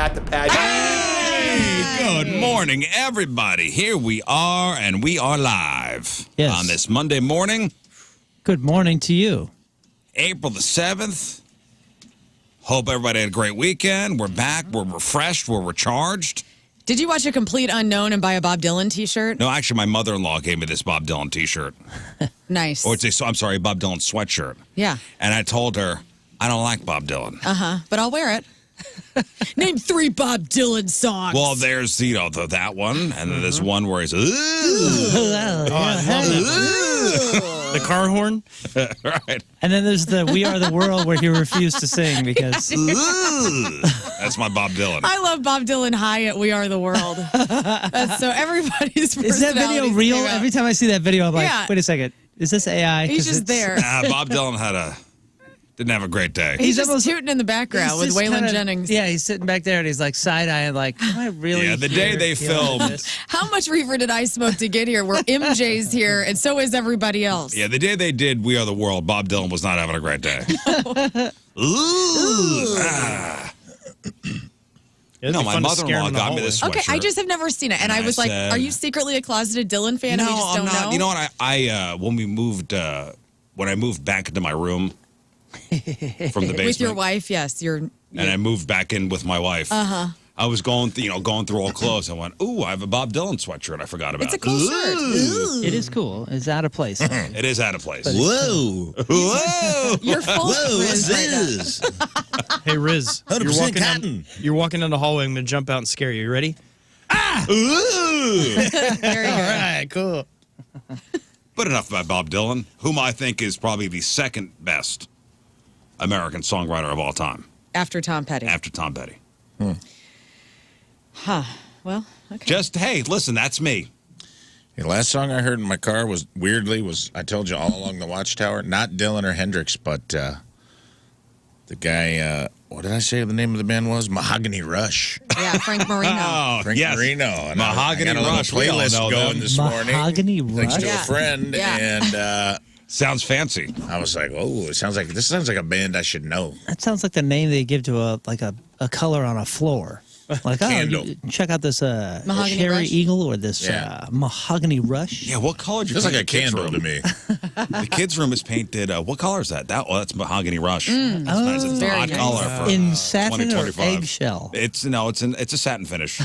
Pat the Pageant. Hey, good morning, everybody. Here we are, and we are live on this Monday morning. Good morning to you. April the 7th. Hope everybody had a great weekend. We're back. We're refreshed. We're recharged. Did you watch A Complete Unknown and buy a Bob Dylan t-shirt? No, actually, my mother-in-law gave me this Bob Dylan t-shirt. Nice. Or I'm sorry, Bob Dylan sweatshirt. Yeah. And I told her, I don't like Bob Dylan. But I'll wear it. Name 3 Bob Dylan songs. Well, there's, that one, and then there's one where he's, ooh. Oh, I love that. The car horn. Right. And then there's the We Are the World where he refused to sing because... That's my Bob Dylan. I love Bob Dylan high at We Are the World. So everybody's Is that video real? Every time I see that video, I'm like, Yeah. wait a second. Is this AI? He's just there. Bob Dylan didn't have a great day. He's just almost tooting in the background with just Waylon kinda- Jennings. Yeah, he's sitting back there and he's like side-eyeing like, am I really Yeah, the day they filmed. this? How much reefer did I smoke to get here? Where MJ's here, and so is everybody else. Yeah, the day they did We Are the World, Bob Dylan was not having a great day. Ooh. No, my mother-in-law got me this sweatshirt. Okay, I just have never seen it, and I was like, said- "Are you secretly a closeted Dylan fan?" No, and we just I'm don't not. know. You know what? I when I moved back into my room from the basement With your wife, yes, and I moved back in with my wife. I was going through all clothes. I went, ooh, I have a Bob Dylan sweatshirt I forgot about. It's a cool shirt. It is cool. It's out of place. It is out of place. Whoa. Whoa. You're full of Riz right now. Hey, Riz. 100% cotton. You're walking down the hallway. I'm going to jump out and scare you. You ready? Ooh. Very good. All right, cool. But enough about Bob Dylan, whom I think is probably the second best American songwriter of all time. After Tom Petty. After Tom Petty. Well, okay. Just, hey, listen, that's me. The last song I heard in my car was I told you all along the Watchtower, not Dylan or Hendrix, but the guy, what did I say the name of the band was? Mahogany Rush. Yeah, Frank Marino. Oh, Frank yes. Marino. And Mahogany I got a Rush. little We all playlist know going them. this morning. Mahogany Thanks to Rush? a friend. Yeah. And Sounds fancy. I was like, oh, this sounds like a band I should know. That sounds like the name they give to a color on a floor. Like, Candle. check out this Mahogany Cherry Rush? Eagle or this Yeah. Mahogany Rush. Yeah, what color did you Feels paint like a the kids' candle room? to me. The kids' room is painted. What color is that? That's Mahogany Rush. That's nice. It's a Very hot nice. color for In satin or 2025. eggshell? It's a satin finish.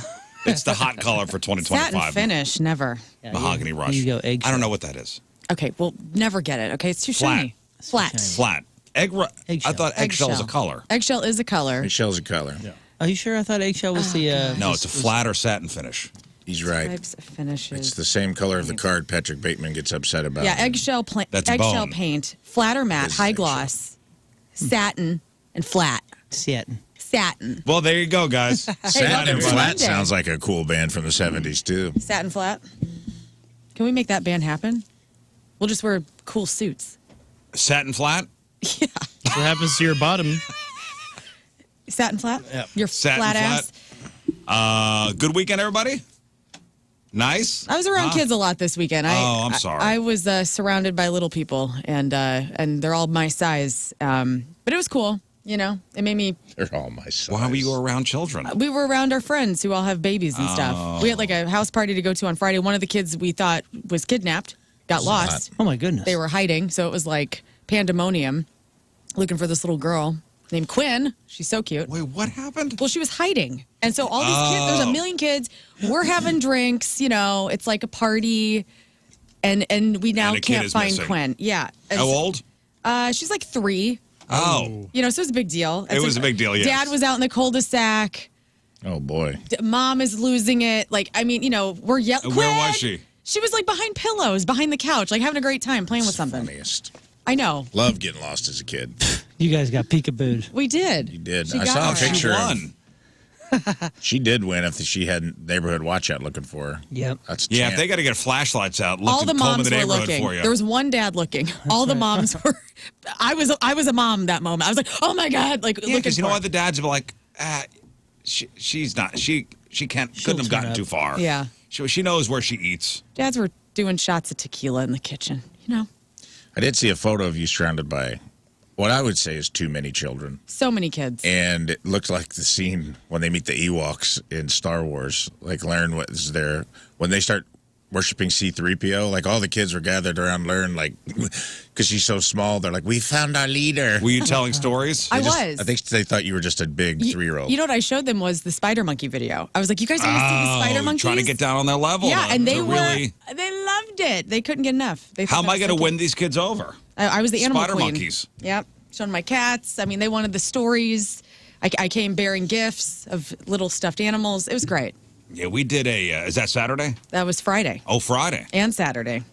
It's the hot color for 2025. Satin finish, never. Mahogany Rush. You go eggshell. I don't know what that is. Okay, well, never get it. Okay, it's too Flat. shiny. Flat. Flat. I Eggshell. thought eggshell was a color. Eggshell is a color. Shell's a color. Yeah. Are you sure? I thought eggshell was the... No, it's a flat or satin finish. He's right. Types of finishes. It's the same color of the card Patrick Bateman gets upset about. Yeah, eggshell That's eggshell bone. paint, flat or matte, This is high eggshell. gloss, satin, and flat. Satin. Satin. Well, there you go, guys. Satin welcome and to Flat Monday. sounds like a cool band from the 70s, too. Satin flat. Can we make that band happen? We'll just wear cool suits. Satin flat. Yeah. What happens to your bottom? Satin flat? Yep. Your Satin flat flat. ass? Good weekend, everybody. Nice. I was around kids a lot this weekend. Oh, I'm sorry. I was surrounded by little people, and they're all my size. But it was cool. You know, it made me. They're all my size. Why were you around children? We were around our friends who all have babies and stuff. We had like a house party to go to on Friday. One of the kids we thought was kidnapped got lost. Oh, my goodness. They were hiding, so it was like pandemonium looking for this little girl named Quinn. She's so cute. Wait, what happened? Well, she was hiding. And so all these kids, there's a million kids. We're having drinks, you know, it's like a party. And we now And a kid can't is find missing. Quinn. Yeah. And How so- old? She's like 3. Oh. You know, so it was a big deal. And It so was a big deal, yes. Dad was out in the cul-de-sac. Oh, boy. Mom is losing it. Like, I mean, you know, we're yelling. Where was she? She was like behind pillows, behind the couch, like having a great time playing with something. Funniest. I know. Love getting lost as a kid. You guys got peekabooed. We did. You did. She I got saw a her. She picture of won. She did win if she had neighborhood watch out looking for her. Yep. That's Yeah, if champ. they got to get flashlights out, All looking, the combing moms the were neighborhood looking. for you. There was one dad looking. All the moms were. I was a mom that moment. I was like, oh my god, like Yeah, looking. because you know for what? it. The dads are like, she's not. She couldn't have turn gotten up. too far. Yeah. She knows where she eats. Dads were doing shots of tequila in the kitchen. You know. I did see a photo of you surrounded by what I would say is too many children. So many kids. And it looked like the scene when they meet the Ewoks in Star Wars. Like Lern was there when they start worshiping C-3PO. Like all the kids were gathered around Lern, like because she's so small. They're like, "We found our leader." Were you telling stories? I I was. think they thought you were just a big 3-year-old. You know what I showed them was the spider monkey video. I was like, "You guys want to see the spider monkeys?" Trying to get down on their level. Yeah, and they really. they loved it. They couldn't get enough. They How thought am I that was going to so win cute. these kids over? I was the animal Spider queen. monkeys. Yep. Showing my cats. I mean, they wanted the stories. I came bearing gifts of little stuffed animals. It was great. Yeah, we did is that Saturday? That was Friday Oh, Friday. and Saturday.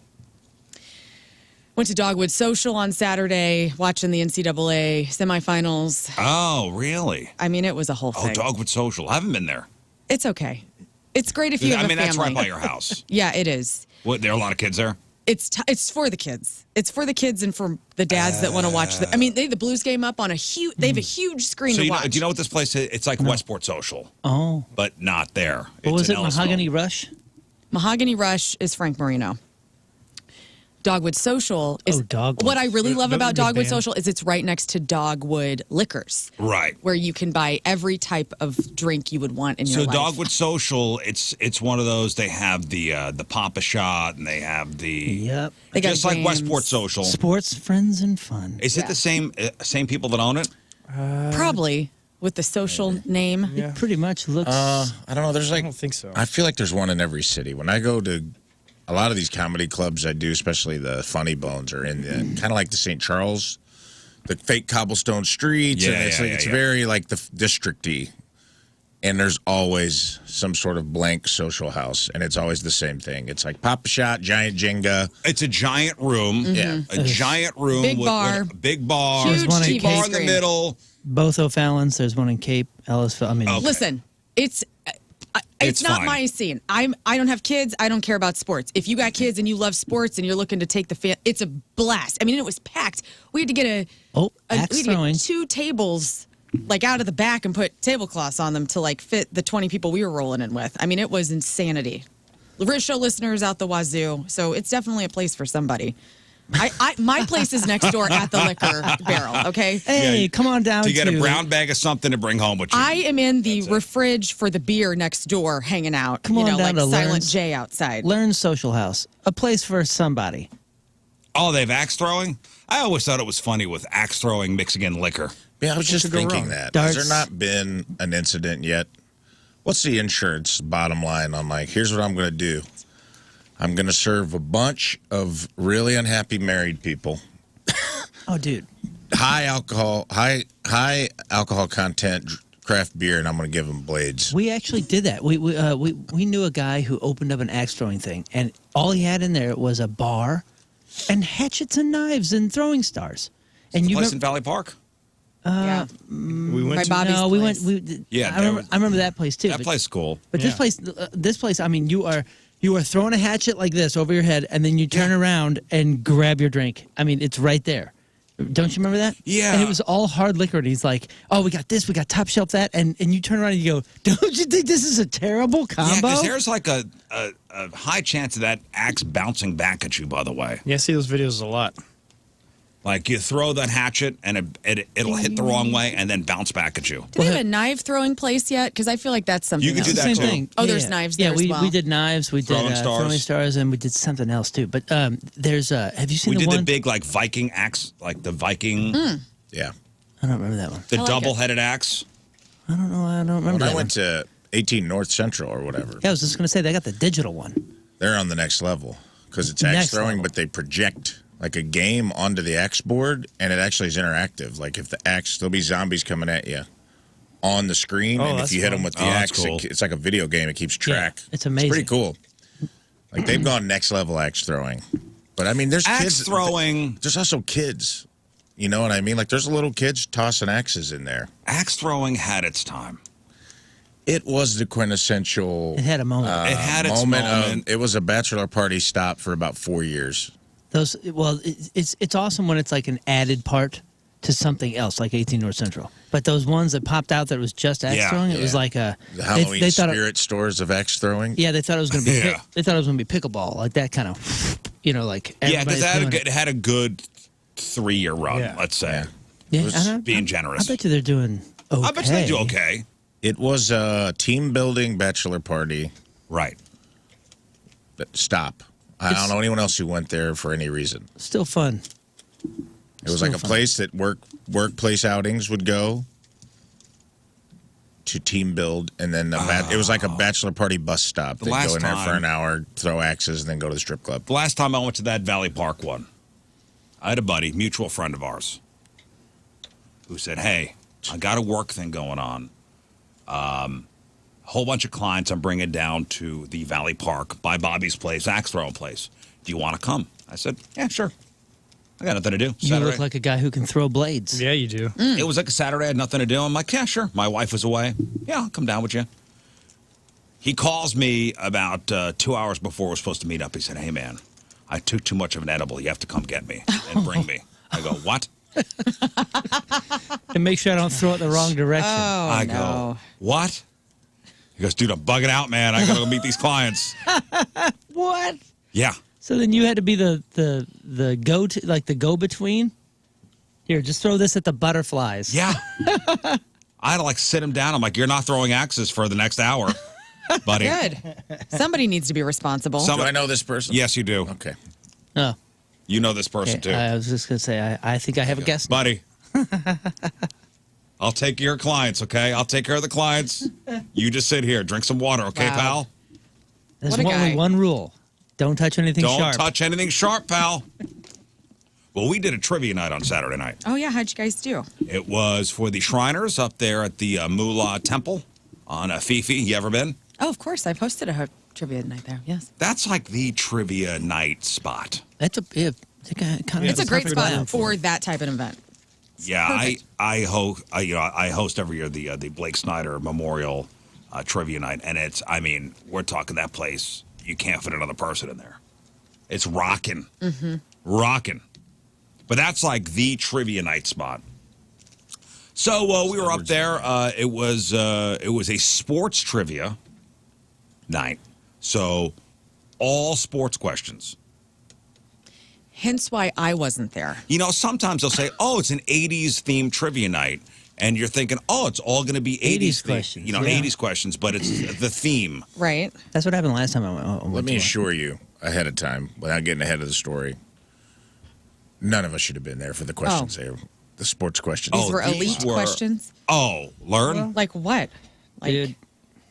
Went to Dogwood Social on Saturday, watching the NCAA semifinals. Oh, really? I mean, it was a whole Oh, thing. Dogwood Social. I haven't been there. It's okay. It's great if you have I mean, a family. that's right by your house. Yeah, it is. What? There are a lot of kids there. It's for the kids. It's for the kids and for the dads that want to watch. I mean, they have the Blues game up on a huge. They have a huge screen So to you know, watch. do you know what this place is? It's like Westport Social, Oh. but not there. What was in it? Ellisville. Mahogany Rush? Mahogany Rush is Frank Marino. Dogwood Social is Dogwood. what I really love That was about a good Dogwood band. Social is it's right next to Dogwood Liquors, Right. where you can buy every type of drink you would want in your So life. Dogwood Social, it's one of those. They have the Papa Shot, and they have the Yep. They got just like games. Westport Social. Sports, friends, and fun. Is it the same people that own it? Probably with the social name. It pretty much looks. I don't know. There's I like don't think so. I feel like there's one in every city. When I go to a lot of these comedy clubs, I do, especially the Funny Bones, are in the kind of like the St. Charles, the fake cobblestone streets, Yeah, and it's yeah, like yeah, it's yeah. very like the districty. And there's always some sort of blank social house, and it's always the same thing. It's like Papa Shot, giant Jenga. It's a giant room. Yeah. A giant room Big with bar. a big bar. Huge one in TV bar in the screen. middle. Both O'Fallon's. There's one in Cape, Ellisville. I mean, Okay. Listen, it's It's not fine. my scene. I don't have kids. I don't care about sports. If you got kids and you love sports and you're looking to take it's a blast. I mean, it was packed. We had to get axe we had to throwing. get 2 tables like out of the back and put tablecloths on them to like fit the 20 people we were rolling in with. I mean, it was insanity. Rizzuto Show listeners out the wazoo. So it's definitely a place for somebody. My place is next door at the Liquor Barrel. Okay. Hey, come on down To get a brown bag of something to bring home with you. I am in the fridge for the beer next door, hanging out. Come on down like to Silent Lern's. J outside. Learn Social House, a place for somebody. Oh, they have axe throwing? I always thought it was funny with axe throwing mixing in liquor. Yeah, I was just could go thinking wrong? that. Darts. Has there not been an incident yet? What's the insurance bottom line on like, here's what I'm going to do. I'm going to serve a bunch of really unhappy married people. Oh, dude. High alcohol content craft beer, and I'm going to give them blades. We actually did that. We knew a guy who opened up an axe throwing thing, and all he had in there was a bar and hatchets and knives and throwing stars. And you Place remember, in Valley Park? Yeah. We went My to Bobby's no, we place. went. Yeah, I remember that place too. That but, place is cool. But Yeah. this place. I mean, you are throwing a hatchet like this over your head, and then you turn around and grab your drink. I mean, it's right there. Don't you remember that? Yeah. And it was all hard liquor, and he's like, "Oh, we got this, we got top shelf that," and you turn around and you go, "Don't you think this is a terrible Yeah, combo?" because there's like a high chance of that axe bouncing back at you, by the way. Yeah, I see those videos a lot. Like you throw that hatchet and it'll hit the wrong way and then bounce back at you. Do they have a knife throwing place yet? Because I feel like that's something You could do else. that Same too. thing. Oh, there's knives Yeah, there as we well. we did knives, we did Throwing stars. throwing stars, and we did something else too. But there's have you seen We the did one? the big like Viking axe, like the Viking, Yeah. I don't remember that one. the I like double-headed axe. I don't know. I don't remember When that I one. went to 18 North Central or whatever, Yeah, I was just gonna say they got the digital one. they're on the next level because it's Next axe throwing, level. but they project like a game onto the axe board, and it actually is interactive. Like if the axe, there'll be zombies coming at you on the screen, Oh, and if that's you hit them fun. with the Oh, that's axe, cool. it's like a video game. It keeps track. it's amazing. It's pretty cool. Like they've gone next level axe throwing, but I mean, there's Axe kids throwing. There's also kids. You know what I mean? Like there's little kids tossing axes in there. Axe throwing had its time. It was the quintessential It had a moment. It had its moment. It was a bachelor party stop for about 4 years. It's awesome when it's like an added part to something else, like 18 North Central. But those ones that popped out that was just axe Yeah, throwing, it was yeah. like a The Halloween they thought spirit stores of axe throwing. they thought it was going to be Yeah. they thought it was going to be pickleball, like that kind of, like Yeah, because everybody's doing it had a good 3-year run, Yeah. let's say. Yeah. Yeah, was being I generous. bet you they're doing okay. I bet you they do okay. It was a team building bachelor party. Right. But stop. I don't know anyone else who went there for any reason. Still fun. It was like a place that workplace outings would go to team build, and then it was like a bachelor party bus stop. They'd go in there for an hour, throw axes, and then go to the strip club. The last time I went to that Valley Park one, I had a buddy, mutual friend of ours, who said, hey, I got a work thing going on. A whole bunch of clients I'm bringing down to the Valley Park by Bobby's place, axe throwing place. Do you want to come? I said, yeah, sure. I got nothing to do. You Saturday. look like a guy who can throw blades. Yeah, you do. It was like a Saturday. I had nothing to do. I'm like, yeah, sure. My wife was away. Yeah, I'll come down with you. He calls me about 2 hours before we're supposed to meet up. He said, hey, man, I took too much of an edible. You have to come get me and bring me. I go, what? And make sure I don't throw it the wrong direction. I go, what? He goes, dude, I'm bugging out, man. I got to go meet these clients. What? Yeah. So then you had to be the go between. Here, just throw this at the butterflies. Yeah. I had to like sit him down. I'm like, you're not throwing axes for the next hour, buddy. Good. Somebody needs to be responsible. Do I know this person? Yes, you do. Okay. Oh, You know this person okay. too. I was just gonna say I think I have a guess. Buddy. I'll take your clients, okay? I'll take care of the clients. You just sit here, drink some water, okay, Wow. pal? There's What a only guy. one rule: don't touch anything Don't sharp. touch anything sharp, pal. Well, we did a trivia night on Saturday night. Oh, yeah. How'd you guys do? It was for the Shriners up there at the Moolah Temple on Fifi. You ever been? Oh, of course. I've hosted a trivia night there. Yes. That's like the trivia night spot. That's a kind of. It's a great perfect spot round for that type of event. Yeah, Perfect. I host every year the Blake Snyder Memorial Trivia Night, and we're talking that place. You can't fit another person in there. It's rocking, rocking. But that's like the trivia night spot. So we were up there. It was a sports trivia night. So all sports questions. Hence why I wasn't there. You know, sometimes they'll say, "Oh, it's an '80s themed trivia night," and you're thinking, "Oh, it's all going to be 80s themed, questions, you know, yeah. 80s questions," but it's the theme. Right. That's what happened last time I went. Let me assure you ahead of time, without getting ahead of the story, none of us should have been there for the questions there. The sports questions. These were elite questions. Oh, Learn? Like what? Like Dude.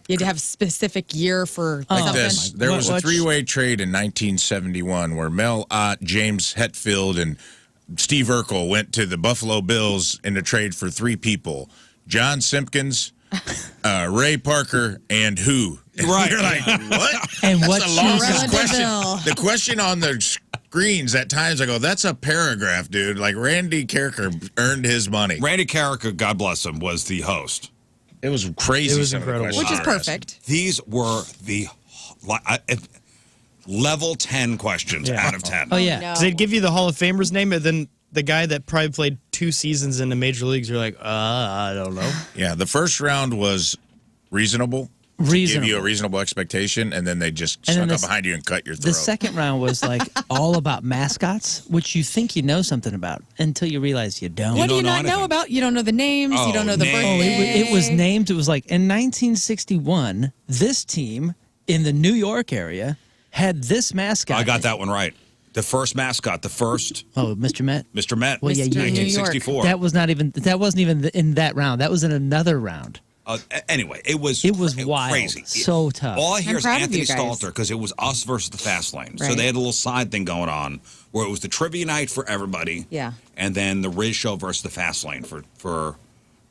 you had to have specific year for Like something. this. There was a What's- three-way trade in 1971 where Mel Ott, James Hetfield, and Steve Urkel went to the Buffalo Bills in a trade for three people: John Simpkins, Ray Parker, and who? And Right. You're like, what? And That's what the shoes longest on? question. Bill. The question on the screens at times, I go, that's a paragraph, dude. Like Randy Carricker earned his money. Randy Carricker, God bless him, was the host. It was crazy. It was some of the incredible. questions Which is they were asking. perfect. These were the level 10 questions Yeah. out of 10. Oh yeah. No. 'Cause they'd give you the Hall of Famers name, and then the guy that probably played 2 seasons in the major leagues, you're like, I don't know. Yeah, the first round was reasonable. Give you a reasonable expectation, and then they just And then snuck up the- behind you and cut your throat. The second round was like all about mascots, which you think you know something about until you realize you don't. What do you don't know not know anything. about? You don't know the names. Oh, you don't know the names. Oh, birthday. it was named. It was like in 1961, this team in the New York area had this mascot. I got that one right. The first mascot, the first Oh, Mr. Met. Mr. Met, Well, yeah, Mr. yeah, New 1964. That wasn't even in that round. That was in another round. Anyway, it was wild. crazy. So tough. All I hear is proud of Anthony you guys. Stalter because it was us versus the fast lane. So Right. they had a little side thing going on where it was the trivia night for everybody. Yeah. And then the Riz show versus the fast lane for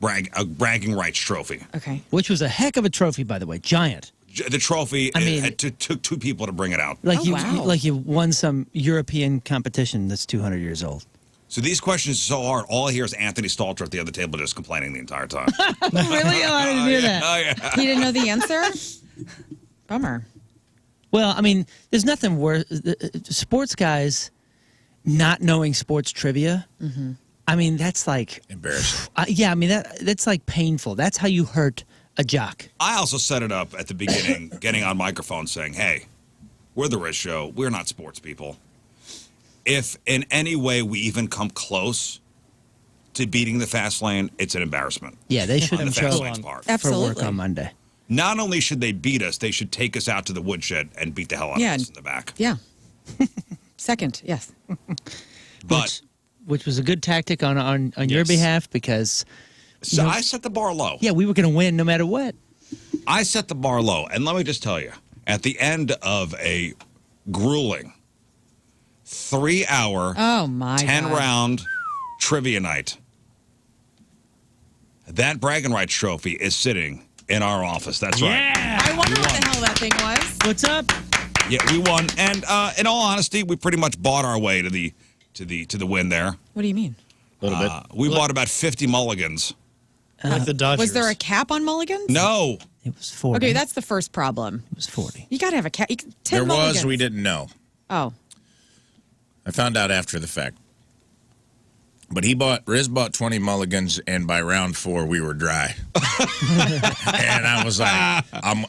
a bragging rights trophy. Okay. Which was a heck of a trophy, by the way. Giant. The trophy, I mean- it took 2 people to bring it out. Like Oh, wow. like you won some European competition that's 200 years old. So these questions are so hard. All I hear is Anthony Stalter at the other table just complaining the entire time. Really? Oh, I didn't hear that. Oh, yeah. He didn't know the answer? Bummer. Well, I mean, there's nothing worse. Sports guys not knowing sports trivia. Mm-hmm. I mean, that's like, Embarrassing. yeah. I mean, that's like painful. That's how you hurt a jock. I also set it up at the beginning, getting on microphone saying, hey, we're the Riz Show. We're not sports people. If in any way we even come close to beating the fast lane, it's an embarrassment. Yeah, they On shouldn't the fast show lane's on part. for Absolutely. work on Monday. Not only should they beat us, they should take us out to the woodshed and beat the hell out Yeah. of us in the back. Yeah. Second, yes. But Which was a good tactic on your Yes. behalf because, so I set the bar low. yeah, we were going to win no matter what. I set the bar low. And let me just tell you, at the end of a grueling 3-hour, Oh, my 10-round trivia night, that bragging rights trophy is sitting in our office. That's right. I wonder what the hell that thing was. What's up? Yeah, we won. And in all honesty, we pretty much bought our way to the win there. What do you mean? A little bit. We bought about 50 mulligans. Like the Dodgers. Was there a cap on mulligans? No. It was 40. Okay, that's the first problem. It was 40. You got to have a cap. 10 There mulligans. was, we didn't know. Oh. I found out after the fact. But Riz bought 20 mulligans, and by round 4, we were dry. And I was like,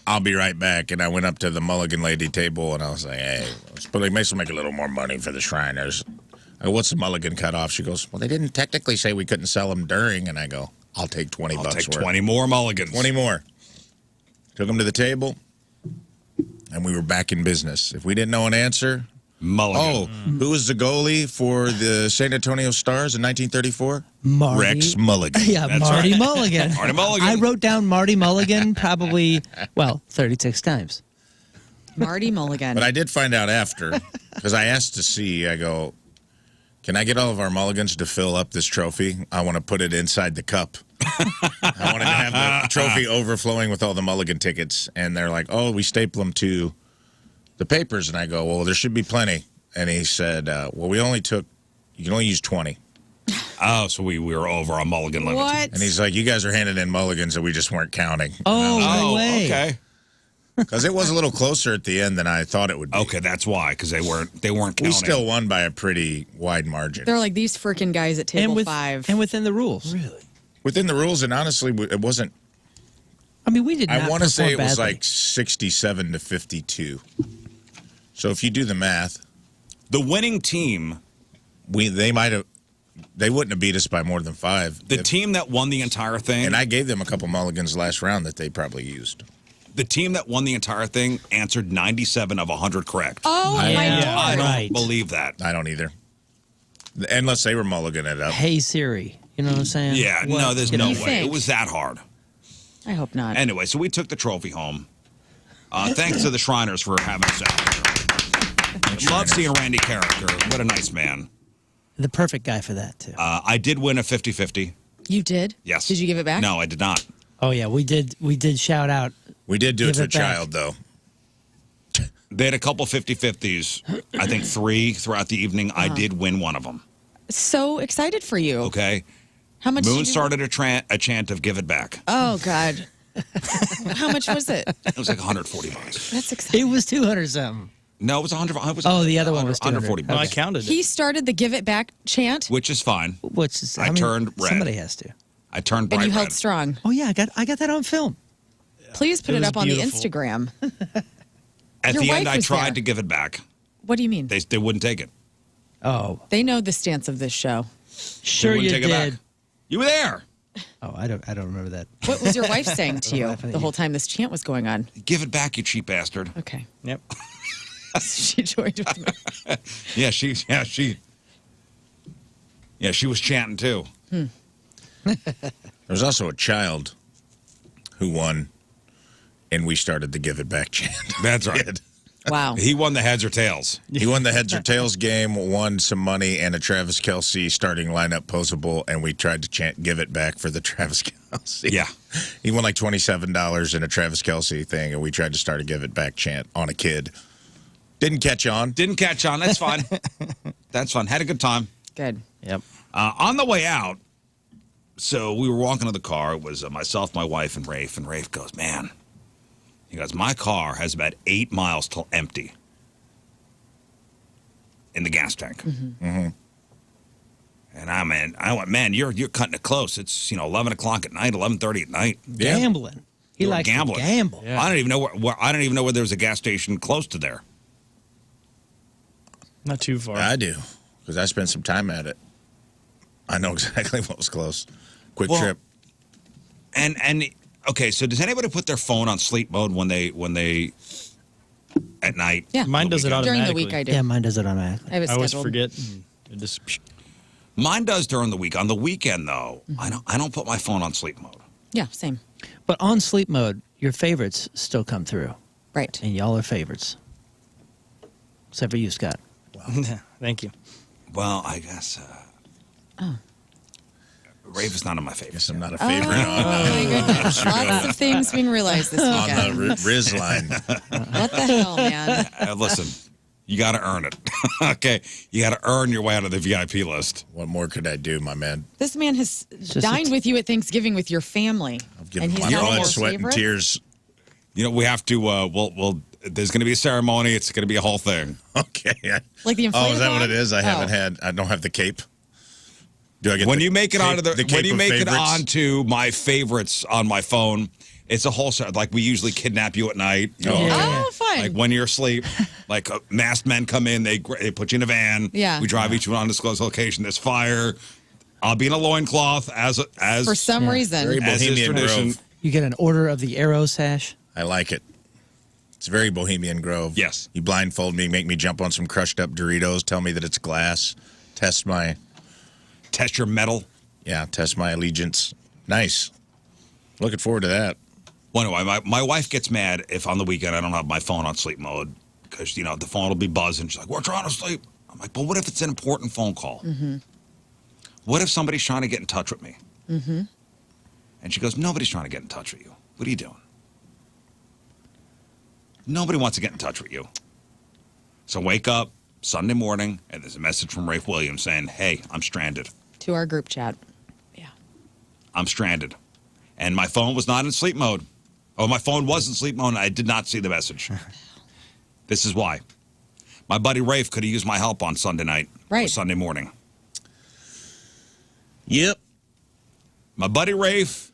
I'll be right back. And I went up to the mulligan lady table, and I was like, hey, let's make a little more money for the Shriners. I go, what's the mulligan cut off? She goes, well, they didn't technically say we couldn't sell them during. And I go, I'll take 20 I'll bucks take worth. 20 more mulligans. 20 more. Took them to the table, and we were back in business. If we didn't know an answer, Mulligan. who was the goalie for the San Antonio Stars in 1934? Marty. Rex Mulligan. Yeah, That's Marty right. Mulligan. Marty Mulligan. I wrote down Marty Mulligan probably, 36 times. Marty Mulligan. But I did find out after, because I asked to see, I go, can I get all of our mulligans to fill up this trophy? I want to put it inside the cup. I wanted to have the trophy overflowing with all the mulligan tickets. And they're like, oh, we staple them to the papers. And I go, well, there should be plenty. And he said, well, you can only use 20. Oh, so we were over on mulligan limits. What? And he's like, you guys are handing in mulligans that we just weren't counting. Oh, no Oh, way. okay. Because it was a little closer at the end than I thought it would be. Okay, that's why, because they weren't counting. We still won by a pretty wide margin. They're like these freaking guys at table 5. And within the rules. Really? Within the rules, and honestly, it wasn't. I mean, we did not I want to say it was badly. like 67 to 52. So if you do the math, The winning team, they wouldn't have beat us by more than 5. the team that won the entire thing, And I gave them a couple mulligans last round that they probably used. the team that won the entire thing answered 97 of 100 correct. Oh, my Yeah. I God. don't Right. believe that. I don't either. Unless they were mulligan it up. Hey, Siri. You know what I'm saying? Yeah, What? no, there's Get no on- way. think? It was that hard. I hope not. Anyway, so we took the trophy home. Thanks to the Shriners for having us out. Love seeing Randy Carricker. What a nice man. The perfect guy for that, too. I did win a 50-50. You did? Yes. Did you give it back? No, I did not. Oh, yeah, we did shout out. We did do it Give to a it back. child, though. They had a couple 50-50s. I think 3 throughout the evening. I did win one of them. So excited for you. Okay. How much Moon did you started a chant of give it back. Oh, God. How much was it? It was like 140 bucks. That's exciting. It was 200 something. No, it was 100. It was Oh, the other one was 140 200. No, I bucks, counted it. He started the give it back chant, which is fine. Which is, I turned red. Somebody has to. I turned bright and you held red. strong. Oh, yeah, I got that on film. Please put It it was up on beautiful. the Instagram. At Your the end, wife I was tried there. to give it back. What do you mean? They wouldn't take it. Oh, They know the stance of this show. sure They you wouldn't take it did. back. You were there. Oh, I don't remember that. What was your wife saying to you laughing at the you. whole time this chant was going on? Give it back, you cheap bastard. Okay. Yep. She joined with me. Yeah, she was chanting too. There was also a child who won, and we started the give it back chant. That's right. Wow. He won the heads or tails. He won the heads or tails game, won some money, and a Travis Kelce starting lineup posable, and we tried to chant give it back for the Travis Kelce. Yeah. He won like $27 in a Travis Kelce thing, and we tried to start a give it back chant on a kid. Didn't catch on. Didn't catch on. That's fine. That's fine. Had a good time. Good. Yep. On the way out, so we were walking to the car. It was myself, my wife, and Rafe. And Rafe goes, man, he goes, my car has about 8 miles till empty in the gas tank. Mm-hmm. And I went, man, you're cutting it close. It's 11 o'clock at night, 11:30 at night. Yeah. Gambling. He You were likes gambling. to gamble. Yeah. I don't even know where there was a gas station close to there. Not too far. I do, because I spent some time at it. I know exactly what was close. Quick Well, trip. And okay, so does anybody put their phone on sleep mode when they at night? Yeah. Mine does it During automatically. the week, I do. Yeah, mine does it automatically. I have it I always scheduled. forget. It just, Mine does during the week. On the weekend, though, I don't put my phone on sleep mode. Yeah, same. But on sleep mode, your favorites still come through. Right. And y'all are favorites. Except for you, Scott. thank you. Well, I guess Rafe is not in my favorites. Guess I'm not a favorite on, My goodness. Lots of things being realized this on weekend. the Riz line. What the hell, man? Listen, you got to earn it. Okay, you got to earn your way out of the VIP list. What more could I do, my man? This man has just dined with you at Thanksgiving with your family. I've given and he's my not blood, your sweat, and favorite? tears. You know, we have to. We'll. There's going to be a ceremony. It's going to be a whole thing. Okay. Like the inflatable Oh, is that what it one? is? I don't have the cape. Do I get When the you make it cape- onto the cape when you of make it favorites? onto my favorites on my phone, it's a whole set. Like we usually kidnap you at night. Oh, fun. Like when you're asleep, like masked men come in, they put you in a van. Yeah. We drive each to an undisclosed location. There's fire. I'll be in a loincloth as For some reason. Very as is Bohemian tradition. Grove. You get an Order of the Arrow sash. I like it. It's very Bohemian Grove. Yes. You blindfold me, make me jump on some crushed up Doritos, tell me that it's glass, test my Test my allegiance. Nice. Looking forward to that. Well, anyway, my wife gets mad if on the weekend I don't have my phone on sleep mode because, you know, the phone will be buzzing. She's like, we're trying to sleep. I'm like, but what if it's an important phone call? Mm-hmm. What if somebody's trying to get in touch with me? Mm-hmm. And she goes, nobody's trying to get in touch with you. What are you doing? Nobody wants to get in touch with you. So wake up Sunday morning and there's a message from Rafe Williams saying, hey, I'm stranded. To our group chat. Yeah. I'm stranded. And my phone was not in sleep mode. Oh, my phone was in sleep mode and I did not see the message. This is why. My buddy Rafe could have used my help on Sunday night. Right. Or Sunday morning. Yep. My buddy Rafe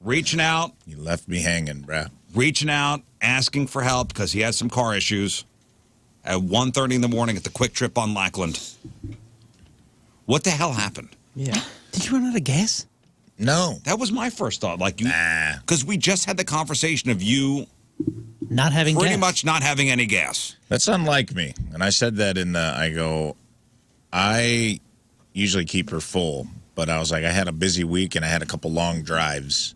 reaching out, You left me hanging, bruh. asking for help because he had some car issues at 1:30 in the morning at the Quick Trip on Lackland. What the hell happened? Yeah. Did you run out of gas? No. That was my first thought. Like you, Nah. because we just had the conversation of you Not having pretty gas. much not having any gas. That's unlike me. And I said that I usually keep her full, but I was like, I had a busy week and I had a couple long drives.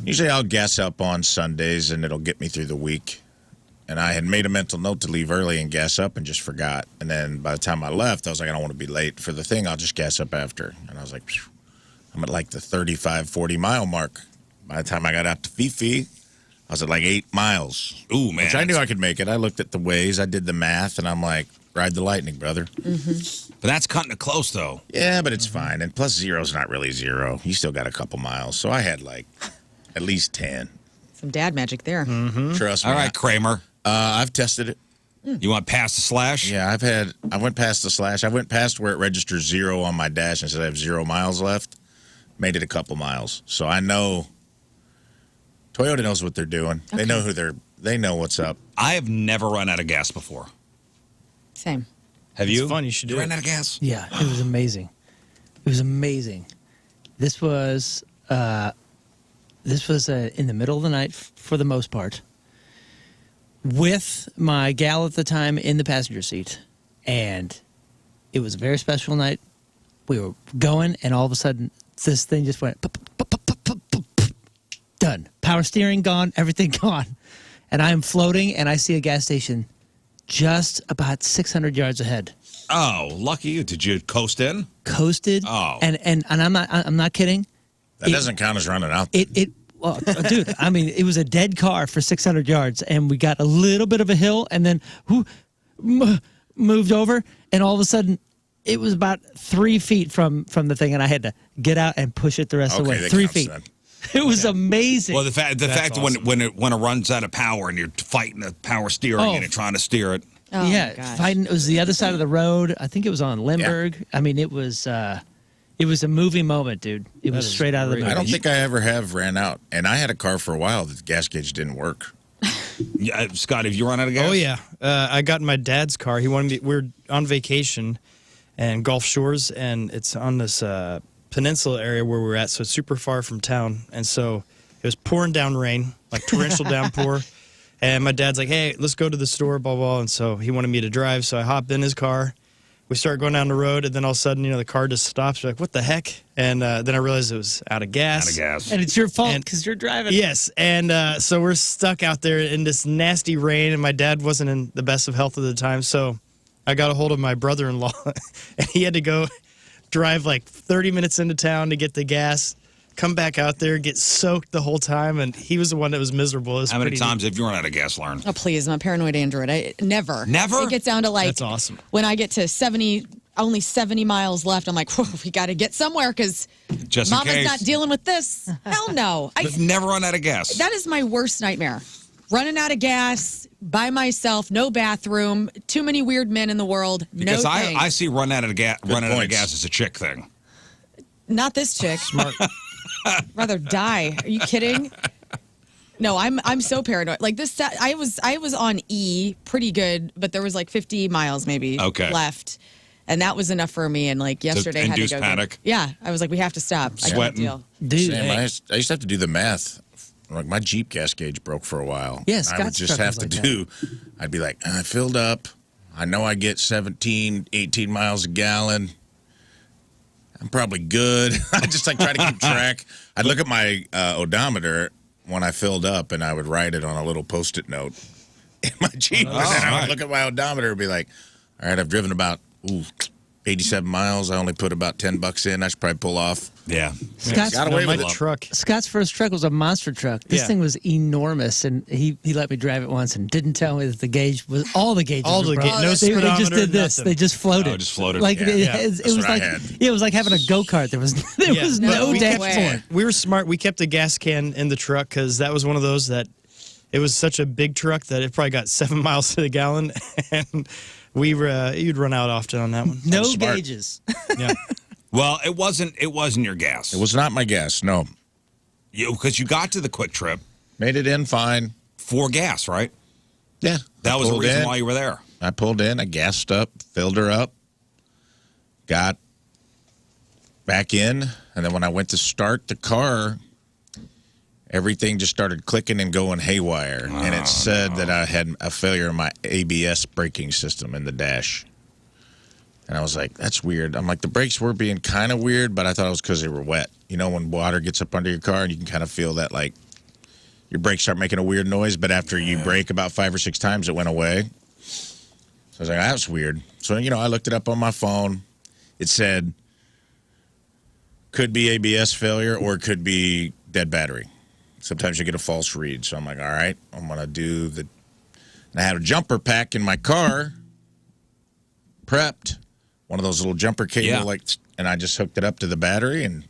Usually I'll gas up on Sundays and it'll get me through the week. And I had made a mental note to leave early and gas up and just forgot. And then by the time I left, I was like, I don't want to be late for the thing. I'll just gas up after. And I was like, phew. I'm at like the 35, 40 mile mark. By the time I got out to Fifi, I was at like 8 miles. Ooh, man. Which I knew I could make it. I looked at the ways, I did the math, and I'm like, ride the lightning, brother. But that's cutting it close, though. Yeah, but it's fine. And plus, zero's not really zero. You still got a couple miles. So I had like at least 10. Some dad magic there. Trust me. All right, Kramer. I've tested it. You want past the slash? Yeah, I went past the slash. I went past where it registers 0 on my dash and said I have 0 miles left. Made it a couple miles. So I know Toyota knows what they're doing. Okay. They know they know what's up. I have never run out of gas before. Same. Have It's you? fun. You should do ran it. out of gas? Yeah, it was amazing. It was amazing. This was in the middle of the night for the most part, with my gal at the time in the passenger seat, and it was a very special night. We were going, and all of a sudden, this thing just went pop, pop, pop, pop, pop, pop, pop. Done. Power steering gone, everything gone, and I am floating, and I see a gas station just about 600 yards ahead. Oh, lucky you. Did you coast in? Coasted. Oh. And I'm not kidding. That doesn't count as running out. Well, dude, I mean, it was a dead car for 600 yards, and we got a little bit of a hill, and then moved over, and all of a sudden, it was about 3 feet from the thing, and I had to get out and push it the rest of the way. that 3 counts feet. then. It was amazing. Well, the fact awesome. when it runs out of power and you're fighting the power steering Oh. and you're trying to steer it. Oh, my yeah, gosh. fighting. It was the other side of the road. I think it was on Limburg. I mean, it was a movie moment, dude. It was is straight out of the great. movie. I don't think I ever have ran out. And I had a car for a while that the gas gauge didn't work. Yeah, Scott, have you run out of gas? Oh yeah, I got in my dad's car. He wanted me. We were on vacation, and Gulf Shores, and it's on this peninsula area where we're at, so it's super far from town. And so it was pouring down rain, like torrential downpour. And my dad's like, hey, let's go to the store, blah, blah. And so he wanted me to drive, so I hopped in his car. We start going down the road, and then all of a sudden, the car just stops. We're like, what the heck? And then I realized it was out of gas. Out of gas. And it's your fault because you're driving. Yes, and so we're stuck out there in this nasty rain, and my dad wasn't in the best of health at the time, so I got a hold of my brother-in-law, and he had to go drive like 30 minutes into town to get the gas, come back out there, get soaked the whole time, and he was the one that was miserable. It was How many pretty times have you run out of gas, Lern? Oh, please. I'm a paranoid android. I never. Never? It gets down to like. That's awesome. When I get to 70, only 70 miles left, I'm like, whoa, we got to get somewhere because Just in Mama's case. not dealing with this. Hell no. I've never run out of gas. That is my worst nightmare. Running out of gas by myself, no bathroom, too many weird men in the world. Because no I thanks. see running out of gas points. as a chick thing. Not this chick. smart. Rather die. Are you kidding? No, I'm so paranoid. Like this, I was on E pretty good, but there was like 50 miles maybe left, and that was enough for me. And like yesterday, I had to induce go. panic? Yeah, I was like, we have to stop. I can't Sweating. deal. Dude, Sam, hey, I used to have to do the math. Like my Jeep gas gauge broke for a while. Yeah, I would Scott's just truck have was to like do. I'd be like, I filled up. I know I get 17, 18 miles a gallon. I'm probably good. I just like try to keep track. I'd look at my odometer when I filled up, and I would write it on a little Post-it note in my Jeep. And then I would look at my odometer and be like, all right, I've driven about 87 miles. I only put about $10 in. I should probably pull off. Yeah. Scott's, Got away my with it. truck. Scott's first truck was a monster truck. This Yeah. thing was enormous, and he let me drive it once and didn't tell me that the gauge was all the gauges. All were the broke. no They just speedometer, did this. nothing. They just floated. Oh, just floated. Like Yeah. it, Yeah. it That's was what I like had. it was like having a go-kart. There was Yeah. no we kept- dashboard. We were smart. We kept a gas can in the truck because that was one of those that it was such a big truck that it probably got 7 miles to the gallon, and you'd run out often on that one. No smart. gauges. Yeah. Well, it wasn't your gas. It was not my gas. No. Because you got to the quick trip Made it in fine. for gas, right? Yeah. That was the Pulled reason in. why you were there. I pulled in, I gassed up, filled her up, got back in, and then when I went to start the car, everything just started clicking and going haywire. And it said that I had a failure in my ABS braking system in the dash. And I was like, that's weird. I'm like, the brakes were being kind of weird, but I thought it was because they were wet. You know, when water gets up under your car and you can kind of feel that, like, your brakes start making a weird noise, but after you brake about 5 or 6 times, it went away. So I was like, that's weird. So, I looked it up on my phone. It said, could be ABS failure or it could be dead battery. Sometimes you get a false read. So I'm like, all right, I'm going to do the... And I had a jumper pack in my car, prepped, one of those little jumper cable, and I just hooked it up to the battery, and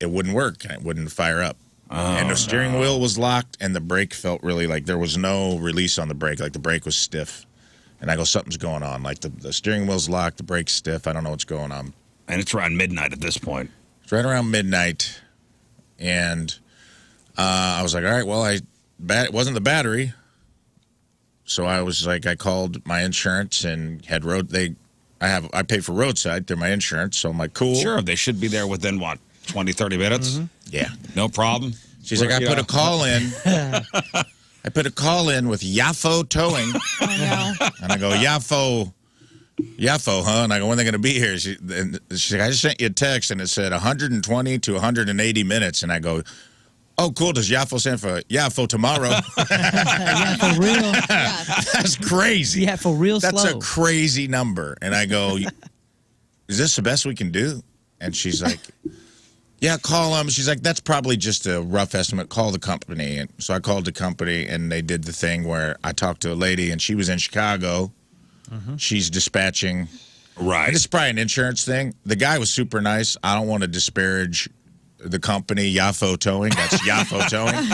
it wouldn't work, and it wouldn't fire up. And the steering wheel was locked, and the brake felt really like there was no release on the brake. Like the brake was stiff. And I go, something's going on. Like the steering wheel's locked, the brake's stiff. I don't know what's going on. And it's around midnight at this point. It's right around midnight. And I was like, all right, well, it wasn't the battery. So I was like, I called my insurance and had I pay for Roadside through my insurance. So I'm like, cool. Sure, they should be there within, 20, 30 minutes? Yeah. No problem. She's like, I put a call in. I put a call in with Yafo Towing. Oh, no. And I go, Yafo, huh? And I go, when are they going to be here? She's like, I just sent you a text, and it said 120 to 180 minutes. And I go, oh, cool. Does Yafo stand for Yafo tomorrow? Yeah, for real. That's crazy. Yeah, for real That's slow. a crazy number. And I go, is this the best we can do? And she's like, yeah, call them. She's like, that's probably just a rough estimate. Call the company. And so I called the company, and they did the thing where I talked to a lady, and she was in Chicago. She's dispatching. Right. And it's probably an insurance thing. The guy was super nice. I don't want to disparage the company, Yafo Towing. That's Yafo Towing.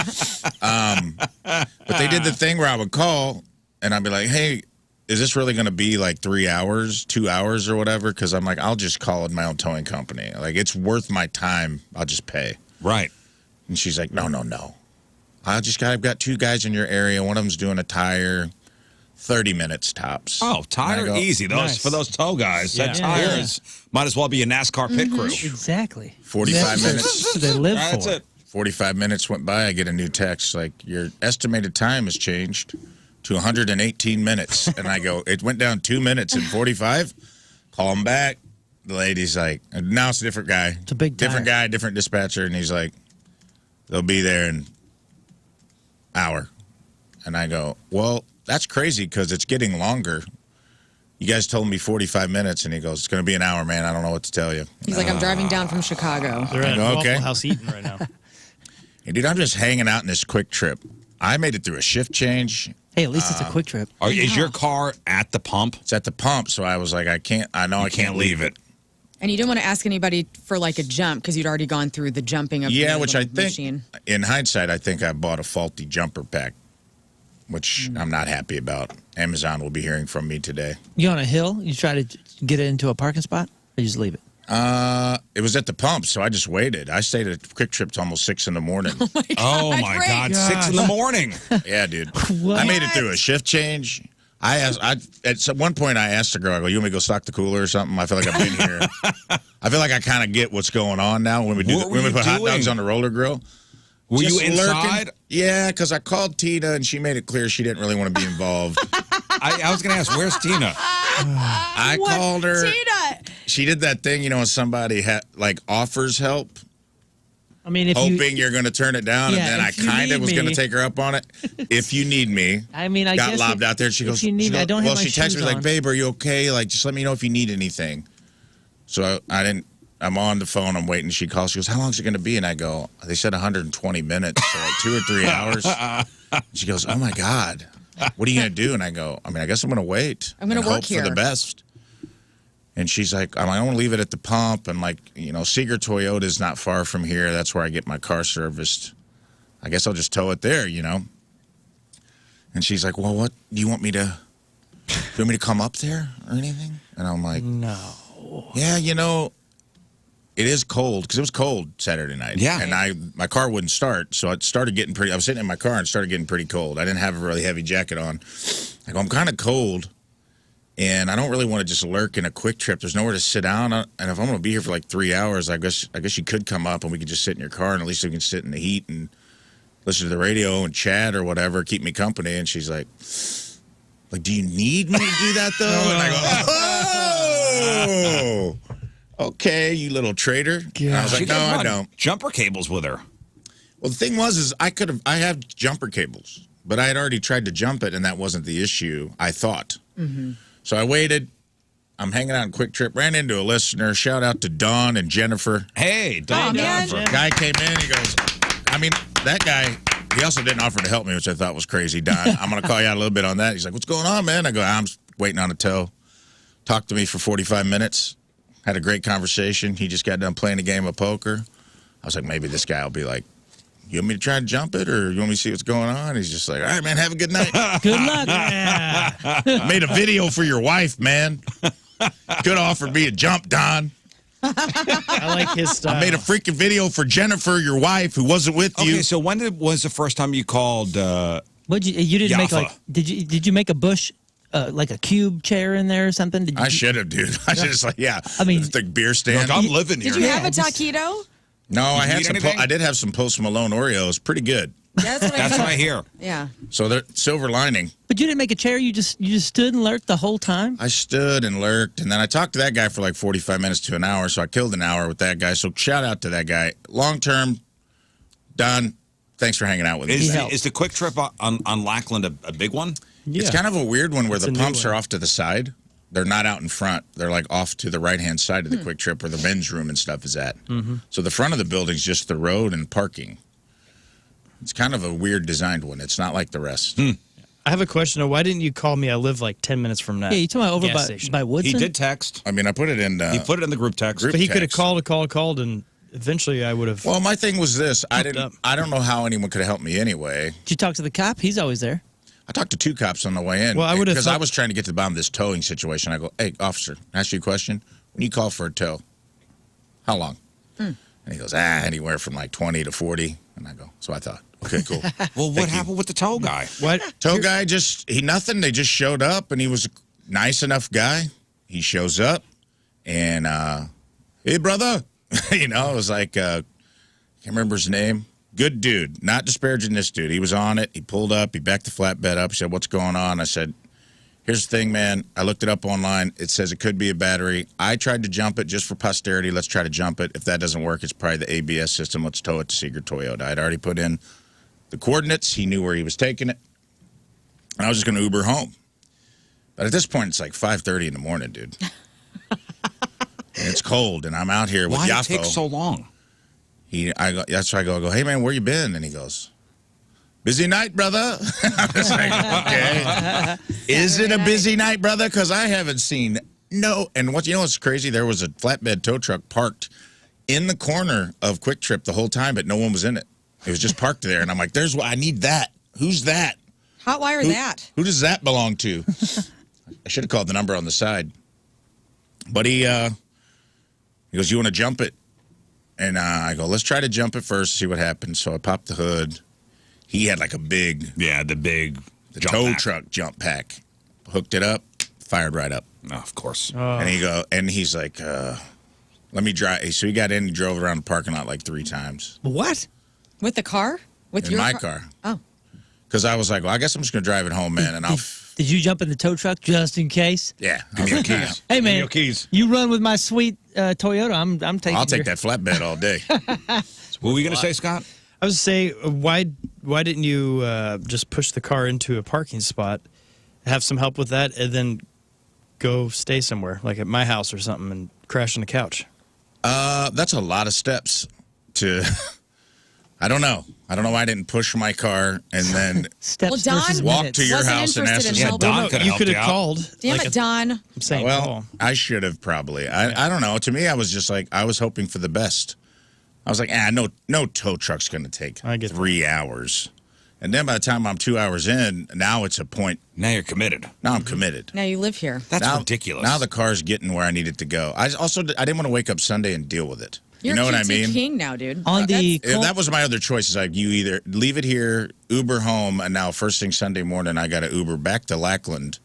But they did the thing where I would call, and I'd be like, hey, is this really going to be like 3 hours, 2 hours or whatever? Because I'm like, I'll just call it my own towing company. Like, it's worth my time. I'll just pay. Right. And she's like, no. I've got 2 guys in your area. One of them's doing a tire. 30 minutes tops. Oh, tire And I go, easy. Nice. For those tow guys, that Yeah. tires might as well be a NASCAR pit crew. Exactly. 45 minutes. That's what they live That's for. it. 45 minutes went by. I get a new text like, your estimated time has changed to 118 minutes. And I go, it went down 2 minutes and 45. Call him back. The lady's like, now it's a different guy. It's a big different tire. guy, different dispatcher. And he's like, they'll be there in hour. And I go, well, that's crazy because it's getting longer. You guys told me 45 minutes. And he goes, it's going to be an hour, man. I don't know what to tell you. He's like, I'm driving down from Chicago. They're at Okay. Waffle House eating right now. Hey, dude, I'm just hanging out in this quick trip. I made it through a shift change. Hey, at least it's a quick trip. Is your car at the pump? It's at the pump. So I was like, I can't leave it. And you didn't want to ask anybody for like a jump because you'd already gone through the jumping of Yeah, the which I little think, machine. in hindsight, I think I bought a faulty jumper pack, which I'm not happy about. Amazon will be hearing from me today. You on a hill? You try to get it into a parking spot, or you just leave it? It was at the pump, so I just waited. I stayed at Quick Trip till almost 6 in the morning. Oh, my Ray. God. 6 in the morning. Yeah, dude. What? I made it through a shift change. At one point, I asked the girl, I go, you want me to go stock the cooler or something? I feel like I've been here. I feel like I kind of get what's going on now when we What were you put hot doing? dogs on the roller grill. Were Just you inside? lurking. Yeah, because I called Tina and she made it clear she didn't really want to be involved. I was going to ask, where's Tina? I called her. Tina! She did that thing, when somebody offers help, I mean, if hoping you're going to turn it down, Yeah, and then I if you kind of need was going to me. take her up on it. If you need me, I mean, I got guess lobbed if- out there. She if goes, you need me, I don't have well, my she texted shoes me like, on. babe, are you okay? Like, just let me know if you need anything. So I didn't. I'm on the phone. I'm waiting. She calls. She goes, how long is it going to be? And I go, they said 120 minutes, so like 2 or 3 hours. She goes, oh my God, what are you going to do? And I go, I guess I'm going to wait. I'm gonna and work hope here. for the best. And she's like, I want to leave it at the pump. And Seeger Toyota is not far from here. That's where I get my car serviced. I guess I'll just tow it there, And she's like, well, what do you want me to? Do you want me to come up there or anything? And I'm like, No. yeah, it is cold because it was cold Saturday night. Yeah. And my car wouldn't start, so it started getting pretty. I was sitting in my car and it started getting pretty cold. I didn't have a really heavy jacket on. I go, I'm kind of cold, and I don't really want to just lurk in a quick trip. There's nowhere to sit down, and if I'm going to be here for like 3 hours, I guess you could come up and we could just sit in your car, and at least we can sit in the heat and listen to the radio and chat or whatever, keep me company. And she's like, do you need me to do that though? And I go, oh, okay, you little traitor. And I was She like, no, could I run don't. Jumper cables with her. Well, the thing was, I have jumper cables, but I had already tried to jump it, and that wasn't the issue, I thought. Mm-hmm. So I waited. I'm hanging out in Quick Trip, ran into a listener. Shout out to Dawn and Jennifer. Hey, Don. man. Jennifer. Guy came in, he goes, that guy, he also didn't offer to help me, which I thought was crazy. Don, I'm going to call you out a little bit on that. He's like, what's going on, man? I go, I'm waiting on a tow. Talked to me for 45 minutes. Had a great conversation. He just got done playing a game of poker. I was like, maybe this guy will be like, you want me to try to jump it, or you want me to see what's going on? He's just like, all right, man, have a good night. Good luck. Yeah. Made a video for your wife, man. Could offer me a jump, Don. I like his style. I made a freaking video for Jennifer, your wife, who wasn't with you. Okay, so when was the first time you called? What you didn't make Jaffa. did you make a bush like a cube chair in there or something? Did you, I should have, dude. I should have I mean- the beer stand. Look, I'm living here. Did you now. have a just- taquito? No, I you had eat some. anything? I did have some Post Malone Oreos. Pretty good. That's what That's what I hear. Yeah. So they're silver lining. But you didn't make a chair. You just stood and lurked the whole time. I stood and lurked, and then I talked to that guy for like 45 minutes to an hour. So I killed an hour with that guy. So shout out to that guy. Long term, Don. Thanks for hanging out with me. He helped. Is the quick trip on Lackland a big one? It's Yeah. kind of a weird one where It's the a new pumps one. are off to the side. They're not out in front. They're like off to the right-hand side of the Quick Trip where the men's room and stuff is at. Mm-hmm. So the front of the building's just the road and parking. It's kind of a weird designed one. It's not like the rest. I have a question. Though. Why didn't you call me? I live like 10 minutes from that. Yeah, you talking about over gas station. by Woodson? He did text. I mean, I put it in. He put it in the group text. Group But he could have text. called, and eventually I would have. Well, my thing was this. I Hooked up. don't know how anyone could have helped me anyway. Did you talk to the cop? He's always there. I talked to 2 cops on the way in. Well, I would have because I thought- was trying to get to the bottom of this towing situation. I go, hey, officer, can I ask you a question? When you call for a tow, how long? And he goes, anywhere from like 20 to 40. And I go, so I thought, Okay, cool. Well, what happened with the tow guy? What? Tow guy nothing. They just showed up, and he was a nice enough guy. He shows up, and hey, brother, it was like can't remember his name. Good dude. Not disparaging this dude. He was on it. He pulled up. He backed the flatbed up. He said, "What's going on?" I said, "Here's the thing, man. I looked it up online. It says it could be a battery. I tried to jump it just for posterity. Let's try to jump it. If that doesn't work, it's probably the ABS system. Let's tow it to Seeger Toyota." I'd already put in the coordinates. He knew where he was taking it. And I was just going to Uber home. But at this point, it's like 5:30 in the morning, dude. And it's cold, and I'm out here with Why Yafo. it take so long? That's why I go, "Hey, man, where you been?" And he goes, "Busy night, brother." I was like, okay. Is it a busy night, brother? Because I haven't seen no. And what's crazy? There was a flatbed tow truck parked in the corner of Quick Trip the whole time, but no one was in it. It was just parked there. And I'm like, I need that. Who's that? Hotwire that. Who does that belong to? I should have called the number on the side. But he goes, "You want to jump it?" And I go, "Let's try to jump it first, see what happens." So I popped the hood. He had like a the tow truck jump pack. Hooked it up, fired right up. Oh, of course. And he's like, "Let me drive." So he got in and drove around the parking lot like 3 times. What? With the car? With In your my car. Oh. Because I was like, "Well, I guess I'm just going to drive it home, man." And Did you jump in the tow truck just in case? yeah. Give me your keys. Hey, Give me man, your keys. you run with my sweet Toyota. I'm taking. I'll take that flatbed all day. What were you going to say, Scott? I was say, why didn't you just push the car into a parking spot, have some help with that, and then go stay somewhere, like at my house or something, and crash on the couch? That's a lot of steps to. I don't know why I didn't push my car and then Steps Well, Don versus walk minutes. to your Wasn't house and ask interested us. in Yeah, helping. Don could have you helped could you have out. called. Damn like it, Don. I'm saying, Well, I should have probably. I don't know. To me, I was just like, I was hoping for the best. I was like, no tow truck's going to take I get 3 hours. And then by the time I'm 2 hours in, now it's a point. Now you're committed. Now I'm committed. Now you live here. That's now, ridiculous. Now the car's getting where I need it to go. I didn't want to wake up Sunday and deal with it. You're you know a what I QT mean? king now, dude. On the That was my other choice. Is like you either leave it here, Uber home, and now first thing Sunday morning I got to Uber back to Lackland,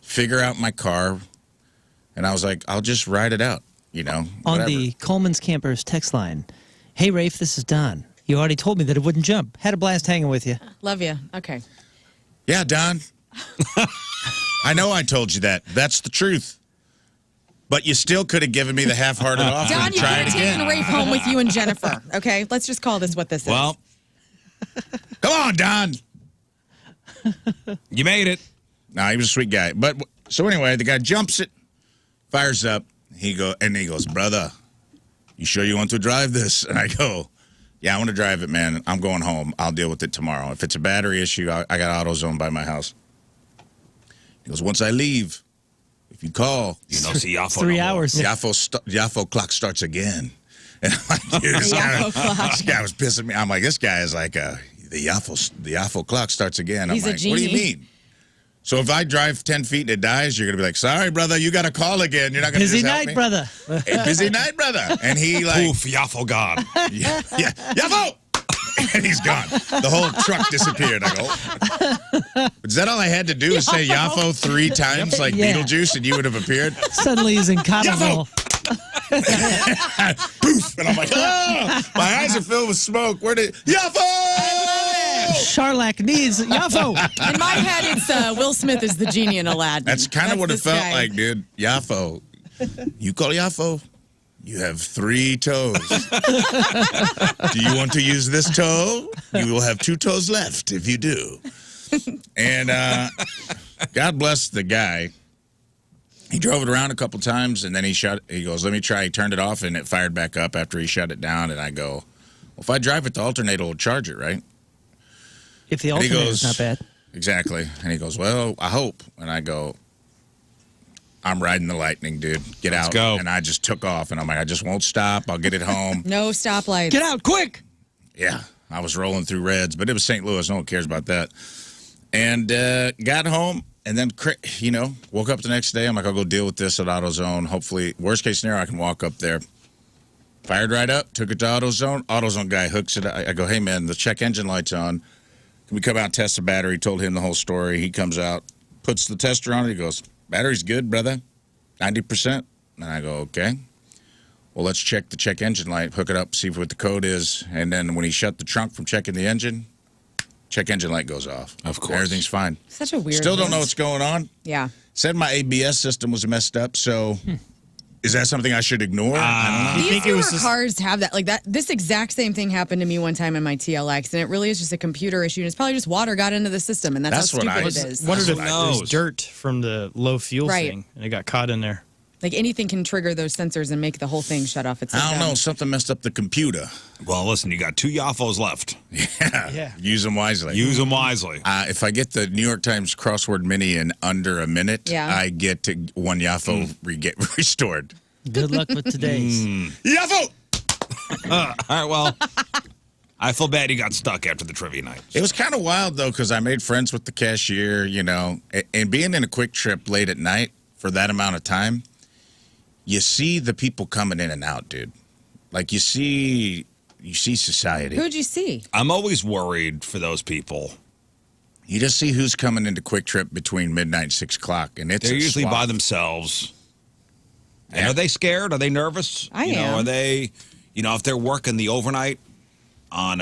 figure out my car, and I was like, I'll just ride it out, on whatever. the Coleman's Campers text line. Hey, Rafe, this is Don. You already told me that it wouldn't jump. Had a blast hanging with you. Love you. Okay. Yeah, Don. I know I told you that. That's the truth. But you still could have given me the half-hearted offer Don, and you try can't it take again. Rafe home with you and Jennifer. Okay, let's just call this what this is. Well, Come on, Don. you made it. Nah, he was a sweet guy. But so anyway, the guy jumps it, fires up. He goes, "Brother, you sure you want to drive this?" And I go, "Yeah, I want to drive it, man. I'm going home. I'll deal with it tomorrow. If it's a battery issue, I got AutoZone by my house." He goes, "Once I leave, if you call, See Yafo 3 no more. hours. Yafo clock starts again." And I'm like, dude, this guy was pissing me. I'm like, this guy is like, the Yafo clock starts again. He's a I'm like, what do you genie. mean? So if I drive 10 feet and it dies, you're going to be like, "Sorry, brother, you got to call again. You're not going to Busy just help night, me?" brother. Hey, busy night, brother. And he like, Poof, Yafo gone. yeah, Yafo! And he's gone. The whole truck disappeared. I go, is that all I had to do is say Yafo 3 times like Yeah. Beetlejuice and you would have appeared? Suddenly he's in Cottonville. Poof! And I'm like, oh! My eyes are filled with smoke. Yafo! Charlac needs Yafo. In my head, it's Will Smith is the genie in Aladdin. That's kind of what it this felt guy. like, dude. Yafo. You call Yafo, you have 3 toes. Do you want to use this toe? You will have 2 toes left if you do. And God bless the guy. He drove it around a couple times, and then he goes, "Let me try." He turned it off, and it fired back up after he shut it down. And I go, "Well, if I drive it, the alternator will charge it, right?" If the And he alternator's not bad. Exactly. And he goes, "Well, I hope." And I go, "I'm riding the lightning, dude. Get Let's out." go. And I just took off, and I'm like, I just won't stop. I'll get it home. No stoplights. Get out, quick! Yeah, I was rolling through reds, but it was St. Louis. No one cares about that. And got home, and then, woke up the next day. I'm like, I'll go deal with this at AutoZone. Hopefully, worst case scenario, I can walk up there. Fired right up, took it to AutoZone. AutoZone guy hooks it. I go, hey, man, the check engine light's on. Can we come out and test the battery? Told him the whole story. He comes out, puts the tester on it. He goes, battery's good, brother. 90%. And I go, okay. Well, let's check the check engine light, hook it up, see what the code is. And then when he shut the trunk from checking the engine, check engine light goes off. Of course. Everything's fine. Such a weird. Still don't know mess. what's going on. Yeah. Said my ABS system was messed up, so is that something I should ignore? I don't know. These newer cars have that, like that. This exact same thing happened to me one time in my TLX, and it really is just a computer issue. And it's probably just water got into the system, and that's how That's what stupid I- it is. Wondered if Who it was knows? dirt from the low fuel Right. thing, and it got caught in there. Like anything can trigger those sensors and make the whole thing shut off. It's I don't know. Something messed up the computer. Well, listen, you got 2 Yaffos left. Yeah. Use them wisely. Use them wisely. If I get the New York Times crossword mini in under a minute, Yeah. I get to one Yaffo get restored. Good luck with today's. Yaffo! All right, well, I feel bad he got stuck after the trivia night. It was kind of wild, though, because I made friends with the cashier, and being in a quick trip late at night for that amount of time, you see the people coming in and out, dude. Like, you see society. Who'd you see? I'm always worried for those people. You just see who's coming into quick trip between midnight and 6 o'clock, and it's They're a usually swap. by themselves. And Yeah. are they scared? Are they nervous? I you know, am. Are they, if they're working the overnight on,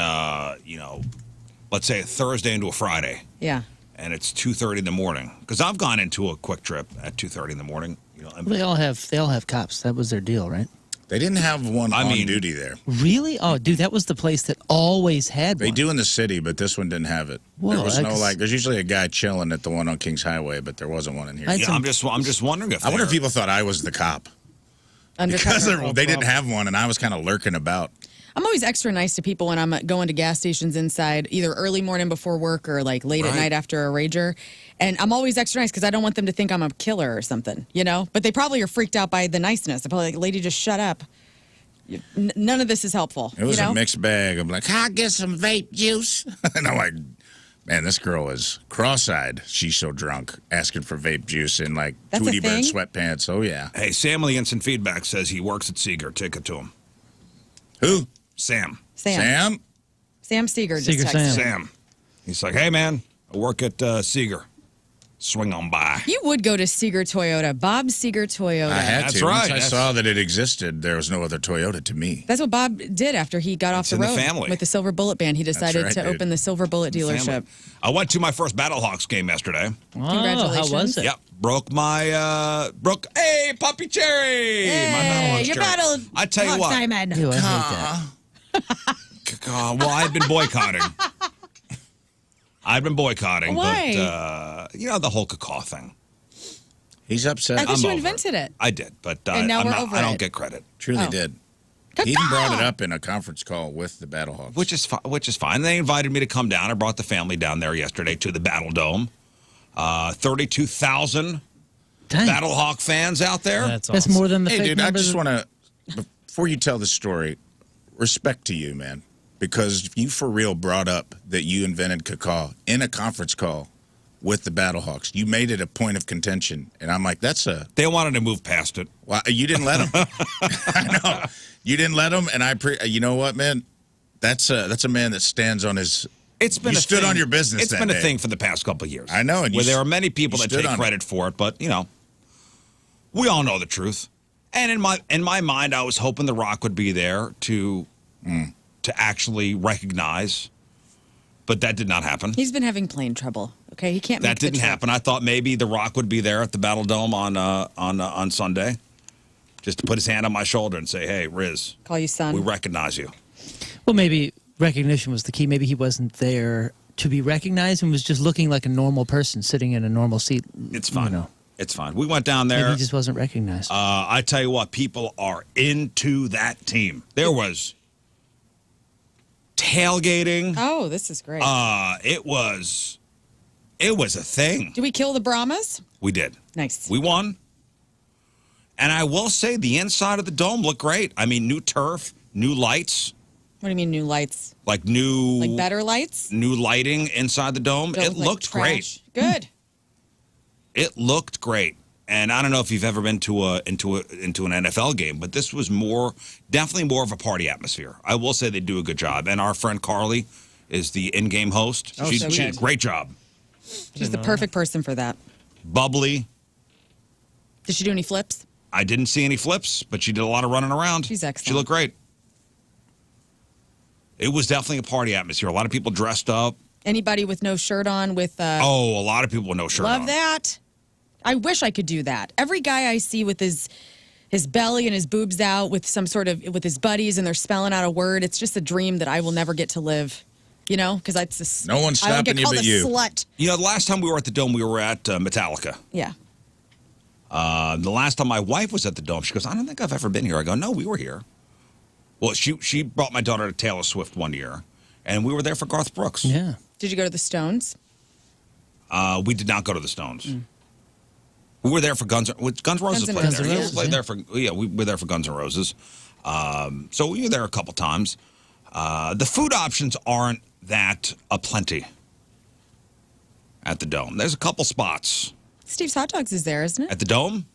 let's say a Thursday into a Friday, Yeah. and it's 2:30 in the morning. Because I've gone into a quick trip at 2:30 in the morning. They all have cops. That was their deal, right? They didn't have one I on mean- duty there. Really? Oh, dude, that was the place that always had They one. do in the city, but this one didn't have it. Whoa, there was no that's- there's usually a guy chilling at the one on Kings Highway, but there wasn't one in here. I- Yeah, I'm just wondering if I wonder if they're- people thought I was the cop because Undercover. they didn't have one, and I was kind of lurking about. I'm always extra nice to people when I'm going to gas stations inside, either early morning before work or like late at Right. night after a rager. And I'm always extra nice because I don't want them to think I'm a killer or something, But they probably are freaked out by the niceness. They're probably like, lady, just shut up. None of this is helpful. It was a mixed bag. I'm like, I'll get some vape juice. And I'm like, man, this girl is cross-eyed. She's so drunk, asking for vape juice in like That's a Tweety Bird thing? sweatpants. Oh, yeah. Hey, Sam with the instant feedback says he works at Seeger. Take it to him. Who? Sam. Sam? Sam Seeger just Seeger texted. Sam. Sam. He's like, hey, man, I work at Seeger. Swing on by. You would go to Seeger Toyota, Bob Seeger Toyota. I had That's to. right. Once I That's- saw that it existed, there was no other Toyota to me. That's what Bob did after he got off It's the in the road family. with the Silver Bullet Band. He decided right, to dude. open the Silver Bullet dealership. Family. I went to my first Battlehawks game yesterday. Oh, how Congratulations. was it? Yep. Broke my, hey, Puppy Cherry. my Hey, Battlehawks your cherry. battle. I tell you what. Simon. Ew, I hate that. Well, I've been boycotting. I've been boycotting. Why? But, the whole cacaw thing. He's upset. I thought I'm you over invented it. I did, but And now I'm we're not, over I don't it. get credit. Truly Oh. did. He even brought it up in a conference call with the Battlehawks. Which is fine. They invited me to come down. I brought the family down there yesterday to the Battle Dome. 32,000 Dang. Battlehawk fans out there. That's awesome. more than the Hey, fake dude, I numbers just of- want to, before you tell the story, respect to you, man. Because you for real brought up that you invented cacao in a conference call with the Battlehawks. You made it a point of contention. And I'm like, They wanted to move past it. well, you didn't let them. I know. You didn't let them. And you know what, man? That's a man that stands on his, It's been You a stood thing. on your business It's that been day. a thing for the past couple of years. I know, and where you there s- are many people you that stood take on it. credit for it, but we all know the truth. And in my mind, I was hoping The Rock would be there to actually recognize, but that did not happen. He's been having plane trouble. Okay, he can't. That make the didn't trip. happen. I thought maybe The Rock would be there at the Battle Dome on Sunday, just to put his hand on my shoulder and say, "Hey, Riz, Call you son. we recognize you." Well, maybe recognition was the key. Maybe he wasn't there to be recognized and was just looking like a normal person sitting in a normal seat. It's fine. You know, It's fine. We went down maybe there. he just wasn't recognized. I tell you what, people are into that team. There was tailgating. Oh, this is great. It was a thing. Do we kill the Brahmas? We did. Nice. We won. And I will say the inside of the dome looked great. I mean, new turf, new lights, What do you mean new lights? like new Like better lights? new lighting inside the dome. Don't It look like looked great. trash. Good. It looked great. And I don't know if you've ever been to into an NFL game, but this was definitely more of a party atmosphere. I will say they do a good job. And our friend Carly is the in-game host. Oh, She so did a good. great job. She's the perfect person for that. Bubbly. Did she do any flips? I didn't see any flips, but she did a lot of running around. She's excellent. She looked great. It was definitely a party atmosphere. A lot of people dressed up. Anybody with no shirt on with A lot of people with no shirt on. love that. I wish I could do that. Every guy I see with his belly and his boobs out with with his buddies and they're spelling out a word, it's just a dream that I will never get to live. You know, because that's just, No one's I don't get stopping you called but a you. Slut. You know, the last time we were at the Dome, we were at Metallica. Yeah. The last time my wife was at the Dome, she goes, I don't think I've ever been here. I go, no, we were here. Well, she brought my daughter to Taylor Swift one year, and we were there for Garth Brooks. Yeah. Did you go to the Stones? We did not go to the Stones. We were there for Guns N' Roses. Guns N' Played Roses, there. yeah. We played there for we were there for Guns N' Roses. So we were there a couple times. The food options aren't that aplenty at the Dome. There's a couple spots Steve's Hot Dogs is there, isn't it? at the Dome.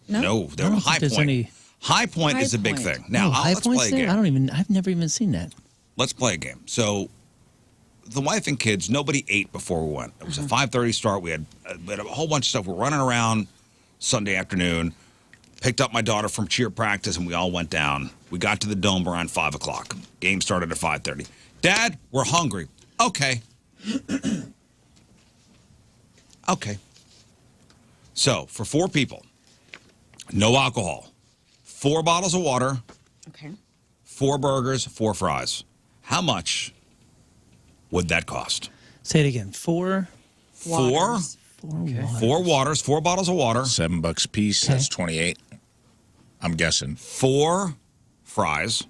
No? They're I don't High think there's Point. any- High Point High is a big Point. thing. Now High let's Point's play a there? game. I've never even seen that. Let's play a game. So the wife and kids, nobody ate before we went. It was a 5:30 start. We had a whole bunch of stuff. We're running around Sunday afternoon. Picked up my daughter from cheer practice, and we all went down. We got to the Dome around 5 o'clock. Game started at 5:30. Dad, we're hungry. Okay. Okay. So for 4 people, no alcohol, 4 bottles of water, Okay. 4 burgers, 4 fries. How much would that cost? Say it again. Four Waters. waters. 4 waters, 4 bottles of water, $7 a piece. Okay. That's 28. I'm guessing. 4 fries,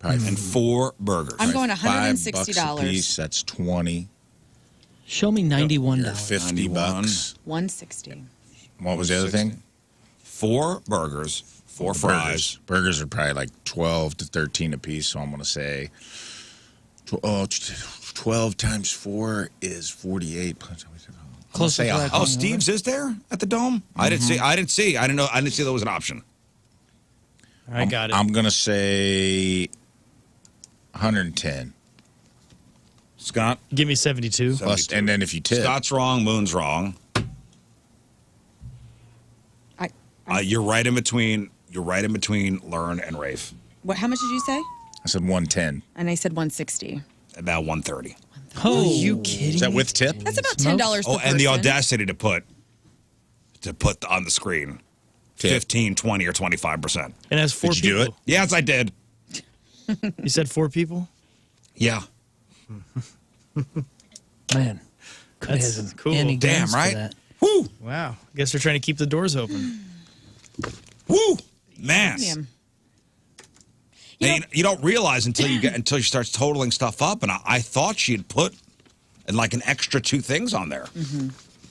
Probably and 4 burgers. I'm going $5 a $160. piece. That's 20. Show me $91. You're 50 91. bucks. 160. What was the other thing? 4 burgers, 4 fries. Burgers are probably like 12 to 13 a piece. So I'm going to say 12 times 4 is 48. I'm gonna say to that. Oh, Steve's is there at the Dome? I didn't see. I didn't see that was an option. I got it. I'm going to say 110. Scott? Give me 72. Plus, 72. and then if you tip, Scott's wrong. Moon's wrong. You're right in between. You're right in between Lern and Rafe. How much did you say? I said 110. And I said 160. About 130. Oh, are you kidding? Is that with tip? That's about $10 per Oh, person. and the audacity to put on the screen Tip. 15, 20, or 25%. And that's 4 Did you people. do it? Yes, I did. You said 4 people? Yeah. Man. That's cool. Any Damn, guns for right? that. Woo, Wow. Guess they're trying to keep the doors open. woo, man. Damn. And you don't realize until she starts totaling stuff up. And I thought she had put like an extra 2 things on there.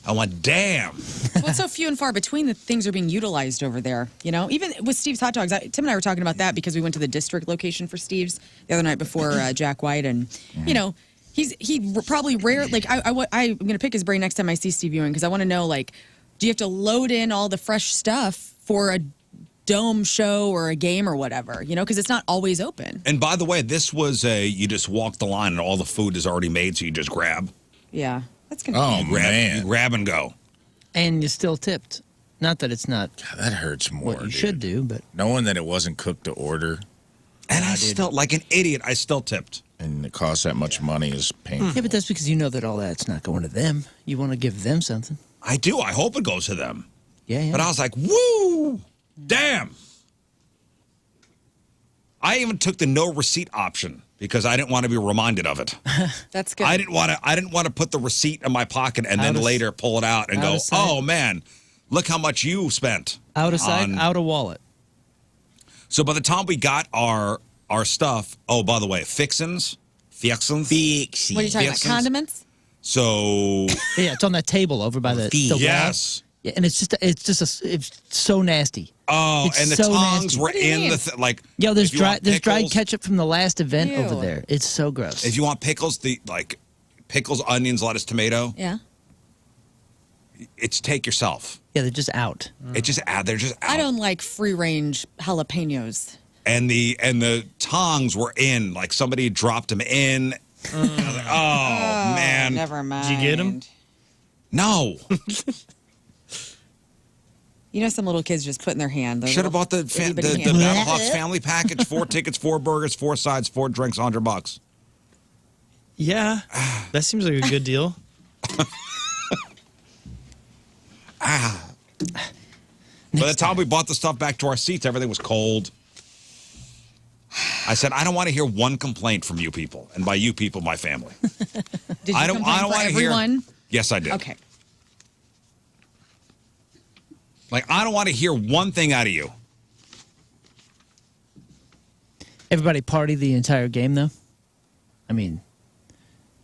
I went, damn. Well, it's so few and far between that things are being utilized over there. You know, even with Steve's Hot Dogs, Tim and I were talking about that because we went to the district location for Steve's the other night before Jack White, and you know, he probably like I'm gonna pick his brain next time I see Steve Ewing because I want to know, like, do you have to load in all the fresh stuff for a Dome show or a game or whatever? You know, because it's not always open. And by the way, this was you just walk the line and all the food is already made, so you just grab. Yeah, that's Oh, convenient. man. You grab and go. And you still tipped. Not that it's not God, that hurts more, what you dude. should do, but Knowing that it wasn't cooked to order And I still, like an idiot, I still tipped. and it costs that much money is painful. yeah, but that's because you know that all that's not going to them. You want to give them something. I do. I hope it goes to them. Yeah, yeah. But I was like, woo, damn. I even took the no receipt option because I didn't want to be reminded of it. That's good. I didn't want to put the receipt in my pocket and then Out of- later pull it out and out go, of sight. oh man, look how much you spent. Out of sight, on-" out of wallet. So by the time we got our stuff, oh, by the way, fixins. What are you talking about? Fixins? Condiments? So Yeah, it's on that table over by the wall. yes. Yeah, and it's so nasty. Oh, It's and the so tongs nasty. were What do you in mean? the like. Yo, there's if you want dried pickles- ketchup from the last event over Ew. there. It's so gross. If you want pickles, pickles, onions, lettuce, tomato. Yeah. it's take yourself. Yeah, they're just out. They're just out. I don't like free range jalapenos. And the tongs were in, like somebody dropped them in. I was like, oh man. Never mind. Did you get them? No. You know, some little kids just put in their hand. Should have bought the Battlehawks family package, 4 tickets, 4 burgers, 4 sides, 4 drinks, $100. Yeah, that seems like a good deal. By the time we bought the stuff back to our seats, everything was cold. I said, I don't want to hear one complaint from you people, and by you people, my family. Did you I don't complain for want to hear. everyone? Yes, I did. Okay. Like, I don't want to hear one thing out of you. Everybody party the entire game, though. I mean,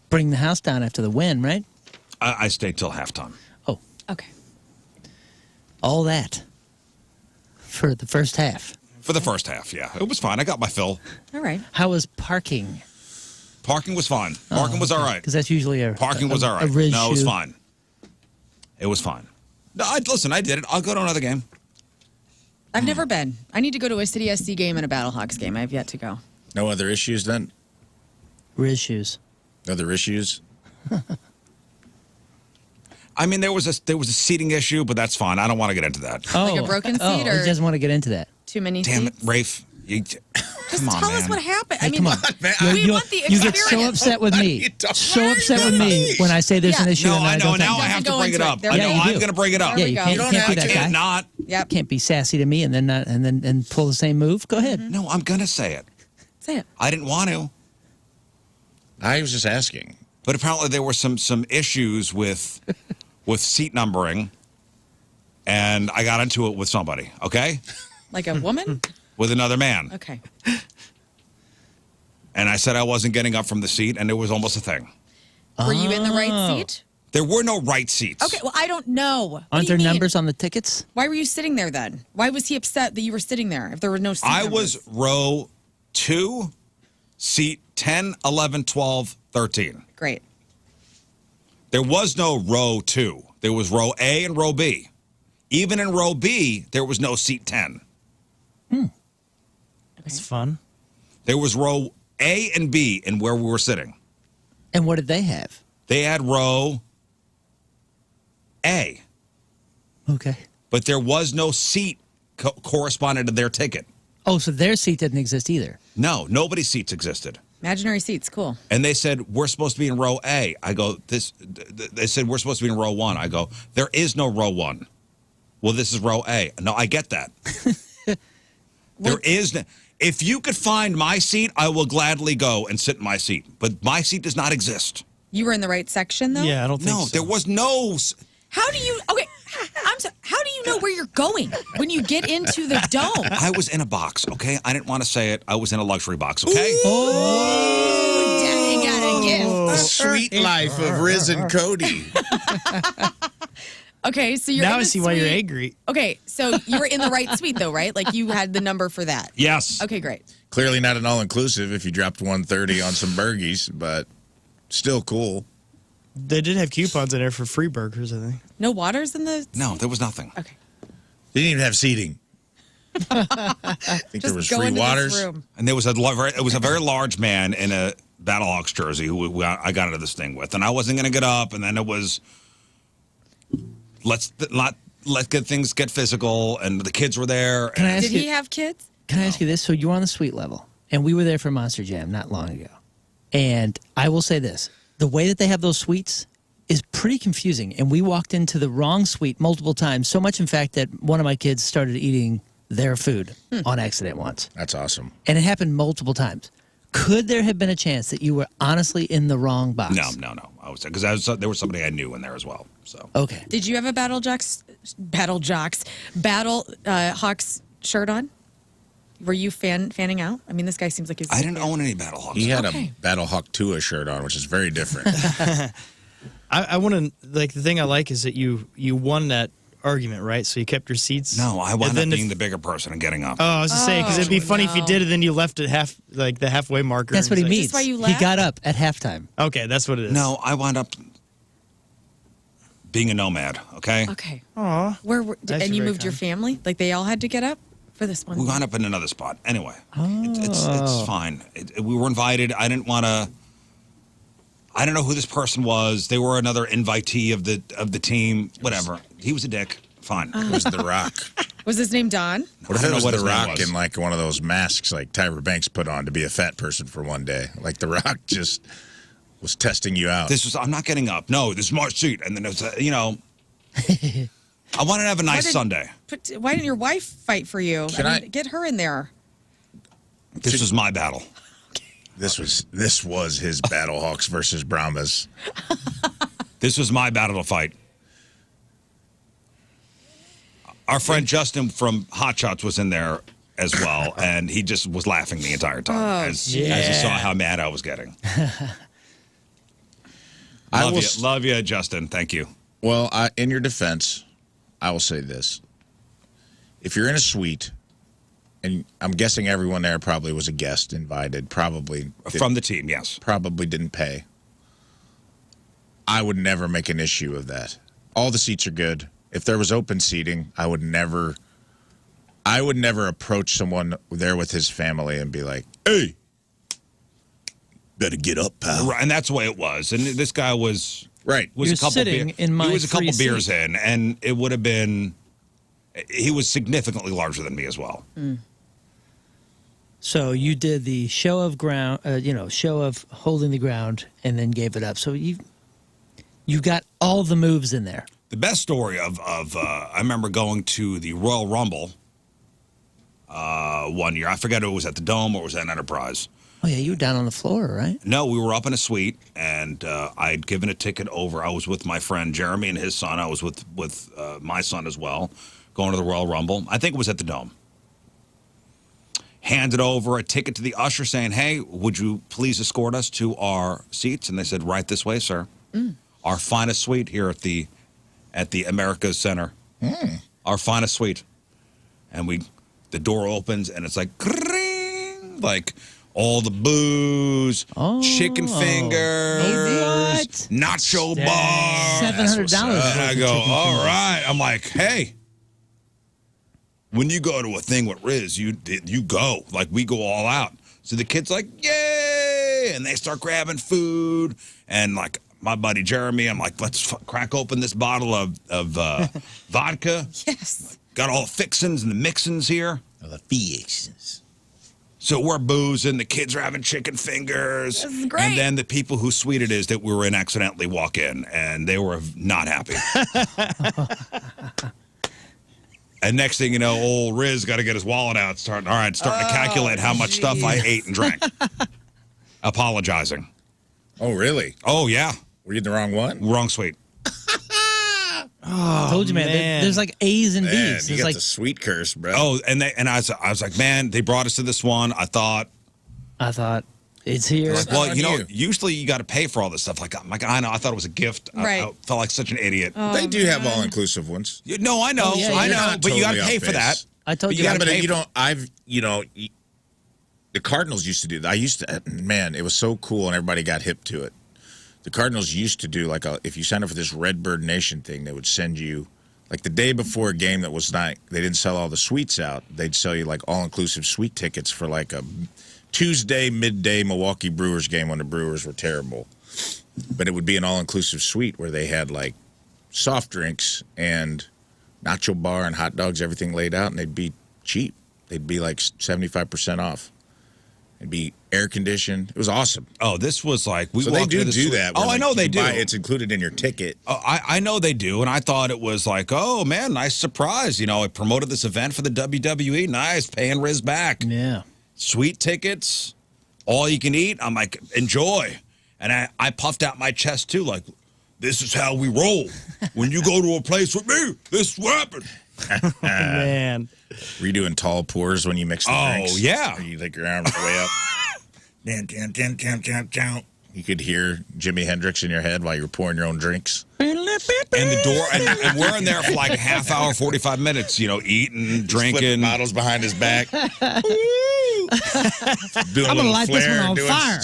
bring the house down after the win, right? I stayed till halftime. Oh, Okay. all that for the first half. For the first half, yeah. It was fine. I got my fill. All right. How was parking? Parking was fine. Parking was all right. Because that's usually a Parking was all right. a Riz No, it was shoe. fine. It was fine. No, listen, I did it. I'll go to another game. I've never been. I need to go to a City SC game and a Battlehawks game. I have yet to go. No other issues then? Riz shoes. Other issues? I mean, there was a seating issue, but that's fine. I don't want to get into that. Like a broken seat or- he doesn't want to get into that. Too many Damn it, seats? Rafe. Just Come on, tell man. us what happened. Hey, I mean, come on. we want the You experience. get so upset with me. So upset with me when I say there's an issue. No, and I know. don't Now think- I have to Go bring it into it. up. There I we know go. I'm going to bring it up. Yeah, we you go. can't, You you don't can't be I that guy. cannot. Yep. Can't be sassy to me and then not and pull the same move. Go ahead. No, I'm going to say it. Say it. I didn't want to. I was just asking. But apparently there were some issues with seat numbering, and I got into it with somebody, okay? Like a woman? With another man. Okay. And I said I wasn't getting up from the seat, and it was almost a thing. Were you in the right Oh. seat? There were no right seats. Okay, well, I don't know. What Aren't do you there mean? numbers on the tickets? Why were you sitting there then? Why was he upset that you were sitting there if there were no seat I numbers? was row 2, seat 10, 11, 12, 13. Great. There was no row 2. There was row A and row B. Even in row B, there was no seat 10. It's fun. There was row A and B in where we were sitting. And what did they have? They had row A, Okay. but there was no seat corresponding to their ticket. Oh, so their seat didn't exist either. No, nobody's seats existed. Imaginary seats, cool. And they said, we're supposed to be in row A. I go, they said, we're supposed to be in row 1. I go, there is no row 1. Well, this is row A. No, I get that. There is no, if you could find my seat, I will gladly go and sit in my seat. But my seat does not exist. You were in the right section, though? Yeah, I don't think No, so. there was no. How do you, okay, I'm sorry, how do you know where you're going when you get into the dome? I was in a box, okay? I didn't want to say it. I was in a luxury box, okay? Daddy got a gift. The sweet life of Riz and Cody. Okay, so you're Now in I the see why you're suite. angry. Okay, so you were in the right suite, though, right? Like you had the number for that. Yes. Okay, great. Clearly not an all-inclusive if you dropped 130 on some burgies, but still cool. They did have coupons in there for free burgers, I think. No waters in the. No, there was nothing. Okay. They didn't even have seating. I think Just there was go free into waters. this room. And there was it was a very large man in a Battlehawks jersey who I got into this thing with, and I wasn't going to get up, and then it was let's get things get physical, and the kids were there. Can I ask Did you? he have kids? Can I ask you this? So you were on the suite level, and we were there for Monster Jam not long ago. And I will say this: the way that they have those suites is pretty confusing. And we walked into the wrong suite multiple times. So much, in fact, that one of my kids started eating their food on accident once, That's awesome. and it happened multiple times. Could there have been a chance that you were honestly in the wrong box? No. I was because there was somebody I knew in there as well. So Okay. Did you have a Battlehawks shirt on? Were you fanning out? I mean, this guy seems like he's. I didn't own any Battlehawks. He had Okay. a Battlehawk Tua shirt on, which is very different. I want to, like, the thing I like is that you won that argument, right? So you kept your seats. No, I And wound up then being the bigger person and getting up. Oh, I was just saying, because it'd be funny if you no. did it, then you left at the halfway marker. That's and what he it's means. why you He left? got up at halftime. like- Okay, that's what it is. No, I wound up being a nomad, okay? Okay. Aw. That's And you very moved your kind. family? Like they all had to get up for this one? We thing? wound up in another spot. Anyway, it's fine. We were invited. I didn't want to. I don't know who this person was. They were another invitee of the team. Whatever. He was a dick. Fine. It was The Rock. Was his name Don? What if I it don't was know what The his name Rock was. in like one of those masks like Tyra Banks put on to be a fat person for one day? Like The Rock just was testing you out. I'm not getting up. No, this is my seat. And then it's, I wanted to have a nice Sunday. Why didn't your wife fight for you? I- Get her in there. This was my battle. This was his Battle Hawks versus Brahmas. This was my battle to fight. Our friend Justin from Hot Shots was in there as well, and he just was laughing the entire time as he saw how mad I was getting. Love you, Justin. Thank you. Well, in your defense, I will say this. If you're in a suite, and I'm guessing everyone there probably was a guest invited, From the team, yes. probably didn't pay. I would never make an issue of that. All the seats are good. If there was open seating, I would never approach someone there with his family and be like, "Hey, better get up, pal." Right, and that's the way it was. And this guy was Right. was You're a couple sitting in my he was a couple free beers seat. in, and it would have been. He was significantly larger than me as well. So you did the show of ground, show of holding the ground, and then gave it up. So you got all the moves in there. The best story of I remember going to the Royal Rumble one year. I forget if it was at the Dome or it was at Enterprise. Oh yeah, you were down on the floor, right? No, we were up in a suite, and I'd given a ticket over. I was with my friend Jeremy and his son. I was with my son as well, going to the Royal Rumble. I think it was at the Dome. Handed over a ticket to the usher saying, "Hey, would you please escort us to our seats?" And they said, "Right this way, sir. Our finest suite here at the America's Center. Our finest suite." And the door opens, and it's like, "Kring," like all the booze, chicken fingers, What? nacho Dang. bar. $700 And I go, "All right." I'm like, "Hey, when you go to a thing with Riz, you go. Like, we go all out." So the kid's like, "Yay!" And they start grabbing food. And, like, my buddy Jeremy, I'm like, "Let's crack open this bottle of vodka." Yes. Got all the fixins and the mixins here. The fixins. So we're boozing. The kids are having chicken fingers. This is great. And then the people whose suite it is that we were in accidentally walk in, and they were not happy. And next thing you know, old Riz got to get his wallet out, starting to calculate how much stuff I ate and drank. Apologizing. Oh, really? Oh, yeah. Were you in the wrong one? Wrong suite. I told you, man. man. There's like A's and Man, B's. you There's got like the sweet curse, bro. Oh, and I was like, man, they brought us to this one. I thought, I thought it's here. like, not well, on you know, you. usually you got to pay for all this stuff. Like, I'm like, I know, I thought it was a gift. Right. I felt like such an idiot. They do have all-inclusive ones. No, I know, Oh, yeah, I you're know, not but you got to totally pay off for that. base. I told But you. you that. gotta But pay the Cardinals used to do that. Man, it was so cool and everybody got hip to it. The Cardinals used to do if you signed up for this Redbird Nation thing, they would send you, like the day before a game that was not, they didn't sell all the suites out. They'd sell you like all-inclusive suite tickets for like a Tuesday midday Milwaukee Brewers game when the Brewers were terrible. But it would be an all-inclusive suite where they had like soft drinks and nacho bar and hot dogs, everything laid out, and they'd be cheap. They'd be like 75% off. It'd be air conditioned. It was awesome. Oh, this was like we So they walked do into the do suite- that. Oh, where, I like, know you they do. It's included in your ticket. Oh, I know they do, and I thought it was like, oh man, nice surprise. You know, I promoted this event for the WWE. Nice, paying Riz back. Yeah. Sweet tickets, all you can eat. I'm like, enjoy. And I puffed out my chest too, like, this is how we roll. When you go to a place with me, this is what happens. Man. Were you doing tall pours when you mix the Oh, drinks? yeah. Or you like your arms way up. You could hear Jimi Hendrix in your head while you were pouring your own drinks. And the door, and we're in there for like a half hour, 45 minutes, you know, eating, Flipping drinking. bottles behind his back. Doing I'm a gonna little light this flair, one on doing, fire.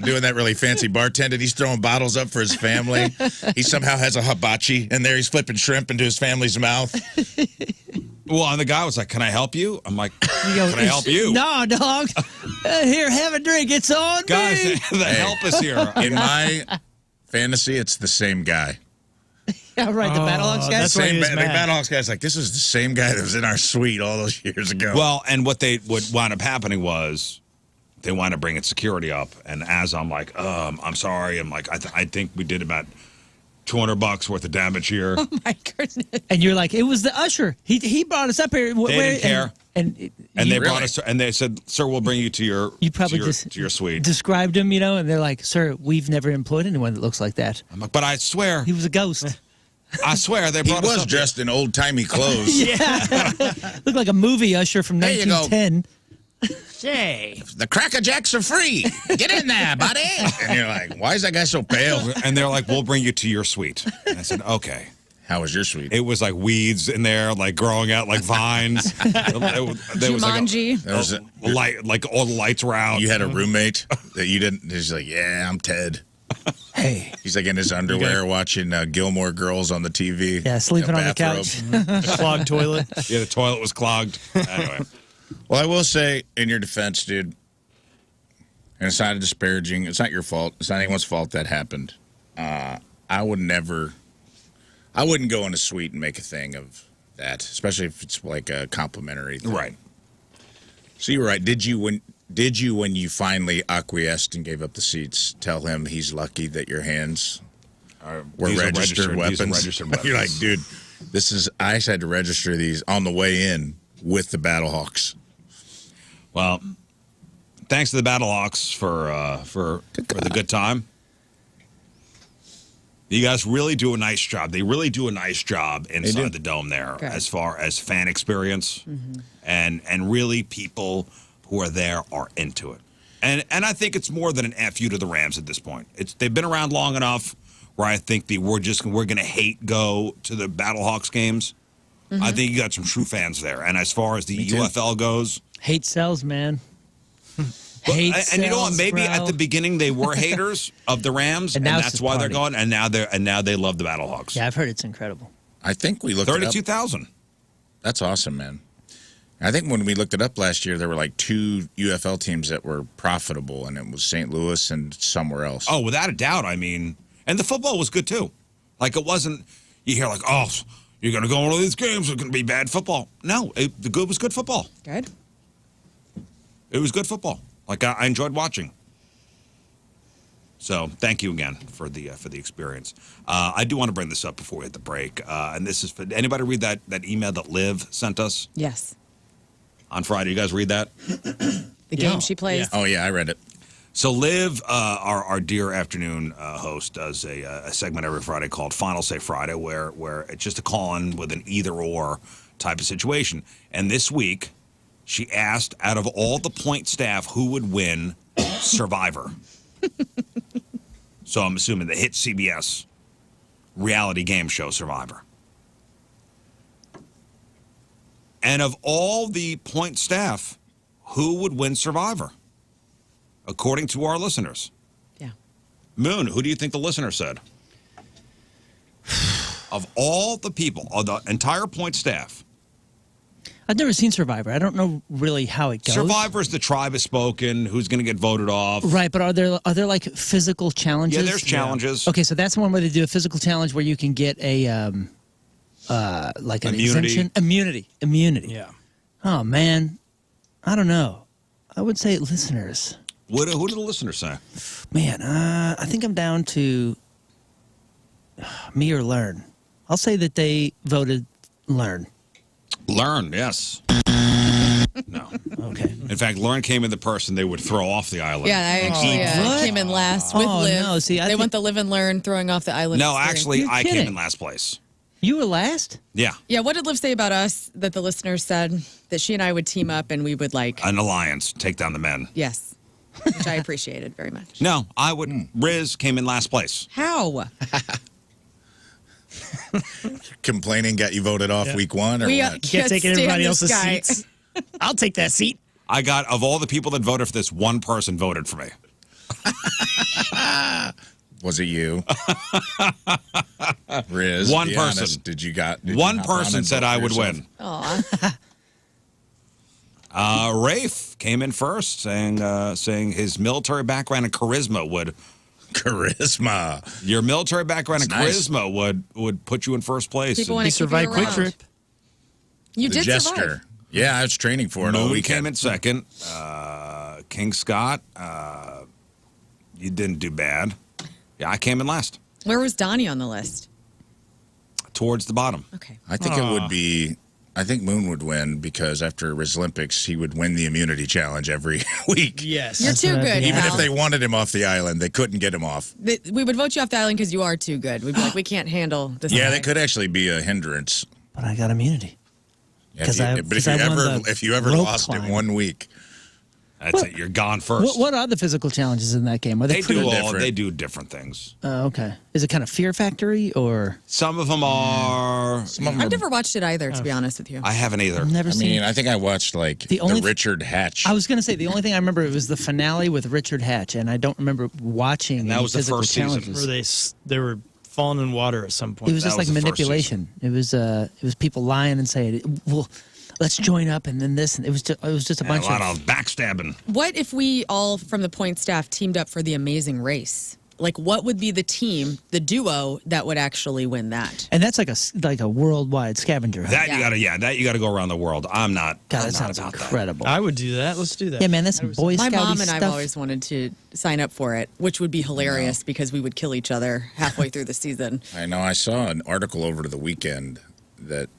doing that really fancy bartending. He's throwing bottles up for his family. He somehow has a hibachi, and there he's flipping shrimp into his family's mouth. Well, and the guy was like, "Can I help you?" I'm like, You go, "Can I help you?" No, dog. Here, have a drink. It's on Guys, me. the help is here. In my fantasy, it's the same guy. Yeah, right. The Battlehawks guy. that's why he Same was the mad. Battlehawks guy's like, this is the same guy that was in our suite all those years ago. Well, and what wound up happening was they wound up bringing security up, and as I'm like, I'm sorry, I'm like, I think we did about $200 worth of damage here. Oh my goodness. And you're like, it was the usher. He brought us up here. They didn't care. And And you, they brought us, and they said, "Sir, we'll bring you to your You probably to your, just to your suite." described him, and they're like, sir, we've never employed anyone that looks like that. I'm like, "But I swear, He was a ghost. I swear, they he brought us was up here." dressed in old-timey clothes. Looked like a movie usher from There you go. 1910. Hey. The Cracker Jacks are free. Get in there, buddy. And you're like, why is that guy so pale? And they're like, "We'll bring you to your suite." And I said, "Okay." How was your suite? It was like weeds in there, like growing out like vines. There was Jumanji. There was a- light, like all the lights were out. you had a roommate that you didn't. He's like, yeah, I'm Ted. Hey. He's like in his underwear watching Gilmore Girls on the TV. Yeah, sleeping on the bathrobe. couch. A clogged toilet. Yeah, the toilet was clogged. Anyway, Well, I will say, in your defense, dude, and it's not disparaging. It's not your fault. It's not anyone's fault that happened. I wouldn't go in a suite and make a thing of that, especially if it's like a complimentary thing. right. So you were right. Did you when you finally acquiesced and gave up the seats, tell him he's lucky that your hands were These are registered weapons? These are registered weapons. You're like, dude, I actually had to register these on the way in with the Battlehawks. Well, thanks to the Battlehawks for the good time. You guys really do a nice job. They really do a nice job inside the dome there, Good. as far as fan experience, and really people who are there are into it. And I think it's more than an FU to the Rams at this point. They've been around long enough where I think we're going to hate go to the Battlehawks games. I think you got some true fans there. And as far as the Me too. UFL goes, Hate sells, man. But- Hate and you know what? sells, Maybe bro. at the beginning they were haters of the Rams, And and now it's that's just why they're party. going. And now they love the Battlehawks. Yeah, I've heard it's incredible. I think we looked it up. 32,000. That's awesome, man. I think when we looked it up last year, there were like 2 UFL teams that were profitable, and it was St. Louis and somewhere else. Oh, without a doubt. I mean, and the football was good too. Like it wasn't. You hear like, oh, you're going to go to one of these games. It's going to be bad football. No, the good was good football. Good. It was good football. Like I enjoyed watching. So thank you again for the experience. I do want to bring this up before we hit the break, and this is for anybody read that email that Liv sent us Yes. on Friday. You guys read that? The game she plays. Oh, yeah, I read it. So Liv, our dear afternoon host, does a segment every Friday called Final Say Friday, where it's just a call-in with an either-or type of situation. And this week, she asked, out of all the point staff, who would win Survivor? So I'm assuming the hit CBS reality game show Survivor. And of all the point staff, who would win Survivor? According to our listeners. Yeah. Moon, who do you think the listener said? Of all the people, of the entire point staff, I've never seen Survivor. I don't know really how it goes. Survivor's the tribe has spoken, who's going to get voted off. Right, but are there like physical challenges? Yeah, there's challenges. Okay, so that's one where they do a physical challenge where you can get a like an Immunity. exemption. Immunity. Yeah. Oh man, I don't know. I would say listeners. Who did the listener say? Man, I think I'm down to me or Lern. I'll say that they voted Lern. Lern, yes. No. Okay. In fact, Lern came in the person they would throw off the island. Yeah, I actually What? came in last with Oh, Liv. no, see, I they think- went the live and learn, throwing off the island. No, experience. actually, You're I came kidding. in last place. You were last? Yeah. Yeah, what did Liv say about us that the listeners said that she and I would team up and we would like, An alliance, take down the men. yes, which I appreciated very much. No, I wouldn't. Riz came in last place. How? Complaining got you voted off week 1 or We what? You can't can't take stand everybody this else's guy. seats. I'll take that seat. I got, of all the people that voted for this, one person voted for me. Was it you? Riz, One be person. honest, did you One hop on person and said vote I for would yourself? win. Aw. Rafe came in first, saying his military background and charisma would. Charisma. Your military background and That's nice. charisma would put you in first place. People And wanna He keep you survived Quick around. Trip. You The did jester. survive. Yeah, I was training for it all Moon weekend. came in second. King Scott, you didn't do bad. Yeah, I came in last, Where was Donnie on the list? towards the bottom. Okay. I think it would be. I think Moon would win because after Riz Olympics, he would win the immunity challenge every week. Yes. You're too what I'd good, be Even Val. if they wanted him off the island, they couldn't get him off. We would vote you off the island because you are too good. We'd be like, we can't handle this. Yeah, guy. they could actually be a hindrance. But I got immunity. If you, but 'cause I won the if you ever rope lost climb. in 1 week, That's it. You're gone first. What are the physical challenges in that game? Are they, They pretty do different. They do different things. Okay. Is it kind of Fear Factory or? Some of them are. some of them I've are- never watched it either, to be honest with you. I haven't either. I've never I seen. mean, I think I watched like The the, only- Richard Hatch. I was going to say the only thing I remember was the finale with Richard Hatch, and I don't remember watching. And that any was the physical first season. challenges. Where they were falling in water at some point. It was That just was like the first manipulation. It was people lying and saying, "Well, let's join up," and then this, and it was just a And bunch a lot of. of backstabbing. What if we all from the point staff teamed up for the amazing race? Like, what would be the team, the duo that would actually win that? And that's like a worldwide scavenger hunt. That Yeah. you gotta go around the world. I'm not. God, I'm that not sounds about incredible. I would do that. Let's do that. Yeah, man, that's some Boy My Scouty mom and stuff. I've always wanted to sign up for it, which would be hilarious because we would kill each other halfway through the season. I know. I saw an article over the weekend that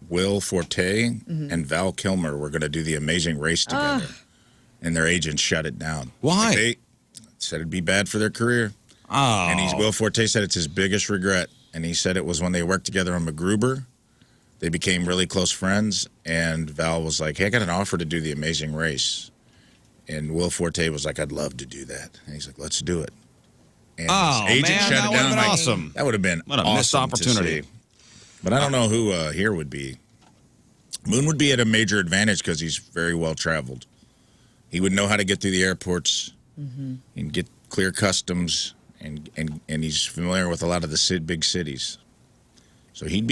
Will Forte and Val Kilmer were going to do the Amazing Race together, and their agents shut it down. Why? Like, they said it'd be bad for their career. Oh. And Will Forte said it's his biggest regret. And he said it was when they worked together on MacGruber. They became really close friends. And Val was like, hey, I got an offer to do the Amazing Race. And Will Forte was like, I'd love to do that. And he's like, let's do it. And Oh, his agent man, shut that it would've down. been Like, awesome. That would have been What a awesome missed opportunity. to see. But I don't know who here would be. Moon would be at a major advantage because he's very well traveled. He would know how to get through the airports and get clear customs. And he's familiar with a lot of the big cities, so he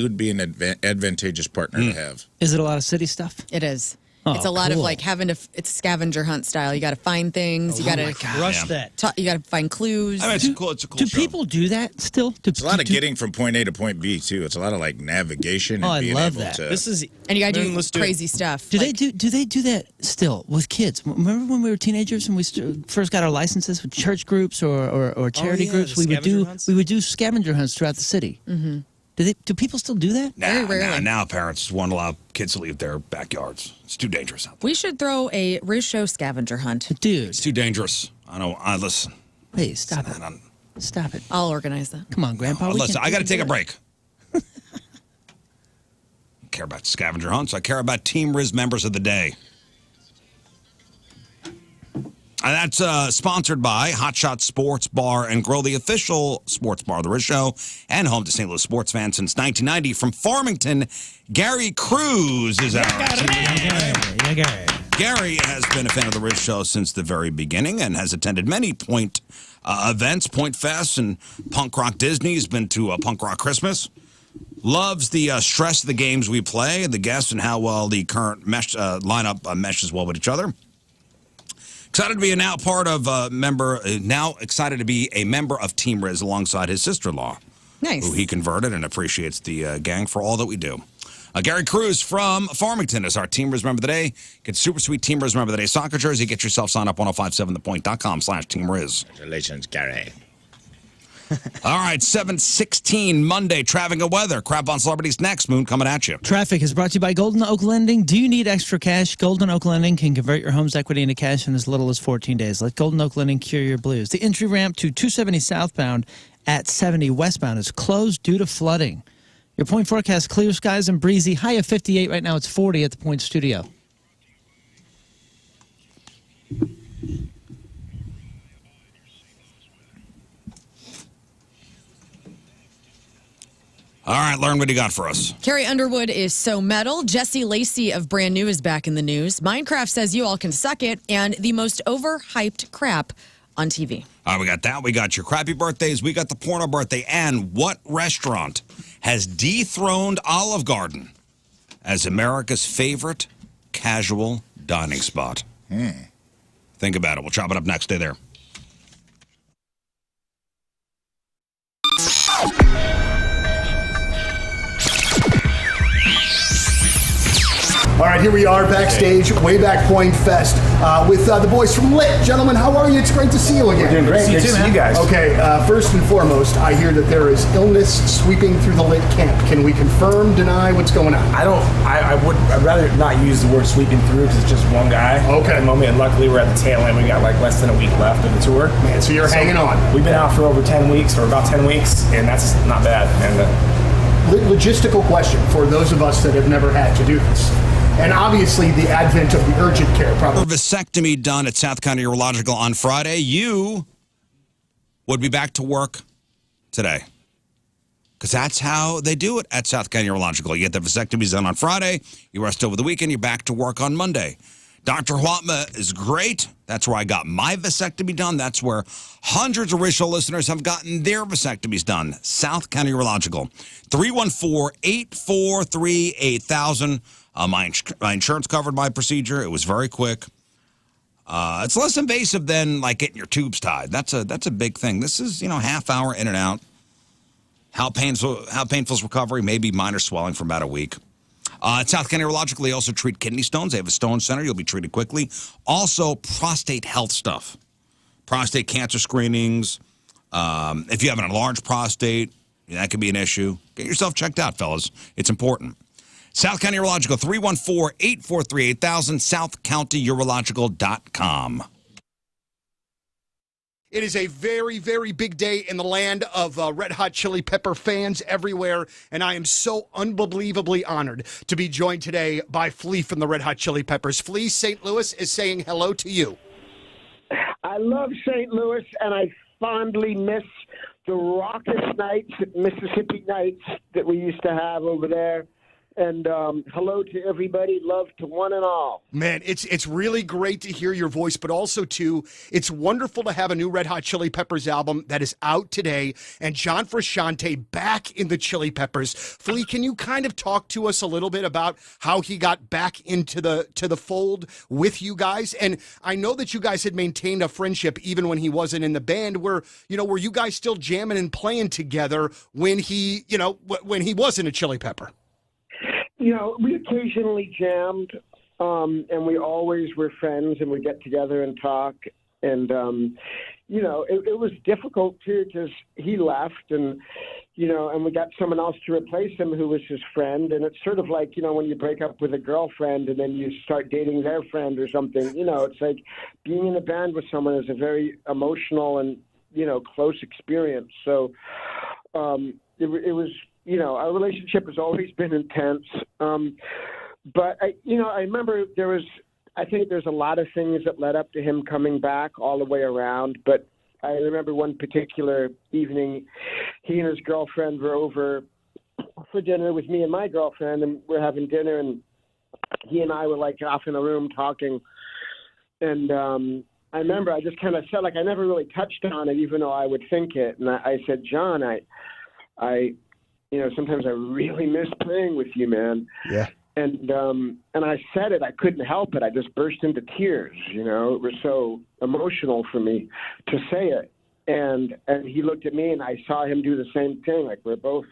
would be an advantageous partner to have. Is it a lot of city stuff? It is. Oh, It's a lot of cool. like having to. It's scavenger hunt style. You got to find things. You got to. Rush Yeah. that. You got to find clues. I mean, it's a cool. It's a cool Do show. people do that still? It's a lot of getting from point A to point B too. It's a lot of like navigation. Oh, And I being love able that. To, This is. and you got to Moon, do let's do it. crazy stuff. Do Like, they do that still with kids? Remember when we were teenagers and we first got our licenses with church groups or charity yeah, groups? the scavenger hunts? We would do scavenger hunts throughout the city. Mm-hmm. Do people still do that? Very rarely. Now parents won't allow kids to leave their backyards. It's too dangerous out there. We should throw a Riz Show scavenger hunt. Dude, It's too dangerous. I know. Listen. please stop it. I don't- Stop it. I'll organize that. Come on, Grandpa. we Listen, can- I we got to can take do a it. break. I care about scavenger hunts. I care about Team Riz members of the day. And that's sponsored by Hot Shot Sports Bar and Grill, the official sports bar of the Riz Show, and home to St. Louis sports fans since 1990. From Farmington, Gary Cruz is our Gary has been a fan of the Riz Show since the very beginning and has attended many Point events, Point Fest, and Punk Rock Disney. He's been to Punk Rock Christmas. Loves the stress of the games we play, the guests, and how well the current lineup meshes well with each other. Excited to be now excited to be a member of Team Riz alongside his sister-in-law, Nice. who he converted and appreciates the gang for all that we do. Gary Cruz from Farmington is our Team Riz member of the day. Get super sweet Team Riz member of the day soccer jersey. Get yourself signed up 1057thepoint.com/Team Riz. Congratulations, Gary. All right, 7:16 Monday. Traffic and weather. Crap on celebrities next. Moon coming at you. Traffic is brought to you by Golden Oak Lending. Do you need extra cash? Golden Oak Lending can convert your home's equity into cash in as little as 14 days. Let Golden Oak Lending cure your blues. The entry ramp to 270 southbound at 70 westbound is closed due to flooding. Your Point forecast: clear skies and breezy. High of 58. Right now it's 40 at the Point studio. All right, Lern, what do you got for us? Carrie Underwood is so metal. Jesse Lacey of Brand New is back in the news. Minecraft says you all can suck it. And the most overhyped crap on TV. All right, we got that. We got your crappy birthdays. We got the porno birthday. And what restaurant has dethroned Olive Garden as America's favorite casual dining spot? Think about it. We'll chop it up next. Stay there. All right, here we are backstage, Wayback Point Fest, with the boys from Lit. Gentlemen, how are you? It's great to see you again. We're doing great. Great to see you guys. Okay, first and foremost, I hear that there is illness sweeping through the Lit camp. Can we confirm, deny what's going on? I'd rather not use the word sweeping through because it's just one guy Okay. at the moment, and luckily we're at the tail end. We got like less than a week left of the tour. Man, so you're hanging on. We've been out for over 10 weeks, or about 10 weeks, and that's not bad. And Logistical question for those of us that have never had to do this. And obviously the advent of the urgent care problem. Vasectomy done at South County Urological on Friday. You would be back to work today. Because that's how they do it at South County Urological. You get the vasectomies done on Friday, you rest over the weekend, you're back to work on Monday. Dr. Huatma is great. That's where I got my vasectomy done. That's where hundreds of original listeners have gotten their vasectomies done. South County Urological. 314-843-8000. My insurance covered my procedure. It was very quick. It's less invasive than like getting your tubes tied. That's a big thing. This is, half hour in and out. How painful is recovery? Maybe minor swelling for about a week. At South County Urological, they also treat kidney stones. They have a stone center. You'll be treated quickly. Also, prostate health stuff. Prostate cancer screenings. If you have an enlarged prostate, that could be an issue. Get yourself checked out, fellas. It's important. South County Urological, 314-843-8000, southcountyurological.com. It is a very, very big day in the land of Red Hot Chili Pepper fans everywhere, and I am so unbelievably honored to be joined today by Flea from the Red Hot Chili Peppers. Flea, St. Louis is saying hello to you. I love St. Louis, and I fondly miss the raucous nights, Mississippi nights that we used to have over there. And hello to everybody. Love to one and all. Man, it's really great to hear your voice, but also, too, it's wonderful to have a new Red Hot Chili Peppers album that is out today, and John Frusciante back in the Chili Peppers. Flea, can you kind of talk to us a little bit about how he got back into the fold with you guys? And I know that you guys had maintained a friendship even when he wasn't in the band. Were you guys still jamming and playing together when he wasn't a Chili Pepper? We occasionally jammed, and we always were friends, and we get together and talk. And, it was difficult, too, because he left, and we got someone else to replace him who was his friend. And it's sort of like, when you break up with a girlfriend and then you start dating their friend or something. It's like being in a band with someone is a very emotional and, close experience. So it was... our relationship has always been intense. But I remember I think there's a lot of things that led up to him coming back all the way around. But I remember one particular evening, he and his girlfriend were over for dinner with me and my girlfriend, and we're having dinner, and he and I were like off in a room talking. And I remember I just kind of felt like I never really touched on it, even though I would think it. And I said, John, I sometimes I really miss playing with you, man. Yeah. And I said it. I couldn't help it. I just burst into tears. It was so emotional for me to say it. And he looked at me, and I saw him do the same thing. Like, we're both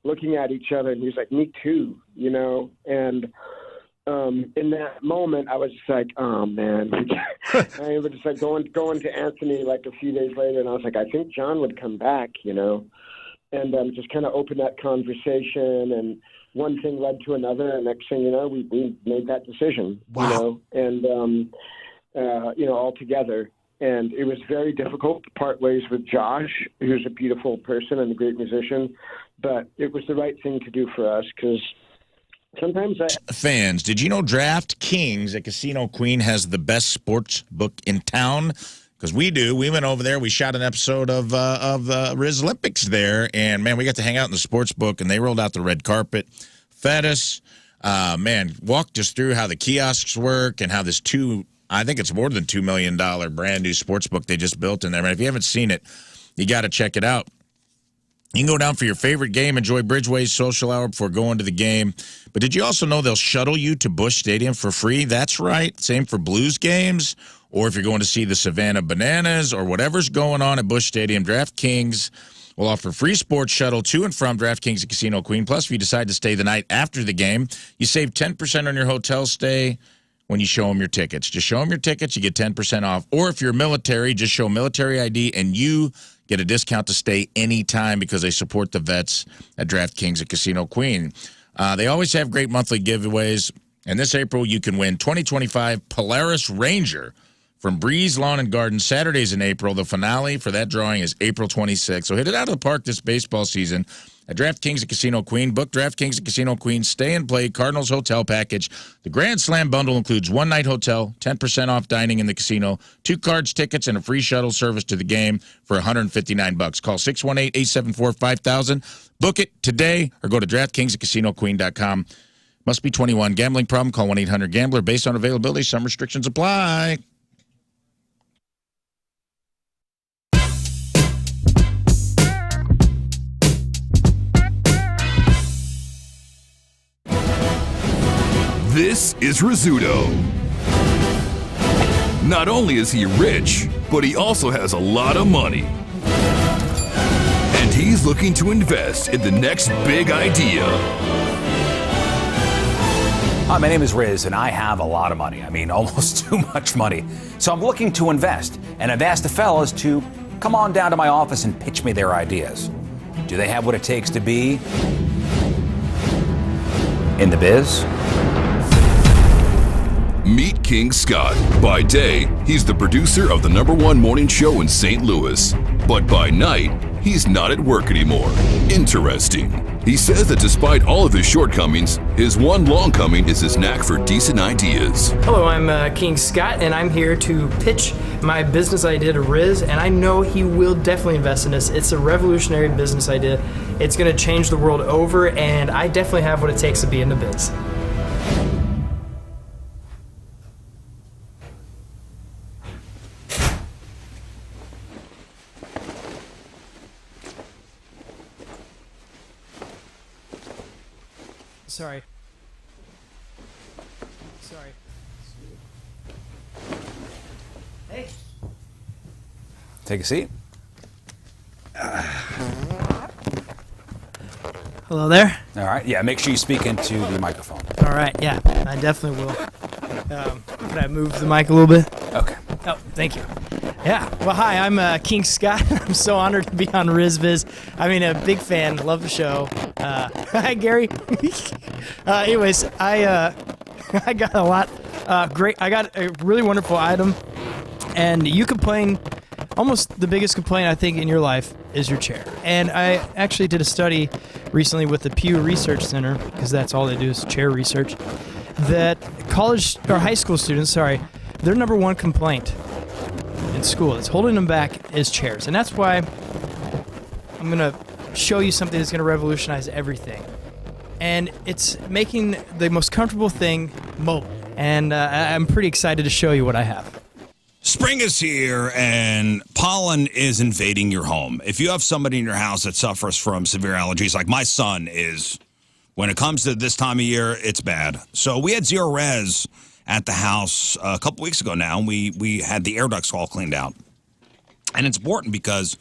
looking at each other, and he was like, me too, And in that moment, I was just like, oh, man. I was just like going to Anthony like a few days later, and I was like, I think John would come back, And just kind of opened that conversation, and one thing led to another, and next thing you know, we made that decision. Wow. All together. And it was very difficult to part ways with Josh, who's a beautiful person and a great musician, but it was the right thing to do for us because sometimes Fans, did you know DraftKings at Casino Queen has the best sports book in town? because we do. We went over there. We shot an episode of Riz Olympics there, and man, we got to hang out in the sports book, and they rolled out the red carpet, fed us. Man, walked us through how the kiosks work and how this I think it's more than $2 million brand new sports book they just built in there. Man, if you haven't seen it, you got to check it out. You can go down for your favorite game, enjoy Bridgeway's social hour before going to the game. But did you also know they'll shuttle you to Busch Stadium for free? That's right. Same for Blues games, or if you're going to see the Savannah Bananas or whatever's going on at Busch Stadium, DraftKings will offer free sports shuttle to and from DraftKings at Casino Queen. Plus, if you decide to stay the night after the game, you save 10% on your hotel stay when you show them your tickets. Just show them your tickets, you get 10% off. Or if you're military, just show military ID, and you get a discount to stay anytime because they support the vets at DraftKings at Casino Queen. They always have great monthly giveaways. And this April, you can win 2025 Polaris Ranger from Breeze Lawn and Garden. Saturdays in April. The finale for that drawing is April 26th. So hit it out of the park this baseball season at DraftKings at Casino Queen. Book DraftKings at Casino Queen. Stay and play Cardinals Hotel Package. The Grand Slam bundle includes one-night hotel, 10% off dining in the casino, 2 cards, tickets, and a free shuttle service to the game for $159. Call 618-874-5000. Book it today or go to DraftKings at CasinoQueen.com. Must be 21. Gambling problem? Call 1-800-GAMBLER. Based on availability, some restrictions apply. This is Rizzuto. Not only is he rich, but he also has a lot of money. And he's looking to invest in the next big idea. Hi, my name is Riz, and I have a lot of money. I mean, almost too much money. So I'm looking to invest, and I've asked the fellas to come on down to my office and pitch me their ideas. Do they have what it takes to be in the biz? Meet King Scott. By day, he's the producer of the #1 morning show in St. Louis. But by night, he's not at work anymore. Interesting. He says that despite all of his shortcomings, his one long coming is his knack for decent ideas. Hello, I'm King Scott, and I'm here to pitch my business idea to Riz, and I know he will definitely invest in this. It's a revolutionary business idea. It's going to change the world over, and I definitely have what it takes to be in the biz. Sorry. Hey. Take a seat. Hello there. All right. Yeah, make sure you speak into the microphone. All right. Yeah, I definitely will. Can I move the mic a little bit? Okay. Oh, thank you. Yeah. Well, hi, I'm King Scott. I'm so honored to be on RizViz. I mean, a big fan. Love the show. Hi, Gary. Anyways, I got a lot. Great. I got a really wonderful item, and you complain. Almost the biggest complaint I think in your life is your chair. And I actually did a study recently with the Pew Research Center, because that's all they do is chair research, that college or high school students, their #1 complaint in school that's holding them back is chairs. And that's why I'm going to show you something that's going to revolutionize everything. And it's making the most comfortable thing mobile. And I'm pretty excited to show you what I have. Spring is here, and pollen is invading your home. If you have somebody in your house that suffers from severe allergies, like my son is, when it comes to this time of year, it's bad. So we had Zero Res at the house a couple weeks ago now, and we had the air ducts all cleaned out. And it's important because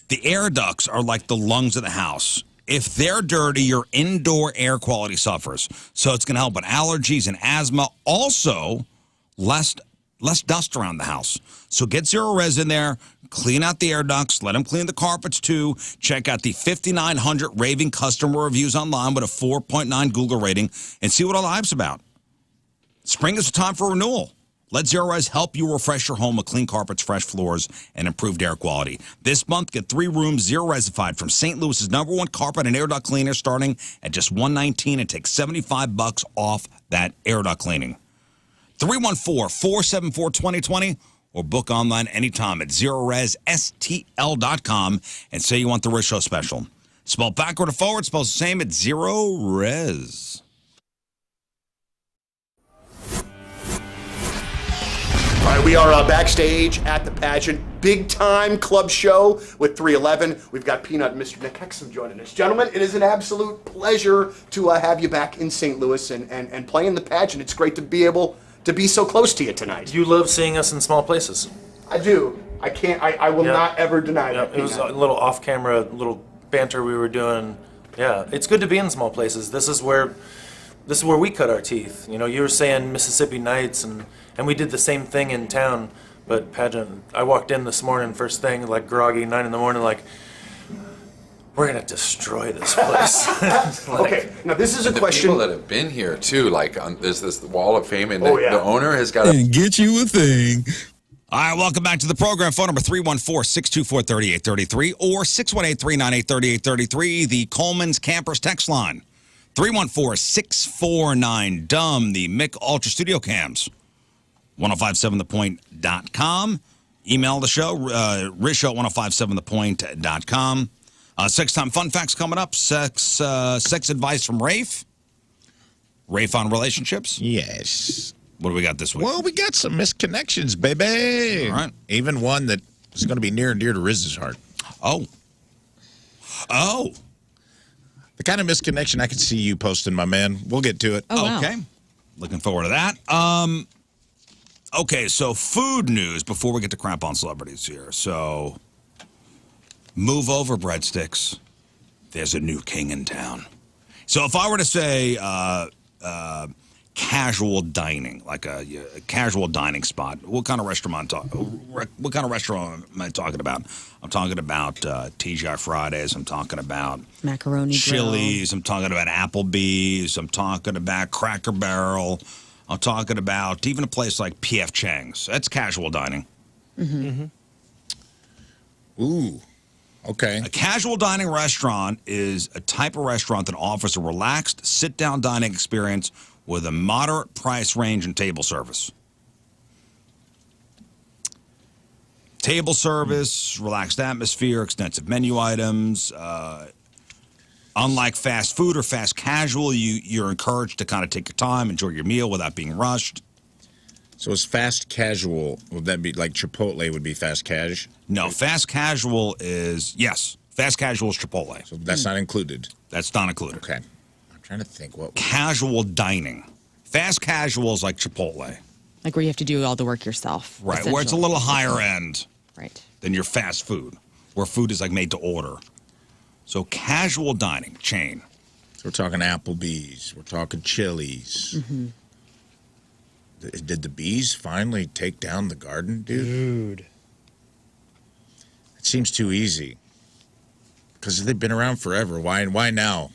the air ducts are like the lungs of the house. If they're dirty, your indoor air quality suffers. So it's going to help with allergies and asthma. Also, less dust around the house. So get Zero Res in there, clean out the air ducts, let them clean the carpets too. Check out the 5,900 raving customer reviews online with a 4.9 Google rating and see what all the hype's about. Spring is the time for renewal. Let Zero Res help you refresh your home with clean carpets, fresh floors, and improved air quality. This month, get 3 rooms Zero Resified from St. Louis's #1 carpet and air duct cleaner, starting at just $119 and take $75 off that air duct cleaning. 314-474-2020 or book online anytime at zeroresstl.com and say you want the Riz Show special. Spelled backward or forward, spells the same at Zero Res. All right, we are backstage at the pageant. Big time club show with 311. We've got Peanut and Mr. Nick Hexum joining us. Gentlemen, it is an absolute pleasure to have you back in St. Louis and playing the pageant. It's great to be able to be so close to you tonight. You love seeing us in small places. I do. I can't. I will not ever deny that. It was a little off-camera, little banter we were doing. Yeah, it's good to be in small places. This is where we cut our teeth. You know, you were saying Mississippi Nights, and we did the same thing in town. But pageant, I walked in this morning, first thing, like groggy, 9 in the morning, like, we're gonna destroy this place. Okay, now this is a question. People that have been here too, like there's this wall of fame, and Oh, yeah. the owner has got to get you a thing. All right, welcome back to the program. Phone number 314-624-3833 or 618-398-3833, the Coleman's Campers text line. 314-649-DUMB, the Mick Ultra Studio Cams. 1057thepoint.com. Email the show, rizshow1057thepoint.com. Sex-time fun facts coming up. Sex advice from Rafe. Rafe on relationships. Yes. What do we got this week? Well, we got some misconnections, baby. All right. Even one that is going to be near and dear to Riz's heart. Oh. The kind of misconnection I could see you posting, my man. We'll get to it. Oh, wow. Okay. Looking forward to that. Okay, so food news before we get to crap on celebrities here. So, move over, breadsticks. There's a new king in town. So if I were to say casual dining, like a casual dining spot, what kind of restaurant am I talking about? I'm talking about TGI Fridays. I'm talking about Macaroni Chili's. I'm talking about Applebee's. I'm talking about Cracker Barrel. I'm talking about even a place like P.F. Chang's. That's casual dining. Ooh. Okay. A casual dining restaurant is a type of restaurant that offers a relaxed sit-down dining experience with a moderate price range and table service. Table service, relaxed atmosphere, extensive menu items. Unlike fast food or fast casual, you're encouraged to kind of take your time, enjoy your meal without being rushed. So is fast casual, would that be like Chipotle would be fast cash? No, fast casual is, yes, fast casual is Chipotle. So that's not included? That's not included. Okay. I'm trying to think what. Casual dining. Fast casual is like Chipotle. Like where you have to do all the work yourself. Right, where it's a little higher end than your fast food, where food is like made to order. So casual dining chain. So we're talking Applebee's. We're talking Chili's. Mm-hmm. Did the bees finally take down the garden, dude? It seems too easy. Because they've been around forever. Why now?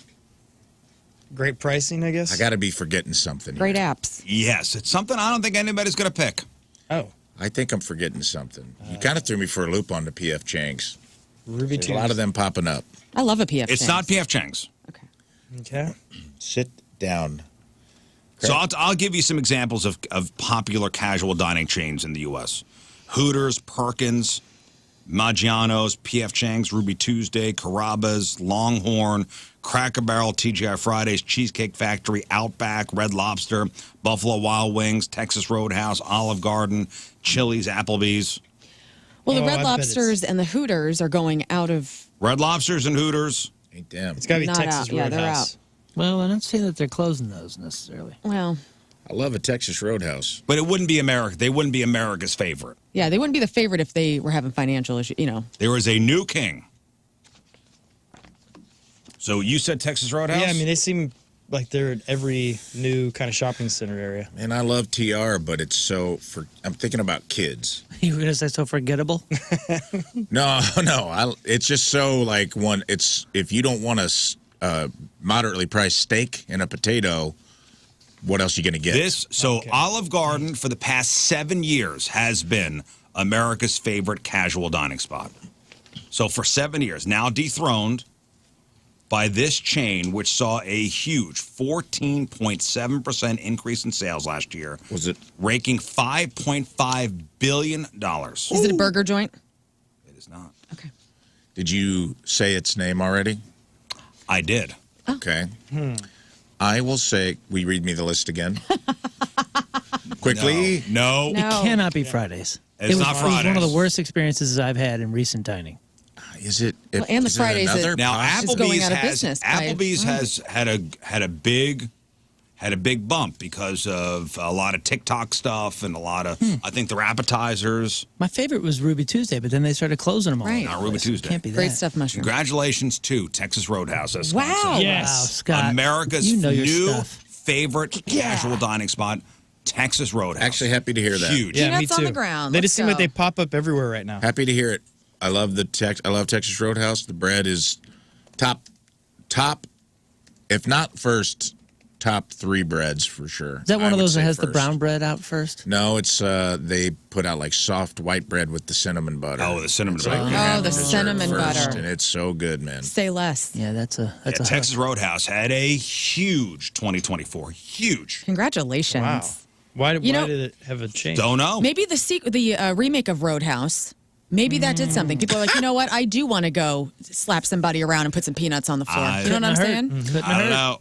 Great pricing, I guess. I got to be forgetting something. Great apps. Yes, it's something I don't think anybody's going to pick. Oh. I think I'm forgetting something. You kind of threw me for a loop on the P.F. Chang's. Ruby There's a lot of them popping up. I love a P.F. It's not P.F. Chang's. Okay. Sit down. So I'll give you some examples of popular casual dining chains in the U.S. Hooters, Perkins, Maggiano's, P.F. Chang's, Ruby Tuesday, Carrabba's, Longhorn, Cracker Barrel, TGI Fridays, Cheesecake Factory, Outback, Red Lobster, Buffalo Wild Wings, Texas Roadhouse, Olive Garden, Chili's, Applebee's. Well, the Red Lobsters and the Hooters are going out of. Red Lobsters and Hooters. Ain't them. It's got to be Not Texas out. Yeah, they're Roadhouse. out. Well, I don't see that they're closing those necessarily. Well, I love a Texas Roadhouse. But it wouldn't be America. They wouldn't be America's favorite. yeah, they wouldn't be the favorite if they were having financial issues, you know. There is a new king. So you said Texas Roadhouse? Yeah, I mean, they seem like they're at every new kind of shopping center area. And I love TR, but it's so I'm thinking about kids. You were gonna say so forgettable? No. It's just so like it's if you don't want a moderately priced steak and a potato, what else are you gonna get? Olive Garden for the past 7 years has been America's favorite casual dining spot. So for 7 years, now dethroned. by this chain, which saw a huge 14.7% increase in sales last year. Was it raking $5.5 billion? Is it a burger joint? It is not. Okay. Did you say its name already? I did. Okay. I will say, will you read me the list again? Quickly? No. It cannot be Fridays. It's not It was one of Fridays. the worst experiences I've had in recent dining. Is it? Well, and the is it Fridays that- another Now possible- It's going Applebee's out of has business by- Applebee's has had a big bump because of a lot of TikTok stuff and a lot of I think their appetizers. My favorite was Ruby Tuesday, but then they started closing them all. Right. Not Ruby Tuesday. Can't be that. Great stuff, mushroom. Congratulations to Texas Roadhouse. That's Wow. sponsored. Wow, Scott. America's you know your new stuff. favorite casual dining spot, Texas Roadhouse. Actually, happy to hear that. Huge. Yeah, me Peanuts on too. the ground. They Let's just seem like go. they pop up everywhere right now. Happy to hear it. I love I love Texas Roadhouse. The bread is top, if not first, top 3 breads for sure. Is that one I of would those that say has the first. brown bread out first? No, it's they put out like soft white bread with the cinnamon butter. Oh, the cinnamon It's like butter. you Oh, have the dessert cinnamon first, butter. and it's so good, man. Say less. Yeah, that's a Texas Roadhouse had a huge 2024. Huge. Congratulations. Wow. Why You know- did it have a change? Don't know. Maybe the remake of Roadhouse, maybe that did something. People are like, you know what? I do want to go slap somebody around and put some peanuts on the floor. You know what I'm saying? I don't know.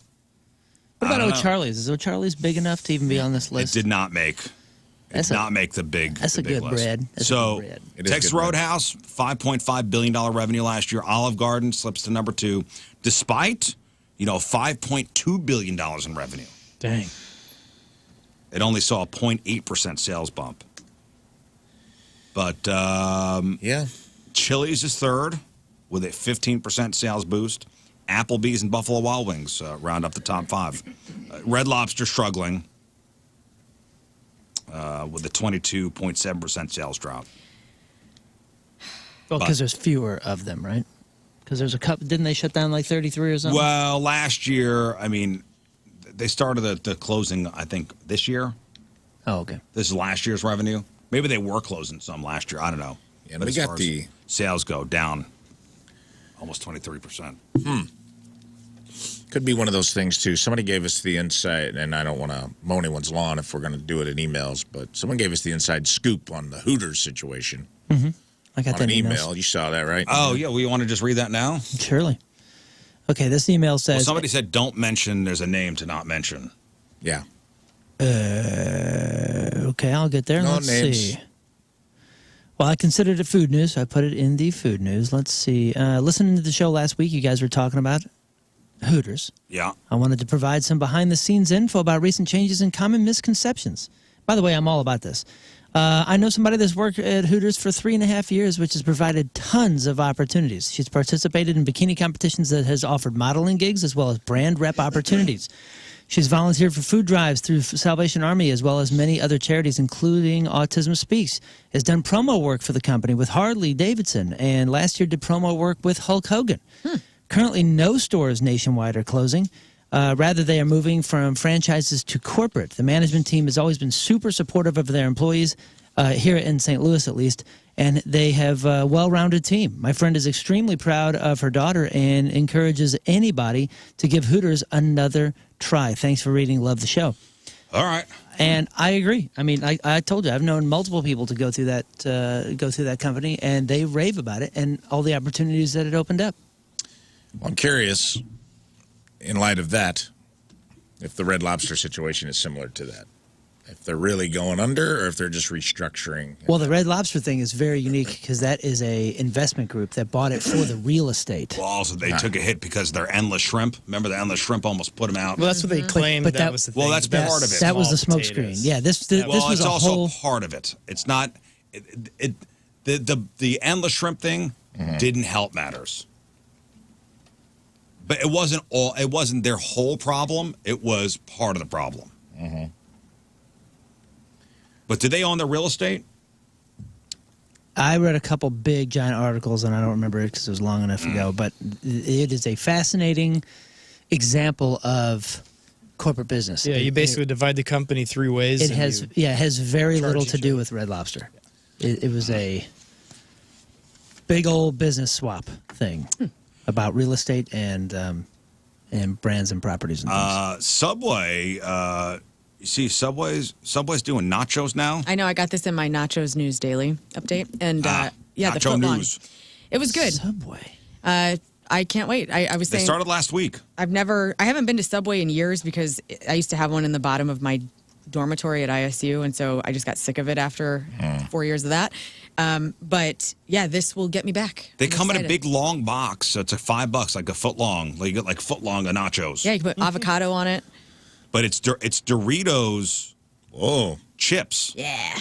What about I don't know. O'Charlie's? Is O'Charlie's big enough to even be on this It list? did not make. That's Did a- not make the big. that's the a big good list. bread. That's a So good bread. It is Texas good bread. Roadhouse, $5.5 billion revenue last year. Olive Garden slips to number 2, despite $5.2 billion in revenue. Dang. It only saw a 0.8% sales bump. But Yeah. Chili's is third with a 15% sales boost. Applebee's and Buffalo Wild Wings round up the top 5. Red Lobster struggling with a 22.7% sales drop. Well, because there's fewer of them, right? Because there's a couple. Didn't they shut down like 33 or something? Well, last year, I mean, they started the closing, I think, this year. Oh, okay. This is last year's revenue. Maybe they were closing some last year. I don't know. Yeah, But we as got far as the- sales go down almost 23%. Could be one of those things, too. Somebody gave us the insight, and I don't want to mow anyone's lawn if we're going to do it in emails, but someone gave us the inside scoop on the Hooters situation I got on that an email. email. You saw that, right? Oh, yeah. We want to just read that now? Surely. Okay, this email Well, says. somebody said don't mention there's a name to not mention. Yeah. Okay, I'll get there. No Let's names. see. Well, I considered it food news. So I put it in the food news. Let's see. Listening to the show last week, you guys were talking about Hooters. Yeah. I wanted to provide some behind-the-scenes info about recent changes and common misconceptions. By the way, I'm all about this. I know somebody that's worked at Hooters for 3.5 years, which has provided tons of opportunities. She's participated in bikini competitions that has offered modeling gigs as well as brand rep opportunities. She's volunteered for food drives through Salvation Army as well as many other charities, including Autism Speaks. Has done promo work for the company with Harley Davidson, and last year did promo work with Hulk Hogan. Currently, no stores nationwide are closing. Rather, they are moving from franchises to corporate. The management team has always been super supportive of their employees, here in St. Louis at least, and they have a well-rounded team. My friend is extremely proud of her daughter and encourages anybody to give Hooters another try. Thanks for reading. Love the show. All right. And I agree. I mean, I told you, I've known multiple people to go through that company, and they rave about it and all the opportunities that it opened up. Well, I'm curious, in light of that, if the Red Lobster situation is similar to that. If they're really going under or if they're just restructuring. Well, the Red Lobster thing is very unique because that is a investment group that bought it for the real estate. Well, also, they took a hit because their endless shrimp. Remember, the endless shrimp almost put them out. Well, that's what they claimed. But that that- was the Well, thing. that's But part of it. That was the small smoke screen. potatoes. Yeah, this Well, was it's a also whole. part of it. It's not the endless shrimp thing didn't help matters. But it wasn't their whole problem. It was part of the problem. But did they own the real estate? I read a couple big giant articles, and I don't remember it because it was long enough ago. But it is a fascinating example of corporate business. Yeah, you basically divide the company 3 ways. It and has you it has very charge little to each do other. with Red Lobster. It was a big old business swap thing. about real estate and brands and properties and things. Subway. You see, Subway's doing nachos now. I know. I got this in my Nachos News Daily update, and the Nacho footlong. News. It was good. Subway. I can't wait. I was They saying started last week. I haven't been to Subway in years because I used to have one in the bottom of my dormitory at ISU, and so I just got sick of it after 4 years of that. But yeah, this will get me back. They I'm come in a excited. big long box. So it's like $5, like a foot long. Like you get like foot long of nachos. Yeah, you can put avocado on it. But it's Doritos. Chips. Yeah.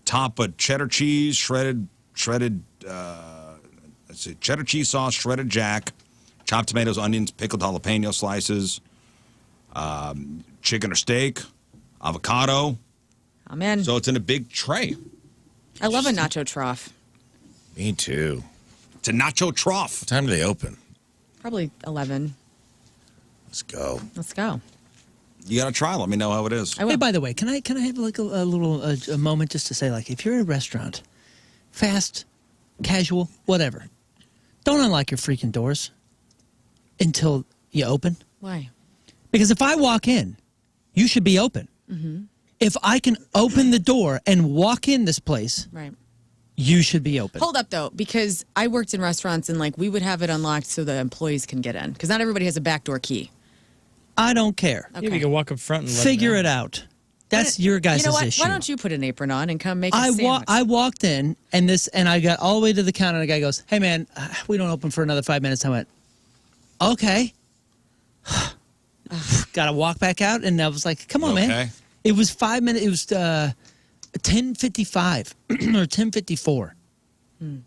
Top with cheddar cheese, shredded. Let's see, cheddar cheese sauce, shredded jack, chopped tomatoes, onions, pickled jalapeno slices, chicken or steak, avocado. Oh man. So it's in a big tray. I love a nacho trough. Me too. It's a nacho trough. What time do they open? Probably 11. Let's go. Let's go. You got to try. Let me know how it is. Hey, by the way, can I have like a little a moment just to say, like, if you're in a restaurant, fast, casual, whatever, don't unlock your freaking doors until you open. Why? Because if I walk in, you should be open. If I can open the door and walk in this place, Right. you should be open. Hold up though, because I worked in restaurants and like we would have it unlocked so the employees can get in because not everybody has a backdoor key. I don't care. Okay. Yeah, you can walk up front and let Figure them it out. That's your guys' You know what? issue. Why don't you put an apron on and come make a sandwich? I walked in and I got all the way to the counter and the guy goes, "Hey man, we don't open for another 5 minutes." I went, "Okay." Got to walk back out and I was like, "Come on, man." It was 5 minutes. It was 10:55 or 10:54.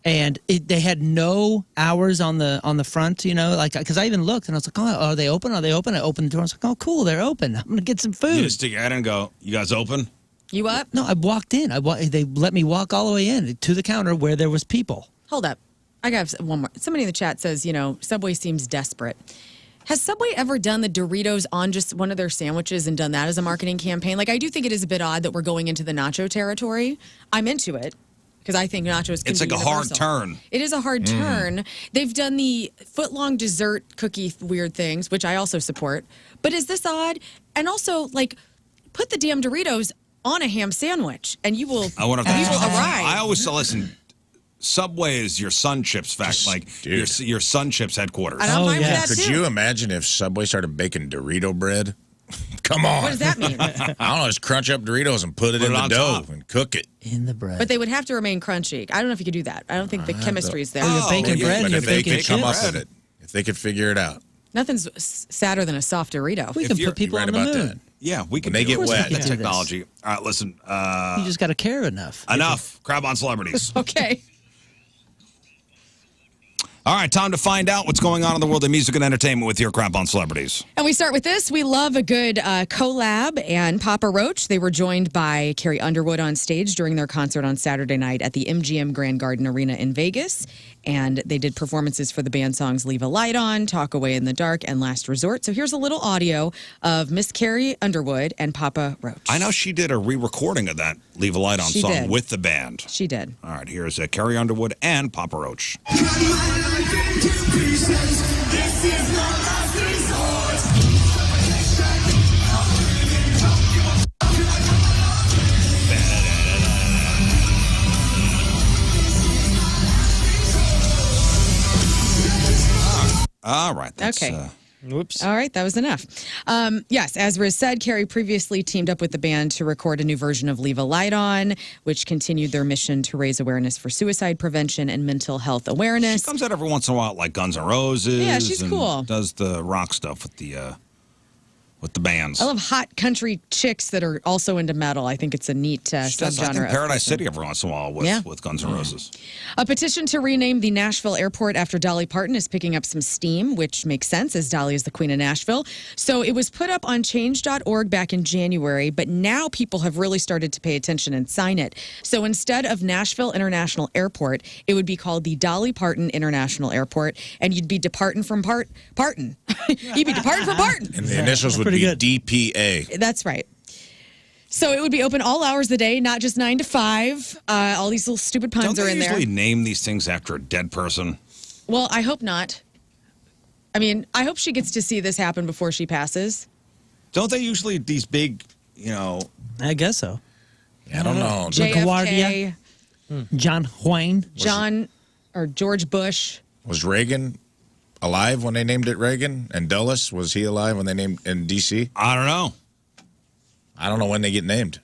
And they had no hours on the front, you know, like, because I even looked and I was like, "Oh, are they open? Are they open?" I opened the door. I was like, "Oh, cool, they're open. I'm gonna get some food." You just stick your head in and go, "You guys open?" You up? No, I walked in. They let me walk all the way in to the counter where there was people. Hold up. I got one more. Somebody in the chat says, Subway seems desperate. Has Subway ever done the Doritos on just one of their sandwiches and done that as a marketing campaign? Like, I do think it is a bit odd that we're going into the nacho territory. I'm into it because I think nachos can It's be like a hard universal. turn. It is a hard turn. They've done the foot-long dessert cookie weird things, which I also support. But is this odd? And also, like, put the damn Doritos on a ham sandwich, and you will, I want to. you will arrive. I always say, listen. Subway is your Sun Chips your Sun Chips headquarters. And I'm fine with that Could too. you imagine if Subway started baking Dorito bread? Come on. What does that mean? I don't know. Just crunch up Doritos and put it in the on dough top. and cook it. In the bread. But they would have to remain crunchy. I don't know if you could do that. I don't think the chemistry is there. Oh, you're baking bread But and you're if they baking could come up chips. with it, if they could figure it out. Nothing's sadder than a soft Dorito. We can put people You're on right the about moon. that. Yeah, we can. When they do get it. wet. The We can do technology. All right, listen. You just got to care enough. Enough. Crab on celebrities. Okay. All right, time to find out what's going on in the world of music and entertainment with your Crab on Celebrities. And we start with this. We love a good collab, and Papa Roach. They were joined by Carrie Underwood on stage during their concert on Saturday night at the MGM Grand Garden Arena in Vegas. And they did performances for the band songs Leave a Light On, Talk Away in the Dark, and Last Resort. So here's a little audio of Miss Carrie Underwood and Papa Roach. I know she did a re-recording of that Leave a Light On She song did. with the band. She did. All right, here's Carrie Underwood and Papa Roach. All right. That's, Okay. Whoops. All right, that was enough. Yes, as Riz said, Carrie previously teamed up with the band to record a new version of Leave a Light On, which continued their mission to raise awareness for suicide prevention and mental health awareness. She comes out every once in a while, like Guns N' Roses. Yeah, she's and cool. Does the rock stuff with the bands. I love hot country chicks that are also into metal. I think it's a neat She does, I subgenre. think, of Paradise person. City every once in a while with Guns N' Roses. A petition to rename the Nashville airport after Dolly Parton is picking up some steam, which makes sense as Dolly is the queen of Nashville. So it was put up on change.org back in January, but now people have really started to pay attention and sign it. So instead of Nashville International Airport, it would be called the Dolly Parton International Airport, and you'd be departing from Parton. You'd be departing from Parton. And the initials would Pretty be good. DPA. That's right. So it would be open all hours of the day, not just 9 to 5. All these little stupid puns Don't are they in usually there. name these things after a dead person? Well, I hope not. I mean, I hope she gets to see this happen before she passes. Don't they usually, these big, I guess so. I don't know. JFK, John Wayne. George Bush. Was Reagan alive when they named it Reagan? And Dulles, was he alive when they named in D.C.? I don't know. I don't know when they get named.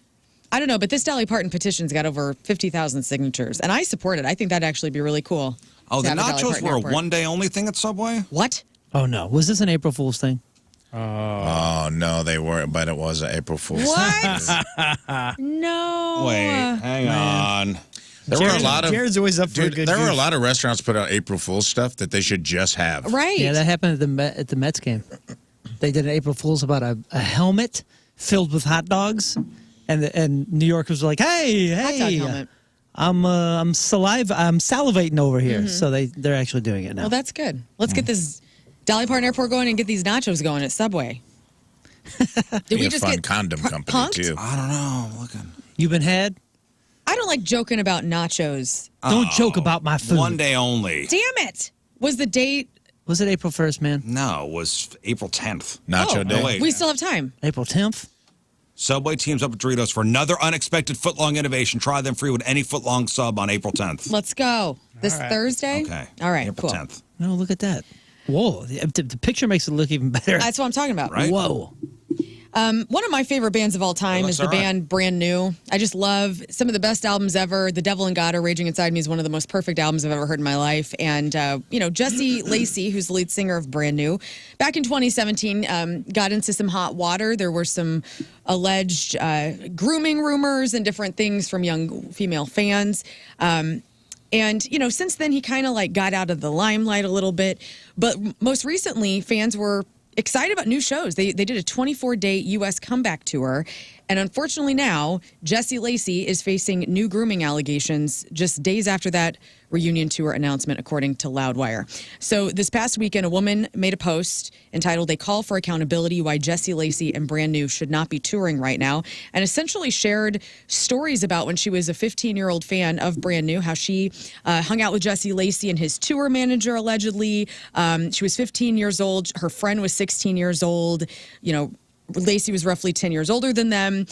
I don't know, but this Dolly Parton petition's got over 50,000 signatures, and I support it. I think that'd actually be really cool. Oh, to the have a Dolly nachos Parton were a airport. one-day only thing at Subway? What? Oh, no. Was this an April Fool's thing? Oh, no, they weren't, but it was an April Fool's. What? No. Wait, hang on. There were a lot of Jared's always up for a good There were a goof. lot of restaurants put out April Fool's stuff that they should just have. Right. Yeah, that happened at the Mets game. They did an April Fool's about a helmet filled with hot dogs, and New York was like, "Hey, Hot dog helmet. I'm salivating over here." So they're actually doing it now. Well, that's good. Let's get this Dolly Parton Airport going and get these nachos going at Subway. Did Be we a just fun get condom company punked? too. I don't know. I'm looking. You been had? I don't like joking about nachos. Don't joke about my food. One day only. Damn it. Was the date? Was it April 1st, man? No, it was April 10th. Nacho Oh, Day. wait. We still have time. April 10th? Subway teams up with Doritos for another unexpected footlong innovation. Try them free with any footlong sub on April 10th. Let's go. This Thursday? Okay. All right, April cool. 10th. No, look at that. Whoa. The picture makes it look even better. That's what I'm talking about. Right? Whoa. One of my favorite bands of all time looks is the all right. band Brand New. I just love some of the best albums ever. The Devil and God Are Raging Inside Me is one of the most perfect albums I've ever heard in my life. And, Jesse Lacey, who's the lead singer of Brand New, back in 2017, got into some hot water. There were some alleged grooming rumors and different things from young female fans. And, since then, he kind of got out of the limelight a little bit. But most recently, fans were excited about new shows. They did a 24-day U.S. comeback tour. And unfortunately now, Jesse Lacey is facing new grooming allegations just days after that reunion tour announcement, according to Loudwire. So this past weekend, a woman made a post entitled "A Call for Accountability: Why Jesse Lacey and Brand New Should Not Be Touring Right Now," and essentially shared stories about when she was a 15-year-old fan of Brand New, how she hung out with Jesse Lacey and his tour manager, allegedly. She was 15 years old. Her friend was 16 years old. Lacey was roughly 10 years older than them.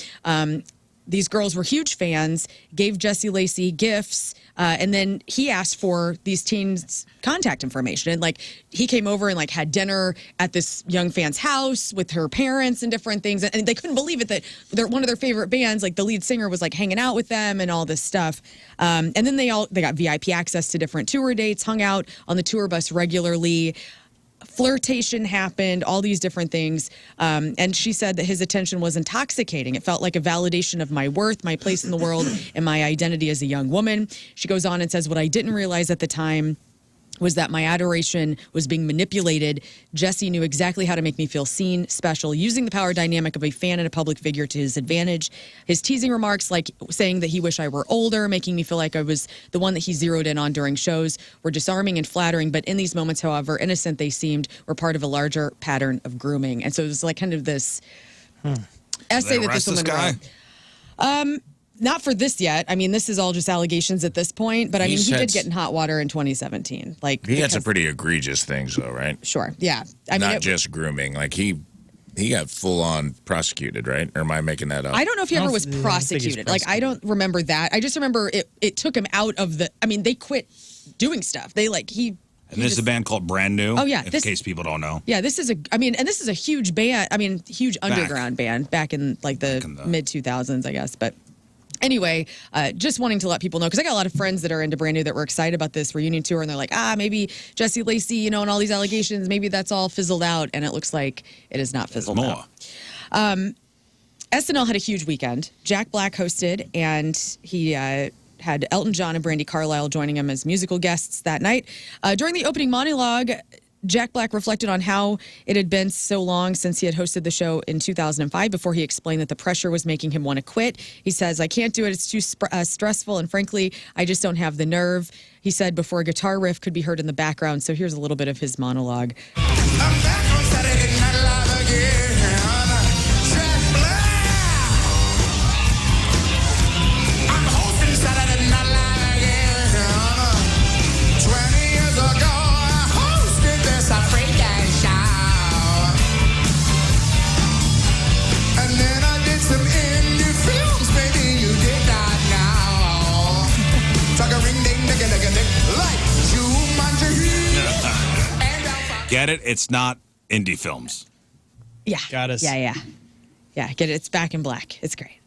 These girls were huge fans, gave Jesse Lacey gifts, and then he asked for these teens' contact information. And he came over and had dinner at this young fan's house with her parents and different things. And they couldn't believe it that one of their favorite bands, the lead singer, was hanging out with them and all this stuff. And then they got VIP access to different tour dates, hung out on the tour bus regularly. Flirtation happened, all these different things. And she said that his attention was intoxicating. It felt like a validation of my worth, my place in the world, and my identity as a young woman. She goes on and says, what I didn't realize at the time was that my adoration was being manipulated. Jesse knew exactly how to make me feel seen, special, using the power dynamic of a fan and a public figure to his advantage. His teasing remarks, like saying that he wished I were older, making me feel like I was the one that he zeroed in on during shows, were disarming and flattering. But in these moments, however innocent they seemed, were part of a larger pattern of grooming. And so it was kind of this essay that this woman wrote. Not for this yet. I mean, this is all just allegations at this point. But I mean, he did get in hot water in 2017. He had some pretty egregious things, though, right? Sure. Yeah. I mean, not just grooming. He got full on prosecuted, right? Or am I making that up? I don't know if he ever was prosecuted. I don't remember that. I just remember it took him out of the. I mean, they quit doing stuff. They And this is a band called Brand New. Oh yeah, in case people don't know. Yeah, this is a huge band. I mean, huge underground band back in the mid 2000s, I guess. But anyway, just wanting to let people know, because I got a lot of friends that are into Brand New that were excited about this reunion tour, and they're like, maybe Jesse Lacey, and all these allegations, maybe that's all fizzled out, and it looks like it is not fizzled out. SNL had a huge weekend. Jack Black hosted, and he had Elton John and Brandi Carlile joining him as musical guests that night. During the opening monologue, Jack Black reflected on how it had been so long since he had hosted the show in 2005 before he explained that the pressure was making him want to quit. He says, I can't do it. It's too stressful. And frankly, I just don't have the nerve. He said before a guitar riff could be heard in the background. So here's a little bit of his monologue. I'm back on Saturday Night Live again. Jack Black. I'm hosting Saturday Night Live again. 20 years ago, I hosted this freaking Get it? It's not indie films. Yeah. Got us. Yeah. Get it? It's back in black. It's great.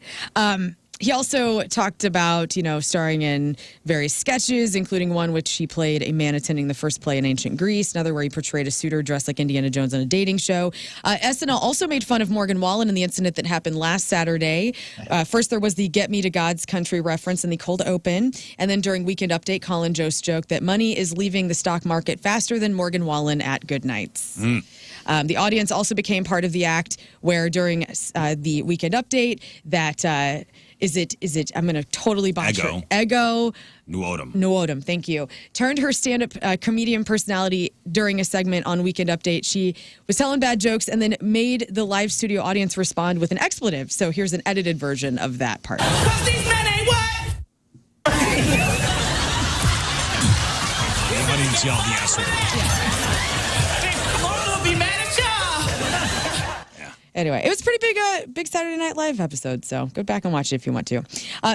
He also talked about, starring in various sketches, including one which he played a man attending the first play in ancient Greece, another where he portrayed a suitor dressed like Indiana Jones on a dating show. SNL also made fun of Morgan Wallen in the incident that happened last Saturday. First, there was the Get Me to God's Country reference in the cold open. And then during Weekend Update, Colin Jost joked that money is leaving the stock market faster than Morgan Wallen at good nights. The audience also became part of the act where during the Weekend Update that... Is it? I'm going to totally botch it. Ego Nuodum, thank you. Turned her stand-up comedian personality during a segment on Weekend Update. She was telling bad jokes and then made the live studio audience respond with an expletive. So here's an edited version of that part. 'Cause these men ain't what? The audience yelled the S word. I'm gonna be mad at y'all. Anyway, it was a pretty big Saturday Night Live episode, so go back and watch it if you want to.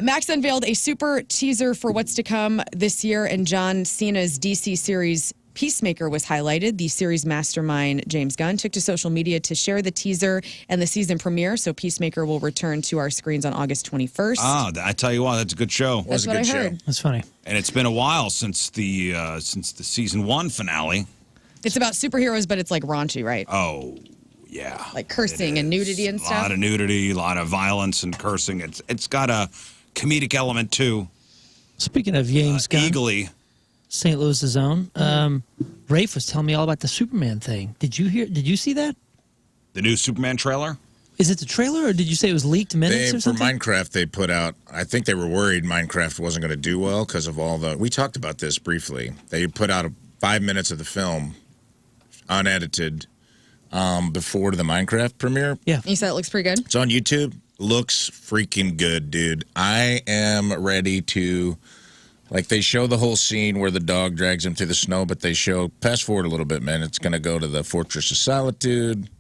Max unveiled a super teaser for what's to come this year, and John Cena's DC series Peacemaker was highlighted. The series mastermind, James Gunn, took to social media to share the teaser and the season premiere, so Peacemaker will return to our screens on August 21st. I tell you what, that's a good show. That's what I heard. That's funny. And it's been a while since the season 1 finale. It's about superheroes, but it's like raunchy, right? Oh, yeah. Like cursing and nudity and stuff? A lot of nudity, a lot of violence and cursing. It's got a comedic element, too. Speaking of James Gunn, Eagerly. St. Louis's own, Rafe was telling me all about the Superman thing. Did you see that? The new Superman trailer? Is it the trailer, or did you say it was leaked minutes or For something? Minecraft, they put out, I think they were worried Minecraft wasn't going to do well because of all we talked about this briefly. They put out 5 minutes of the film, unedited, before the Minecraft premiere. Yeah. You said it looks pretty good? It's on YouTube. Looks freaking good, dude. I am ready to, they show the whole scene where the dog drags him through the snow, but they show, fast forward a little bit, man, it's going to go to the Fortress of Solitude.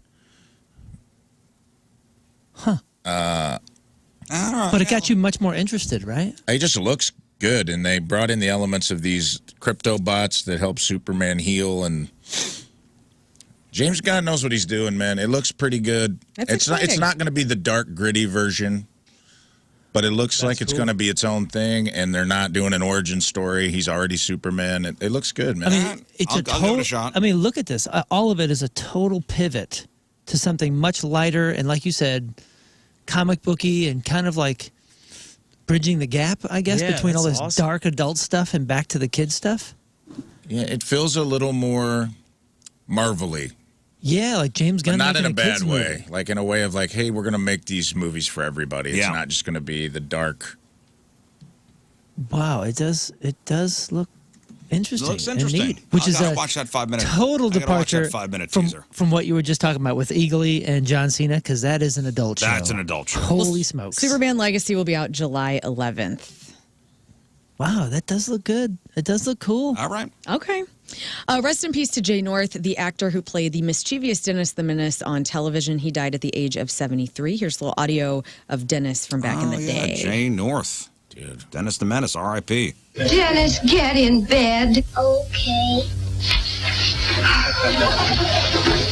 Huh. But it got you much more interested, right? It just looks good, and they brought in the elements of these crypto bots that help Superman heal, and James Gunn knows what he's doing, man. It looks pretty good. It's not going to be the dark, gritty version, but it looks like it's going to be its own thing, and they're not doing an origin story. He's already Superman. It looks good, man. I mean, I'll give it a shot. I mean, look at this. All of it is a total pivot to something much lighter and, like you said, comic booky and kind of like bridging the gap, I guess, between all this dark adult stuff and back to the kid stuff. Yeah, it feels a little more Marvel-y. Yeah, like James Gunn. But not in a bad kids way. movie. Like in a way of like, hey, we're going to make these movies for everybody. It's not just going to be the dark. Wow, it does look interesting. It looks interesting. And neat, which I is gotta a watch that 5 minute. total I gotta watch departure that 5-minute from, teaser. from what you were just talking about with Eagly and John Cena, because that is an adult show. That's an adult show. Holy smokes. Superman Legacy will be out July 11th. Wow, that does look good. It does look cool. All right. Okay. Rest in peace to Jay North, the actor who played the mischievous Dennis the Menace on television. He died at the age of 73. Here's a little audio of Dennis from back in the day. Jay North. Dude. Dennis the Menace, R.I.P. Dennis, get in bed. Okay.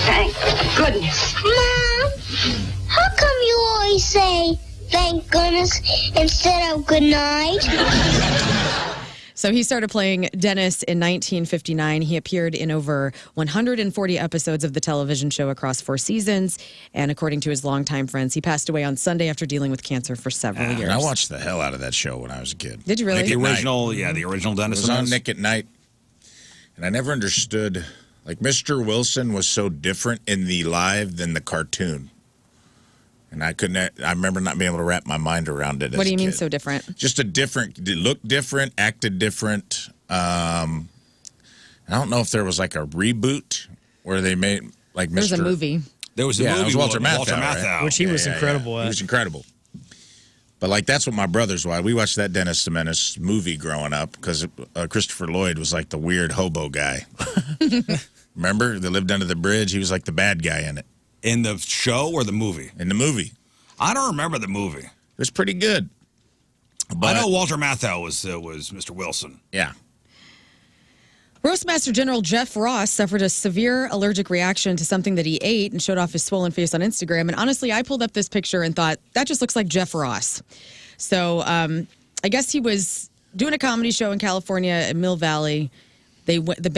Thank goodness. Mom, how come you always say thank goodness instead of good night? So he started playing Dennis in 1959. He appeared in over 140 episodes of the television show across 4 seasons. And according to his longtime friends, he passed away on Sunday after dealing with cancer for several years. And I watched the hell out of that show when I was a kid. Did you really? Nick The at original, Night. the original Dennis It was the on Menace. Nick at Night. And I never understood, like, Mr. Wilson was so different in the live than the cartoon. And I remember not being able to wrap my mind around it. What do you mean so different? Just it looked different, acted different. I don't know if there was like a reboot where they made like There's a movie. There was a movie it was Walter with Matthau, right? Which he was incredible at. He was incredible. But like that's what my brothers watched. We watched that Dennis the Menace movie growing up because Christopher Lloyd was like the weird hobo guy. Remember? They lived under the bridge. He was like the bad guy in it. In the show or the movie? In the movie. I don't remember the movie. It was pretty good. But I know Walter Matthau was Mr. Wilson. Yeah. Roastmaster General Jeff Ross suffered a severe allergic reaction to something that he ate and showed off his swollen face on Instagram. And honestly, I pulled up this picture and thought, that just looks like Jeff Ross. So I guess he was doing a comedy show in California in Mill Valley. He and the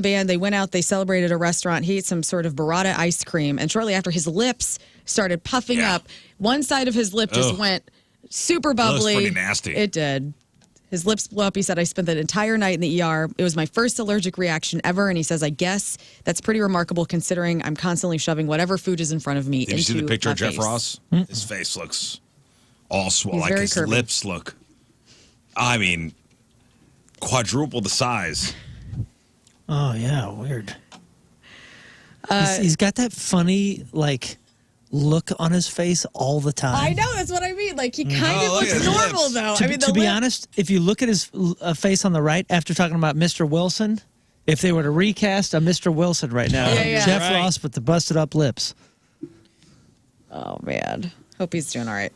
band, they went out, they celebrated a restaurant. He ate some sort of burrata ice cream. And shortly after, his lips started puffing up. One side of his lip just went super bubbly. That was pretty nasty. It did. His lips blew up. He said, I spent the entire night in the ER. It was my first allergic reaction ever. And he says, I guess that's pretty remarkable considering I'm constantly shoving whatever food is in front of me into Did you see the picture my of Jeff face. Ross? His face looks all swollen. He's Like very his curvy. lips look, I mean, quadruple the size. Oh, yeah, weird. He's got that funny, like, look on his face all the time. I know, that's what I mean. Like, he kind of Oh, looks yeah, his normal, lips. though. To be honest, if you look at his face on the right after talking about Mr. Wilson, if they were to recast a Mr. Wilson right now, Yeah. Jeff Right. Ross with the busted up lips. Oh, man. Hope he's doing all right.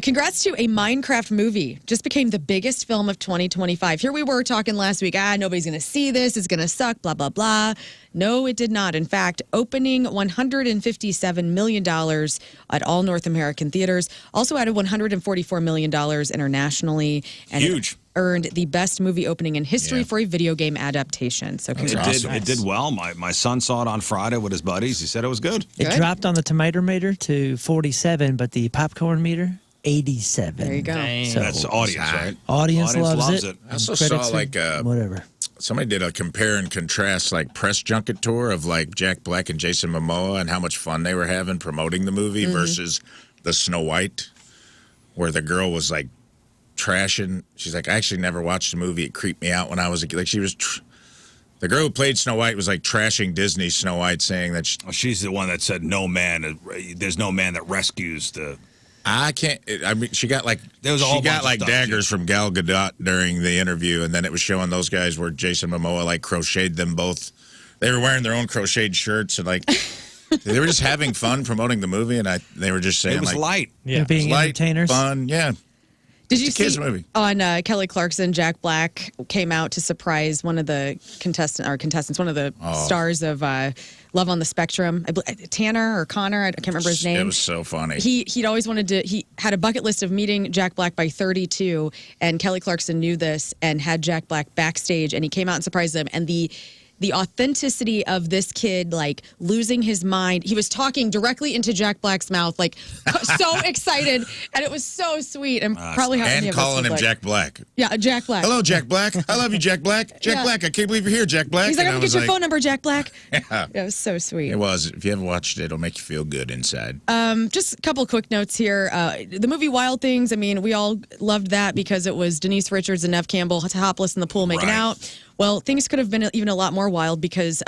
Congrats to a Minecraft movie. Just became the biggest film of 2025. Here we were talking last week. Nobody's going to see this. It's going to suck, blah, blah, blah. No, it did not. In fact, opening $157 million at all North American theaters. Also added $144 million internationally. And Huge. It earned the best movie opening in history for a video game adaptation. So congrats. It did well. My son saw it on Friday with his buddies. He said it was good. It dropped on the tomato meter to 47, but the popcorn meter, 87. There you go. So That's audience, right? audience loves it. I also Credits saw are like whatever. somebody did a compare and contrast like press junket tour of like Jack Black and Jason Momoa and how much fun they were having promoting the movie versus the Snow White, where the girl was like trashing. She's like, I actually never watched the movie. It creeped me out when I was a kid. Like she was. The girl who played Snow White was like trashing Disney Snow White, saying that She's the one that said, there's no man that rescues the. I can't. I mean, she got like There was a she whole got bunch of like stuff, daggers from Gal Gadot during the interview, and then it was showing those guys where Jason Momoa like crocheted them both. They were wearing their own crocheted shirts and like they were just having fun promoting the movie, and they were just saying It was like light. They're being light, entertainers. fun, yeah. Did you It's a kids' see movie. on Kelly Clarkson, Jack Black came out to surprise one of the contestants, one of the stars of Love on the Spectrum, Tanner or Connor, I can't remember his name. It was so funny. He'd always wanted to, he had a bucket list of meeting Jack Black by 32, and Kelly Clarkson knew this and had Jack Black backstage, and he came out and surprised him, and the authenticity of this kid, like losing his mind. He was talking directly into Jack Black's mouth, like so excited, and it was so sweet. And probably happened to and him. calling him Like, Jack Black. Yeah, Jack Black. Hello, Jack Black. I love you, Jack Black. Jack Yeah. Black. I can't believe you're here, Jack Black. He's like, And I'm I gonna was get your like, phone number, Jack Black. Yeah. It was so sweet. It was. If you haven't watched it, it'll make you feel good inside. Just a couple quick notes here. The movie Wild Things, I mean, we all loved that because it was Denise Richards and Nev Campbell topless in the pool making Right. out. Well, things could have been even a lot more wild because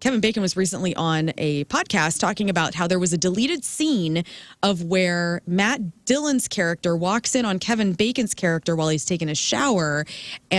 Kevin Bacon was recently on a podcast talking about how there was a deleted scene of where Matt Dillon's character walks in on Kevin Bacon's character while he's taking a shower,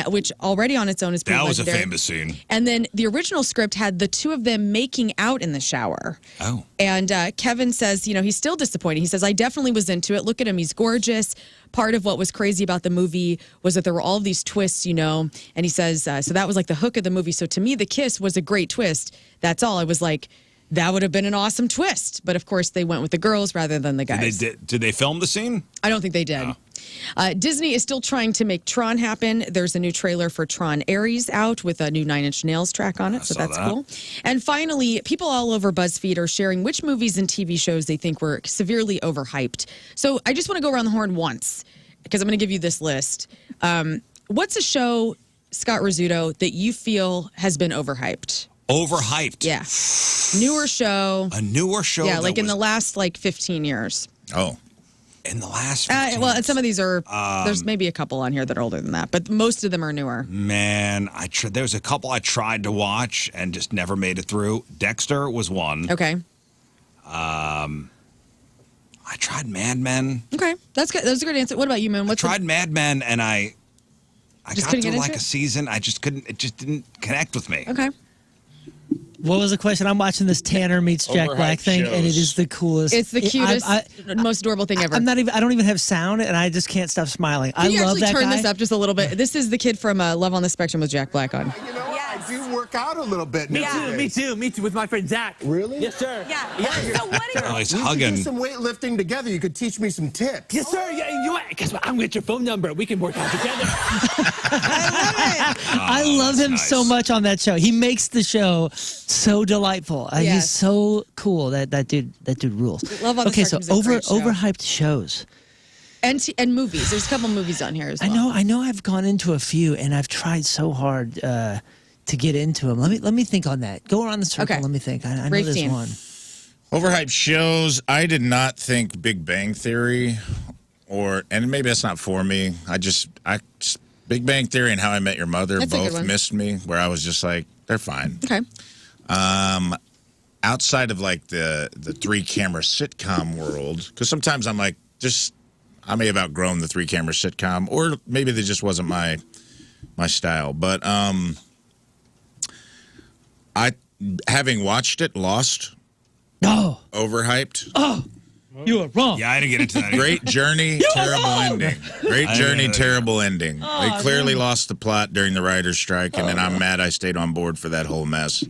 which already on its own is pretty That was a legendary. famous scene. And then the original script had the two of them making out in the shower. Oh. And Kevin says, he's still disappointed. He says, I definitely was into it. Look at him. He's gorgeous. Part of what was crazy about the movie was that there were all of these twists, And he says, so that was like the hook of the movie. So to me, the kiss was a great twist. That's all. I was like, that would have been an awesome twist. But of course, they went with the girls rather than the guys. Did they film the scene? I don't think they did. Disney is still trying to make Tron happen. There's a new trailer for Tron Ares out with a new 9 Inch Nails track on it, so that's cool. And finally, people all over BuzzFeed are sharing which movies and TV shows they think were severely overhyped. So I just want to go around the horn once because I'm going to give you this list. What's a show, Scott Rizzuto, that you feel has been overhyped? Overhyped. Yeah. Newer show. A newer show? Yeah, that like in was- the last 15 years. Oh. In the last Well, and some of these are, there's maybe a couple on here that are older than that, but most of them are newer. Man, there was a couple I tried to watch and just never made it through. Dexter was one. Okay. I tried Mad Men. Okay. That's good. That's a good answer. What about you, Moon? I tried Mad Men and I Just got couldn't through get like into a it? season. I just couldn't, it just didn't connect with me. Okay. What was the question? I'm watching this Tanner meets Jack Overhyped Black thing, and it shows. is the coolest. It's the cutest, most adorable thing ever. I don't even have sound, and I just can't stop smiling. Can you I love actually that turn guy. this up just a little bit? This is the kid from Love on the Spectrum with Jack Black on. I do work out a little bit. Me nowadays. too, with my friend Zach. Really? Yes, sir. Yeah. So what are Oh, he's We should hugging. do some weightlifting together. You could teach me some tips. Yes, sir. Yeah, you know what? Guess what? I'm gonna get your phone number. We can work out together. I love him so much on that show. He makes the show so delightful. Yes. He's so cool. That dude rules. Love all the Okay, so sarcasm. Great show. overhyped shows. And movies. There's a couple movies on here as well. I know. I've gone into a few, and I've tried so hard to get into them. Let me think on that. Go around the circle. Okay. Let me think. I know Rafe there's team. one. Overhyped shows. I did not think Big Bang Theory, and maybe that's not for me. Big Bang Theory and How I Met Your Mother That's a good both one. missed me. Where I was just like, they're fine. Okay. Outside of like the 3-camera sitcom world, because sometimes I'm like, I may have outgrown the 3-camera sitcom, or maybe they just wasn't my style. But having watched it, Lost. Oh, overhyped. Oh, you are wrong. Yeah, I didn't get into that. Great journey, terrible ending. Great journey, terrible ending. They clearly lost the plot during the writer's strike, and then I'm mad I stayed on board for that whole mess.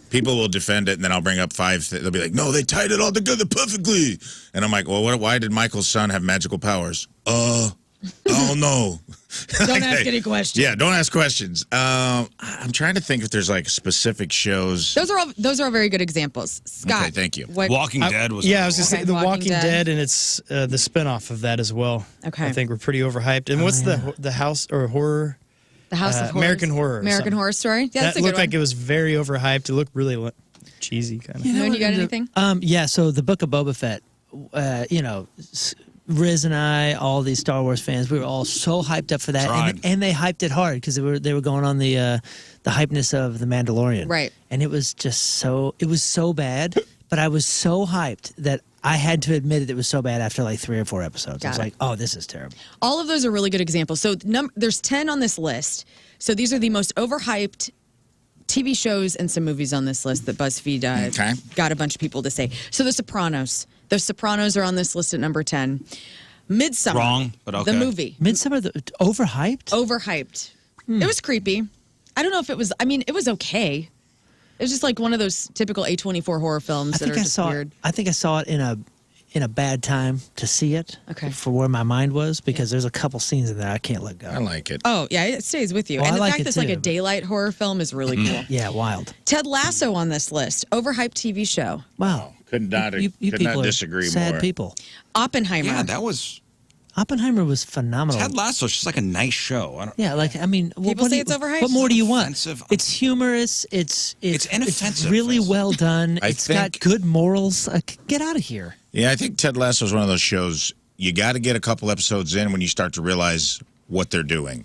People will defend it, and then I'll bring up they'll be like, no, they tied it all together perfectly. And I'm like, well, why did Michael's son have magical powers? I don't know. Don't ask any questions. Yeah, don't ask questions. I'm trying to think if there's like specific shows. Those are all very good examples. Scott. Okay, thank you. Walking Dead was. Yeah, I was going to say Okay, The Walking Walking Dead. Dead, and it's the spinoff of that as well. Okay. I think we're pretty overhyped. And what's the house or horror? The House of Horrors. American Horror. or American something. Horror Story. Yeah, that's That a good looked like one. it was very overhyped. It looked really cheesy, kind of. Moon, you got anything? Yeah, so the Book of Boba Fett, Riz and I, all these Star Wars fans, we were all so hyped up for that, and they hyped it hard because they were going on the hypeness of the Mandalorian, Right? And it was just so bad, but I was so hyped that I had to admit it was so bad after like 3 or 4 episodes. I was like, oh, this is terrible. All of those are really good examples. So there's 10 on this list. So these are the most overhyped TV shows and some movies on this list that BuzzFeed got a bunch of people to say. So The Sopranos. The Sopranos are on this list at number 10. Midsummer. Wrong, but okay. The movie. Midsummer, overhyped? Overhyped. It was creepy. I don't know if it was, it was okay. It was just like one of those typical A24 horror films that are just weird. I think I saw it in a bad time to see it. Okay. For where my mind was, because there's a couple scenes in there I can't let go. I like it. Oh, yeah, it stays with you. Well, and I the like fact it that it's like a too. daylight horror film is really cool. Yeah, wild. Ted Lasso on this list. Overhyped TV show. Wow. Could not people are disagree sad more. people. Oppenheimer. Yeah, that was. Oppenheimer was phenomenal. Ted Lasso's just like a nice show. Yeah, like People say it's overhyped. What more do you want? Offensive. It's humorous. It's inoffensive. really well done. I It's think- got good morals. Get out of here. Yeah, I think Ted Lasso is one of those shows you got to get a couple episodes in when you start to realize what they're doing.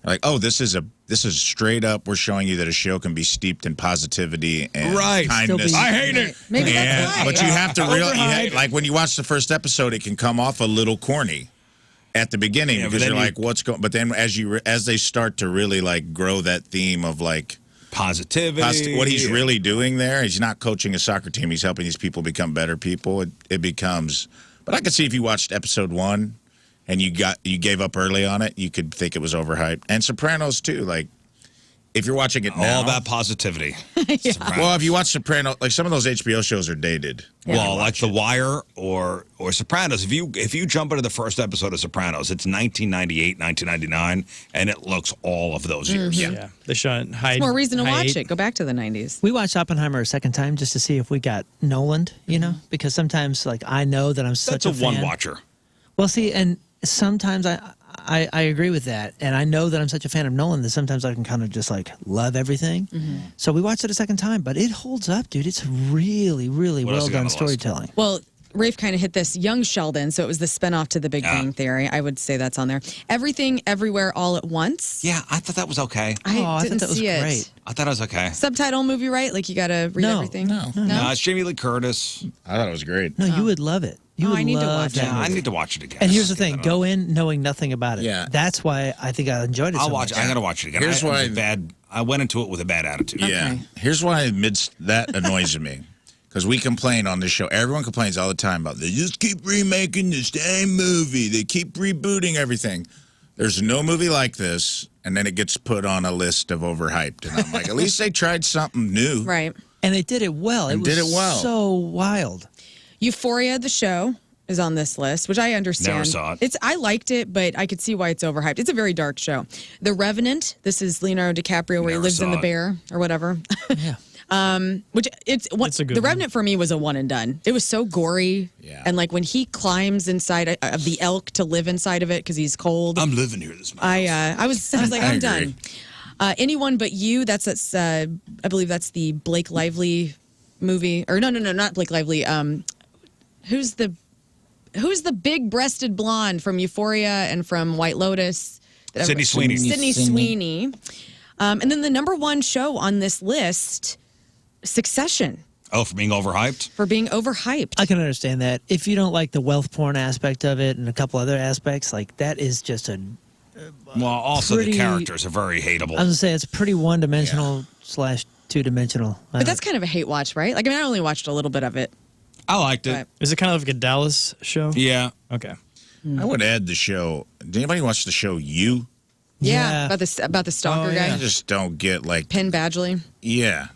Like, oh, this is straight up. We're showing you that a show can be steeped in positivity and kindness. I hate it. Maybe that's why. But you have to Overhyped. like when you watch the first episode, it can come off a little corny at the beginning Yeah, but because then you're like, what's going? But then as they start to really like grow that theme of like positivity, what he's really doing there, he's not coaching a soccer team. He's helping these people become better people. It becomes. But I could see if you watched episode 1 and you gave up early on it, you could think it was overhyped. And Sopranos too. Like if you're watching it now, all about positivity. well, if you watch Sopranos, like some of those HBO shows are dated. Well, like The Wire or Sopranos. If you jump into the first episode of Sopranos, it's 1998, 1999, and it looks all of those years. Yeah. They shot high. It's more reason to high watch eight. it. Go back to the 90s. We watched Oppenheimer a second time just to see if we got Nolan, because sometimes like I know that I'm such That's a fan. one-watcher. Well, see, and sometimes I agree with that, and I know that I'm such a fan of Nolan that sometimes I can kind of just like love everything. So we watched it a second time, but it holds up, dude. It's really, really What else well you got on done the list? storytelling. Well, Rafe kind of hit this. Young Sheldon, so it was the spinoff to The Big Bang Theory. I would say that's on there. Everything, Everywhere, All at Once. Yeah, I thought that was okay. I thought didn't that was see it. great. I thought it was okay. Subtitle movie, right? Like you got to read everything. No. No, it's Jamie Lee Curtis. I thought it was great. No, you would love it. You would I need to love watch that it. Yeah, I movie. need to watch it again. And here's the I thing: don't know. go in knowing nothing about it. Yeah. That's why I think I enjoyed it. I'll so watch much. it. I gotta watch it again. Here's why- I went into it with a bad attitude. Yeah. Here's why that annoys me. Because we complain on this show. Everyone complains all the time about they just keep remaking the same movie. They keep rebooting everything. there's no movie like this, and then it gets put on a list of overhyped. And I'm like, at least they tried something new. Right. And they did it well. And did it well. So wild. Euphoria, the show, is on this list, which I understand. Never saw it. I liked it, but I could see why it's overhyped. It's a very dark show. The Revenant. This is Leonardo DiCaprio, where he Never lives in saw the it. bear or whatever. Yeah. Which it's a good The one. Revenant for me was a one and done. It was so gory, and like when he climbs inside of the elk to live inside of it because he's cold. I'm living here this month. I was like, I I'm agree. done. Anyone But You. That's I believe that's the Blake Lively movie. Or no, not Blake Lively. Who's the big-breasted blonde from Euphoria and from White Lotus? Sydney Sweeney. Sydney Sweeney. And then the number one show on this list, Succession, Oh, for being overhyped? for being overhyped. I can understand that. If you don't like the wealth porn aspect of it and a couple other aspects, like that is just a. Well, also pretty- the characters are very I was hateable. gonna say it's pretty one-dimensional / two-dimensional. But that's kind of a hate watch, right? Like, I mean, I only watched a little bit of it. I liked it. But Is it kind of like a Dallas show? Yeah. Okay. I would add the show. Did anybody watch the show You? yeah, Yeah. about the stalker I guy, just don't get like. Penn Badgley. Yeah.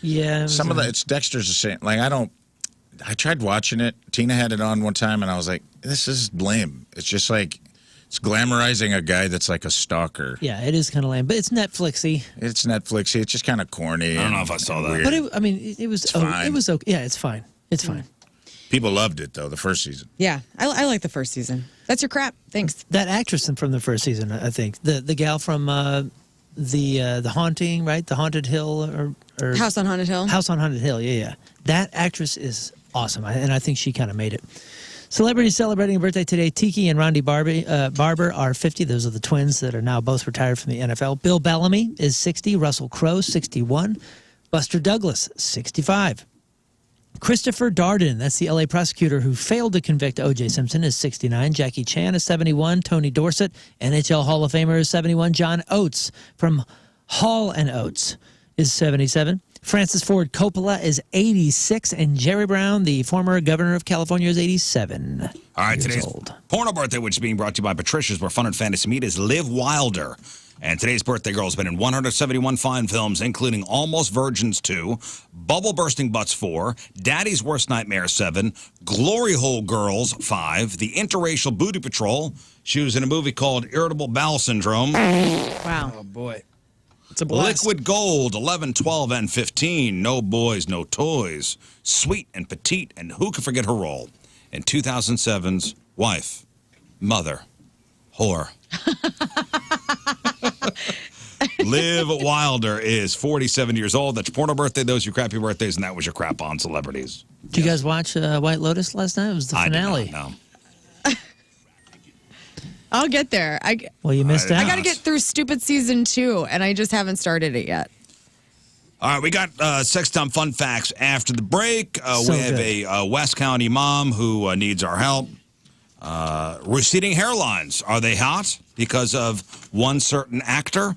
yeah. it was Some of a- the, it's Dexter's the same. Like, I tried watching it. Tina had it on one time, and I was like, this is lame. It's just like, it's glamorizing a guy that's like a stalker. Yeah, it is kind of lame, but it's Netflixy. It's Netflixy. It's just kind of corny. I don't know and if I saw that. weird. But it was. fine. It was okay. Yeah, it's fine. It's fine. People loved it, though, the first season. Yeah, I like the first season. That's your crap. Thanks. That actress from the first season, I think, the gal from the Haunting, right? The Haunted Hill or House on Haunted Hill. House on Haunted Hill. Yeah. That actress is awesome, and I think she kind of made it. Celebrities celebrating a birthday today. Tiki and Rondi Barber are 50. Those are the twins that are now both retired from the NFL. Bill Bellamy is 60. Russell Crowe, 61. Buster Douglas, 65. Christopher Darden, that's the LA prosecutor who failed to convict O.J. Simpson, is 69. Jackie Chan is 71. Tony Dorsett, NHL Hall of Famer, is 71. John Oates from Hall & Oates is 77. Francis Ford Coppola is 86. And Jerry Brown, the former governor of California, is 87. All right, years today's old. porno birthday, which is being brought to you by Patricia's, where fun and fantasy meet, is Liv Wilder. And today's birthday girl has been in 171 fine films, including Almost Virgins 2, Bubble Bursting Butts 4, Daddy's Worst Nightmare 7, Glory Hole Girls 5, The Interracial Booty Patrol. She was in a movie called Irritable Bowel Syndrome. Wow. Oh, boy. It's a blast. Liquid Gold 11, 12, and 15. No Boys, No Toys. Sweet and Petite, and who can forget her role in 2007's Wife, Mother, Whore. Liv Wilder is 47 years old. That's your porno birthday. Those are your crappy birthdays, and that was your crap on celebrities. Did you guys watch White Lotus last night? It was the finale. I did not know. I'll get there. Well, you missed out. I got to get through stupid season 2, and I just haven't started it yet. All right, we got Sex Time Fun Facts after the break. So we have good. a West County mom who needs our help. Receding hairlines, are they hot because of one certain actor?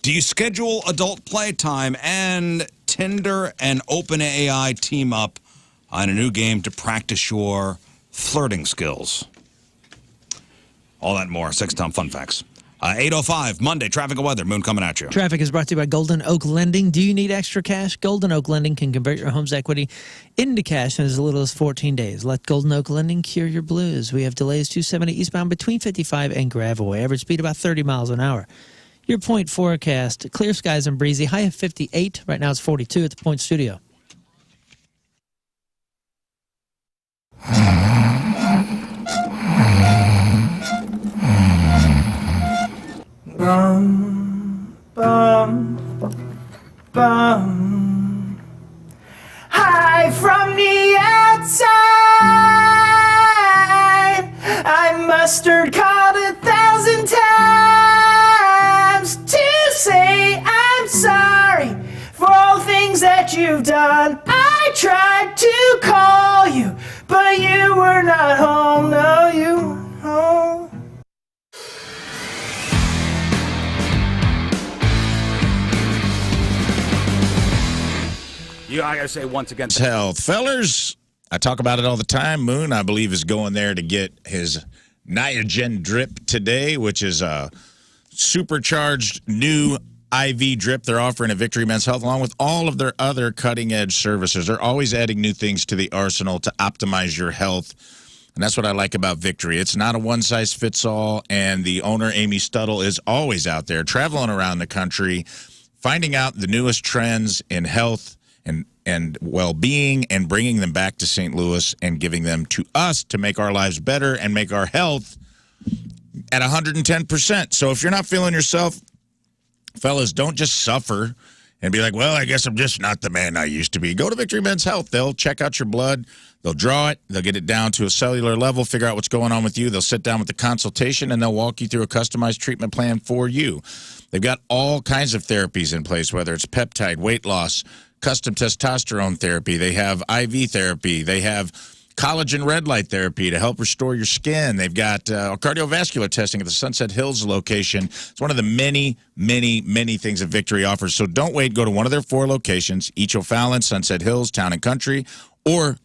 Do you schedule adult playtime? And Tinder and OpenAI team up on a new game to practice your flirting skills. All that and more. Sex Time Fun Facts. 8:05, Monday, traffic and weather. Moon coming at you. Traffic is brought to you by Golden Oak Lending. Do you need extra cash? Golden Oak Lending can convert your home's equity into cash in as little as 14 days. Let Golden Oak Lending cure your blues. We have delays 270 eastbound between 55 and Gravaway. Average speed about 30 miles an hour. Your point forecast, clear skies and breezy. High of 58. Right now it's 42 at the Point Studio. Bum, bum, bum. Hi from the outside. I mustard called 1,000 times to say I'm sorry for all things that you've done. I tried to call you, but you were not home. No, you weren't home. I gotta say once again, Health. Fellers, I talk about it all the time. Moon, I believe, is going there to get his Niagen drip today, which is a supercharged new IV drip they're offering at Victory Men's Health, along with all of their other cutting-edge services. They're always adding new things to the arsenal to optimize your health, and that's what I like about Victory. It's not a one-size-fits-all, and the owner, Amy Stuttle, is always out there traveling around the country, finding out the newest trends in health and well-being and bringing them back to St. Louis and giving them to us to make our lives better and make our health at 110%. So if you're not feeling yourself, fellas, don't just suffer and be like, well, I guess I'm just not the man I used to be. Go to Victory Men's Health. They'll check out your blood. They'll draw it. They'll get it down to a cellular level, figure out what's going on with you. They'll sit down with the consultation, and they'll walk you through a customized treatment plan for you. They've got all kinds of therapies in place, whether it's peptide, weight loss, custom testosterone therapy. They have IV therapy. They have collagen red light therapy to help restore your skin. They've got cardiovascular testing at the Sunset Hills location. It's one of the many, many, many things that Victory offers. So don't wait. Go to one of their 4 locations, Each O'Fallon, Sunset Hills, Town and Country, or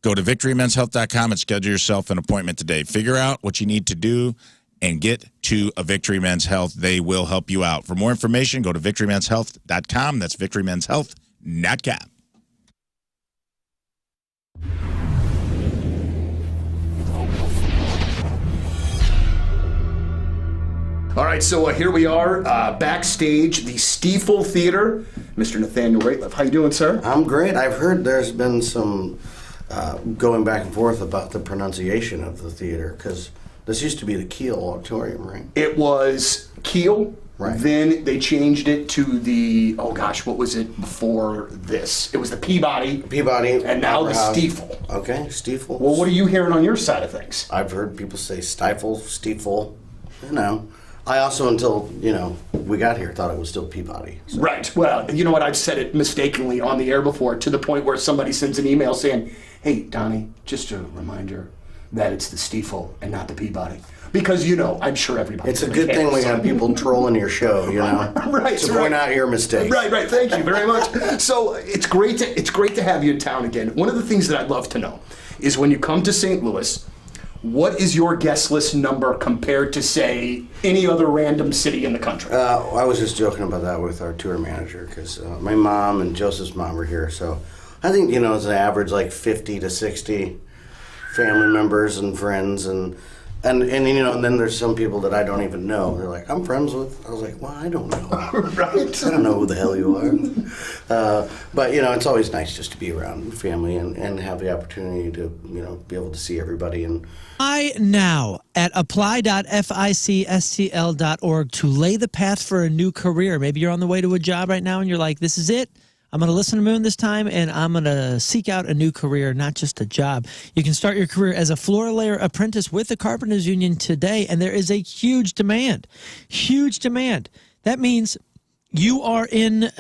go to victorymenshealth.com and schedule yourself an appointment today. Figure out what you need to do and get to a Victory Men's Health. They will help you out. For more information, go to victorymenshealth.com. That's victorymenshealth.com. All right, so here we are backstage, the Stiefel Theater. Mr. Nathaniel Rateliff, how you doing, sir? I'm great. I've heard there's been some going back and forth about the pronunciation of the theater, because this used to be the Kiel Auditorium, right? It was Kiel. Right. Then they changed it to the, oh gosh, what was it before this? It was the Peabody. And now the Stiefel. Okay, Stiefel. Well, what are you hearing on your side of things? I've heard people say Stifle, Stiefel, you know. I also, until, we got here, thought it was still Peabody. So. Right. Well, you know what? I've said it mistakenly on the air before, to the point where somebody sends an email saying, hey, Donnie, just a reminder that it's the Stiefel and not the Peabody. Because, I'm sure everybody. It's a good thing we have people trolling your show, Right. To point out your mistakes. Right. Thank you very much. So it's great to have you in town again. One of the things that I'd love to know is, when you come to St. Louis, what is your guest list number compared to, say, any other random city in the country? I was just joking about that with our tour manager, because my mom and Joseph's mom were here. So I think, it's an average like 50 to 60 family members and friends. And then there's some people that I don't even know. They're like, I'm friends with. I was like, well, I don't know. Right. I don't know who the hell you are. But, it's always nice just to be around family and have the opportunity to, be able to see everybody. And Apply now at apply.ficstl.org to lay the path for a new career. Maybe you're on the way to a job right now and you're like, this is it. I'm going to listen to Moon this time, and I'm going to seek out a new career, not just a job. You can start your career as a floor layer apprentice with the Carpenters Union today, and there is a huge demand. Huge demand. That means you are in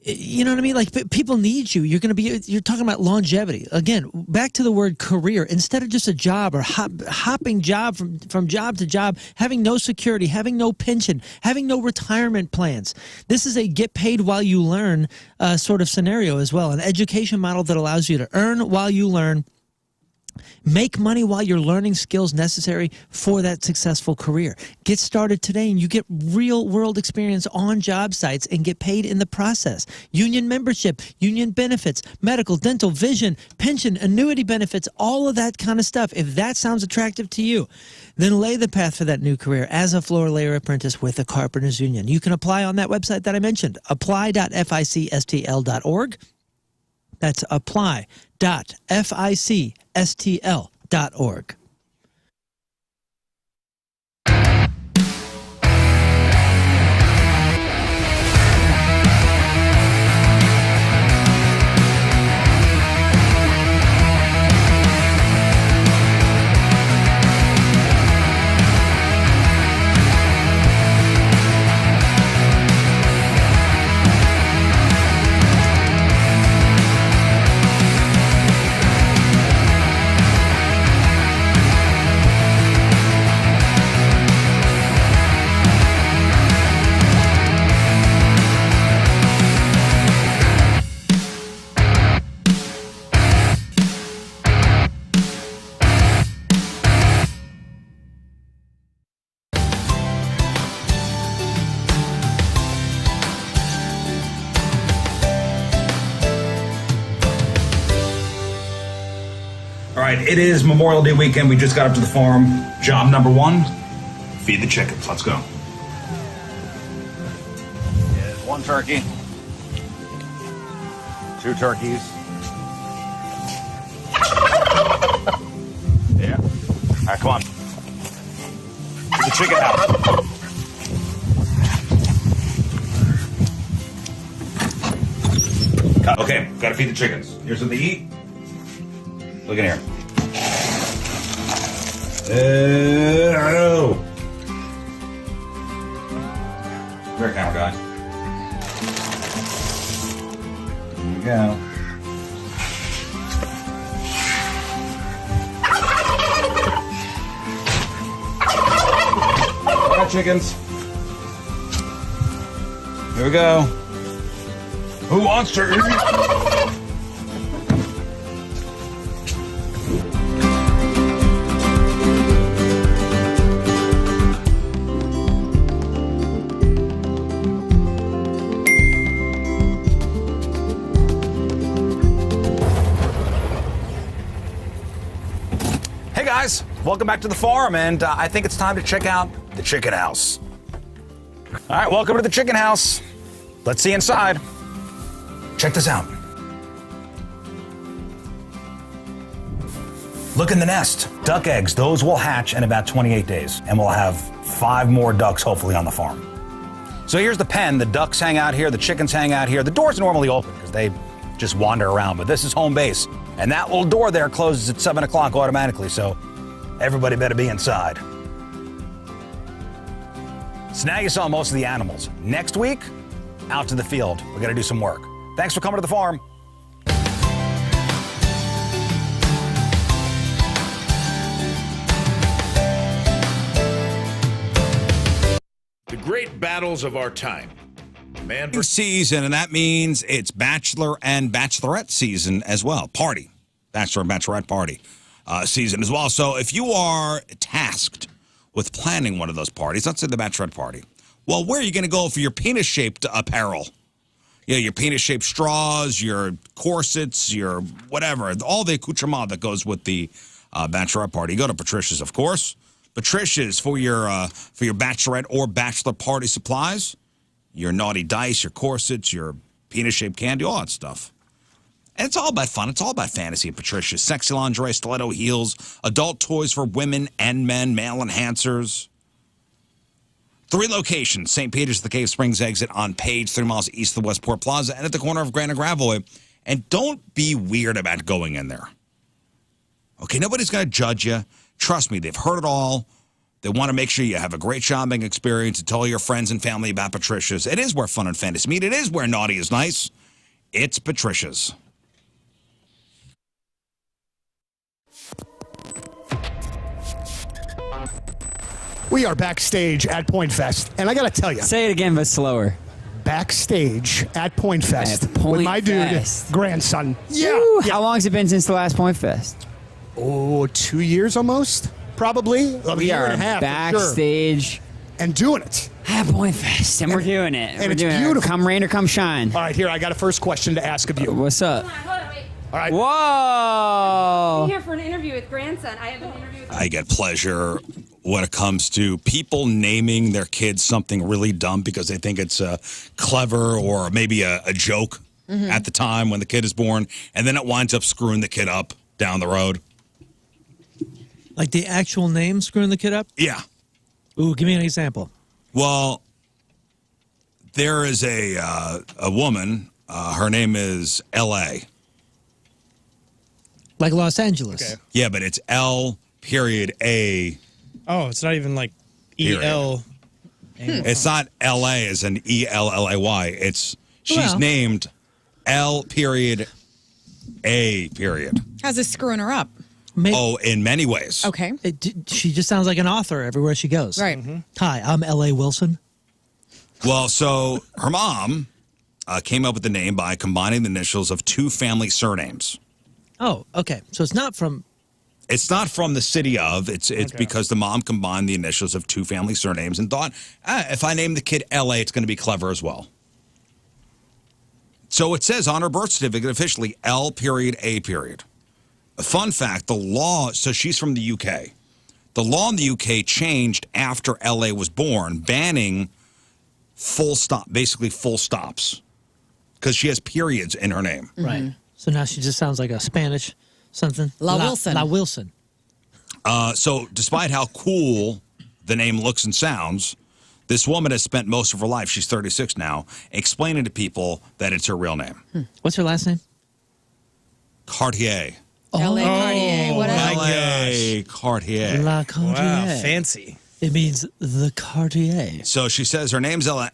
you know what I mean? Like, people need you. You're talking about longevity. Again, back to the word career. Instead of just a job or hopping job from job to job, having no security, having no pension, having no retirement plans. This is a get paid while you learn sort of scenario as well. An education model that allows you to earn while you learn, make money while you're learning skills necessary for that successful career. Get started today and you get real world experience on job sites and get paid in the process. Union membership, union benefits, medical, dental, vision, pension, annuity benefits, all of that kind of stuff. If that sounds attractive to you, then lay the path for that new career as a floor layer apprentice with the Carpenters Union. You can apply on that website that I mentioned, apply.ficstl.org. That's apply.ficstl.org. All right, it is Memorial Day weekend. We just got up to the farm. Job number 1, feed the chickens. Let's go. Here's 1 turkey. 2 turkeys. Yeah. All right, come on. To the chicken house. Okay, gotta feed the chickens. Here's what they eat. Look in here. Oh. Come here, camera guy. Here we go. All right, chickens. Here we go. Who wants to eat? Hey guys, welcome back to the farm, and I think it's time to check out the chicken house. All right, welcome to the chicken house. Let's see inside. Check this out. Look in the nest. Duck eggs, those will hatch in about 28 days, and we'll have 5 more ducks hopefully on the farm. So here's the pen. The ducks hang out here, the chickens hang out here. The door's normally open because they just wander around, but this is home base. And that little door there closes at 7 o'clock automatically, so everybody better be inside. So now you saw most of the animals. Next week, out to the field. We're gonna do some work. Thanks for coming to the farm. The great battles of our time. Man Season, and that means it's Bachelor and Bachelorette season as well. Party. Bachelor and Bachelorette party season as well. So if you are tasked with planning one of those parties, let's say the Bachelorette party, well, where are you going to go for your penis-shaped apparel? You know, your penis-shaped straws, your corsets, your whatever, all the accoutrement that goes with the Bachelorette party. You go to Patricia's, of course. Patricia's for your Bachelorette or Bachelor party supplies. Your naughty dice, your corsets, your penis-shaped candy, all that stuff. And it's all about fun. It's all about fantasy at Patricia's. Sexy lingerie, stiletto heels, adult toys for women and men, male enhancers. 3 locations, St. Peter's at the Cave Springs exit on Page, 3 miles east of the Westport Plaza, and at the corner of Grand and Gravois. And don't be weird about going in there. Okay, nobody's going to judge you. Trust me, they've heard it all. They want to make sure you have a great shopping experience and tell your friends and family about Patricia's. It is where fun and fantasy meet. It is where naughty is nice. It's Patricia's. We are backstage at Point Fest, and I got to tell you. Say it again, but slower. Backstage at Point Fest At Point with my Fest. dude, grandson. Woo! How long has it been since the last Point Fest? Oh, 2 years almost, probably. A We year are and a half, for sure. backstage and doing it. at Point Fest, and we're doing it. And we're it's doing beautiful. It. Come rain or come shine. All right, here, I got a first question to ask of you. What's up? All right. Whoa! I'm here for an interview with grandson. I have an interview with. I get pleasure when it comes to people naming their kids something really dumb because they think it's clever or maybe a joke at the time when the kid is born, and then it winds up screwing the kid up down the road. Like the actual name screwing the kid up? Yeah. Ooh, give me an example. Well, there is a woman. Her name is L.A. Like Los Angeles. Okay. Yeah, but it's L.A. Oh, it's not even like Period. E-L. It's not L.A. as an E-L-L-A-Y. It's she's Well. named L.A. How's this screwing her up? Oh, in many ways. Okay. She just sounds like an author everywhere she goes. Right. Hi, I'm L.A. Wilson. Well, so her mom came up with the name by combining the initials of 2 family surnames. Oh, okay. So it's not from. It's not from the city of. It's because the mom combined the initials of 2 family surnames and thought, if I name the kid L.A., it's going to be clever as well. So it says on her birth certificate officially L.A. fun fact, the law, so she's from the UK. The law in the UK changed after LA was born, banning basically full stops, because she has periods in her name. Right. So now she just sounds like a Spanish something. Wilson. La Wilson. So despite how cool the name looks and sounds, this woman has spent most of her life, she's 36 now, explaining to people that it's her real name. What's her last name? Cartier. L.A. Cartier. What else? L.A. Cartier. La Cartier. Wow, fancy. It means the Cartier. So she says her name's L.A.,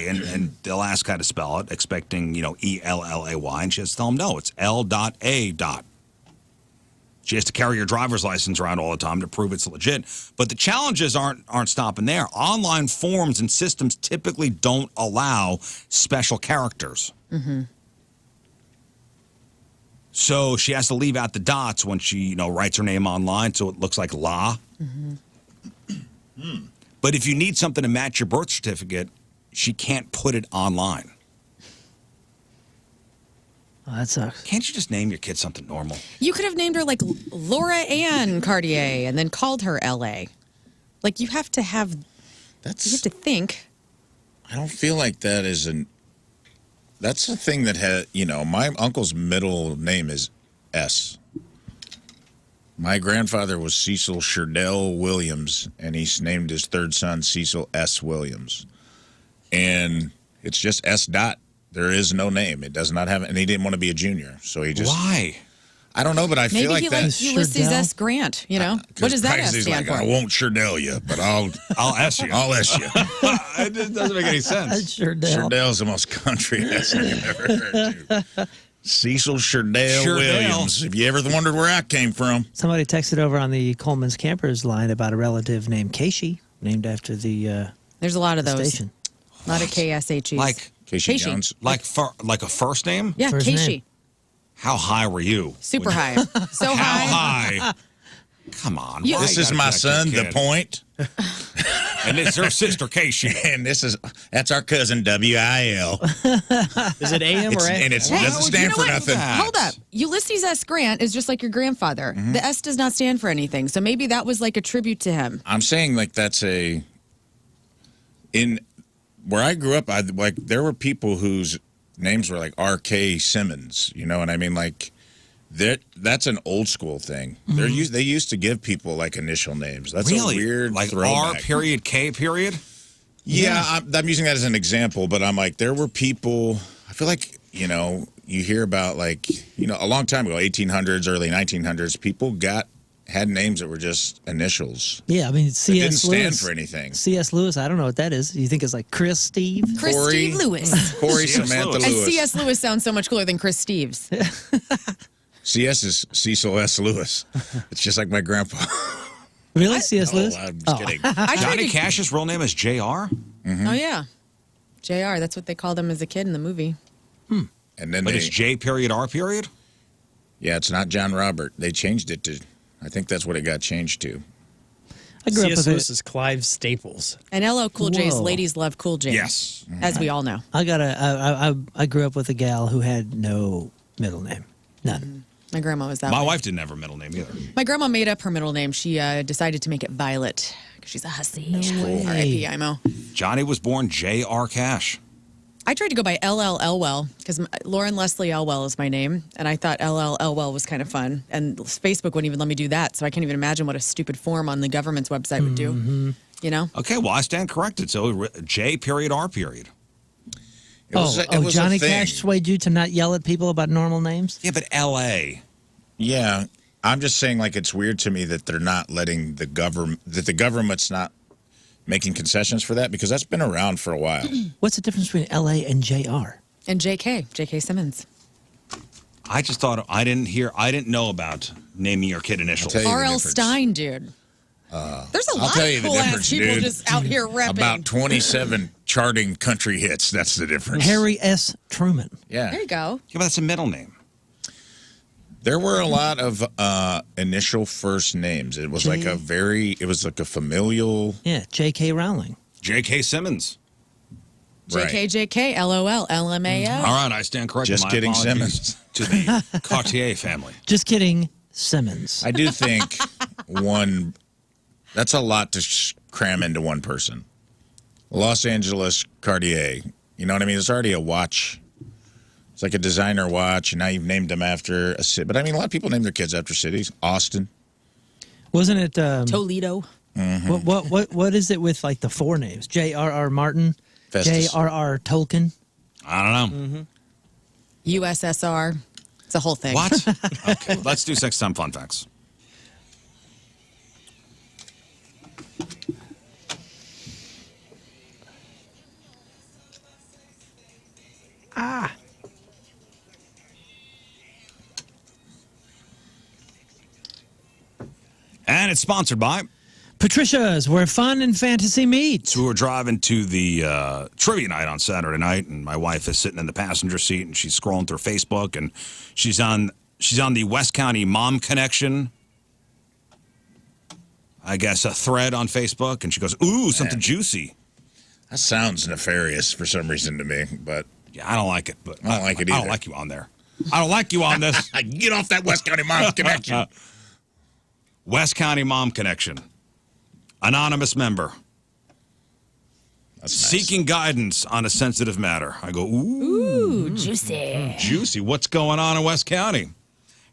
and they'll ask how to spell it, expecting, E-L-L-A-Y, and she has to tell them, no, it's L.A. She has to carry her driver's license around all the time to prove it's legit. But the challenges aren't stopping there. Online forums and systems typically don't allow special characters. So she has to leave out the dots when she, writes her name online, so it looks like La. But if you need something to match your birth certificate, she can't put it online. Oh, that sucks. Can't you just name your kid something normal? You could have named her like Laura Ann Cartier and then called her L.A. Like you have to have. You have to think. I don't feel like that is that's the thing that had, my uncle's middle name is S. My grandfather was Cecil Sherdell Williams, and he's named his third son Cecil S. Williams. And it's just S. dot. There is no name. It does not have, and he didn't want to be a junior, so he just. Why? I don't know, but I feel like Maybe that. he likes Ulysses S. Grant. What does that S stand for? I won't Sherdell you, but I'll S you. I'll S you. It just doesn't make any sense. Sherdell's the most country S name I've ever heard. Too. Cecil Sherdell Williams. If you ever wondered where I came from. Somebody texted over on the Coleman's Campers line about a relative named Casey, named after the There's a lot of those. station. A lot of KSHEs. Like Casey Jones. Like a first name? Yeah, First Casey. name. How high were you? Super high. So How high. high? Come on. You- why This you is gotta my connect your son, The kid? Point. And it's her sister, Casey. And that's our cousin, W-I-L. Is it AM or AM? And it Hey, doesn't stand for nothing. Hold up. Ulysses S. Grant is just like your grandfather. Mm-hmm. The S does not stand for anything. So maybe that was like a tribute to him. I'm saying like that's in where I grew up, there were people whose names were like R.K. Simmons, you know what I mean? Like that's an old school thing. They used to give people like initial names. That's Really? a weird Like throwback. R period K period? Yeah, I'm using that as an example, but I'm like, there were people, I feel like, you hear about like, a long time ago, 1800s, early 1900s, people had names that were just initials. Yeah, I mean, C.S. It didn't stand Lewis. for anything. C.S. Lewis, I don't know what that is. You think it's like Chris Steve? Chris Corey. Steve Lewis. Corey C.S. Samantha Lewis. And Lewis. C.S. Lewis sounds so much cooler than Chris Steves. CS is Cecil S. Lewis. It's just like my grandpa. Really? C.S. Oh, Lewis? I'm just kidding. Johnny Cash's real name is J.R.? Mm-hmm. Oh, yeah. JR, that's what they called him as a kid in the movie. And then But it's J period R period? yeah, it's not John Robert. They changed it to, I think that's what it got changed to. I grew up C.S. with Lewis it. is Clive Staples. And LL Cool J's Whoa. Ladies Love Cool J. Yes. As we all know. I grew up with a gal who had no middle name. None. My grandma was that My way. wife didn't have her middle name either. My grandma made up her middle name. She decided to make it Violet because she's a hussy. way. R.I.P. IMO. Johnny was born J.R. Cash. I tried to go by LL Elwell because Lauren Leslie Elwell is my name, and I thought LL Elwell was kind of fun. And Facebook wouldn't even let me do that, so I can't even imagine what a stupid form on the government's website would do. You know? Okay, well, I stand corrected. So J period R period. It was a Johnny thing. Cash swayed you to not yell at people about normal names? Yeah, but L.A. Yeah, I'm just saying like it's weird to me that they're not letting the government's not making concessions for that because that's been around for a while. What's the difference between L.A. and J.R.? And J.K. Simmons. I just thought I didn't know about naming your kid initials. I'll tell you the R.L. difference. Stein, dude. There's a I'll lot tell of you the cool ass difference, people dude. just out here repping. About 27 charting country hits. That's the difference. Harry S. Truman. Yeah. There you go. Yeah, but that's a middle name. There were a lot of initial first names. It was like a familial. Yeah, J.K. Rowling. J.K. Simmons. JK, LOL, LMAO. All right, I stand corrected. Just My kidding, apologies Simmons. to the Cartier family. Just kidding, Simmons. I do think that's a lot to cram into one person. Los Angeles Cartier. You know what I mean? It's already a watch. It's like a designer watch, and now you've named them after a city. But I mean, a lot of people name their kids after cities. Austin. Wasn't it Toledo? What is it with like the four names? J.R.R. Martin, Festus. J.R.R. Tolkien. I don't know. USSR. It's a whole thing. What? Okay, let's do 6 time fun facts. And it's sponsored by Patricia's, where fun and fantasy meet. So we were driving to the trivia night on Saturday night, and my wife is sitting in the passenger seat, and she's scrolling through Facebook, and she's on the West County Mom Connection, I guess, a thread on Facebook, and she goes, "Ooh, something juicy." That sounds nefarious for some reason to me, but yeah, I don't like it. But I don't like it either. I don't like you on there. I don't like you on this. Get off that West County Mom Connection. West County Mom Connection. Anonymous member. That's nice. Seeking guidance on a sensitive matter. I go, ooh. Juicy. Juicy. What's going on in West County?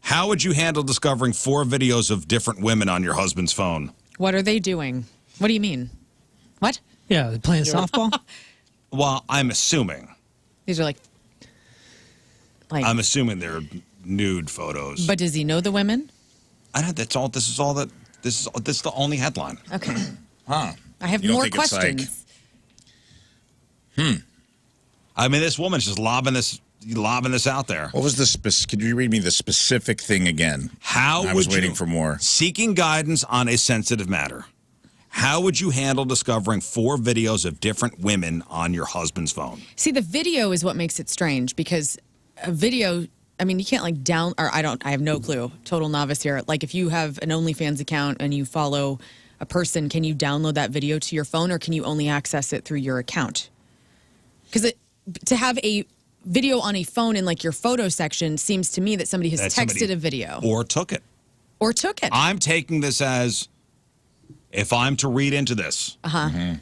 How would you handle discovering 4 videos of different women on your husband's phone? What are they doing? What do you mean? What? Yeah, they're playing softball. Well, I'm assuming. These are like I'm assuming they're nude photos. But does he know the women? I don't. That's all. This is the only headline. Okay. Huh. I have You don't more think it's like- questions. I mean, this woman's just lobbing this out there. What was the could you read me the specific thing again? How I would was waiting for more. Seeking guidance on a sensitive matter. How would you handle discovering 4 videos of different women on your husband's phone? See, the video is what makes it strange because a video, I mean, you can't like I have no clue. Total novice here. Like if you have an OnlyFans account and you follow a person, can you download that video to your phone or can you only access it through your account? Because to have a video on a phone in like your photo section seems to me that somebody has texted a video. Or took it. Or took it. I'm taking this as, if I'm to read into this, I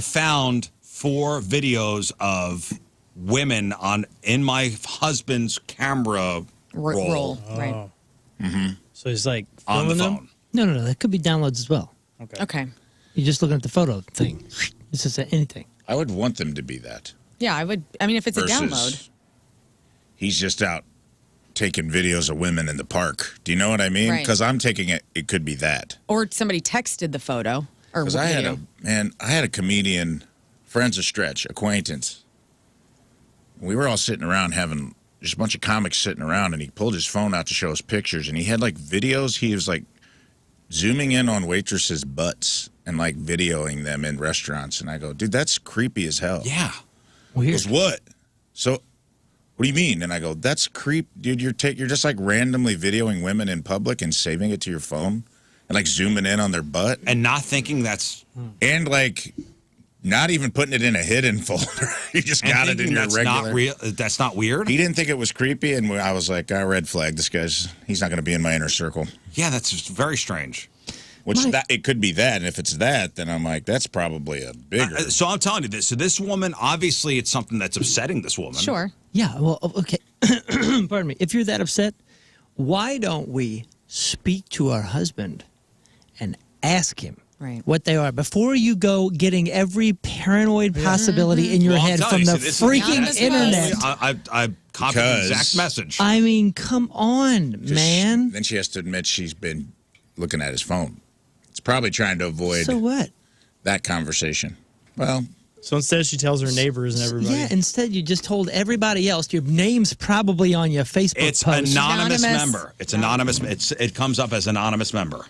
found 4 videos of women in my husband's camera roll. Right. So he's like On the filming phone. them? No. That could be downloads as well. Okay. You're just looking at the photo thing. It's just anything. I would want them to be that. Yeah, I would. I mean, if it's a Versus download. He's just out taking videos of women in the park. Do you know what I mean? Right. Because I'm taking it could be that. Or somebody texted the photo or Because video. I had a comedian, friends of Stretch, acquaintance. We were all sitting around having just a bunch of comics sitting around, and he pulled his phone out to show us pictures, and he had like videos. He was like zooming in on waitresses' butts and like videoing them in restaurants. And I go, dude, that's creepy as hell. Yeah. He goes, what? So, what do you mean? And I go, that's creep, dude. You're just like randomly videoing women in public and saving it to your phone and like zooming in on their butt and not thinking that's and like not even putting it in a hidden folder. You just got it in your that's regular. Not real. That's not weird. He didn't think it was creepy, and I was like, red flag. This he's not going to be in my inner circle. Yeah, that's just very strange. It could be that, and if it's that, then I'm like, that's probably a bigger. So I'm telling you this. So this woman, obviously, it's something that's upsetting this woman. Sure. Yeah, well, okay. Pardon me. If you're that upset, why don't we speak to our husband and ask him what they are before you go getting every paranoid possibility in your Well, head I'll from tell the you, freaking internet? I copied the exact message. I mean, come on, man. Then she has to admit she's been looking at his phone. It's probably trying to avoid So what? that conversation. Well, So instead, she tells her neighbors and everybody. Yeah, instead you just told everybody else. Your name's probably on your Facebook It's post. anonymous member. It's anonymous. It comes up as anonymous member.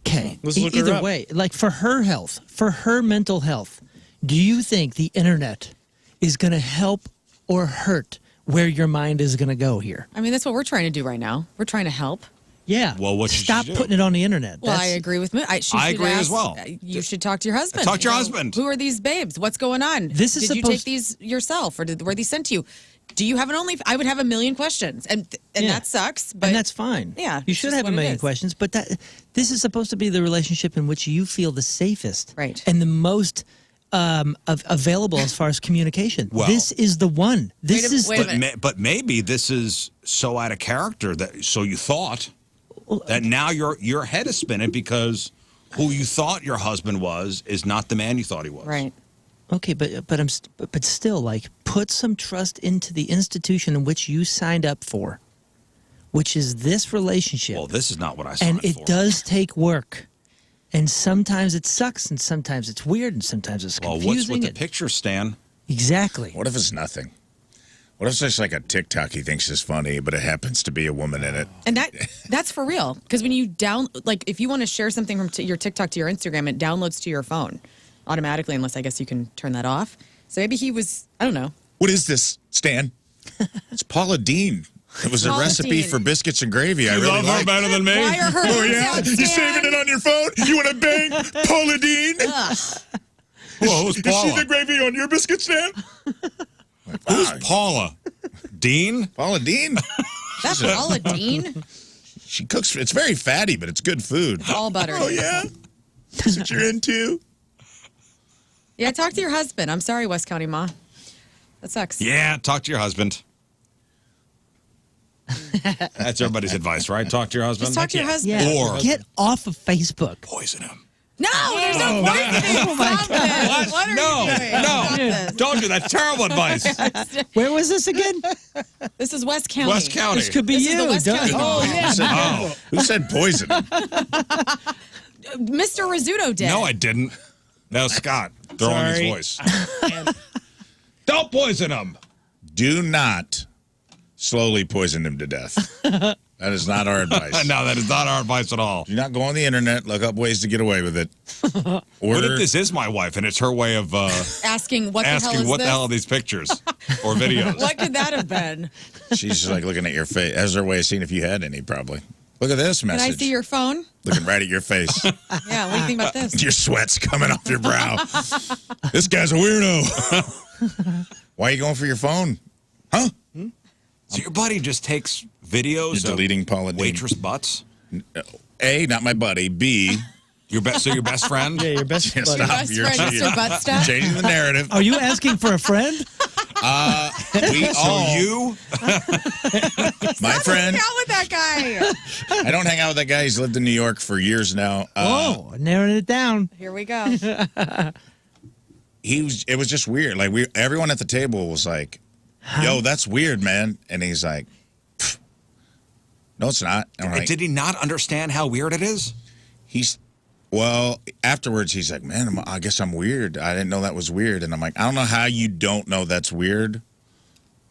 Okay. Let's look her Either up. way, like for her health, for her mental health, do you think the internet is going to help or hurt where your mind is going to go here? I mean, that's what we're trying to do right now. We're trying to help. Yeah. Well, what should Stop she do? putting it on the internet. Well, I agree with Moon. I agree as well. You should talk to your husband. Talk to your You know, husband. Who are these babes? What's going on? This is Did you take supposed- these yourself, or were these sent to you? do you have an only? I would have a million questions, and Yeah. that sucks. But And that's fine. Yeah, You it's should just have a what it million is. questions, but this is supposed to be the relationship in which you feel the safest. Right. And the most available as far as communication. Well- This is the one. This is wait a the, minute. But maybe this is so out of character that so you thought that now your head is spinning because who you thought your husband was is not the man you thought he was. Right. Okay, but still, like, put some trust into the institution in which you signed up for, which is this relationship. Well, this is not what I signed And up it for. does take work, and sometimes it sucks, and sometimes it's weird, and sometimes it's Well, confusing. what's with the and- picture, Stan? Exactly. What if it's nothing? What if it's just like a TikTok he thinks is funny, but it happens to be a woman in it? And that's for real. Because when you if you want to share something from your TikTok to your Instagram, it downloads to your phone automatically, unless I guess you can turn that off. So maybe he was, I don't know. What is this, Stan? It's Paula Dean. It was a Paula recipe Deen. for biscuits and gravy. I really love her like. better than me? Why are her Oh hands yeah, out, you Stan? saving it on your phone? You want to bang Paula Dean? Whoa, who's Is she Paula? the gravy on your biscuit, Stan? Who's Paula? Dean? Paula Dean? That's Paula Dean. She cooks. It's very fatty, but it's good food. All butter. Oh yeah, is what you're into? Yeah, talk to your husband. I'm sorry, West County Ma. That sucks. Yeah, talk to your husband. That's everybody's advice, right? Talk to your husband. Just talk to your husband. Yeah. Or Get off of Facebook. poison him. No, there's no poisoning. Stop this. What are you doing? Stop this. Don't do that. Terrible advice. Where was this again? This is West County. West County. This could be This is you. the West Duh. County Oh, mom. yeah. Who said poison? Mr. Rizzuto did. No, I didn't. That was Scott throwing his Sorry. voice. Don't poison him. Do not slowly poison him to death. That is not our advice. No, that is not our advice at all. Do not go on the internet, look up ways to get away with it. What Order. if this is my wife and it's her way of asking what the hell asking is what this? the hell are these pictures or videos? What could that have been? She's just like looking at your face. As her way of seeing if you had any, probably. Look at this Can message. I see your phone? Looking right at your face. Yeah, what do you think about this? Your sweat's coming off your brow. This guy's a weirdo. Why are you going for your phone? Huh? So your buddy just takes videos You're of deleting Paula Dean. waitress butts? A, not my buddy. B, Your best friend? Yeah, your best buddy. stop. Best You're friend, cheating. Mr. Butt Stuff? Changing the narrative. Are you asking for a friend? We So all, you my friend, Hang out with that guy. I don't hang out with that guy. He's lived in New York for years now. Oh, narrowing it down. Here we go. It was just weird. Like everyone at the table was like, "Yo, that's weird, man," and he's like, "Pfft. "No, it's not." And I'm like, did he not understand how weird it is? Well, afterwards he's like, "Man, I guess I'm weird. I didn't know that was weird." And I'm like, "I don't know how you don't know that's weird."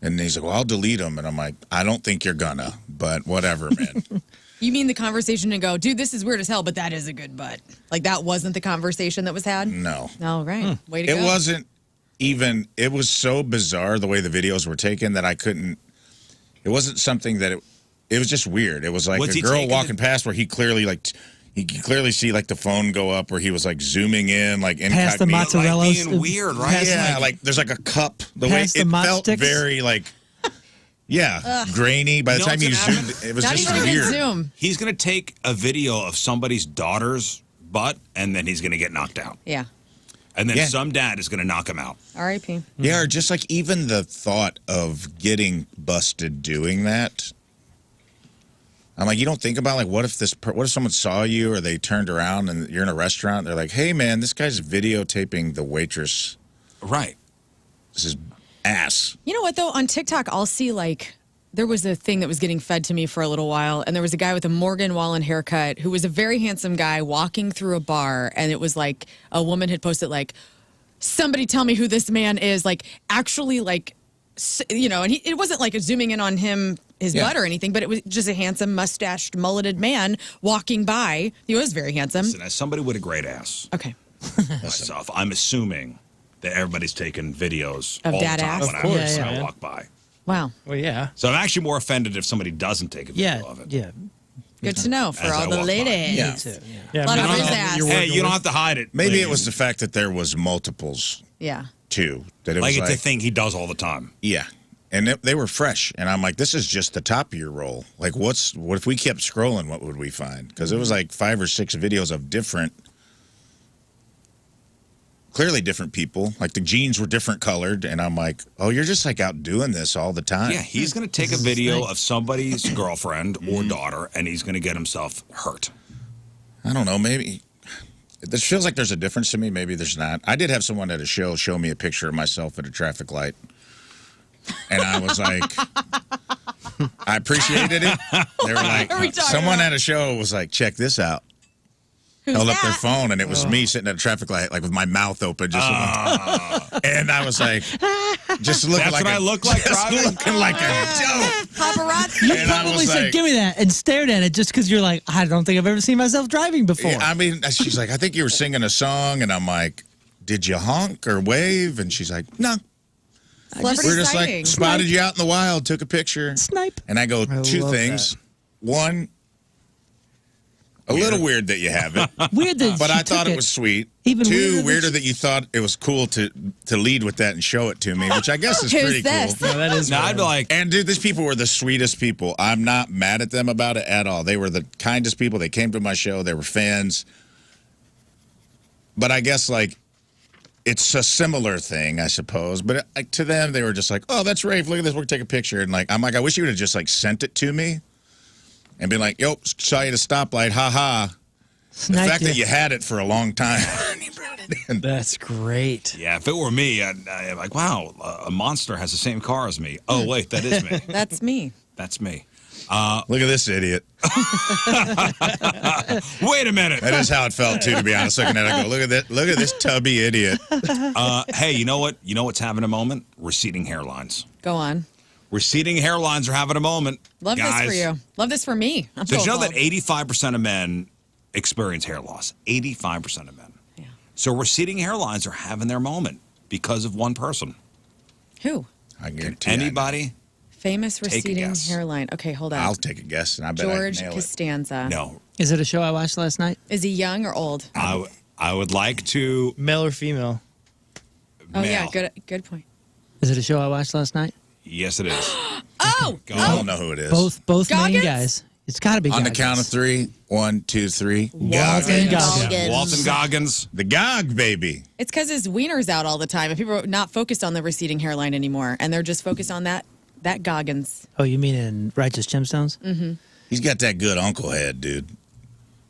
And he's like, "Well, I'll delete them." And I'm like, "I don't think you're gonna, but whatever, man." You mean the conversation to go, dude, this is weird as hell, but that is a good butt. Like that wasn't the conversation that was had? No. No, right. Way to go. It wasn't even, it was so bizarre the way the videos were taken that I couldn't, it wasn't something that it was just weird. It was like Was a he girl taking walking past where he clearly like, you could clearly see like the phone go up where he was like zooming in, like Past the incognito. mozzarella. Like being weird, right? Yeah, like there's like a cup. The way Past the it mott felt sticks? very like, grainy. By the You know time you what's gonna zoomed, it was Not just even a good weird. Zoom. He's going to take a video of somebody's daughter's butt and then he's going to get knocked out. Yeah. And then Yeah. some dad is going to knock him out. R.I.P. Yeah, or just like even the thought of getting busted doing that. I'm like, you don't think about like, what if someone saw you or they turned around and you're in a restaurant? They're like, hey man, this guy's videotaping the waitress. Right. This is ass. You know what, though? On TikTok, I'll see, like, there was a thing that was getting fed to me for a little while, and there was a guy with a Morgan Wallen haircut who was a very handsome guy walking through a bar, and it was like a woman had posted, like, somebody tell me who this man is, like, actually, like, you know, and it wasn't like zooming in on him, his butt or anything, but it was just a handsome, mustached, mulleted man walking by. He was very handsome. Listen, as somebody with a great ass Okay. myself, I'm assuming that everybody's taking videos Of all dad the time ass? when Of course, I man. walk by. Wow. Well, yeah. So I'm actually more offended if somebody doesn't take a video Yeah, of it. yeah. Good to know for As I all the walk by. ladies. Yeah. Yeah. A lot I of mean, his you're ass. working Hey, you don't with- have to hide it. Maybe it ladies. was the fact that there was multiples Yeah. too. That it like was it's like, a thing he does all the time. yeah. And they were fresh. And I'm like, this is just the top of your roll. Like, what if we kept scrolling, what would we find? Because it was like 5 or 6 videos of clearly different people. Like the jeans were different colored. And I'm like, oh, you're just like out doing this all the time. Yeah, he's going to take a video of somebody's girlfriend or daughter, and he's going to get himself hurt. I don't know, maybe. This feels like there's a difference to me. Maybe there's not. I did have someone at a show show me a picture of myself at a traffic light. And I was like, I appreciated it. They were like, someone at a show was like, check this out. Held up their phone, and it was me sitting at a traffic light, like with my mouth open, just and I was like, just looking like I look like driving? looking like a dope. Paparazzi. You And I probably was said, like- give me that, and stared at it just because you're like, I don't think I've ever seen myself driving before. Yeah, I mean, she's like, I think you were singing a song, and I'm like, did you honk or wave? And she's like, no. Celebrity We're just sighting. like spotted you out in the wild, took a picture. Snipe. And I go, I two love things. One, a little weird that you have it. Weird that But she I thought took it was sweet. Even Two, weirder weirder that that you thought it was cool to lead with that and show it to me, which I guess is Who's pretty this? cool. No, that is. Now, I'd be like, And dude, these people were the sweetest people. I'm not mad at them about it at all. They were the kindest people. They came to my show. They were fans. But I guess like it's a similar thing, I suppose. But like, to them, they were just like, "Oh, that's Rafe. Look at this. We'll take a picture." And like, I'm like, I wish you would have just like sent it to me, and been like, "Yo, saw you at a stoplight. Ha ha." The Sniped fact you. that you had it for a long time. And you brought it in. That's great. yeah, if it were me, I'm like, wow, a monster has the same car as me. Oh, wait, that is me. That's me. That's me. Look at this idiot. Wait a minute. That is how it felt too, to be honest. Looking at it, I go, look at this tubby idiot. Hey, you know what? You know what's having a moment? Receding hairlines. Go on. Receding hairlines are having a moment. Love Guys, this for you. Love this for me. I'm Did so you know that involved. 85% of men experience hair loss? 85% of men. Yeah. So receding hairlines are having their moment because of one person. Who? I guarantee you, Anybody? Famous Take a receding guess. hairline. Okay, hold on. I'll take a guess, and I bet George I can nail it. Costanza. No. Is it a show I watched last night? Is he young or old? I would like to. Male or female? Oh yeah, male. good point. Is it a show I watched last night? Yes, it is. Oh, Go I on. don't know who it is. Both main Goggins? guys. It's got to be On the Goggins. count of 3. 1, 2, 3. Walton Goggins. Goggins. Walton Goggins. The Gog baby. it's because his wiener's out all the time, and people are not focused on the receding hairline anymore, and they're just focused on that Goggins. Oh, you mean in Righteous Gemstones? Mm-hmm. He's got that good uncle head, dude.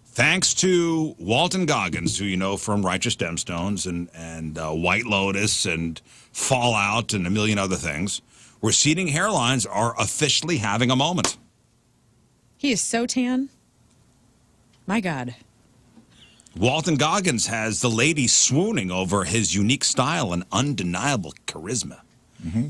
Thanks to Walton Goggins, who you know from Righteous Gemstones and White Lotus and Fallout and a million other things, receding hairlines are officially having a moment. He is so tan. My God. Walton Goggins has the ladies swooning over his unique style and undeniable charisma.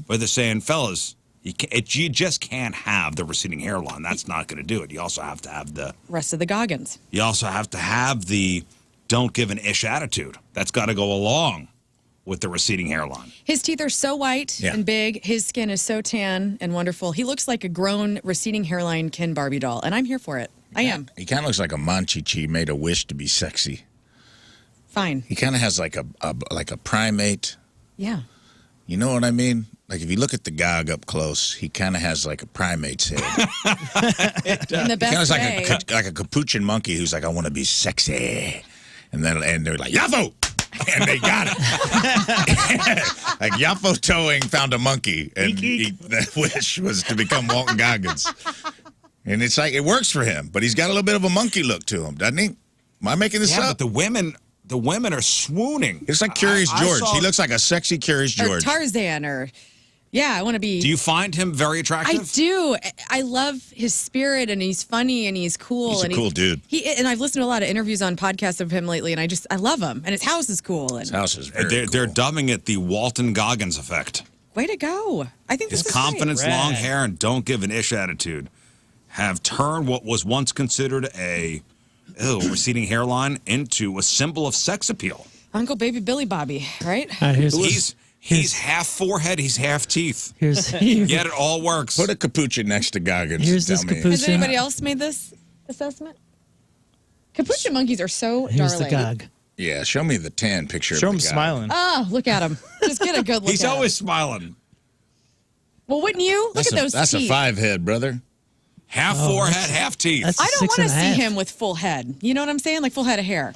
Where they're saying, fellas, you just can't have the receding hairline. That's not going to do it. You also have to have the Rest of the Goggins. You also have to have the don't give an ish attitude. That's got to go along with the receding hairline. His teeth are so white Yeah. and big. His skin is so tan and wonderful. He looks like a grown receding hairline Ken Barbie doll, and I'm here for it. I am. He kind of looks like a Monchichi made a wish to be sexy. Fine. He kind of has like a primate. Yeah. You know what I mean? Like if you look at the Gog up close, he kind of has like a primate's head. In the best Kind way. of like a capuchin monkey who's like, I want to be sexy, and they're like Yafo, and they got it. Like Yafo towing found a monkey, and the wish was to become Walton Goggins. And it's like it works for him, but he's got a little bit of a monkey look to him, doesn't he? Am I making this Yeah, up? but the women are swooning. It's like Curious I George. saw- He looks like a sexy Curious Or George. Tarzan, or yeah, I want to be. Do you find him very I attractive? do. I love his spirit, and he's funny, and he's cool. He's a and cool dude. And I've listened to a lot of interviews on podcasts of him lately, and I love him. And his house is cool. And His house is very They're cool. dubbing it the Walton Goggins effect. way to go! I think His this is great. confidence, Rad. long hair, and don't give an ish attitude have turned what was once considered a receding hairline into a symbol of sex appeal. Uncle Baby Billy Bobby, right? All right, He's half forehead, he's half teeth. here's Yet it all works. Put a capuchin next to Goggins. Here's and this tell me. capuchin. Has anybody else made this assessment? Capuchin monkeys are so Here's darling. the Gog. Yeah, show me the tan picture. Show of him the guy. smiling. Oh, look at him! Just get a good look. He's at always smiling. Well, wouldn't you? Look at those That's teeth. a 5-head, brother. Half forehead, half teeth. That's I don't six want to and a see half. him with full head. You know what I'm saying? Like full head of hair.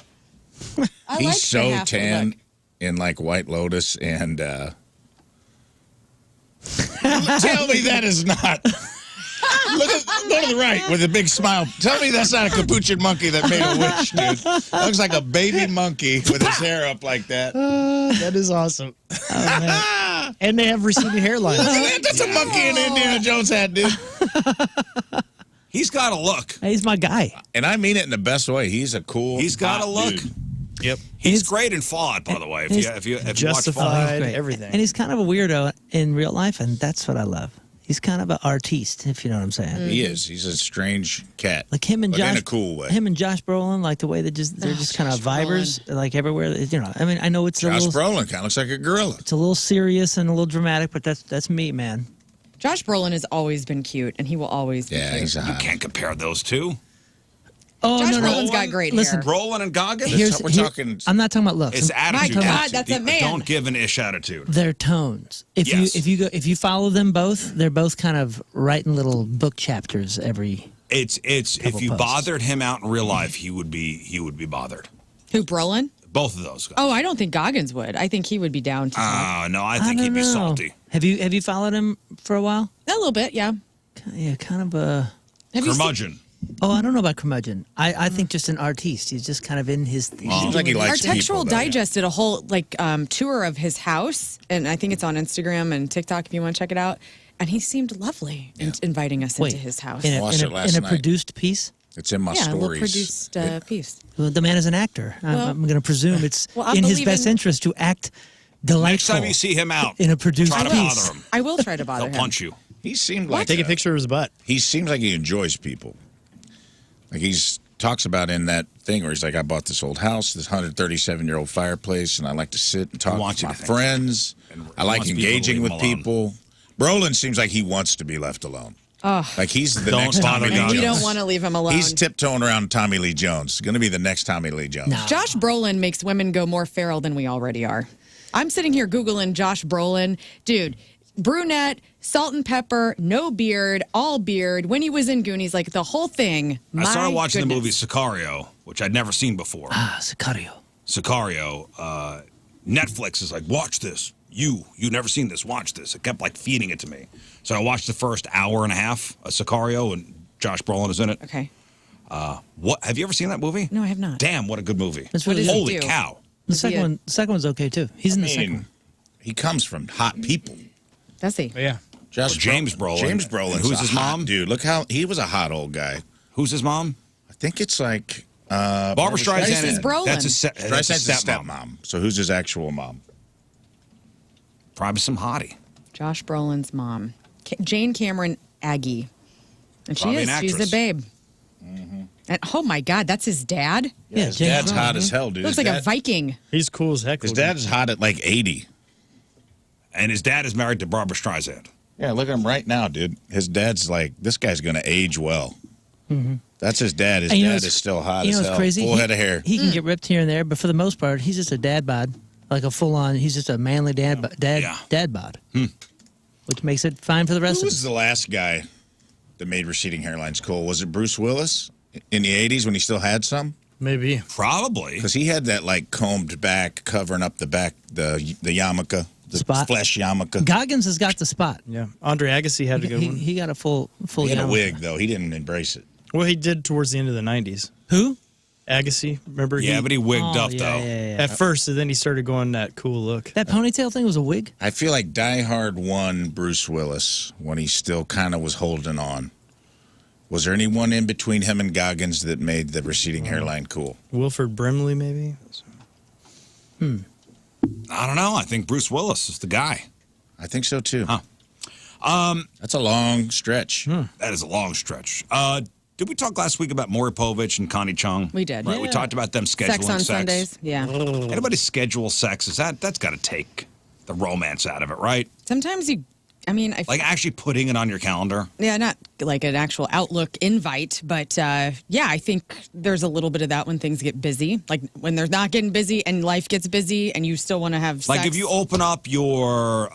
I He's like so the half tan look. in like White Lotus and tell me that is not. Go to the right with a big smile. Tell me that's not a capuchin monkey that made a wish, dude. That looks like a baby monkey with his hair up like that. That is awesome. Oh, man. And they have receding hairlines. That's a monkey in Indiana Jones hat, dude. He's got a look. He's my guy. And I mean it in the best way. He's a cool. He's got hot a look. dude. Yep. He's great in Fallout, by the way. If you watch Fallout. Justified, Great. everything. And he's kind of a weirdo in real life, and that's what I love. He's kind of an artiste, if you know what I'm saying. He is. He's a strange cat. Like him and but Josh, in a cool way. Him and Josh Brolin, like the way they're just kind of vibers, like everywhere. You know, I mean, I know it's Josh a little, Brolin kind of looks like a gorilla. it's a little serious and a little dramatic, but that's me, man. Josh Brolin has always been cute, and he will always be Yeah, cute. he's a You hot. can't compare those two. Oh Josh no, no. Brolin's got great Listen, hair. Brolin and Goggins? We're talking. I'm not talking about looks. It's I'm attitude. God, attitude. that's a man. Don't give an ish attitude. their tones. Yes. If you follow them both, they're both kind of writing little book chapters every. It's Couple if you posts. bothered him out in real life, he would be bothered. Who, Brolin? Both of those guys. Oh, I don't think Goggins would. I think he would be down to talk. Oh, no, I think don't he'd be know. salty. Have you followed him for a while? A little bit, yeah. Yeah, kind of a. Have you seen- Curmudgeon. Oh, I don't know about curmudgeon. I think just an artiste. He's just kind of in his. Seems like he likes Architectural people, though, yeah. Digest did a whole tour of his house, and I think it's on Instagram and TikTok if you want to check it out. And he seemed lovely in inviting us into his house. in Watched a, it last in a night. produced piece. It's in my yeah, a little stories. produced piece. Well, the man is an actor. Well- I'm going to presume it's Well, I in his believe best in- interest to act delightful. Next time you see him out, in a produced try to piece. bother him. I will try to bother He'll him. punch you. He seemed like Take a picture of his butt. He seems like he enjoys people. Like he's talks about in that thing where he's like, I bought this old house, this 137-year-old fireplace, and I like to sit and talk wants with you my to think. friends. And I like wants people to engaging leave with him alone. people. Brolin seems like he wants to be left alone. Like he's the Don't next bother Tommy Lee Goggins. Jones. We don't want to leave him alone. He's tiptoeing around Tommy Lee Jones. Going to be the next Tommy Lee Jones. No. Josh Brolin makes women go more feral than we already are. I'm sitting here Googling Josh Brolin. Dude, brunette, salt and pepper, no beard, all beard. When he was in Goonies, like the whole thing. I started My watching the goodness. movie Sicario, which I'd never seen before. Ah, Sicario. Sicario. Netflix is like, watch this. You've never seen this. Watch this. It kept like feeding it to me. So I watched the first hour and a half of Sicario, and Josh Brolin is in it. Okay. What? Have you ever seen that movie? No, I have not. Damn, what a good movie. That's really What does he Holy do? cow. The Is he second one's okay too. He's in the second one. He comes from hot people. Does he? Yeah. Josh James Brolin. James Brolin. And who's his mom? Dude, look how he was a hot old guy. Who's his mom? I think it's like Barbara Streisand. This is Brolin. That's his Streisand's his stepmom. stepmom. So who's his actual mom? Probably some hottie. Josh Brolin's mom, Jane Cameron Aggie. And she Probably is. an She's a actress. babe. And oh my God, that's his dad? Yeah, His James dad's Brolin. hot as hell, dude. Looks His like a dad- Viking. He's cool as heck. His looking. dad's hot at like 80. And his dad is married to Barbara Streisand. Yeah, look at him right now, dude. His dad's like, this guy's going to age well. That's his dad. His And you know dad what's- is still hot You know as what's hell. crazy? Full head of hair. He can get ripped here and there, but for the most part, he's just a dad bod, like a full on. He's just a manly dad bod, which makes it fine for the rest Who of was us. the last guy that made receding hairlines cool? Was it Bruce Willis in the 80s when he still had some? Maybe. Probably. Because he had that like combed back, covering up the back, the yarmulke, the Spot. flesh yarmulke. Goggins has got the spot. Yeah. Andre Agassi had a good one. He got a full. He had a yarmulke. wig though. He didn't embrace it. Well, he did towards the end of the 90s. Who? Agassi, remember? Yeah, but he wigged Oh, up, yeah, though. yeah, yeah. At first, and then he started going that cool look. That ponytail thing was a wig. I feel like Die Hard won Bruce Willis when he still kind of was holding on. Was there anyone in between him and Goggins that made the receding hairline cool? Wilford Brimley, maybe? I don't know. I think Bruce Willis is the guy. I think so too. Huh. That's a long stretch. That is a long stretch. Did we talk last week about Maury Povich and Connie Chung? We did. Right. We Yeah. talked about them scheduling Sex on Sundays. Yeah. Anybody schedule sex? That's got to take the romance out of it, right? Sometimes you I mean, Like actually putting it on your calendar. yeah, not like an actual Outlook invite, but yeah, I think there's a little bit of that when things get busy. Like when they're not getting busy and life gets busy, and you still want to have Like sex. if you open up your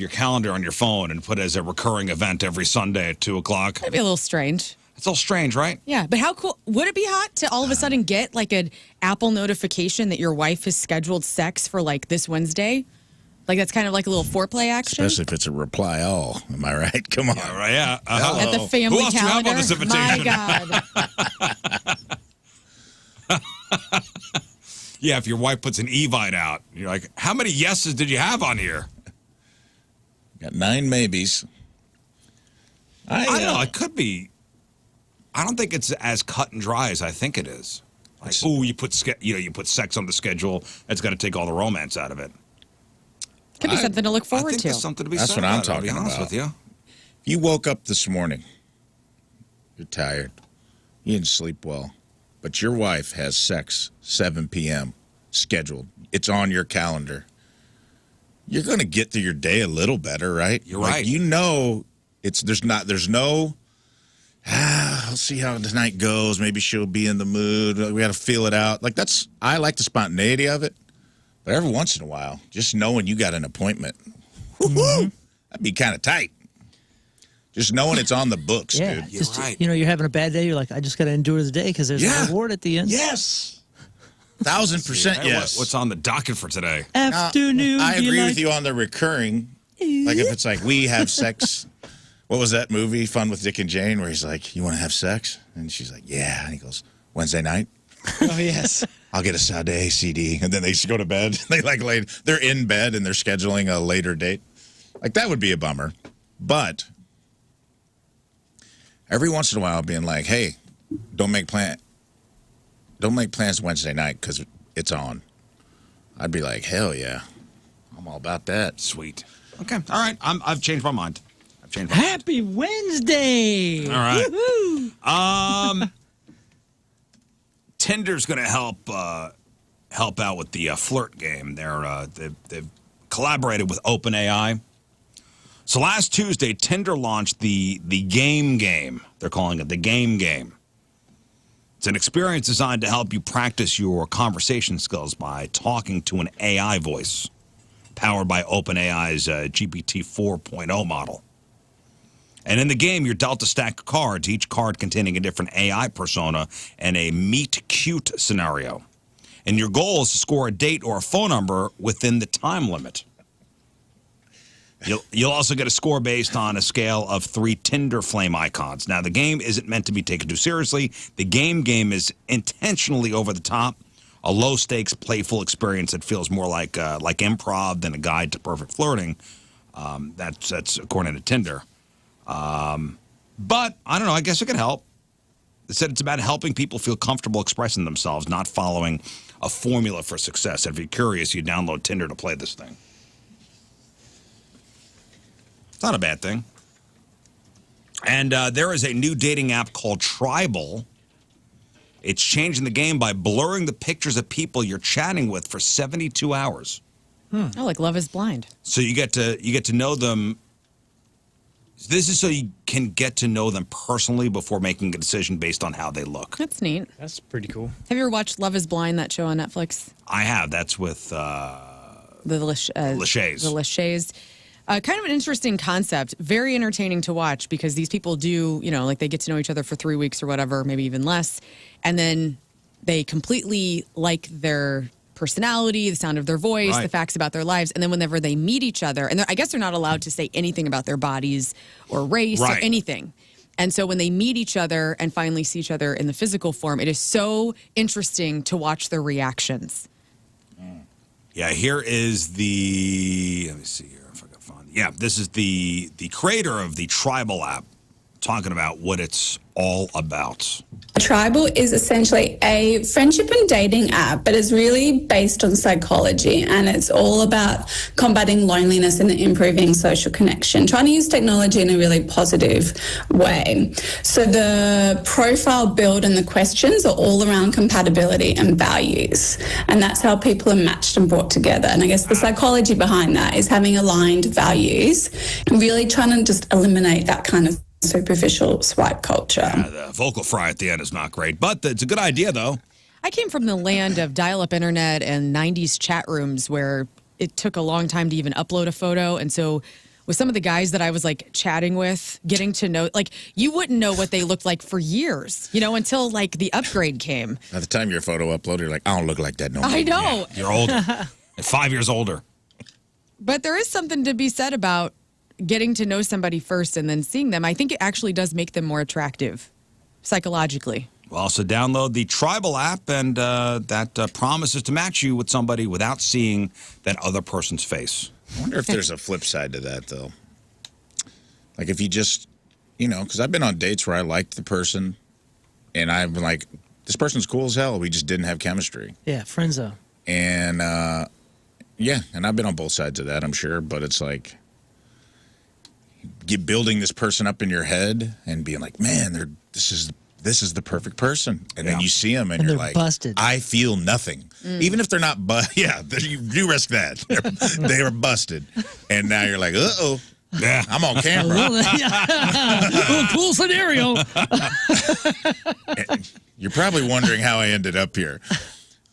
calendar on your phone and put it as a recurring event every Sunday at 2:00. That'd be a little strange. It's all strange, right? Yeah, but how cool would it be hot to all of a sudden get like an Apple notification that your wife has scheduled sex for like this Wednesday? Like that's kind of like a little foreplay action. Especially if it's a reply all. Am I right? Come on. Yeah, right. Yeah. At the family Who else do you have calendar. on this invitation? My God. Yeah, if your wife puts an Evite out, you're like, how many yeses did you have on here? Got 9 maybes. I don't know. It could be. I don't think it's as cut and dry as I think it is. Like, ooh, you put sex on the schedule. It's going to take all the romance out of it. Could be something to look I forward think to. there's something to be That's said what I'm about it, I'll be talking honest about. with you. You woke up this morning. You're tired. You didn't sleep well. But your wife has sex 7 p.m. scheduled. It's on your calendar. You're going to get through your day a little better, right? You're right. You know, there's no, I'll see how tonight goes. Maybe she'll be in the mood. We got to feel it out. Like I like the spontaneity of it. But every once in a while, just knowing you got an appointment, that'd be kind of tight. Just knowing it's on the books, Yeah, dude. just, you're having a bad day. You're like, I just got to endure the day because there's a reward at the end. Yes. 1,000% Hey, yes. What's on the docket for today? Afternoon. I agree with you on the recurring. Like if it's like we have sex. What was that movie, Fun with Dick and Jane, where he's like, you want to have sex? And she's like, yeah. And he goes, Wednesday night? Oh, yes. I'll get a Sade CD. And then they just go to bed. They're in bed and they're scheduling a later date. Like that would be a bummer. But every once in a while being like, hey, don't make plans Wednesday night because it's on. I'd be like, hell yeah. I'm all about that. Sweet. Okay. All right. I've changed my mind. Happy Wednesday. All right. Woo-hoo. Tinder's going to help out with the flirt game. They've collaborated with OpenAI. So last Tuesday, Tinder launched the game. They're calling it the game. It's an experience designed to help you practice your conversation skills by talking to an AI voice, powered by OpenAI's GPT 4.0 model. And in the game, you're dealt a stack of cards, each card containing a different AI persona and a meet cute scenario. And your goal is to score a date or a phone number within the time limit. You'll also get a score based on a scale of 3 Tinder flame icons. Now, the game isn't meant to be taken too seriously. The game is intentionally over the top, a low-stakes, playful experience that feels more like improv than a guide to perfect flirting. That's according to Tinder. But, I don't know, I guess it could help. They said it's about helping people feel comfortable expressing themselves, not following a formula for success. And if you're curious, you download Tinder to play this thing. It's not a bad thing. And there is a new dating app called Tribal. It's changing the game by blurring the pictures of people you're chatting with for 72 hours. Oh, like Love is Blind. So you get to know them. This is so you can get to know them personally before making a decision based on how they look. That's neat. That's pretty cool. Have you ever watched Love is Blind, that show on Netflix? I have. That's with The Lachey's. The Lachey's. Kind of an interesting concept. Very entertaining to watch because these people do, like they get to know each other for 3 weeks or whatever, maybe even less. And then they completely like their personality, the sound of their voice, the facts about their lives. And then whenever they meet each other, and I guess they're not allowed to say anything about their bodies or race or anything. And so when they meet each other and finally see each other in the physical form, it is so interesting to watch their reactions. Yeah, here is let me see here if I can find it. Yeah, this is the creator of the Tribal app talking about what it's all about. Tribal is essentially a friendship and dating app, but it's really based on psychology, and it's all about combating loneliness and improving social connection, trying to use technology in a really positive way. So the profile build and the questions are all around compatibility and values, and that's how people are matched and brought together. And I guess the psychology behind that is having aligned values and really trying to just eliminate that kind of superficial swipe culture. The vocal fry at the end is not great, but it's a good idea, though. I came from the land of dial-up internet and 90s chat rooms where it took a long time to even upload a photo. And so with some of the guys that I was like chatting with, getting to know, like you wouldn't know what they looked like for years, you know, until like the upgrade came. By the time your photo uploaded, you're like, I don't look like that no more. I know. Yeah, you're older. You're 5 years older. But there is something to be said about getting to know somebody first and then seeing them. I think it actually does make them more attractive psychologically. Well, so download the Tribal app, and that promises to match you with somebody without seeing that other person's face. I wonder if there's a flip side to that, though. Like if you just, you know, because I've been on dates where I liked the person, and I'm like, this person's cool as hell. We just didn't have chemistry. Yeah, friend zone. And, yeah, and I've been on both sides of that, I'm sure, but it's like, building this person up in your head and being like, man, this is the perfect person, and then you see them and you're like, busted. I feel nothing, even if they're not. Yeah, you do risk that. They were busted, and now you're like, uh-oh. Yeah, I'm on camera. Cool scenario. You're probably wondering how I ended up here,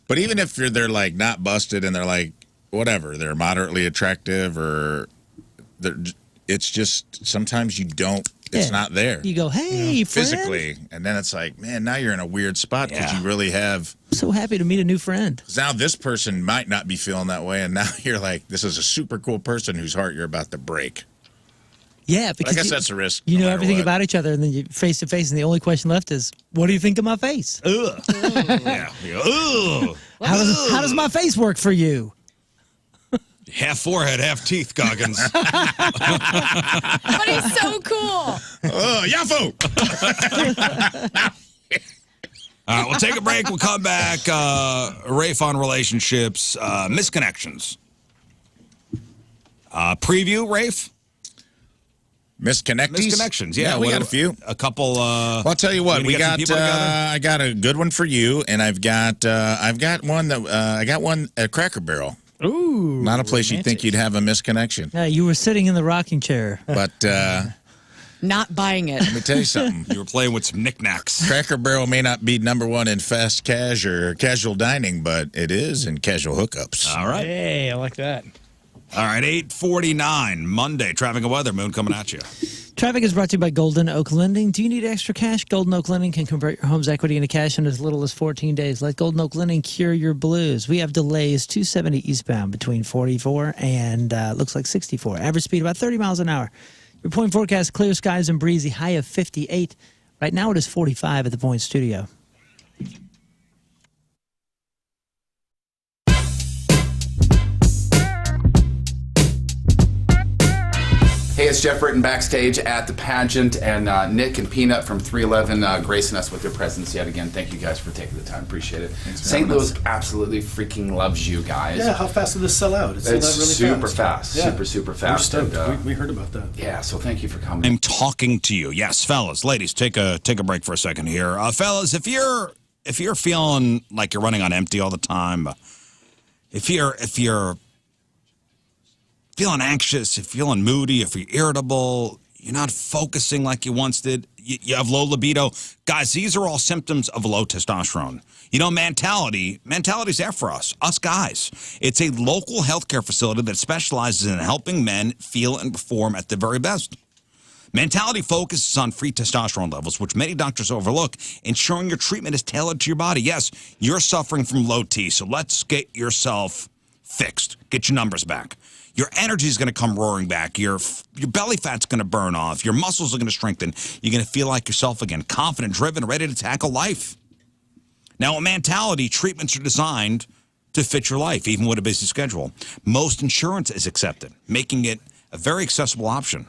but even if they're like not busted and they're like whatever, they're moderately attractive or it's just sometimes you don't. It's not there. You go, hey, physically, and then it's like, man, now you're in a weird spot because you really have. I'm so happy to meet a new friend. Now this person might not be feeling that way, and now you're like, this is a super cool person whose heart you're about to break. Yeah, because I guess that's a risk. You know everything about each other, and then you face to face, and the only question left is, what do you think of my face? Ugh. Yeah. Ugh. How does my face work for you? Half forehead, half teeth, Goggins. But he's so cool. Yafo! All right, we'll take a break. We'll come back. Rafe on relationships, misconnections. Preview, Rafe? Misconnections, yeah. We got a few. A couple. Well, I'll tell you what. We got. I got a good one for you, and I've got one that I got one at Cracker Barrel. Ooh, not a place you'd think you'd have a misconnection. Yeah, you were sitting in the rocking chair, but not buying it. Let me tell you something. You were playing with some knickknacks. Cracker Barrel may not be #1 in fast cash or casual dining, but it is in casual hookups. All right. Hey, I like that. All right, 8:49 Monday. Traffic and weather. Moon coming at you. Traffic is brought to you by Golden Oak Lending. Do you need extra cash? Golden Oak Lending can convert your home's equity into cash in as little as 14 days. Let Golden Oak Lending cure your blues. We have delays 270 eastbound between 44 and looks like 64. Average speed about 30 miles an hour. Your point forecast, clear skies and breezy, high of 58. Right now it is 45 at the Point Studio. Hey, it's Jeff Britton backstage at the pageant, and Nick and Peanut from 311 gracing us with their presence yet again. Thank you guys for taking the time. Appreciate it. St. Louis absolutely freaking loves you guys. Yeah, how fast did this sell out? It's super fast. Yeah. Super fast. We're stoked. We heard about that. Yeah, so thank you for coming. I'm talking to you. Yes, fellas, ladies, take a break for a second here. Fellas, if you're feeling like you're running on empty all the time, if you're feeling anxious, if you're feeling moody, if you're irritable, you're not focusing like you once did, you have low libido. Guys, these are all symptoms of low testosterone. You know, mentality's there for us guys. It's a local healthcare facility that specializes in helping men feel and perform at their very best. Mentality focuses on free testosterone levels, which many doctors overlook, ensuring your treatment is tailored to your body. Yes, you're suffering from low T, so let's get yourself fixed. Get your numbers back. Your energy is going to come roaring back. Your belly fat's going to burn off. Your muscles are going to strengthen. You're going to feel like yourself again, confident, driven, ready to tackle life. Now, with mentality, treatments are designed to fit your life, even with a busy schedule. Most insurance is accepted, making it a very accessible option.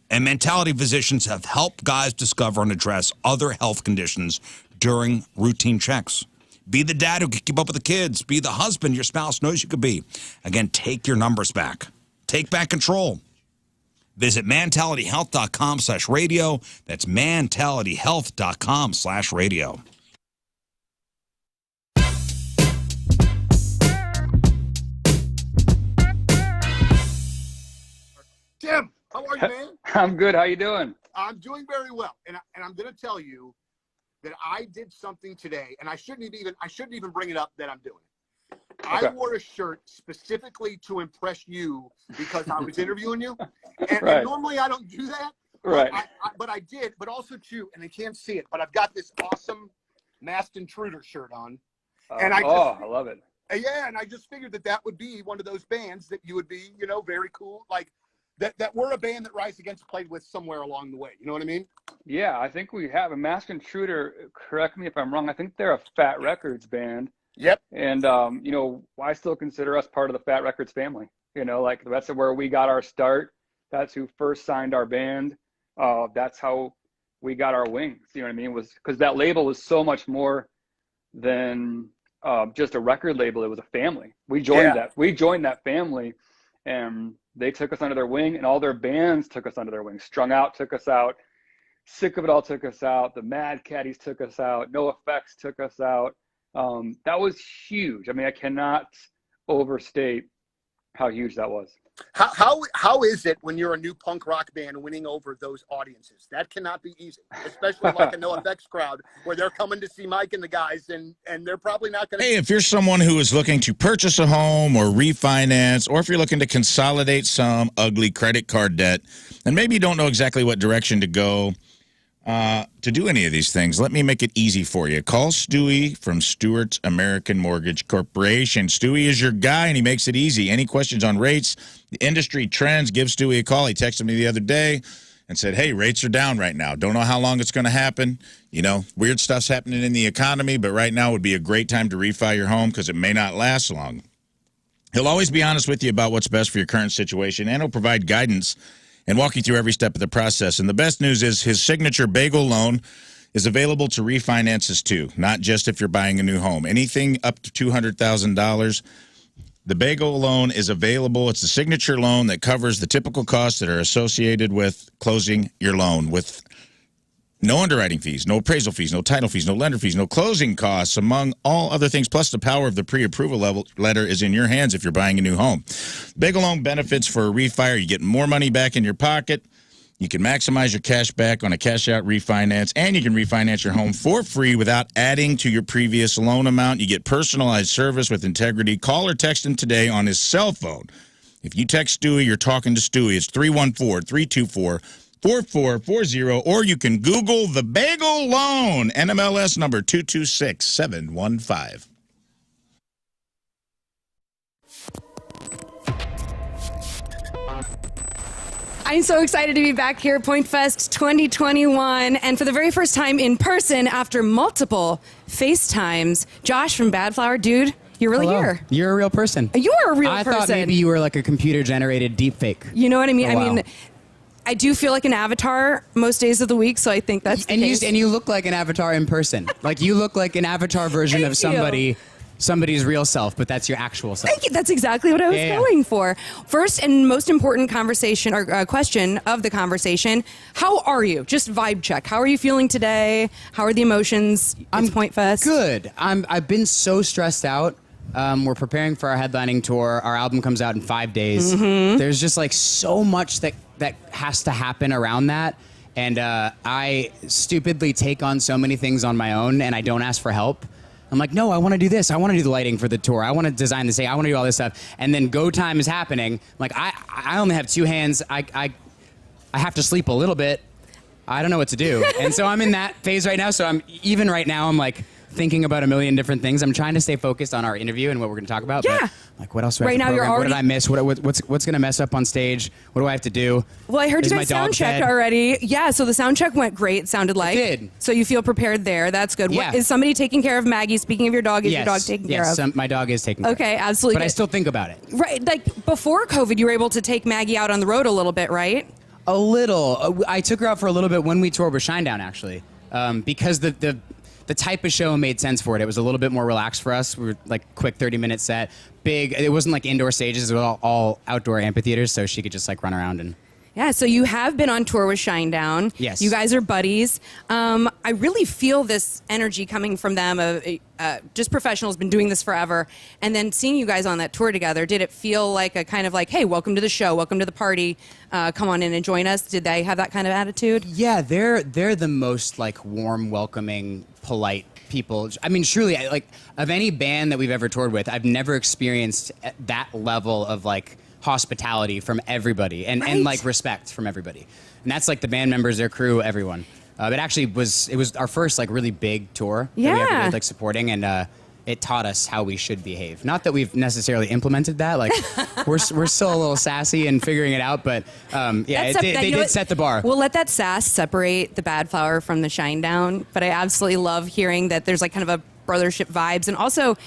And Mentality physicians have helped guys discover and address other health conditions during routine checks. Be the dad who can keep up with the kids. Be the husband your spouse knows you could be. Again, take your numbers back. Take back control. Visit mentalityhealth.com/radio. That's mentalityhealth.com/radio. Tim, how are you, man? I'm good. How you doing? I'm doing very well, and I'm going to tell you that I did something today, and I shouldn't even bring it up that I'm doing it. Okay. I wore a shirt specifically to impress you because I was interviewing you, and, Right. and normally I don't do that. Right. But I did, but also too, and they can't see it, but I've got this awesome Masked Intruder shirt on, and I love it. Yeah, and I just figured that would be one of those bands that you would be, very cool, like that we're a band that Rise Against played with somewhere along the way. You know what I mean? Yeah, I think we have a Masked Intruder. Correct me if I'm wrong. I think they're a Fat Records band. Yep. And I still consider us part of the Fat Records family. Like that's where we got our start. That's who first signed our band. That's how we got our wings. You know what I mean? Was because that label was so much more than just a record label. It was a family. We joined that. We joined that family, and they took us under their wing, and all their bands took us under their wing. Strung Out took us out. Sick of It All took us out. The Mad Caddies took us out. No Effects took us out. That was huge. I mean, I cannot overstate how huge that was. How is it when you're a new punk rock band winning over those audiences? That cannot be easy, especially like a No Effects crowd where they're coming to see Mike and the guys, and they're probably not going to. Hey, if you're someone who is looking to purchase a home or refinance, or if you're looking to consolidate some ugly credit card debt, and maybe you don't know exactly what direction to go to do any of these things, let me make it easy for you. Call Stewie from Stewart's American Mortgage Corporation. Stewie is your guy, and he makes it easy. Any questions on rates, the industry trends, give Stewie a call. He texted me the other day and said, hey, rates are down right now. Don't know how long it's going to happen. Weird stuff's happening in the economy, but right now would be a great time to refi your home because it may not last long. He'll always be honest with you about what's best for your current situation, and he'll provide guidance and walk you through every step of the process. And the best news is his signature bagel loan is available to refinances too, not just if you're buying a new home. Anything up to $200,000, the bagel loan is available. It's a signature loan that covers the typical costs that are associated with closing your loan, with no underwriting fees, no appraisal fees, no title fees, no lender fees, no closing costs, among all other things. Plus, the power of the pre-approval letter is in your hands if you're buying a new home. Bagel loan benefits for a refi: you get more money back in your pocket. You can maximize your cash back on a cash-out refinance, and you can refinance your home for free without adding to your previous loan amount. You get personalized service with integrity. Call or text him today on his cell phone. If you text Stewie, you're talking to Stewie. It's 314-324-4440, or you can Google the Bagel Loan, NMLS number 226715. I'm so excited to be back here at Point Fest 2021, and for the very first time in person after multiple FaceTimes, Josh from Bad Flower. Dude, you're really Hello. here. You're a real person. You are a real I person. thought maybe you were like a computer-generated deepfake. You know what I mean? Oh, wow. I do feel like an avatar most days of the week, so I think that's the case. And you look like an avatar in person. Like you look like an avatar version of somebody's real self, but that's your actual self. Thank you. That's exactly what I was going for. First and most important conversation or question of the conversation: how are you? Just vibe check. How are you feeling today? How are the emotions? It's Point Fest. Good. I've been so stressed out. We're preparing for our headlining tour. Our album comes out in 5 days. Mm-hmm. There's just like so much that has to happen around that. And I stupidly take on so many things on my own, and I don't ask for help. I'm like, no, I want to do this. I want to do the lighting for the tour. I want to design the stage. I want to do all this stuff. And then go time is happening. I'm like, I only have 2 hands. I have to sleep a little bit. I don't know what to do. And so I'm in that phase right now. So I'm like thinking about a million different things. I'm trying to stay focused on our interview and what we're going to talk about. Yeah. But like, what else do I Right have to now, you're program? already- What did I miss? What's going to mess up on stage? What do I have to do? Well, I heard Is you my guys dog sound checked fed? already. Yeah, so the sound check went great, it sounded like. It did. So you feel prepared there. That's good. Yeah. Is somebody taking care of Maggie? Speaking of your dog, is Yes. your dog taken care Yes, of? my dog is taken care of. Okay, absolutely. But I good. still think about it. Right, like before COVID, you were able to take Maggie out on the road a little bit, right? A little. I took her out for a little bit when we toured with Shinedown, actually, because the type of show made sense for it. It was a little bit more relaxed for us. We were like quick 30-minute set, big. It wasn't like indoor stages. It was all outdoor amphitheaters, so she could just like run around and. Yeah, so you have been on tour with Shinedown. Yes. You guys are buddies. I really feel this energy coming from them. Just professionals, been doing this forever. And then seeing you guys on that tour together, did it feel like a kind of like, hey, welcome to the show, welcome to the party, come on in and join us? Did they have that kind of attitude? Yeah, they're the most like warm, welcoming, polite people. I mean, truly, like of any band that we've ever toured with, I've never experienced that level of like hospitality from everybody and like respect from everybody. And that's like the band members, their crew, everyone. It actually was our first like really big tour that we ever did, like supporting, and it taught us how we should behave. Not that we've necessarily implemented that. Like we're still a little sassy and figuring it out, but yeah, they did set the bar. We'll let that sass separate the bad flower from the Shinedown, but I absolutely love hearing that there's like kind of a brothership vibes, and also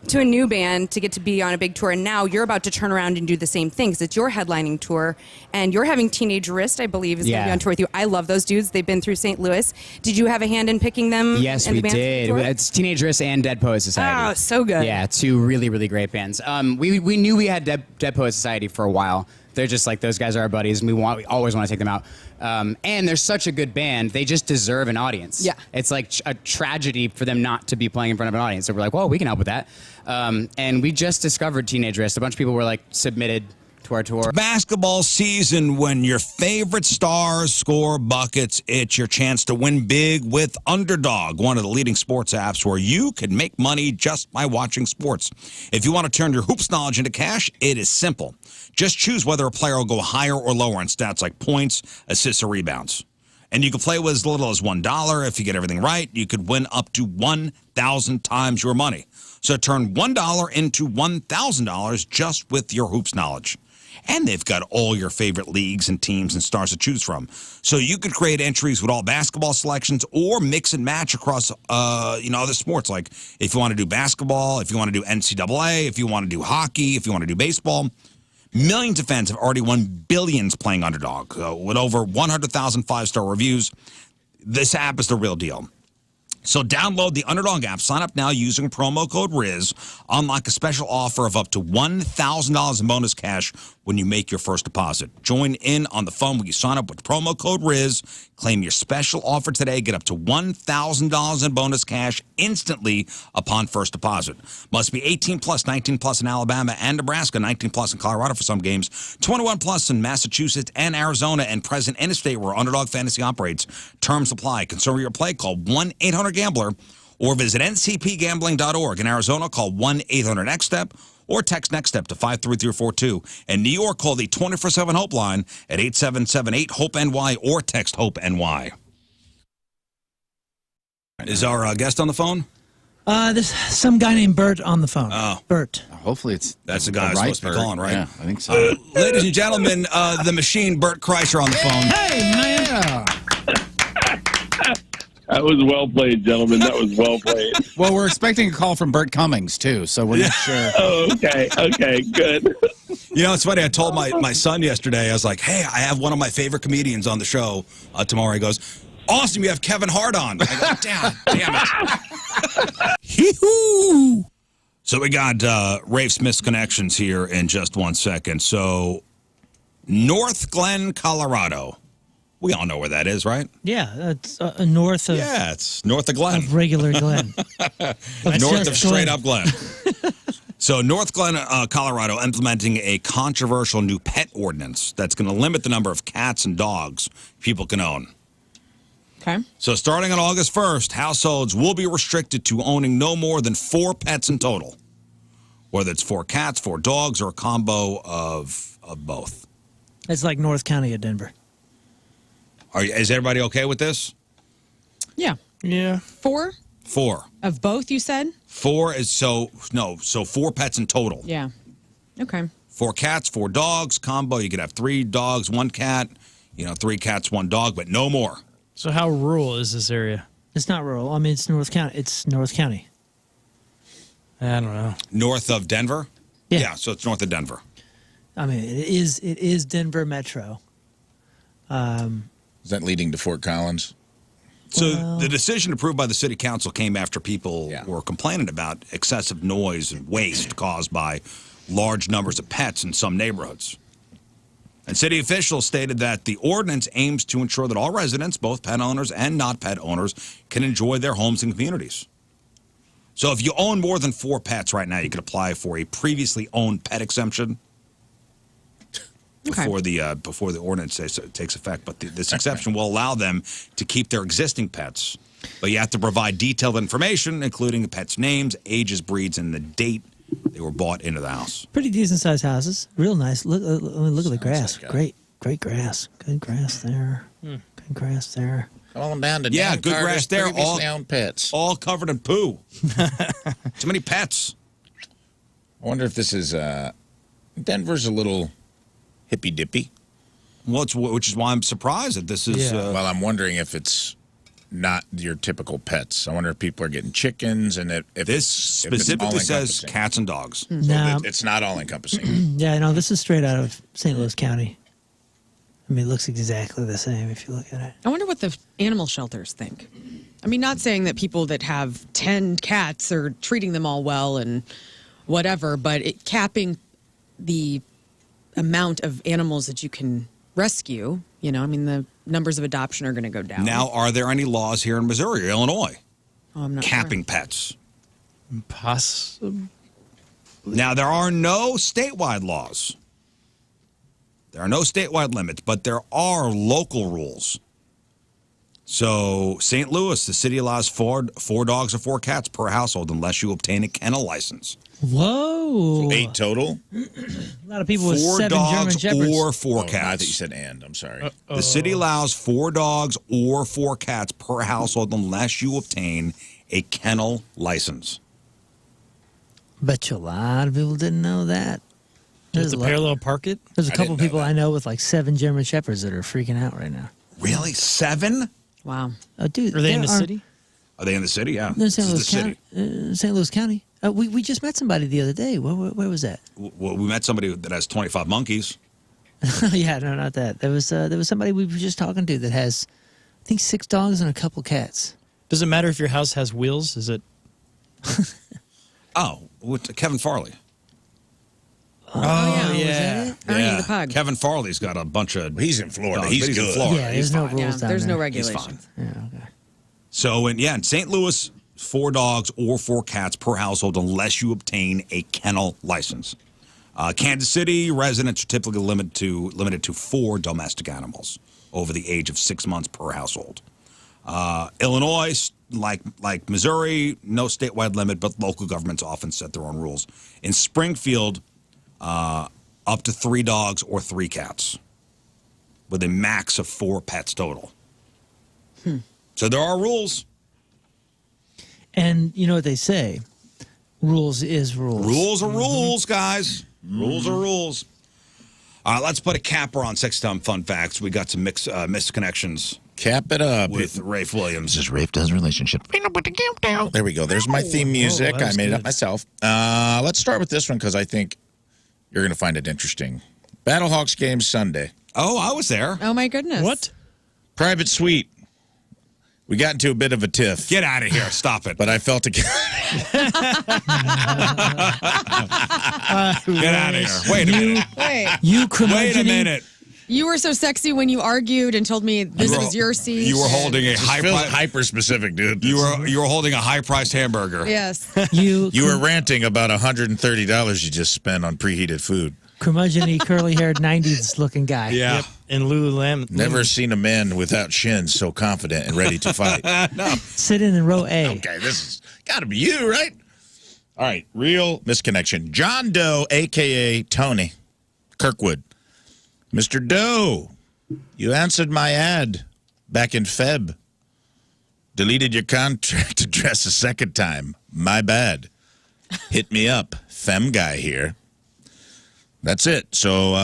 to a new band to get to be on a big tour, and now you're about to turn around and do the same thing because it's your headlining tour, and you're having Teenage Wrist, I believe, is going to be on tour with you. I love those dudes. They've been through St. Louis. Did you have a hand in picking them? Yes, we did. It's Teenage Wrist and Dead Poet Society. Oh, so good. Yeah, two really, really great bands. We knew we had Dead Poet Society for a while. They're just like, those guys are our buddies, and we always want to take them out. And they're such a good band. They just deserve an audience. Yeah. It's like a tragedy for them not to be playing in front of an audience. So we're like, well, we can help with that. And we just discovered Teenage Wrist. A bunch of people were like submitted to our tour. It's basketball season when your favorite stars score buckets. It's your chance to win big with Underdog, one of the leading sports apps where you can make money just by watching sports. If you want to turn your hoops knowledge into cash, it is simple. Just choose whether a player will go higher or lower in stats like points, assists, or rebounds. And you can play with as little as $1. If you get everything right, you could win up to 1,000 times your money. So turn $1 into $1,000 just with your hoops knowledge. And they've got all your favorite leagues and teams and stars to choose from. So you could create entries with all basketball selections or mix and match across, other sports. Like if you want to do basketball, if you want to do NCAA, if you want to do hockey, if you want to do baseball. Millions of fans have already won billions playing Underdog. With over 100,000 five-star reviews, this app is the real deal. So download the Underdog app, sign up now using promo code RIZ, unlock a special offer of up to $1,000 in bonus cash when you make your first deposit. Join in on the fun when you sign up with promo code RIZ. Claim your special offer today. Get up to $1,000 in bonus cash instantly upon first deposit. Must be 18 plus, 19 plus in Alabama and Nebraska, 19 plus in Colorado for some games, 21 plus in Massachusetts and Arizona, and present in a state where Underdog Fantasy operates. Terms apply. Concern your play. Call 1-800-GAMBLER or visit ncpgambling.org. In Arizona, call 1-800-NEXT-STEP or text NEXT STEP to 53342. In New York, call the 24/7 Hope line at 8778-HOPE-NY or text HOPE-NY. Is our guest on the phone? There's some guy named Bert on the phone. Oh. Bert. Hopefully That's the guy who's supposed to be calling, right? Yeah, I think so. Ladies and gentlemen, the machine, Bert Kreischer on the phone. Hey, man. That was well played, gentlemen. That was well played. Well, we're expecting a call from Bert Cummings, too, so we're not sure. Oh, okay, good. You know, it's funny. I told my son yesterday, I was like, hey, I have one of my favorite comedians on the show tomorrow. He goes, awesome, you have Kevin Hart on. I go, damn it. Hee-hoo. So we got Rafe Smith's connections here in just 1 second. So North Glen, Colorado. We all know where that is, right? Yeah, it's north of. Yeah, it's north of Glen. Of regular Glen. North of straight up Glen. So North Glen, Colorado, implementing a controversial new pet ordinance that's going to limit the number of cats and dogs people can own. Okay. So starting on August 1st, households will be restricted to owning no more than 4 pets in total, whether it's 4 cats, 4 dogs, or a combo of both. It's like North County of Denver. Is everybody okay with this? Yeah. Yeah. 4? 4. Of both, you said? 4 is so 4 pets in total. Yeah. Okay. 4 cats, 4 dogs, combo. You could have 3 dogs, 1 cat, 3 cats, 1 dog, but no more. So how rural is this area? It's not rural. I mean, it's North County. It's North County. I don't know. North of Denver? Yeah, so it's north of Denver. I mean, it is Denver Metro. Is that leading to Fort Collins? So the decision approved by the city council came after people were complaining about excessive noise and waste caused by large numbers of pets in some neighborhoods. And city officials stated that the ordinance aims to ensure that all residents, both pet owners and not pet owners, can enjoy their homes and communities. So if you own more than 4 pets right now, you could apply for a previously owned pet exemption before the ordinance takes effect. But this exception will allow them to keep their existing pets. But you have to provide detailed information, including the pet's names, ages, breeds, and the date they were bought into the house. Pretty decent sized houses. Real nice. Look at the grass. Great grass. Good grass there. Good grass there. All down to Yeah, Dan good Carter's grass there. previously owned pets. All covered in poo. Too many pets. I wonder if this is Denver's a little hippy dippy. Well, which is why I'm surprised that this is. Well, I'm wondering if it's not your typical pets. I wonder if people are getting chickens, and if this specifically says cats and dogs. No. It's not all encompassing. Yeah, no, this is straight out of St. Louis County. I mean, it looks exactly the same if you look at it. I wonder what the animal shelters think. I mean, not saying that people that have 10 cats are treating them all well and whatever, but capping the amount of animals that you can rescue, I mean, the numbers of adoption are going to go down. Now, are there any laws here in Missouri or Illinois Oh, I'm not capping sure. pets? Possibly. Now, there are no statewide laws. There are no statewide limits, but there are local rules. So, St. Louis, the city allows four dogs or 4 cats per household unless you obtain a kennel license. Whoa. So 8 total? A lot of people with 4 7 German dogs Shepherds. or 4 cats. I thought you said and. I'm sorry. The city allows 4 dogs or 4 cats per household unless you obtain a kennel license. Bet you a lot of people didn't know that. Does the parallel park it? There's a couple people I know with like 7 German Shepherds that are freaking out right now. Really? 7? Wow. Oh, dude. Are they in the there city? Are they in the city? Yeah. They're in St. This is Louis the County. St. Louis County. We just met somebody the other day. Where was that? Well, we met somebody that has 25 monkeys. Yeah, no, not that. There was somebody we were just talking to that has, I think, 6 dogs and a couple cats. Does it matter if your house has wheels? Is it? Oh, with Kevin Farley. Oh, yeah. yeah. Was that it? Ernie the pug. Kevin Farley's got a bunch of. He's in Florida. dogs, He's but good. in Florida. Yeah, He's there's no fine. rules down There's no there. regulations. Yeah, okay. So, in St. Louis, 4 dogs or 4 cats per household unless you obtain a kennel license. Kansas City residents are typically limited to 4 domestic animals over the age of 6 months per household. Illinois, like Missouri, no statewide limit, but local governments often set their own rules. In Springfield, up to 3 dogs or 3 cats, with a max of 4 pets total. So there are rules. And you know what they say? Rules is rules. Rules are rules, guys. Rules are rules. All right, let's put a capper on Sex Time Fun Facts. We got some mixed connections. Cap it up. With Rafe Williams. This is Rafe Does Relationship. There we go. There's my theme music. that I was made it good. up myself. Let's start with this one because I think you're going to find it interesting. Battlehawks game Sunday. Oh, I was there. Oh, my goodness. What? Private suite. We got into a bit of a tiff. Get out of here. Stop it. But I felt it. Get out of here. Wait a minute. Wait. You Wait a curmudgeon-y- minute. You were so sexy when you argued and told me this was your seat. You were holding a This high feels price. hyper specific, dude. You were holding a high priced hamburger. Yes. You were ranting about $130 you just spent on preheated food. curmudgeon-y, curly-haired, 90s looking guy. Yeah. Yep. And Lululemon. Never seen a man without shins so confident and ready to fight. Sitting in row A. Okay, this has got to be you, right? All right, real misconnection. John Doe, a.k.a. Tony Kirkwood. Mr. Doe, you answered my ad back in Feb. Deleted your contract address a second time. My bad. Hit me up. Fem guy here. That's it. So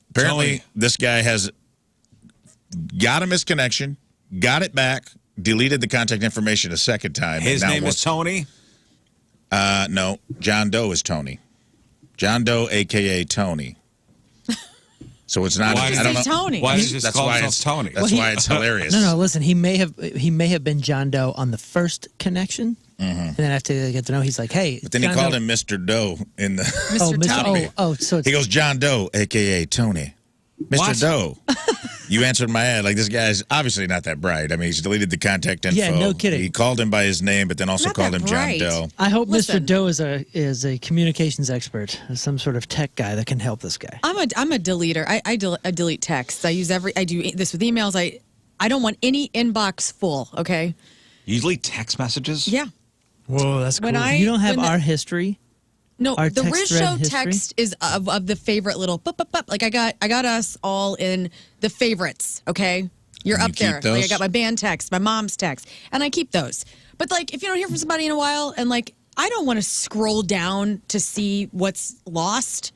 apparently Tony. this guy has got a misconnection, got it back, deleted the contact information a second time. His and now name is Tony? no, John Doe is Tony. John Doe, a.k.a. Tony. So it's not. Why I did don't he know. say Tony? Why does he just That's call why himself it's Tony? That's why it's hilarious. No, listen. He may have been John Doe on the first connection, and then after they get to know, he's like, "Hey." But then John he called Doe. him Mr. Doe in the. So it's, he goes John Doe, aka Tony, Mr. What? Doe. You answered my ad. Like, this guy's obviously not that bright. I mean, he's deleted the contact info. Yeah, no kidding. He called him by his name, but then also Not called that him bright. John Doe. I hope Listen. Mr. Doe is a communications expert, some sort of tech guy that can help this guy. I'm a deleter. I delete texts. I do this with emails. I don't want any inbox full. Okay. You delete text messages? Yeah. Whoa, that's When cool. You don't have when the- our history. No, Our the text Riz thread Show history? text is of the favorite little like I got us all in the favorites, okay? You're And up you keep there. Like I those? got my band text, my mom's text, and I keep those. But like if you don't hear from somebody in a while and like I don't want to scroll down to see what's lost,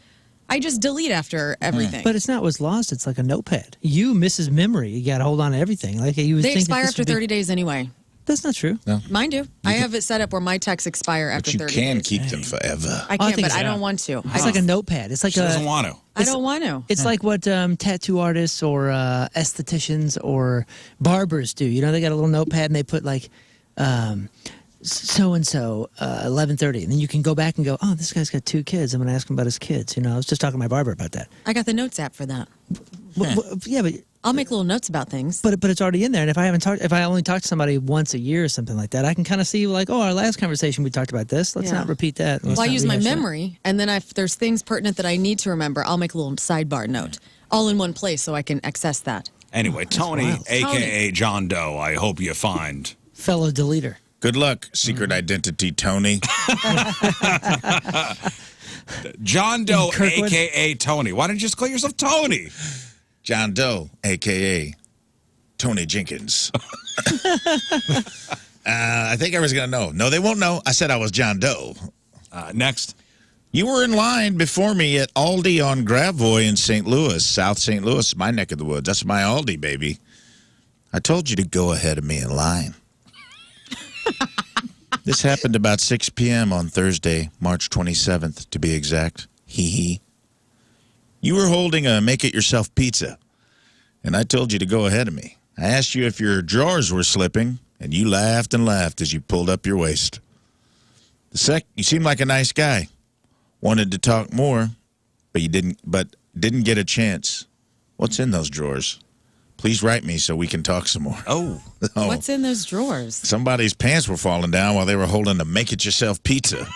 I just delete after everything. But it's not what's lost. It's like a notepad. You, Mrs. Memory, you got to hold on to everything. Like you would They think that expire this after would be- 30 days anyway. That's not true. No. Mine do. I have it set up where my texts expire after But you 30 can days. keep them forever. I can't, but I don't want to. It's like a notepad. It's like She doesn't want to. I don't want to. It's like what tattoo artists or estheticians or barbers do. You know, they got a little notepad and they put like so and so 11:30, and then you can go back and go, oh, this guy's got 2 kids. I'm going to ask him about his kids. You know, I was just talking to my barber about that. I got the notes app for that. Yeah, but I'll make little notes about things. but it's already in there. And if I only talk to somebody once a year or something like that, I can kind of see like, oh, our last conversation we talked about this. Let's Yeah. not repeat that. Let's Well, I not use my rehash that. memory, and then if there's things pertinent that I need to remember, I'll make a little sidebar note, all in one place, so I can access that. Anyway, Tony, wild. a.k.a. John Doe, I hope you find. Fellow deleter. Good luck, secret identity, Tony. John Doe, Kirkwood? a.k.a. Tony. Why didn't you just call yourself Tony? John Doe, a.k.a. Tony Jenkins. I think everyone's going to know. No, they won't know. I said I was John Doe. Next. You were in line before me at Aldi on Gravois in St. Louis, South St. Louis, my neck of the woods. That's my Aldi, baby. I told you to go ahead of me in line. This happened about 6 p.m. on Thursday, March 27th, to be exact. Hee hee. You were holding a make-it-yourself pizza, and I told you to go ahead of me. I asked you if your drawers were slipping, and you laughed and laughed as you pulled up your waist. You seemed like a nice guy. Wanted to talk more, but didn't get a chance. What's in those drawers? Please write me so we can talk some more. Oh. What's in those drawers? Somebody's pants were falling down while they were holding a make-it-yourself pizza.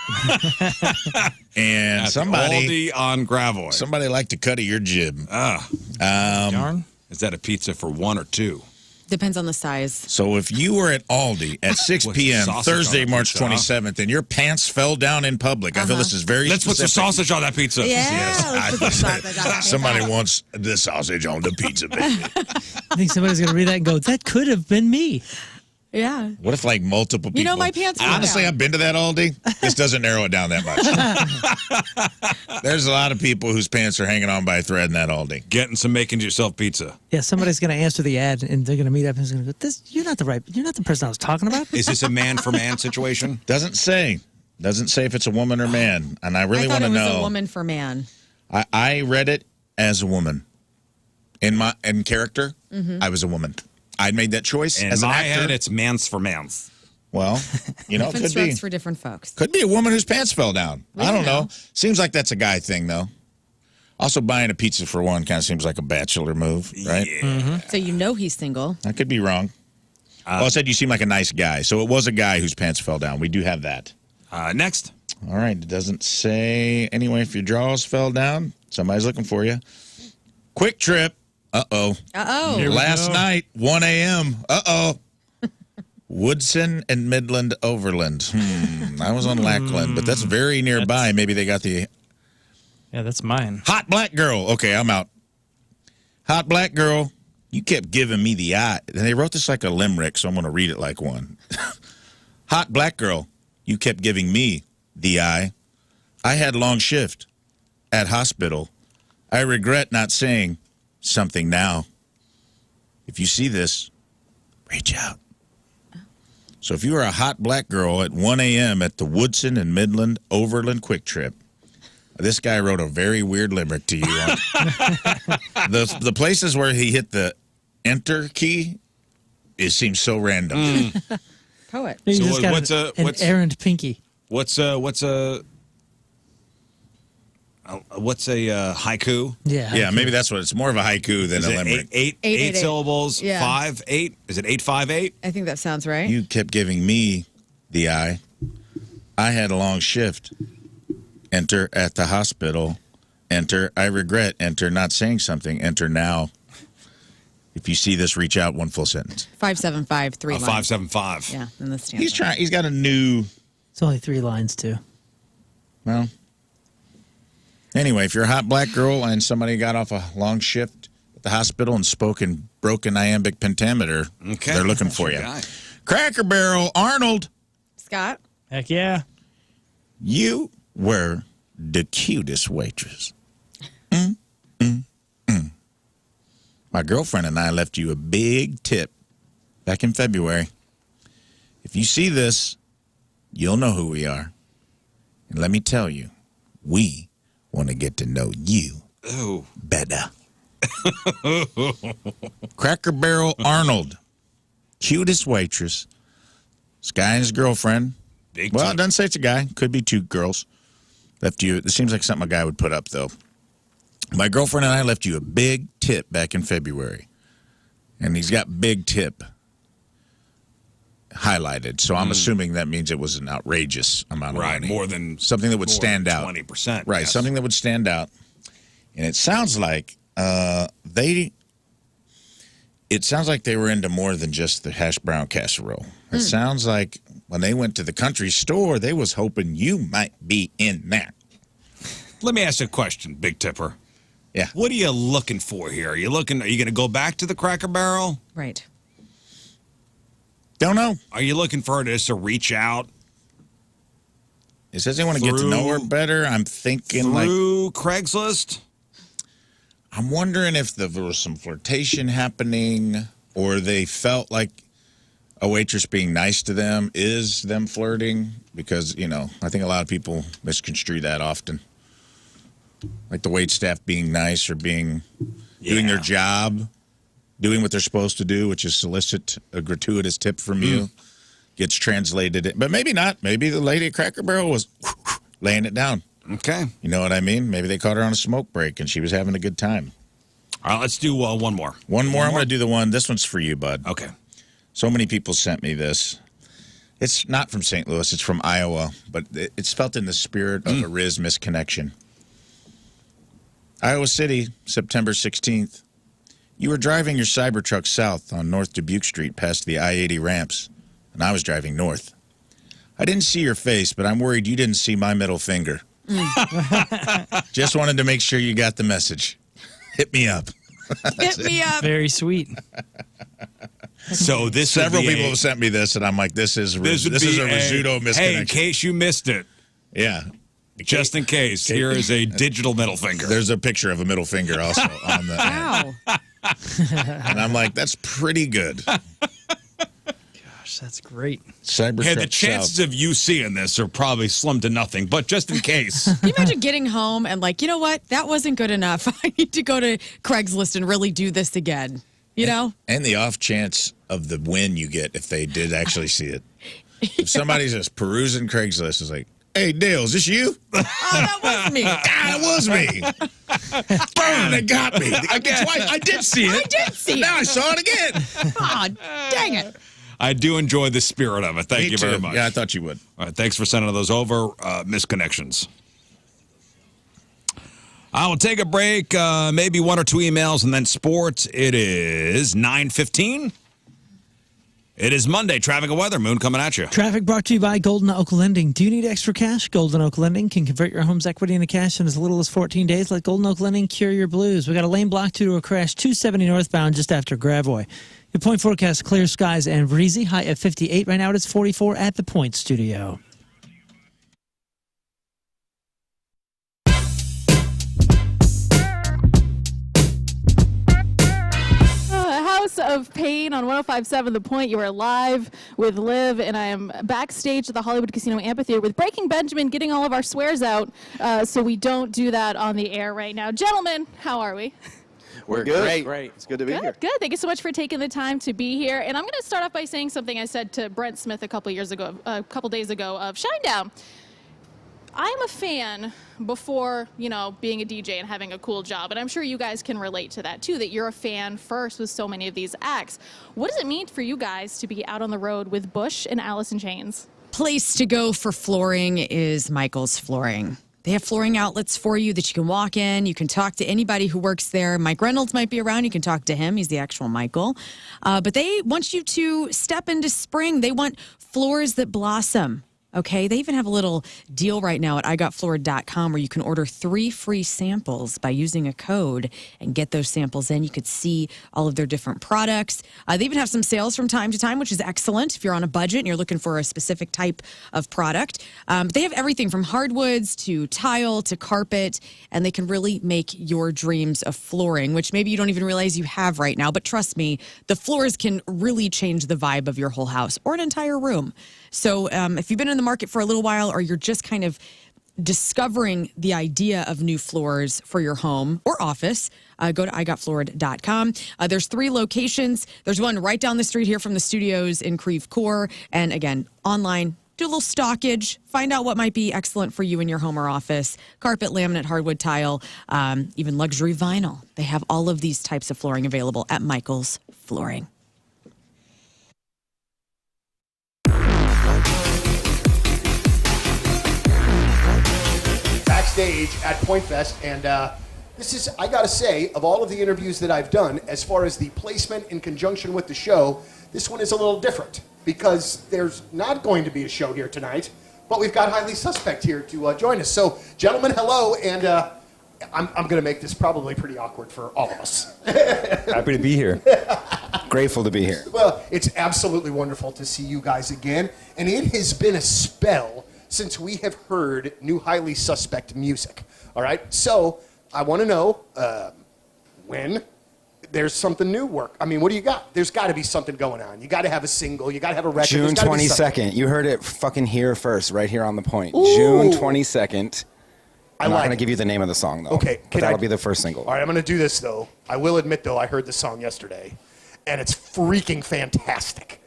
And At somebody Aldi on Gravois. Somebody liked to cut of your jib. Darn. Is that a pizza for 1 or 2? Depends on the size. So if you were at Aldi at 6 With p.m. sausage Thursday, on the March pizza, huh? 27th, and your pants fell down in public, I feel this is very Let's put some specific. sausage on that pizza. let's put some sausage on that Somebody wants the sausage on the pizza, baby. I think somebody's going to read that and go, that could have been me. Yeah. What if like multiple people? You know, my pants fell Honestly, down. I've been to that Aldi. This doesn't narrow it down that much. There's a lot of people whose pants are hanging on by a thread in that Aldi. Getting some making yourself pizza. Yeah, somebody's going to answer the ad, and they're going to meet up and is going to go, you're not the person I was talking about. Is this a man for man situation? Doesn't say if it's a woman or man, and I really I thought want to it was know. a woman for man. I read it as a woman. In character, I was a woman. I made that choice In as an my actor. head, it's mans for mans. Well, you know, it Different could be. strokes for different folks. Could be a woman whose pants fell down. We I don't don't know. know. Seems like that's a guy thing, though. Also, buying a pizza for one kind of seems like a bachelor move, right? So you know he's single. I could be wrong. Well, I said you seem like a nice guy, so it was a guy whose pants fell down. We do have that. Next. All right. It doesn't say anyway if your drawers fell down. Somebody's looking for you. Quick Trip. Uh-oh. Uh-oh. Last night, 1 a.m. Uh-oh. Woodson and Midland Overland. I was on Lackland, but that's very nearby. Maybe they got the... Yeah, that's mine. Hot black girl. Okay, I'm out. Hot black girl, you kept giving me the eye. And they wrote this like a limerick, so I'm going to read it like one. Hot black girl, you kept giving me the eye. I had long shift at hospital. I regret not saying something now. If you see this, reach out. So if you are a hot black girl at 1 a.m. at the Woodson and Midland Overland Quick Trip, This guy wrote a very weird limerick to you. The places where he hit the enter key, it seems so random. Poet. He's So just got what's an what's errand pinky. what's a haiku? Yeah, maybe that's what it's more of a haiku than Is a it limerick. eight syllables? Yeah. 5, 8? Is it 858? I think that sounds right. You kept giving me the eye. I had a long shift. Enter at the hospital. Enter, I regret. Enter not saying something. Enter now. If you see this, reach out. One full sentence. 575, 3 lines. 575. Yeah, in the stanza. He's trying. He's got a new. It's only 3 lines, too. Well. Anyway, if you're a hot black girl and somebody got off a long shift at the hospital and spoke in broken iambic pentameter, they're looking for you. Guy. Cracker Barrel, Arnold. Scott? Heck yeah. You were the cutest waitress. My girlfriend and I left you a big tip back in February. If you see this, you'll know who we are. And let me tell you, we want to get to know you better. Cracker Barrel Arnold, cutest waitress. This guy and his girlfriend. It doesn't say it's a guy. Could be 2 girls. Left you. It seems like something a guy would put up, though. My girlfriend and I left you a big tip back in February. And he's got big tip highlighted. So I'm assuming that means it was an outrageous amount of money. More than something that would stand out. 20%. Right, yes. something that would stand out. And it sounds like they were into more than just the hash brown casserole. It sounds like when they went to the country store, they was hoping you might be in there. Let me ask you a question, Big Tipper. Yeah. What are you looking for here? Are you going to go back to the Cracker Barrel? Right. Don't know. Are you looking for her to just to reach out? It says they want to get to know her better. I'm thinking through Craigslist? I'm wondering if there was some flirtation happening or they felt like a waitress being nice to them is them flirting because, I think a lot of people misconstrue that often. Like the waitstaff being nice or doing their job, doing what they're supposed to do, which is solicit a gratuitous tip from you, gets translated. But maybe not. Maybe the lady at Cracker Barrel was laying it down. Okay. You know what I mean? Maybe they caught her on a smoke break and she was having a good time. All right, let's do one more. One more. I'm going to do the one. This one's for you, bud. Okay. So many people sent me this. It's not from St. Louis. It's from Iowa, but it's felt in the spirit of a Riz misconnection. Iowa City, September 16th. You were driving your Cybertruck south on North Dubuque Street past the I-80 ramps, and I was driving north. I didn't see your face, but I'm worried you didn't see my middle finger. Just wanted to make sure you got the message. Hit me up. Hit me up. Very sweet. So this several people have sent me this, and I'm like, this is a Rizzuto misconnection. Hey, in case you missed it. Yeah. Just in case, here is a digital middle finger. There's a picture of a middle finger also on the Wow. And I'm like, that's pretty good. Gosh, that's great. Cybertruck Hey, the chances South. of you seeing this are probably slim to nothing, but just in case. Can you imagine getting home and like, you know what? That wasn't good enough. I need to go to Craigslist and really do this again. You know? And the off chance of the win you get if they did actually see it. If somebody's just perusing Craigslist, is like, hey, Dale, is this you? Oh, that was me. That was me. Burn, it got me. I did see it. I did see it. Now I saw it again. Oh, dang it. I do enjoy the spirit of it. Thank Me you too. very much. Yeah, I thought you would. All right, thanks for sending those over. Misconnections. I will take a break, maybe 1 or 2 emails, and then sports. It is 9:15. It is Monday. Traffic and weather. Moon coming at you. Traffic brought to you by Golden Oak Lending. Do you need extra cash? Golden Oak Lending can convert your home's equity into cash in as little as 14 days. Let Golden Oak Lending cure your blues. We got a lane blocked due to a crash, 270 northbound just after Gravois. Your point forecast, clear skies and breezy. High at 58. Right now it's 44 at the Point Studio. us of Pain on 105.7 The Point. You are live with Liv, and I am backstage at the Hollywood Casino Amphitheater with Breaking Benjamin, getting all of our swears out, so we don't do that on the air right now. Gentlemen, how are we? We're good. Great. It's good to be here. Good. Thank you so much for taking the time to be here. And I'm going to start off by saying something I said to Brent Smith a couple days ago of Shinedown. I'm a fan before, being a DJ and having a cool job. And I'm sure you guys can relate to that, too, that you're a fan first with so many of these acts. What does it mean for you guys to be out on the road with Bush and Alice in Chains? Place to go for flooring is Michael's Flooring. They have flooring outlets for you that you can walk in. You can talk to anybody who works there. Mike Reynolds might be around. You can talk to him. He's the actual Michael. But they want you to step into spring. They want floors that blossom. Okay, they even have a little deal right now at igotfloored.com where you can order 3 free samples by using a code and get those samples in. You could see all of their different products. They even have some sales from time to time, which is excellent if you're on a budget and you're looking for a specific type of product. They have everything from hardwoods to tile to carpet, and they can really make your dreams of flooring, which maybe you don't even realize you have right now. But trust me, the floors can really change the vibe of your whole house or an entire room. So if you've been in the market for a little while, or you're just kind of discovering the idea of new floors for your home or office, go to igotfloored.com. There's 3 locations. There's one right down the street here from the studios in Creve Coeur. And again, online, do a little stockage, find out what might be excellent for you in your home or office. Carpet, laminate, hardwood, tile, even luxury vinyl. They have all of these types of flooring available at Michael's Flooring. Backstage at Point Fest, and this is, I gotta say, of all of the interviews that I've done, as far as the placement in conjunction with the show, this one is a little different because there's not going to be a show here tonight, but we've got Highly Suspect here to join us. So, gentlemen, hello, and I'm gonna make this probably pretty awkward for all of us. Happy to be here. Grateful to be here. Well, it's absolutely wonderful to see you guys again, and it has been a spell since we have heard new Highly Suspect music. All right, so I want to know when there's something new work. I mean, what do you got? There's got to be something going on. You got to have a single. You got to have a record. June 22nd. You heard it fucking here first, right here on the point. Ooh. June 22nd. I'm not going to give you the name of the song, though. Okay. That'll be the first single. All right, I'm going to do this, though. I will admit, though, I heard the song yesterday, and it's freaking fantastic.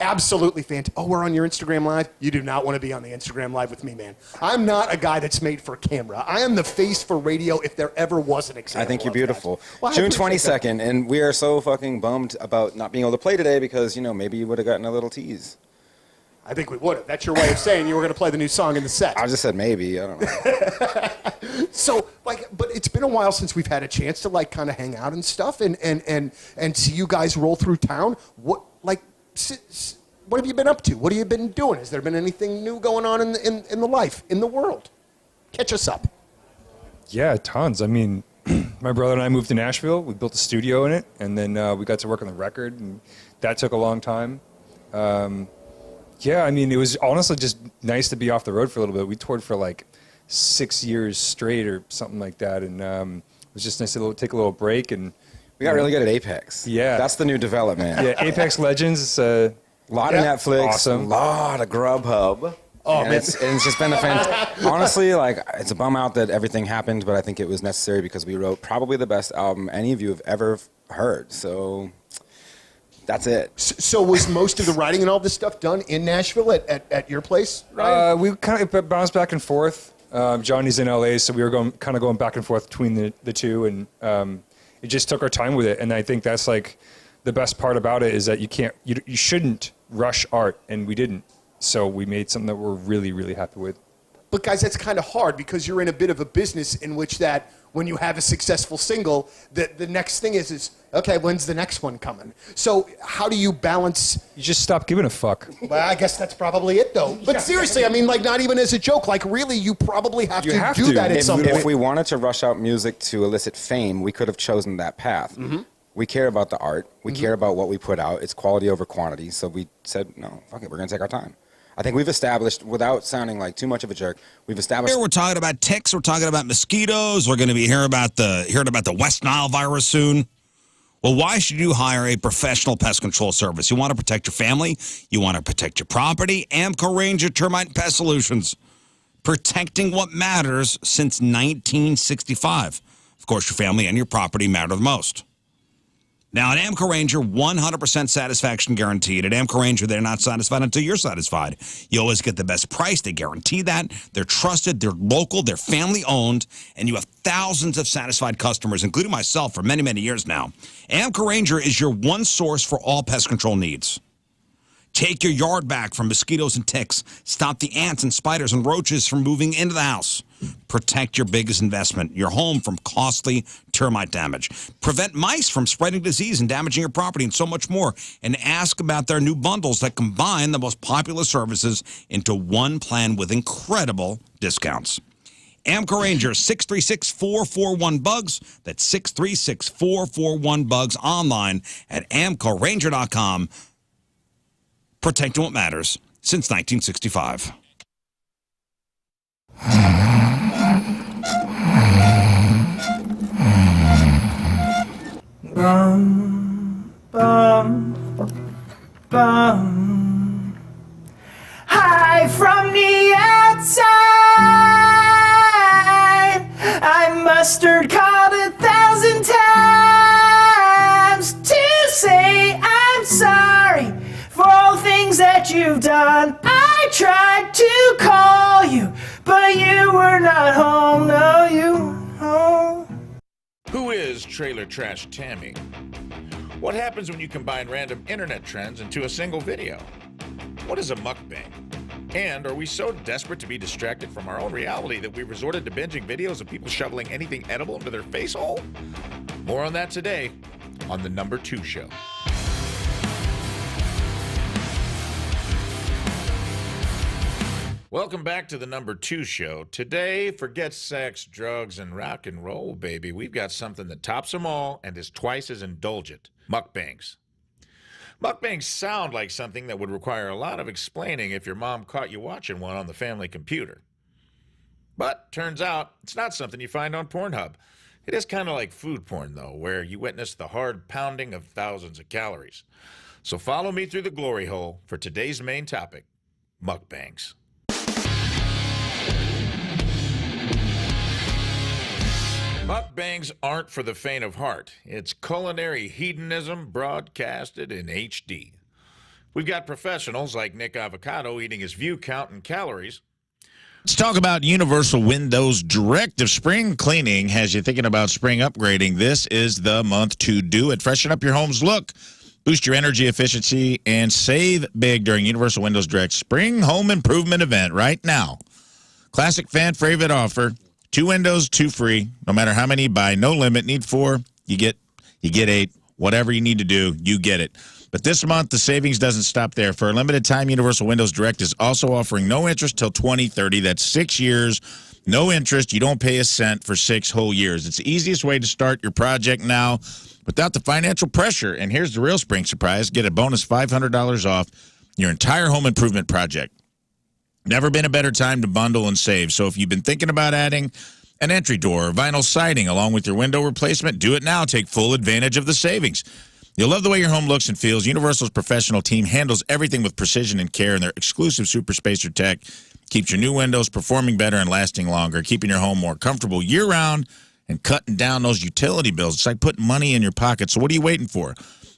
Absolutely fantastic. Oh, we're on your Instagram Live? You do not want to be on the Instagram Live with me, man. I'm not a guy that's made for camera. I am the face for radio if there ever was an example. I think you're beautiful. Well, June 22nd, and we are so fucking bummed about not being able to play today because, maybe you would have gotten a little tease. I think we would have. That's your way of saying you were going to play the new song in the set. I just said maybe. I don't know. So, but it's been a while since we've had a chance to, kind of hang out and stuff and see you guys roll through town. What have you been up to? What have you been doing? Has there been anything new going on in the life, in the world? Catch us up. Yeah, tons. I mean, my brother and I moved to Nashville. We built a studio in it, and then we got to work on the record, and that took a long time. Yeah, I mean, it was honestly just nice to be off the road for a little bit. We toured for 6 years straight or something like that, and it was just nice to take a little break. And we got really good at Apex. Yeah. That's the new development. Yeah, Apex Legends. A lot of Netflix, awesome. A lot of Grubhub. Oh, and man. it's just been a fantastic. Honestly, it's a bum out that everything happened, but I think it was necessary because we wrote probably the best album any of you have ever heard. So that's it. So was most of the writing and all this stuff done in Nashville at your place, right? We kind of bounced back and forth. Johnny's in LA, so we were going back and forth between the two, and it just took our time with it. And I think that's the best part about it is that you shouldn't rush art, and we didn't. So we made something that we're really, really happy with. But guys, that's kind of hard because you're in a bit of a business in which that when you have a successful single, the next thing is okay, when's the next one coming? So how do you balance? You just stop giving a fuck. Well, I guess that's probably it, though. But seriously, I mean, not even as a joke. Really, you probably have to do that at some point. If we wanted to rush out music to elicit fame, we could have chosen that path. Mm-hmm. We care about the art. We care about what we put out. It's quality over quantity. So we said, no, fuck it. We're going to take our time. I think we've established, without sounding like too much of a jerk, we've established. Here we're talking about ticks. We're talking about mosquitoes. We're going to be hearing about the West Nile virus soon. Well, why should you hire a professional pest control service? You want to protect your family. You want to protect your property. Amco Ranger Termite and Pest Solutions. Protecting what matters since 1965. Of course, your family and your property matter the most. Now, at Amco Ranger, 100% satisfaction guaranteed. At Amco Ranger, they're not satisfied until you're satisfied. You always get the best price. They guarantee that. They're trusted. They're local. They're family-owned. And you have thousands of satisfied customers, including myself, for many, many years now. Amco Ranger is your one source for all pest control needs. Take your yard back from mosquitoes and ticks. Stop the ants and spiders and roaches from moving into the house. Protect your biggest investment, your home, from costly termite damage. Prevent mice from spreading disease and damaging your property, and so much more. And ask about their new bundles that combine the most popular services into one plan with incredible discounts. Amco Ranger, 636-441-BUGS. That's 636-441-BUGS, online at amcoranger.com. Protecting what matters since 1965. Bum, bum, bum. Hi from the outside. I mustard called 1,000 times to say I'm sorry for all things that you've done. I tried to call you, but you were not home. No, you weren't home. Who is Trailer Trash Tammy? What happens when you combine random internet trends into a single video? What is a mukbang? And are we so desperate to be distracted from our own reality that we resorted to binging videos of people shoveling anything edible into their face hole? More on that today on The Number 2 Show. Welcome back to The Number 2 Show. Today, forget sex, drugs, and rock and roll, baby. We've got something that tops them all and is twice as indulgent. Mukbangs. Mukbangs sound like something that would require a lot of explaining if your mom caught you watching one on the family computer. But turns out it's not something you find on Pornhub. It is kind of like food porn, though, where you witness the hard pounding of thousands of calories. So follow me through the glory hole for today's main topic, mukbangs. Mukbangs aren't for the faint of heart. It's culinary hedonism broadcasted in HD. We've got professionals like Nick Avocado eating his view count in calories. Let's talk about Universal Windows Direct. If spring cleaning has you thinking about spring upgrading, this is the month to do it. Freshen up your home's look, boost your energy efficiency, and save big during Universal Windows Direct Spring Home Improvement event right now. Classic fan favorite offer. 2 windows, 2 free. No matter how many you buy, no limit. Need 4, you get 8. Whatever you need to do, you get it. But this month, the savings doesn't stop there. For a limited time, Universal Windows Direct is also offering no interest till 2030. That's 6 years, no interest. You don't pay a cent for 6 whole years. It's the easiest way to start your project now without the financial pressure. And here's the real spring surprise. Get a bonus $500 off your entire home improvement project. Never been a better time to bundle and save. So if you've been thinking about adding an entry door or vinyl siding along with your window replacement, do it now. Take full advantage of the savings. You'll love the way your home looks and feels. Universal's professional team handles everything with precision and care, and their exclusive Super Spacer tech keeps your new windows performing better and lasting longer, keeping your home more comfortable year-round and cutting down those utility bills. It's like putting money in your pocket. So what are you waiting for?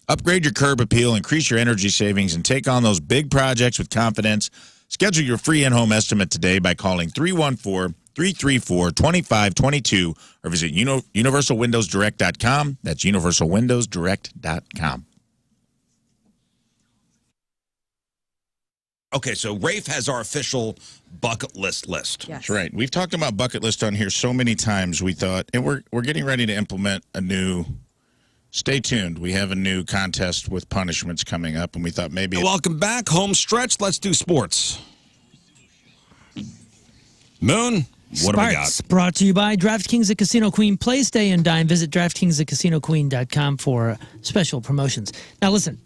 Upgrade your curb appeal, increase your energy savings, and take on those big projects with confidence. Schedule your free in-home estimate today by calling 314-334-2522 or visit universalwindowsdirect.com. That's universalwindowsdirect.com. Okay, so Rafe has our official bucket list. Yes. That's right. We've talked about bucket list on here so many times, we thought, and we're getting ready to implement a new... Stay tuned. We have a new contest with punishments coming up, and we thought maybe... Welcome back. Home stretch. Let's do sports. Moon, what do we got? Sparks, brought to you by DraftKings at Casino Queen. Play, stay, and dine. Visit DraftKings at CasinoQueen.com for special promotions. Now, listen,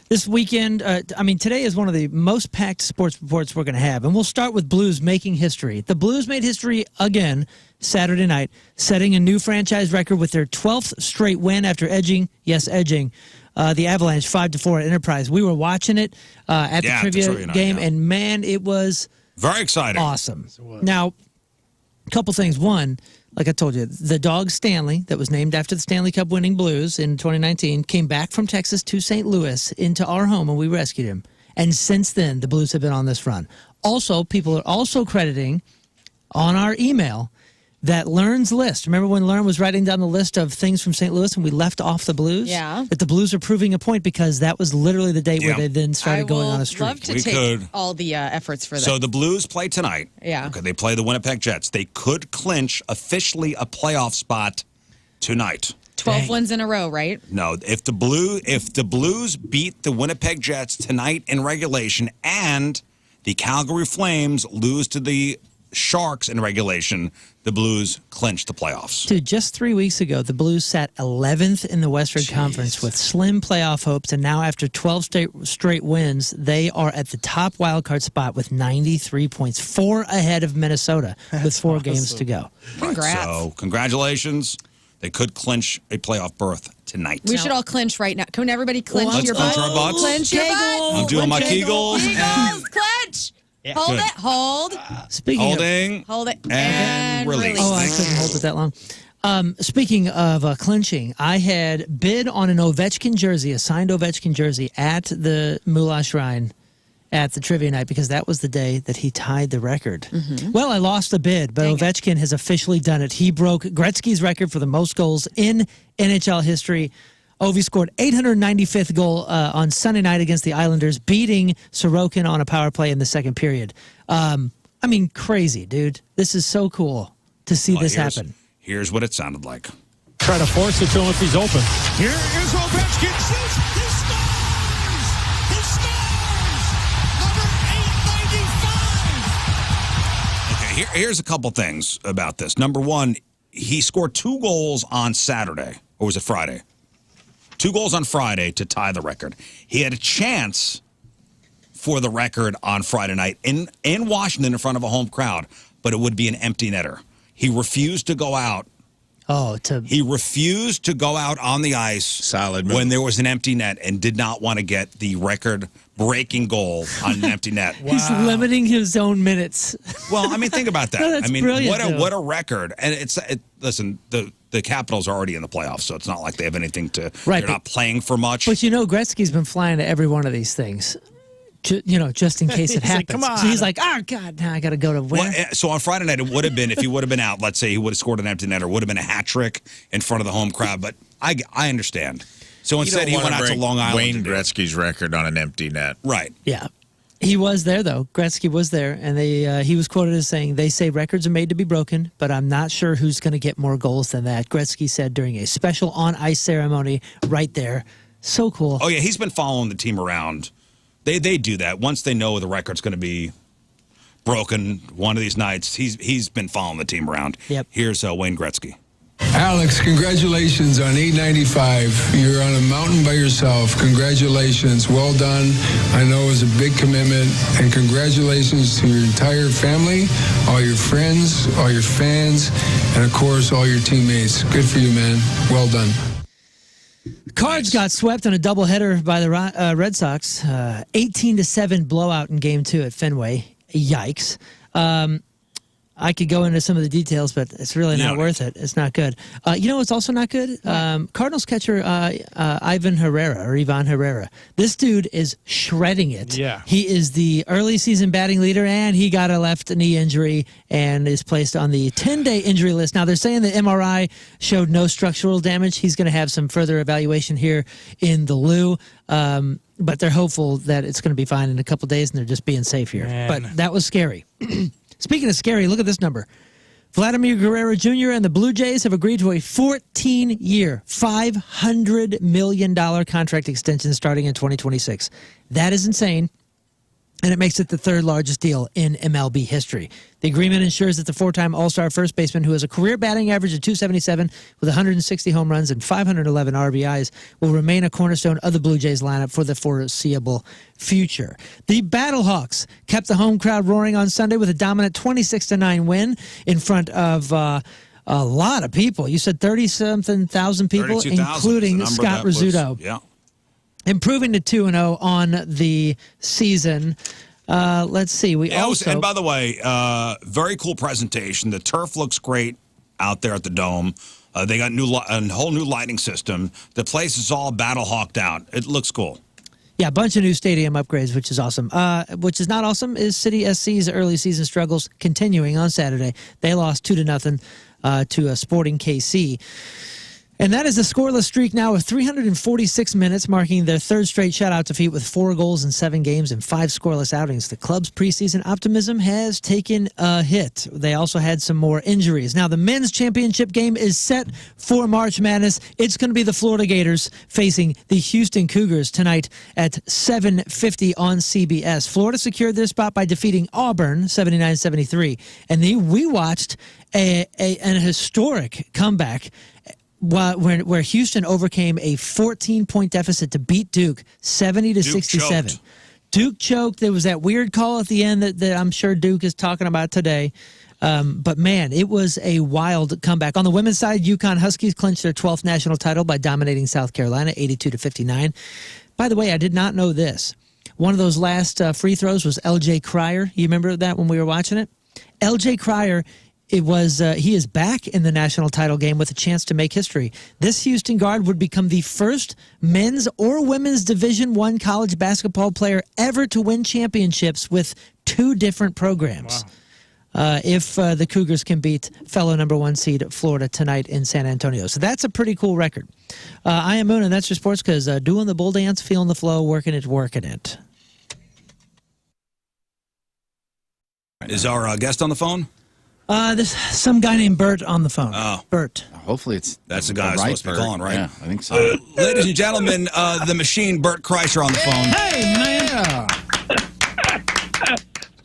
this weekend, today is one of the most packed sports reports we're going to have. And we'll start with Blues making history. The Blues made history again Saturday night, setting a new franchise record with their 12th straight win after edging the Avalanche 5-4 at Enterprise. We were watching it at the trivia game, and man, it was very exciting. Awesome. Now, a couple things. One, like I told you, the dog Stanley, that was named after the Stanley Cup winning Blues in 2019, came back from Texas to St. Louis into our home, and we rescued him. And since then, the Blues have been on this run. Also, people are also crediting on our email that Lern's list. Remember when Lern was writing down the list of things from St. Louis and we left off the Blues? Yeah. That the Blues are proving a point because that was literally the date where they then started going on a streak. I would love to take all the efforts for that. So the Blues play tonight. Yeah. Okay, they play the Winnipeg Jets. They could clinch officially a playoff spot tonight. 12 wins in a row, right? No, if the Blues beat the Winnipeg Jets tonight in regulation and the Calgary Flames lose to the Sharks in regulation, the Blues clinched the playoffs. Dude, just 3 weeks ago, the Blues sat 11th in the Western Conference with slim playoff hopes, and now after 12 straight wins, they are at the top wildcard spot with 93 points, 4 ahead of Minnesota with 4 games to go. Congrats. Right, so congratulations. They could clinch a playoff berth tonight. We should all clinch right now. Can everybody clinch Let's your clinch butt? our butts. Clinch your butt. I'm doing my Kegels. Kegels, clinch. Yeah. Hold Good. it. Hold. Holding. Hold it. And release. Oh, I couldn't hold it that long. Speaking of clinching, I had bid on an Ovechkin jersey, a signed Ovechkin jersey, at the Mulligans Shrine at the trivia night because that was the day that he tied the record. Well, I lost the bid, but Ovechkin has officially done it. He broke Gretzky's record for the most goals in NHL history. Ovi scored 895th goal on Sunday night against the Islanders, beating Sorokin on a power play in the second period. Crazy, dude. This is so cool to see this happen. Here's what it sounded like. Try to force it to him if he's open. Here is Ovechkin. Shoots. He scores! He scores! Number 895. Okay, here's a couple things about this. Number one, he scored 2 goals on Saturday, or was it Friday? 2 goals on Friday to tie the record. He had a chance for the record on Friday night in Washington in front of a home crowd, but it would be an empty netter. He refused to go out. He refused to go out on the ice when there was an empty net and did not want to get the record-breaking goal on an empty net. Wow. He's limiting his own minutes. Well, think about that. No, that's brilliant, what a record. And listen, the Capitals are already in the playoffs, so it's not like they have anything to. Right, they're not playing for much. But Gretzky's been flying to every one of these things. Just in case it happens. Come on. So he's like, oh, God, now I got to go to where? Well, so on Friday night, it would have been, if he would have been out, let's say he would have scored an empty net, or would have been a hat trick in front of the home crowd. But I understand. So instead, he went out to Long Island. Wayne Gretzky's record on an empty net. Right. Yeah. He was there, though. Gretzky was there, and he was quoted as saying, "They say records are made to be broken, but I'm not sure who's going to get more goals than that," Gretzky said during a special on-ice ceremony right there. So cool. Oh, yeah, he's been following the team around. They do that. Once they know the record's going to be broken one of these nights, he's been following the team around. Yep. Here's Wayne Gretzky. Alex, congratulations on 895. You're on a mountain by yourself. Congratulations. Well done. I know it was a big commitment. And congratulations to your entire family, all your friends, all your fans, and of course, all your teammates. Good for you, man. Well done. Cards got swept on a doubleheader by the Red Sox. 18-7 blowout in Game 2 at Fenway. Yikes. I could go into some of the details, but it's really not worth it. It's not good. What's also not good? Cardinals catcher Ivan Herrera. This dude is shredding it. Yeah. He is the early season batting leader, and he got a left knee injury and is placed on the 10-day injury list. Now, they're saying the MRI showed no structural damage. He's going to have some further evaluation here in the Lou. But they're hopeful that it's going to be fine in a couple days, and they're just being safe here. Man. But that was scary. Speaking of scary, look at this number. Vladimir Guerrero Jr. and the Blue Jays have agreed to a 14-year, $500 million contract extension starting in 2026. That is insane. and it makes it the third largest deal in MLB history. The agreement ensures that the four-time All-Star first baseman, who has a career batting average of .277 with 160 home runs and 511 RBIs, will remain a cornerstone of the Blue Jays lineup for the foreseeable future. The Battlehawks kept the home crowd roaring on Sunday with a dominant 26-9 win in front of a lot of people. You said 30-something thousand people, 32,000 including is the number Scott that was- Rizzuto. Yeah. Improving to 2-0 on the season. Let's see. And by the way, very cool presentation. The turf looks great out there at the Dome. They got a whole new lighting system. The place is all battle hawked out. It looks cool. Yeah, a bunch of new stadium upgrades, which is awesome. Which is not awesome is City SC's early season struggles continuing on Saturday. They lost 2-0 to Sporting KC. And that is a scoreless streak now of 346 minutes, marking their third straight shutout defeat with 4 goals in 7 games and 5 scoreless outings. The club's preseason optimism has taken a hit. They also had some more injuries. Now, the men's championship game is set for March Madness. It's going to be the Florida Gators facing the Houston Cougars tonight at 7:50 on CBS. Florida secured their spot by defeating Auburn 79-73. And we watched an historic comeback where Houston overcame a 14-point deficit to beat Duke 70-67. Duke choked. There was that weird call at the end that I'm sure Duke is talking about today. But man, it was a wild comeback. On the women's side, UConn Huskies clinched their 12th national title by dominating South Carolina 82-59. By the way, I did not know this. One of those last free throws was L.J. Cryer. You remember that when we were watching it? L.J. Cryer. He is back in the national title game with a chance to make history. This Houston guard would become the first men's or women's Division I college basketball player ever to win championships with 2 different programs. Wow. If the Cougars can beat fellow number 1 seed Florida tonight in San Antonio. So that's a pretty cool record. I am Moon, and that's your sports because doing the bull dance, feeling the flow, working it. Is our guest on the phone? There's some guy named Bert on the phone. Oh. Bert. Hopefully that's the guy who's supposed to be calling, right? Yeah, I think so. Ladies and gentlemen, the machine, Bert Kreischer on the phone. Hey, man.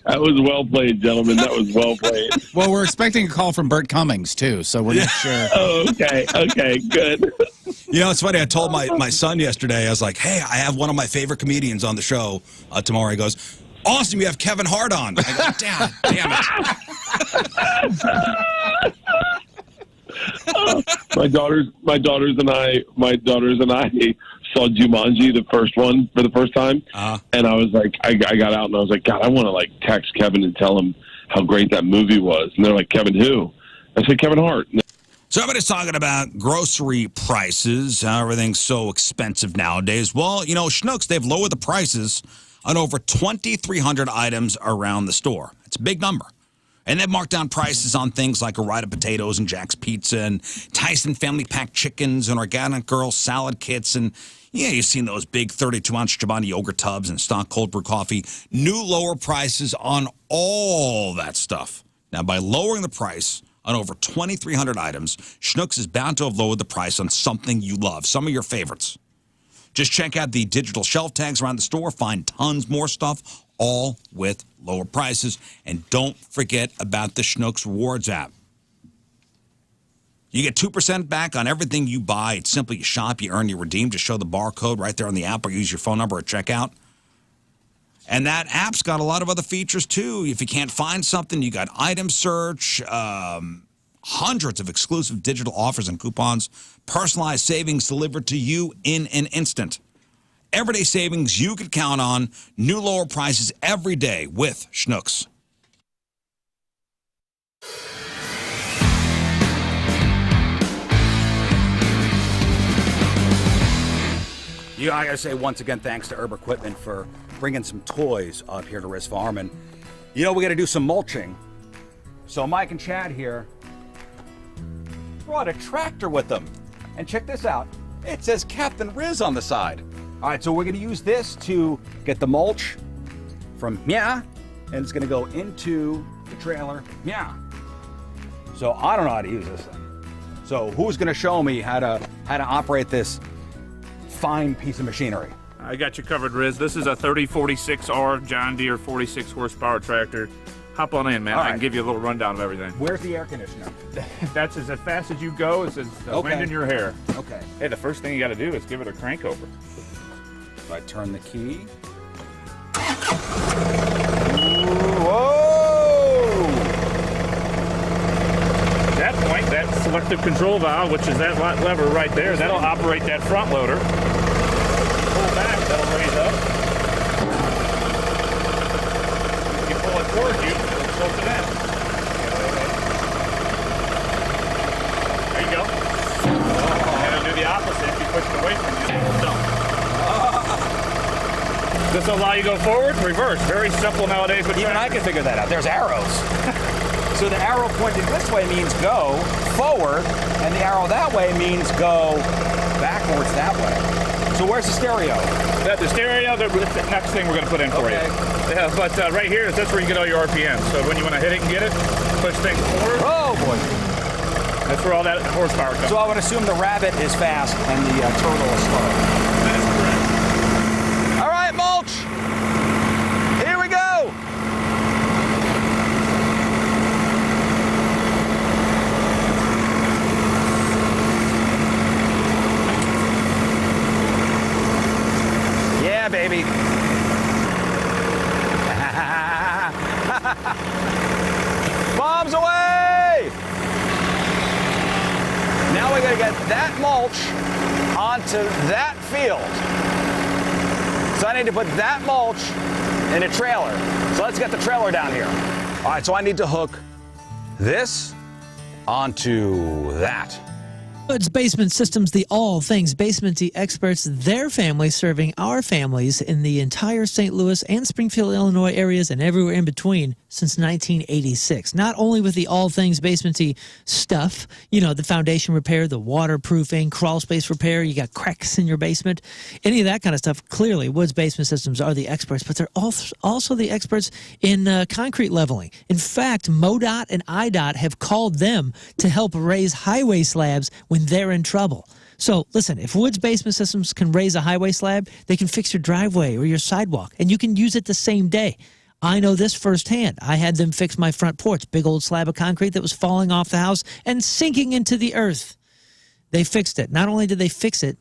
That was well played, gentlemen. That was well played. Well, we're expecting a call from Bert Cummings, too, so we're not sure. Oh, okay, good. You know, it's funny. I told my son yesterday, I was like, hey, I have one of my favorite comedians on the show tomorrow. He goes, awesome, you have Kevin Hart on. I go, damn it. My daughters and I saw Jumanji, the first one, for the first time, and I was like, I got out and I was like, God, I want to text Kevin and tell him how great that movie was. And they're like, Kevin who? I said, Kevin Hart. So everybody's talking about grocery prices, how everything's so expensive nowadays. Well, you know, Schnucks, they've lowered the prices on over 2,300 items around the store. It's a big number. And they've marked down prices on things like Ore-Ida potatoes and Jack's Pizza and Tyson Family Pack chickens and Organic Girl salad kits. And, yeah, you've seen those big 32-ounce Chobani yogurt tubs and stock cold brew coffee. New lower prices on all that stuff. Now, by lowering the price on over 2,300 items, Schnucks is bound to have lowered the price on something you love, some of your favorites. Just check out the digital shelf tags around the store. Find tons more stuff, all with lower prices. And don't forget about the Schnucks Rewards app. You get 2% back on everything you buy. It's simply you shop, you earn, you redeem. Just show the barcode right there on the app or use your phone number at checkout. And that app's got a lot of other features, too. If you can't find something, you got item search, hundreds of exclusive digital offers and coupons, personalized savings delivered to you in an instant. Everyday savings you could count on, new lower prices every day with Schnucks. Yeah, I gotta say once again, thanks to Herb Equipment for bringing some toys up here to Riz Farm. And, you know, we gotta do some mulching. So Mike and Chad here brought a tractor with them. And check this out. It says Captain Riz on the side. All right, so we're gonna use this to get the mulch from and it's gonna go into the trailer. So I don't know how to use this thing. So who's gonna show me how to operate this fine piece of machinery? I got you covered, Riz. This is a 3046R John Deere 46 horsepower tractor. Hop on in, man. All I can right. give you a little rundown of everything. Where's the air conditioner? That's as fast as you go. It's as Okay. wind in your hair. Okay. Hey, the first thing you got to do is give it a crank over. So I turn the key. Whoa! At that point, that selective control valve, which is that lever right there, that'll operate that front loader. Pull back, that'll raise up. If you pull it towards you, it'll tilt it in. There you go. And it'll do the opposite if you push it away from you. It'll dump. This will allow you to go forward, reverse. Very simple nowadays. But even I can figure that out. There's arrows. So the arrow pointed this way means go forward, and the arrow that way means go backwards that way. So where's the stereo? The stereo, the next thing we're going to put in for you. Yeah, but right here, that's where you get all your RPMs. So when you want to hit it and get it, push things forward. Oh, boy. That's where all that horsepower comes. So I would assume the rabbit is fast and the turtle is slow. That is correct. All right, mulch. Here we go. Yeah, baby. Bombs away. Now we gotta get that mulch onto that field. So I need to put that mulch in a trailer. So let's get the trailer down here. All right, so I need to hook this onto that. Woods Basement Systems, the all things basementy experts, their family serving our families in the entire St. Louis and Springfield, Illinois areas and everywhere in between since 1986. Not only with the all things basementy stuff, you know, the foundation repair, the waterproofing, crawl space repair, you got cracks in your basement, any of that kind of stuff. Clearly, Woods Basement Systems are the experts, but they're also the experts in concrete leveling. In fact, MoDOT and IDOT have called them to help raise highway slabs when they're in trouble. So listen, if Woods Basement Systems can raise a highway slab, they can fix your driveway or your sidewalk, and you can use it the same day. I know this firsthand. I had them fix my front porch, big old slab of concrete that was falling off the house and sinking into the earth. They fixed it. Not only did they fixed it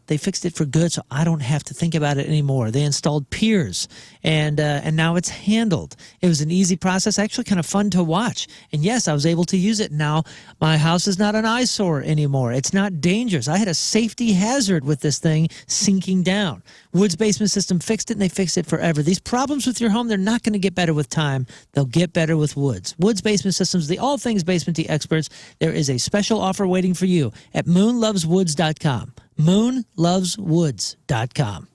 for good, so I don't have to think about it anymore. They installed piers, and now it's handled. It was an easy process, actually kind of fun to watch. And yes, I was able to use it. Now my house is not an eyesore anymore. It's not dangerous. I had a safety hazard with this thing sinking down. Woods Basement System fixed it, and they fixed it forever. These problems with your home, they're not going to get better with time. They'll get better with Woods. Woods Basement Systems, the all things basementy experts. There is a special offer waiting for you at moonloveswoods.com. moonloveswoods.com.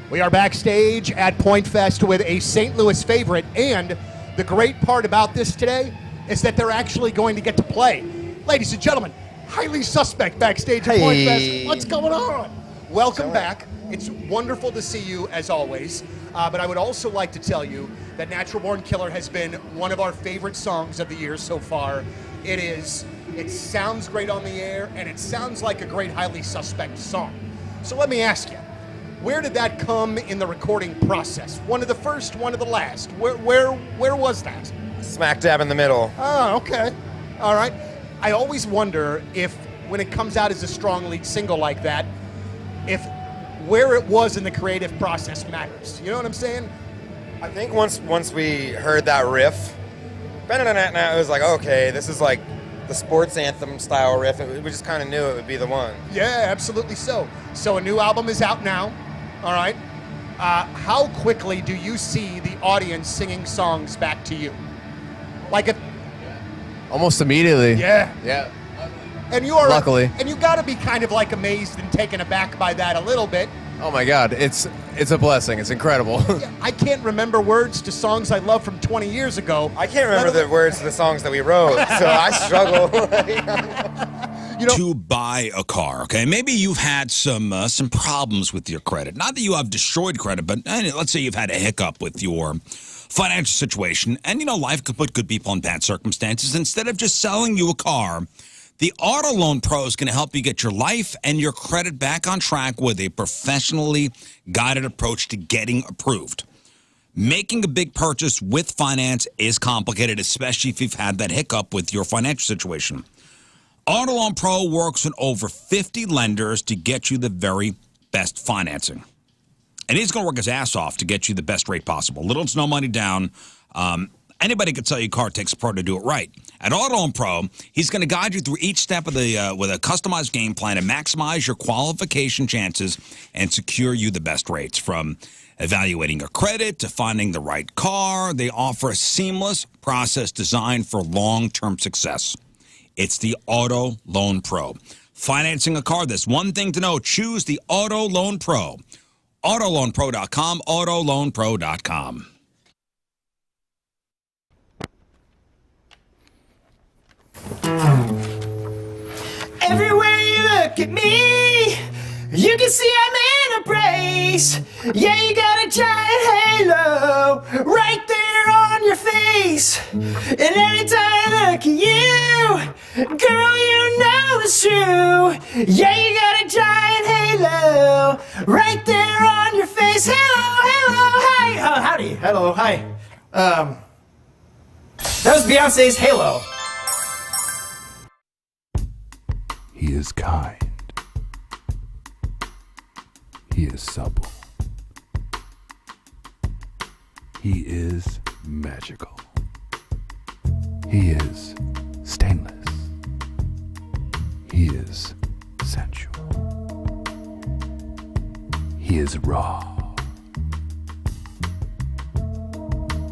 We are backstage at Point Fest with a St. Louis favorite, and the great part about this today is that they're actually going to get to play. Ladies and gentlemen, highly suspect backstage at Point Fest. What's going on? Welcome back. It's wonderful to see you as always. But I would also like to tell you that Natural Born Killer has been one of our favorite songs of the year so far. It sounds great on the air, and it sounds like a great highly suspect song. So let me ask you, where did that come in the recording process? One of the first, one of the last? Where was that? Smack dab in the middle. Oh, okay. All right. I always wonder if, when it comes out as a strong lead single like that, if where it was in the creative process matters. You know what I'm saying? I think once we heard that riff, it was like, okay, this is like the sports anthem style riff. We just kind of knew it would be the one. Yeah, absolutely so. So a new album is out now. All right. How quickly do you see the audience singing songs back to you? Almost immediately. Yeah. Yeah. And you are Luckily. And you got to be kind of like amazed and taken aback by that a little bit. Oh my God, it's a blessing. It's incredible. I can't remember words to songs I loved from 20 years ago. I can't remember the words to the songs that we wrote, so I struggle. To buy a car, okay? Maybe you've had some problems with your credit. Not that you have destroyed credit, but let's say you've had a hiccup with your financial situation, and life could put good people in bad circumstances. Instead of just selling you a car, the Auto Loan Pro is going to help you get your life and your credit back on track with a professionally guided approach to getting approved. Making a big purchase with finance is complicated, especially if you've had that hiccup with your financial situation. Auto Loan Pro works with over 50 lenders to get you the very best financing. And he's going to work his ass off to get you the best rate possible. Little to no money down. Anybody can sell you a car. It takes a pro to do it right. At Auto Loan Pro, he's going to guide you through each step of the with a customized game plan to maximize your qualification chances and secure you the best rates. From evaluating your credit to finding the right car, they offer a seamless process designed for long-term success. It's the Auto Loan Pro. Financing a car, there's one thing to know. Choose the Auto Loan Pro. AutoLoanPro.com, AutoLoanPro.com. Everywhere you look at me, you can see I'm in a brace. Yeah, you got a giant halo right there on your face. And every time I look at you, girl, you know it's true. Yeah, you got a giant halo right there on your face. Hello, hi. Howdy. Hello, hi. That was Beyonce's Halo. He is kind. He is supple. He is magical. He is stainless. He is sensual. He is raw.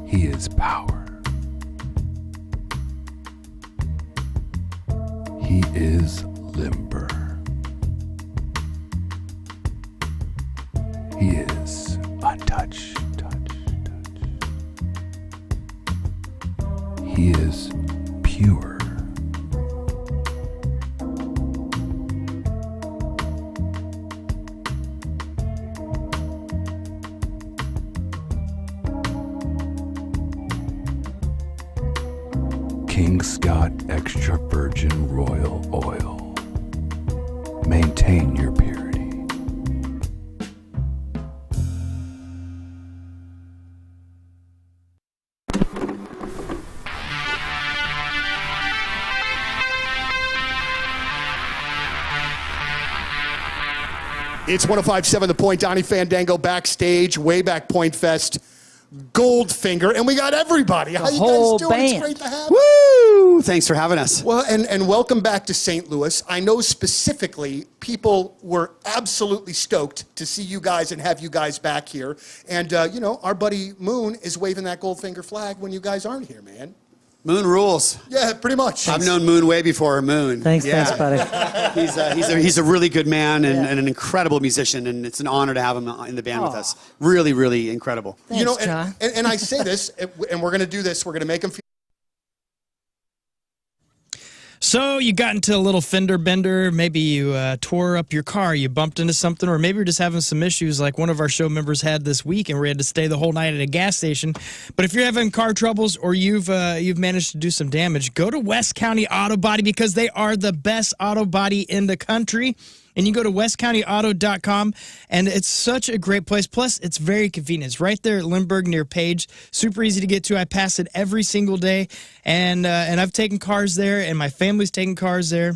He is power. He is limber. He is untouched. He is pure. King Scott Extra Virgin Royal Oil. Maintain your purity. It's 105.7 The Point. Donnie Fandango backstage, way back Point Fest, Goldfinger, and we got everybody. How you guys doing? Band. It's great to have Woo! Thanks for having us. Well, and welcome back to St. Louis. I know specifically people were absolutely stoked to see you guys and have you guys back here. And, our buddy Moon is waving that Goldfinger flag when you guys aren't here, man. Moon rules. Yeah, pretty much. I've known Moon way before Moon. Thanks, buddy. He's a really good man and an incredible musician, and it's an honor to have him in the band with us. Really, really incredible. Thanks, John. And I say this, and we're going to do this. We're going to make him feel. So you got into a little fender bender, maybe you tore up your car, you bumped into something, or maybe you're just having some issues like one of our show members had this week and we had to stay the whole night at a gas station. But if you're having car troubles or you've managed to do some damage, go to West County Auto Body because they are the best auto body in the country. And you go to westcountyauto.com, and it's such a great place. Plus, it's very convenient. It's right there at Lindbergh near Page. Super easy to get to. I pass it every single day, and I've taken cars there, and my family's taken cars there.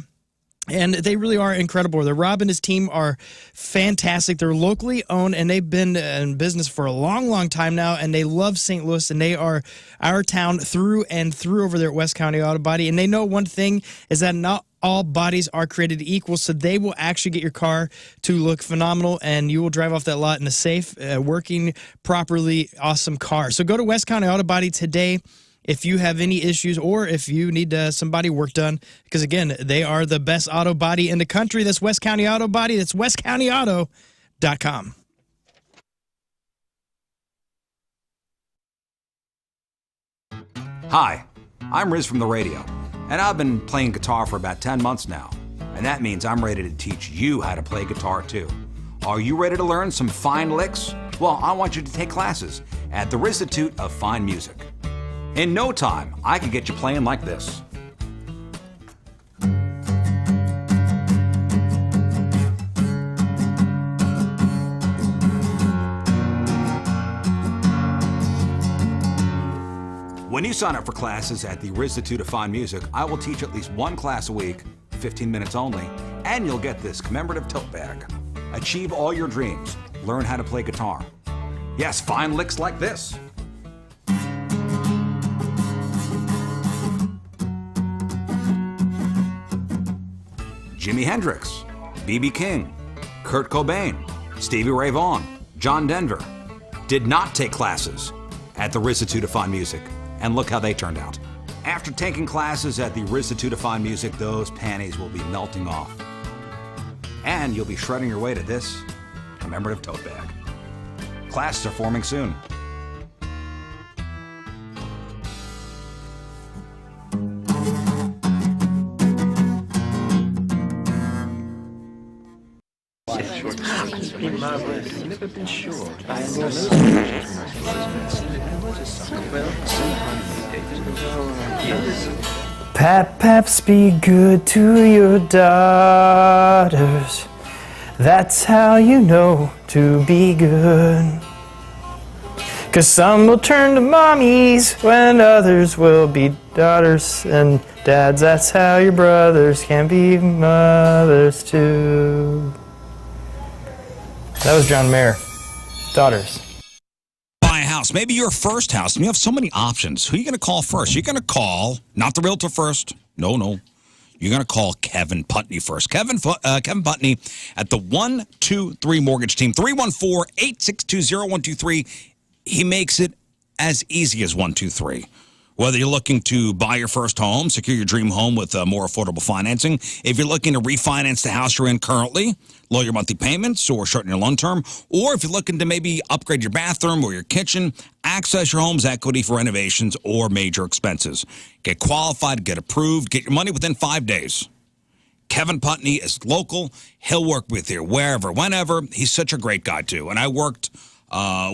And they really are incredible. Rob and his team are fantastic. They're locally owned, and they've been in business for a long, long time now, and they love St. Louis, and they are our town through and through over there at West County Auto Body. And they know one thing is that not all bodies are created equal, so they will actually get your car to look phenomenal, and you will drive off that lot in a safe, working, properly awesome car. So go to West County Auto Body today if you have any issues or if you need some body work done, because, again, they are the best auto body in the country. That's West County Auto Body. That's westcountyauto.com. Hi, I'm Riz from the radio, and I've been playing guitar for about 10 months now, and that means I'm ready to teach you how to play guitar too. Are you ready to learn some fine licks? Well, I want you to take classes at the Rizzuto of Fine Music. In no time, I can get you playing like this. When you sign up for classes at the Rizzuto of Fine Music, I will teach at least one class a week, 15 minutes only, and you'll get this commemorative tote bag. Achieve all your dreams. Learn how to play guitar. Yes, fine licks like this. Jimi Hendrix, B.B. King, Kurt Cobain, Stevie Ray Vaughan, John Denver did not take classes at the Rizzuto of Fine Music. And look how they turned out. After taking classes at the Rizzuto of Fine Music, those panties will be melting off. And you'll be shredding your way to this commemorative tote bag. Classes are forming soon. Never been sure. Paps, be good to your daughters. That's how you know to be good. 'Cause some will turn to mommies when others will be daughters and dads. That's how your brothers can be mothers too. That was John Mayer. Daughters. Buy a house, maybe your first house, and you have so many options. Who are you going to call first? You're going to call, not the realtor first. No. You're going to call Kevin Putney first. Kevin Putney at the 123 Mortgage Team, 314-862-0123. He makes it as easy as 123. Whether you're looking to buy your first home, secure your dream home with more affordable financing, if you're looking to refinance the house you're in currently, lower your monthly payments or shorten your loan term, or if you're looking to maybe upgrade your bathroom or your kitchen, access your home's equity for renovations or major expenses. Get qualified, get approved, get your money within 5 days. Kevin Putney is local. He'll work with you wherever, whenever. He's such a great guy, too. And I worked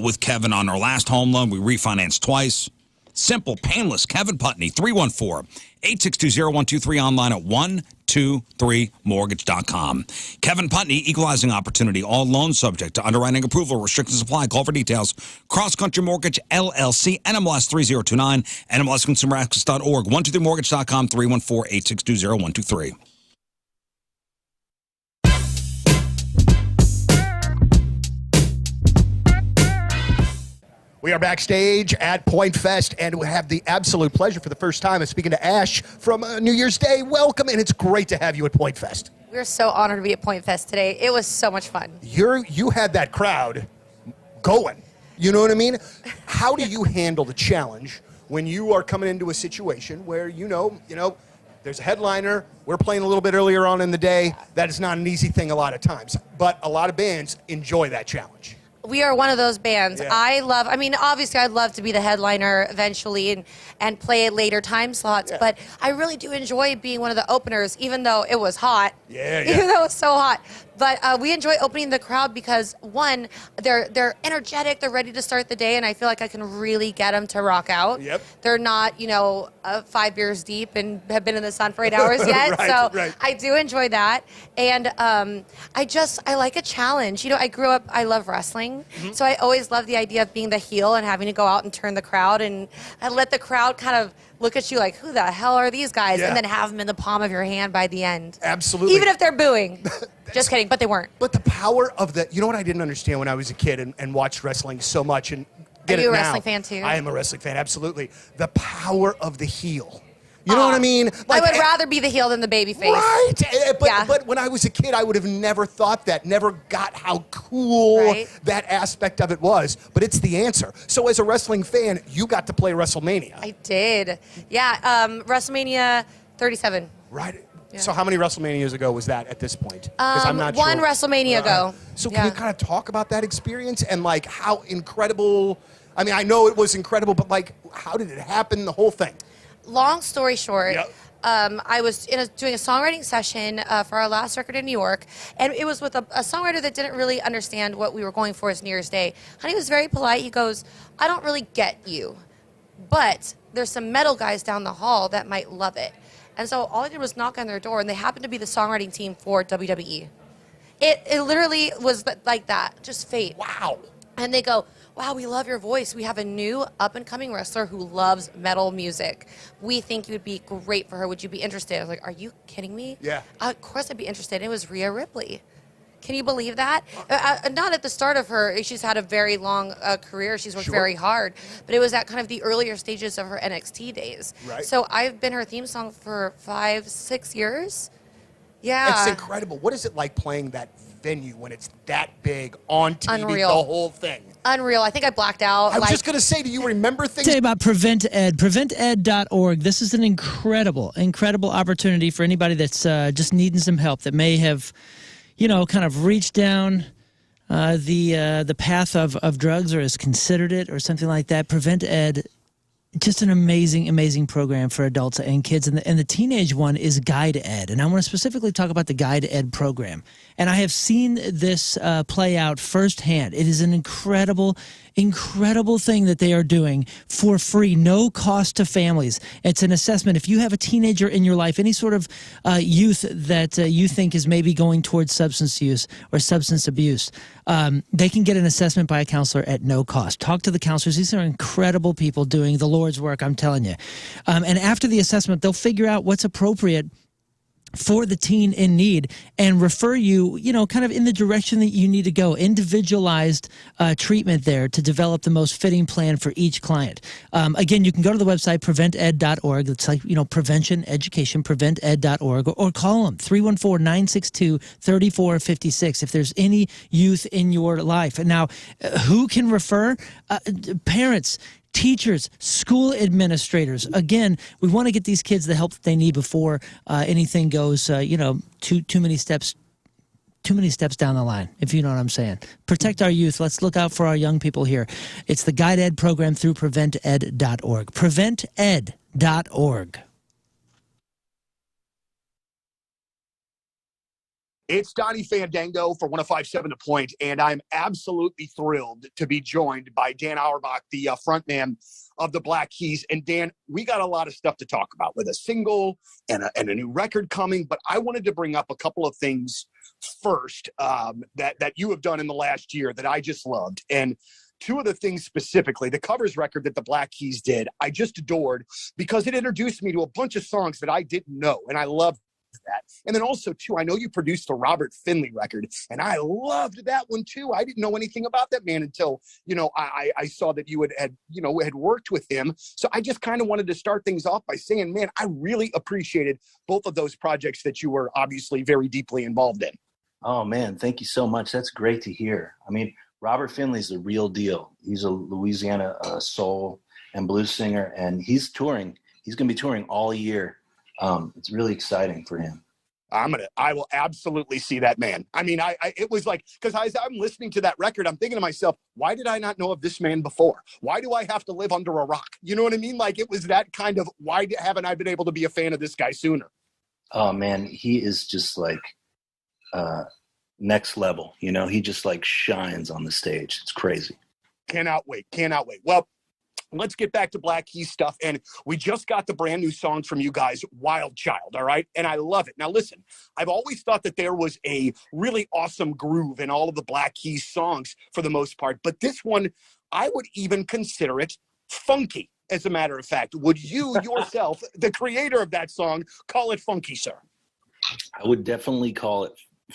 with Kevin on our last home loan. We refinanced twice. Simple, painless. Kevin Putney, 314-862-0123, online at 123mortgage.com. Kevin Putney, equalizing opportunity. All loans subject to underwriting approval. Restrictions apply. Call for details. Cross Country Mortgage, LLC, NMLS 3029, NMLSConsumerAccess.org, 123mortgage.com, 314-862-0123. We are backstage at Point Fest, and we have the absolute pleasure for the first time of speaking to Ash from New Year's Day. Welcome, and it's great to have you at Point Fest. We're so honored to be at Point Fest today. It was so much fun. You had that crowd going. You know what I mean? How do you handle the challenge when you are coming into a situation where you know, there's a headliner, we're playing a little bit earlier on in the day. That is not an easy thing a lot of times, but a lot of bands enjoy that challenge. We are one of those bands. Yeah. Obviously I'd love to be the headliner eventually and play later time slots, but I really do enjoy being one of the openers, even though it was hot. Yeah. Even though it was so hot. But we enjoy opening the crowd because, one, they're energetic, they're ready to start the day, and I feel like I can really get them to rock out. Yep. They're not, 5 beers deep and have been in the sun for 8 hours yet. Right. I do enjoy that. And I like a challenge. I grew up, I love wrestling. Mm-hmm. So I always love the idea of being the heel and having to go out and turn the crowd. And I let the crowd kind of look at you like, who the hell are these guys? Yeah. And then have them in the palm of your hand by the end. Absolutely. Even if they're booing. Just kidding, but they weren't. But the power of you know what I didn't understand when I was a kid and watched wrestling so much and Are you a now. wrestling fan too? I am a wrestling fan, absolutely. The power of the heel. You know what I mean? I would rather be the heel than the baby face. Right. But when I was a kid, I would have never thought that, never got how cool that aspect of it was. But it's the answer. So as a wrestling fan, you got to play WrestleMania. I did. Yeah, WrestleMania 37. Right. Yeah. So how many WrestleManias ago was that at this point? Because I'm not one sure. WrestleMania ago. So can you kind of talk about that experience and like how incredible, I know it was incredible, but like how did it happen, the whole thing? Long story short, I was doing a songwriting session for our last record in New York, and it was with a songwriter that didn't really understand what we were going for as New Year's Day. Honey was very polite. He goes, I don't really get you, but there's some metal guys down the hall that might love it. And so all I did was knock on their door, and they happened to be the songwriting team for WWE. It literally was like that, just fate. Wow. And they go, wow, we love your voice. We have a new up-and-coming wrestler who loves metal music. We think you would be great for her. Would you be interested? I was like, are you kidding me? Yeah. Of course I'd be interested. And it was Rhea Ripley. Can you believe that? Not at the start of her. She's had a very long career. She's worked very hard. But it was at kind of the earlier stages of her NXT days. Right. So I've been her theme song for 5-6 years. Yeah. It's incredible. What is it like playing that venue when it's that big on TV, Unreal. the whole thing? Unreal. I think I blacked out. I was just going to say, do you remember things? Say about Prevent Ed, prevented.org. This is an incredible opportunity for anybody that's just needing some help, that may have, kind of reached down the path of drugs, or has considered it, or something like that. Prevent Ed, just an amazing program for adults and kids. And the teenage one is Guide Ed. And I want to specifically talk about the Guide Ed program. And I have seen this play out firsthand. It is an incredible thing that they are doing for free, no cost to families. It's an assessment. If you have a teenager in your life, any sort of youth that you think is maybe going towards substance use or substance abuse, they can get an assessment by a counselor at no cost. Talk to the counselors. These are incredible people doing the Lord's work, I'm telling you. And after the assessment, they'll figure out what's appropriate for the teen in need and refer you, kind of in the direction that you need to go. Individualized treatment there to develop the most fitting plan for each client. Again, you can go to the website, prevented.org. It's like, prevention, education, prevented.org, or call them, 314-962-3456 if there's any youth in your life. And now, who can refer? Parents, teachers, school administrators. Again, we want to get these kids the help that they need before anything goes, too many steps down the line, if you know what I'm saying. Protect our youth. Let's look out for our young people here. It's the Guide Ed program through prevented.org. Prevented.org. It's Donnie Fandango for 105.7 The Point, and I'm absolutely thrilled to be joined by Dan Auerbach, the frontman of the Black Keys. And Dan, we got a lot of stuff to talk about with a single and a new record coming, but I wanted to bring up a couple of things first that you have done in the last year that I just loved. And two of the things specifically, the covers record that the Black Keys did, I just adored because it introduced me to a bunch of songs that I didn't know, and I loved that. And then also, too, I know you produced the Robert Finley record, and I loved that one, too. I didn't know anything about that man until, I saw that you had worked with him. So I just kind of wanted to start things off by saying, man, I really appreciated both of those projects that you were obviously very deeply involved in. Oh, man, thank you so much. That's great to hear. I mean, Robert Finley's the real deal. He's a Louisiana soul and blues singer, and he's touring. He's going to be touring all year. It's really exciting for him. I will absolutely see that man. I mean, it was like, because as I'm listening to that record, I'm thinking to myself, why did I not know of this man before? Why do I have to live under a rock? You know what I mean? Like, it was that kind of, why haven't I been able to be a fan of this guy sooner? Oh, man, he is just like next level. He just like shines on the stage. It's crazy. Cannot wait. Well, let's get back to Black Keys stuff. And we just got the brand new song from you guys, Wild Child, all right? And I love it. Now, listen, I've always thought that there was a really awesome groove in all of the Black Keys songs for the most part. But this one, I would even consider it funky, as a matter of fact. Would you yourself, the creator of that song, call it funky, sir? I would definitely call it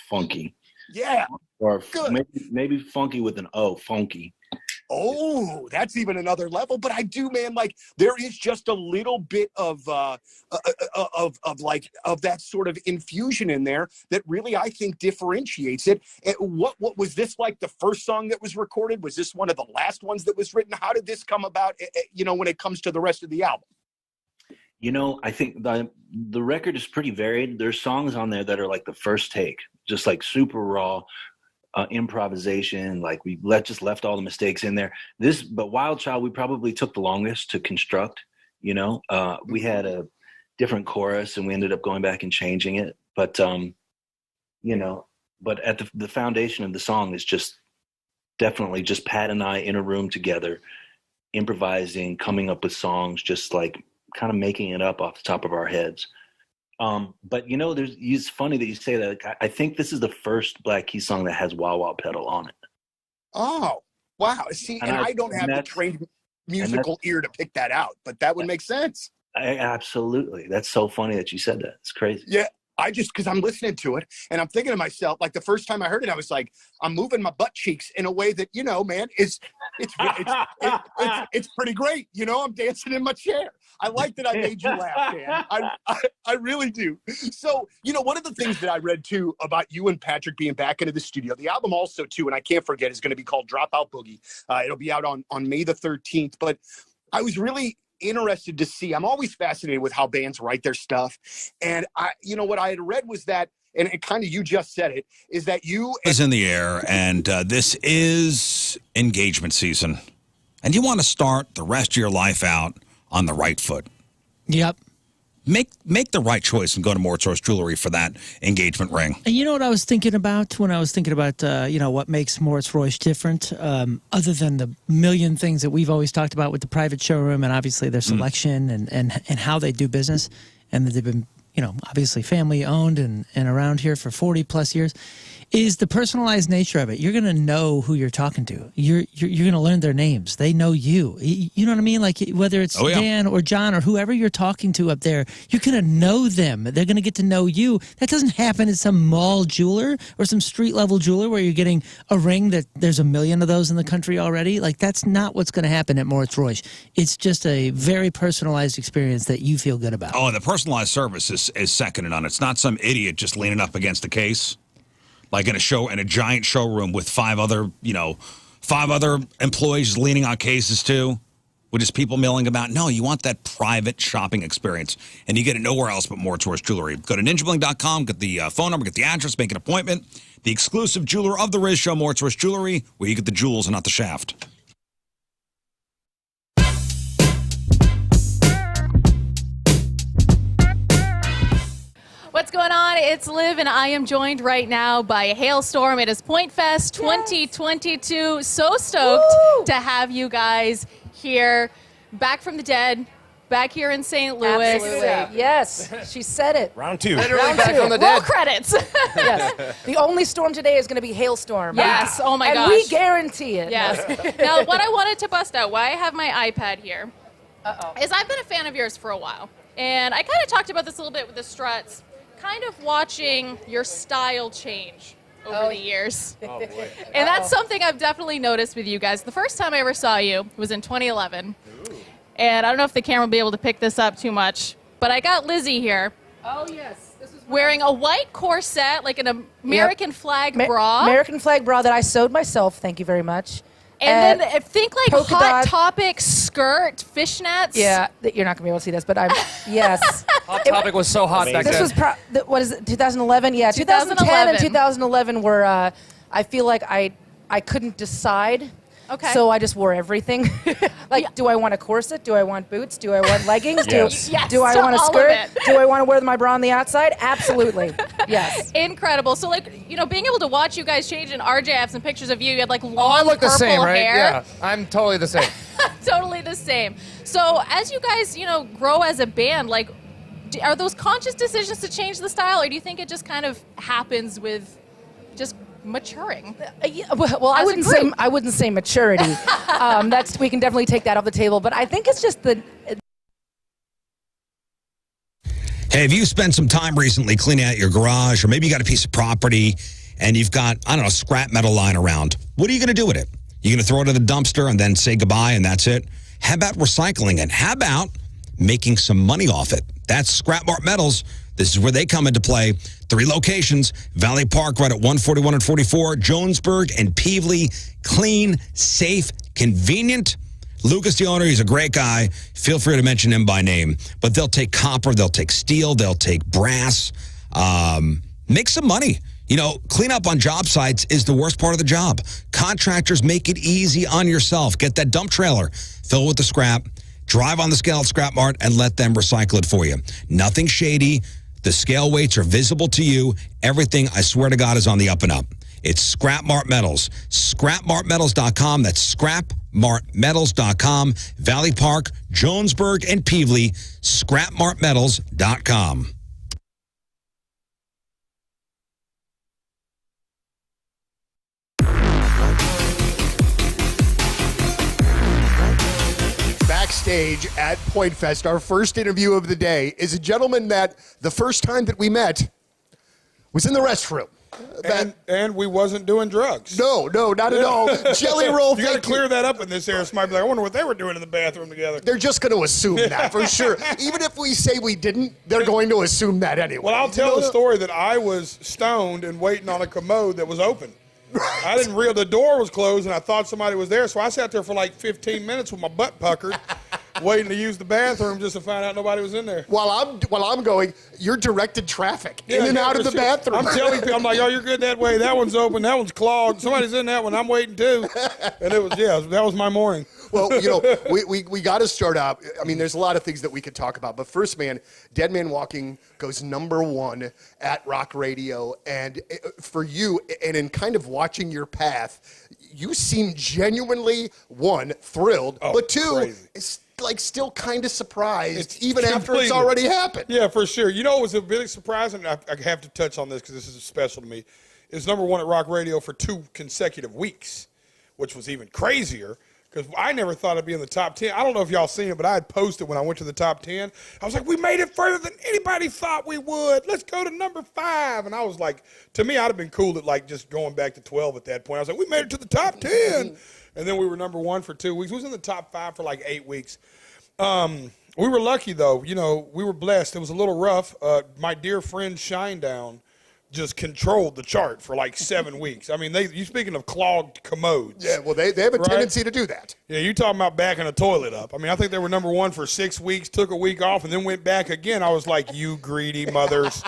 funky. Yeah. Or maybe funky with an O, funky. Oh, that's even another level. But I do, man, like there is just a little bit of that sort of infusion in there that really, I think, differentiates it. What was this like the first song that was recorded? Was this one of the last ones that was written? How did this come about, when it comes to the rest of the album? I think the record is pretty varied. There's songs on there that are like the first take, just like super raw. Improvisation, like we just left all the mistakes in there. But Wild Child, we probably took the longest to construct. We had different chorus, and we ended up going back and changing it. But but at the foundation of the song is just definitely just Pat and I in a room together, improvising, coming up with songs, just like kind of making it up off the top of our heads. But it's funny that you say that. I think this is the first Black Keys song that has wah wah pedal on it. Oh, wow. See, and I don't have the trained musical ear to pick that out, but that would make sense. Absolutely. That's so funny that you said that. It's crazy. Yeah. Because I'm listening to it and I'm thinking to myself, like the first time I heard it, I was like, I'm moving my butt cheeks in a way that, man, it's pretty great. I'm dancing in my chair. I like that I made you laugh, Dan. I really do. So, one of the things that I read too about you and Patrick being back into the studio, the album also too, and I can't forget, is going to be called Dropout Boogie. It'll be out on May the 13th. But I was really interested to see, I'm always fascinated with how bands write their stuff. And what I had read was that, and it kind of, you just said it, is that you is in the air, and this is engagement season. And you want to start the rest of your life out on the right foot. Yep. Make the right choice and go to Mortsource Jewelry for that engagement ring. And you know what I was thinking about when I was thinking about, what makes Moritz Royce different, other than the million things that we've always talked about with the private showroom and obviously their selection and how they do business, and that they've been, obviously family owned and around here for 40 plus years, is the personalized nature of it. You're going to know who you're talking to. You're going to learn their names. They know you. You know what I mean? Like whether it's Dan or John or whoever you're talking to up there, you're going to know them. They're going to get to know you. That doesn't happen at some mall jeweler or some street level jeweler where you're getting a ring that there's a million of those in the country already. Like that's not what's going to happen at Moritz Royce. It's just a very personalized experience that you feel good about. Oh, and the personalized service is second to none. It's not some idiot just leaning up against the case. Like in a giant showroom with five other employees leaning on cases too, with just people milling about. No, you want that private shopping experience, and you get it nowhere else but Mortsource Jewelry. Go to ninjabling.com, get the phone number, get the address, make an appointment. The exclusive jeweler of the Riz Show, Mortsource Jewelry, where you get the jewels and not the shaft. What's going on? It's Liv, and I am joined right now by a hailstorm. It is Point Fest 2022. So stoked to have you guys here, back from the dead, back here in St. Louis. Absolutely. Yes, she said it. Round two. Round back two. from the Roll dead. credits. Yes. The only storm today is going to be hailstorm. Yes. Oh my gosh. And we guarantee it. Yes. Now, what I wanted to bust out, why I have my iPad here, is I've been a fan of yours for a while, and I kind of talked about this a little bit with the Struts. Kind of watching your style change over the years. Oh, boy. And that's something I've definitely noticed with you guys. The first time I ever saw you was in 2011. Ooh. And I don't know if the camera will be able to pick this up too much, but I got Lizzie here. Oh, yes. This is wearing a white corset, like an American flag bra. American flag bra that I sewed myself. Thank you very much. And then think like polka Hot dot. Topic skirt, fishnets. Yeah, you're not going to be able to see this, but yes. Hot Topic was so hot back This then. was, what is it, 2011? Yeah, 2010 and 2011 were, I feel like I couldn't decide. Okay. So I just wore everything. Do I want a corset? Do I want boots? Do I want leggings? Yes. Do I to want a all of skirt? it. Do I want to wear my bra on the outside? Absolutely. Yes. Incredible. So, being able to watch you guys change, and RJ, I have some pictures of you. You had like long I look the purple same, right? hair. Yeah, I'm totally the same. Totally the same. So, as you guys, grow as a band, are those conscious decisions to change the style, or do you think it just kind of happens with just maturing? Well, I wouldn't say maturity. We can definitely take that off the table. But I think it's just the. Hey, have you spent some time recently cleaning out your garage, or maybe you got a piece of property and you've got, scrap metal lying around? What are you going to do with it? You going to throw it in the dumpster and then say goodbye and that's it? How about recycling it? How about making some money off it? That's Scrap Mart Metals. This is where they come into play. 3 locations, Valley Park right at 141 and 44, Jonesburg and Peevely. Clean, safe, convenient. Lucas, the owner, he's a great guy. Feel free to mention him by name. But they'll take copper, they'll take steel, they'll take brass. Make some money. Clean up on job sites is the worst part of the job. Contractors, make it easy on yourself. Get that dump trailer, fill it with the scrap, Drive on the scale at Scrap Mart and let them recycle it for you. Nothing shady. The scale weights are visible to you. Everything, I swear to God, is on the up and up. It's Scrap Mart Metals. ScrapMartMetals.com. That's ScrapMartMetals.com. Valley Park, Jonesburg, and Peevely. ScrapMartMetals.com. Backstage at Point Fest, our first interview of the day is a gentleman that the first time that we met was in the restroom. And we wasn't doing drugs. No, not at all. Jelly Roll, you got to clear that up in this area. Somebody be like, I wonder what they were doing in the bathroom together. They're just going to assume that for sure. Even if we say we didn't, they're going to assume that anyway. Well, I'll tell the story that I was stoned and waiting on a commode that was open. I didn't realize the door was closed, and I thought somebody was there, so I sat there for like 15 minutes with my butt puckered, waiting to use the bathroom just to find out nobody was in there. While I'm going, you're directed traffic in and out of the bathroom. I'm telling people, I'm like, oh, you're good that way. That one's open. That one's clogged. Somebody's in that one. I'm waiting too. And it was, that was my morning. Well, we got to start out. I mean, there's a lot of things that we could talk about. But first, man, Dead Man Walking goes #1 at Rock Radio. And for you, and in kind of watching your path, you seem genuinely, one, thrilled, but two, it's like still kind of surprised, even after it's already happened. Yeah, for sure. You know, it was a big surprise, and I have to touch on this because this is special to me. It's #1 at Rock Radio for 2 consecutive weeks, which was even crazier. Because I never thought I'd be in the top 10. I don't know if y'all seen it, but I had posted when I went to the top 10. I was like, we made it further than anybody thought we would. Let's go to #5. And I was like, to me, I'd have been cool at like just going back to 12 at that point. I was like, we made it to the top 10. And then we were #1 for 2 weeks. We was in the top 5 for like 8 weeks. We were lucky, though. You know, we were blessed. It was a little rough. My dear friend Shinedown just controlled the chart for like 7 weeks. I mean, you speaking of clogged commodes. Yeah, well, they have a tendency to do that. Yeah, you talking about backing a toilet up. I mean, I think they were #1 for 6 weeks, took a week off, and then went back again. I was like, you greedy mothers.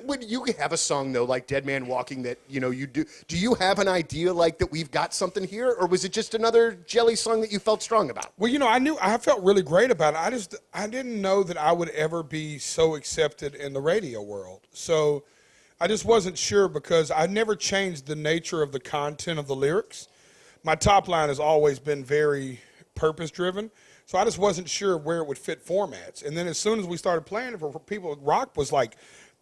When you have a song, though, like Dead Man Walking that, you do you have an idea like that we've got something here, or was it just another Jelly song that you felt strong about? Well, I felt really great about it. I didn't know that I would ever be so accepted in the radio world. So I just wasn't sure because I never changed the nature of the content of the lyrics. My top line has always been very purpose-driven. So I just wasn't sure where it would fit formats. And then as soon as we started playing it for people, rock was like,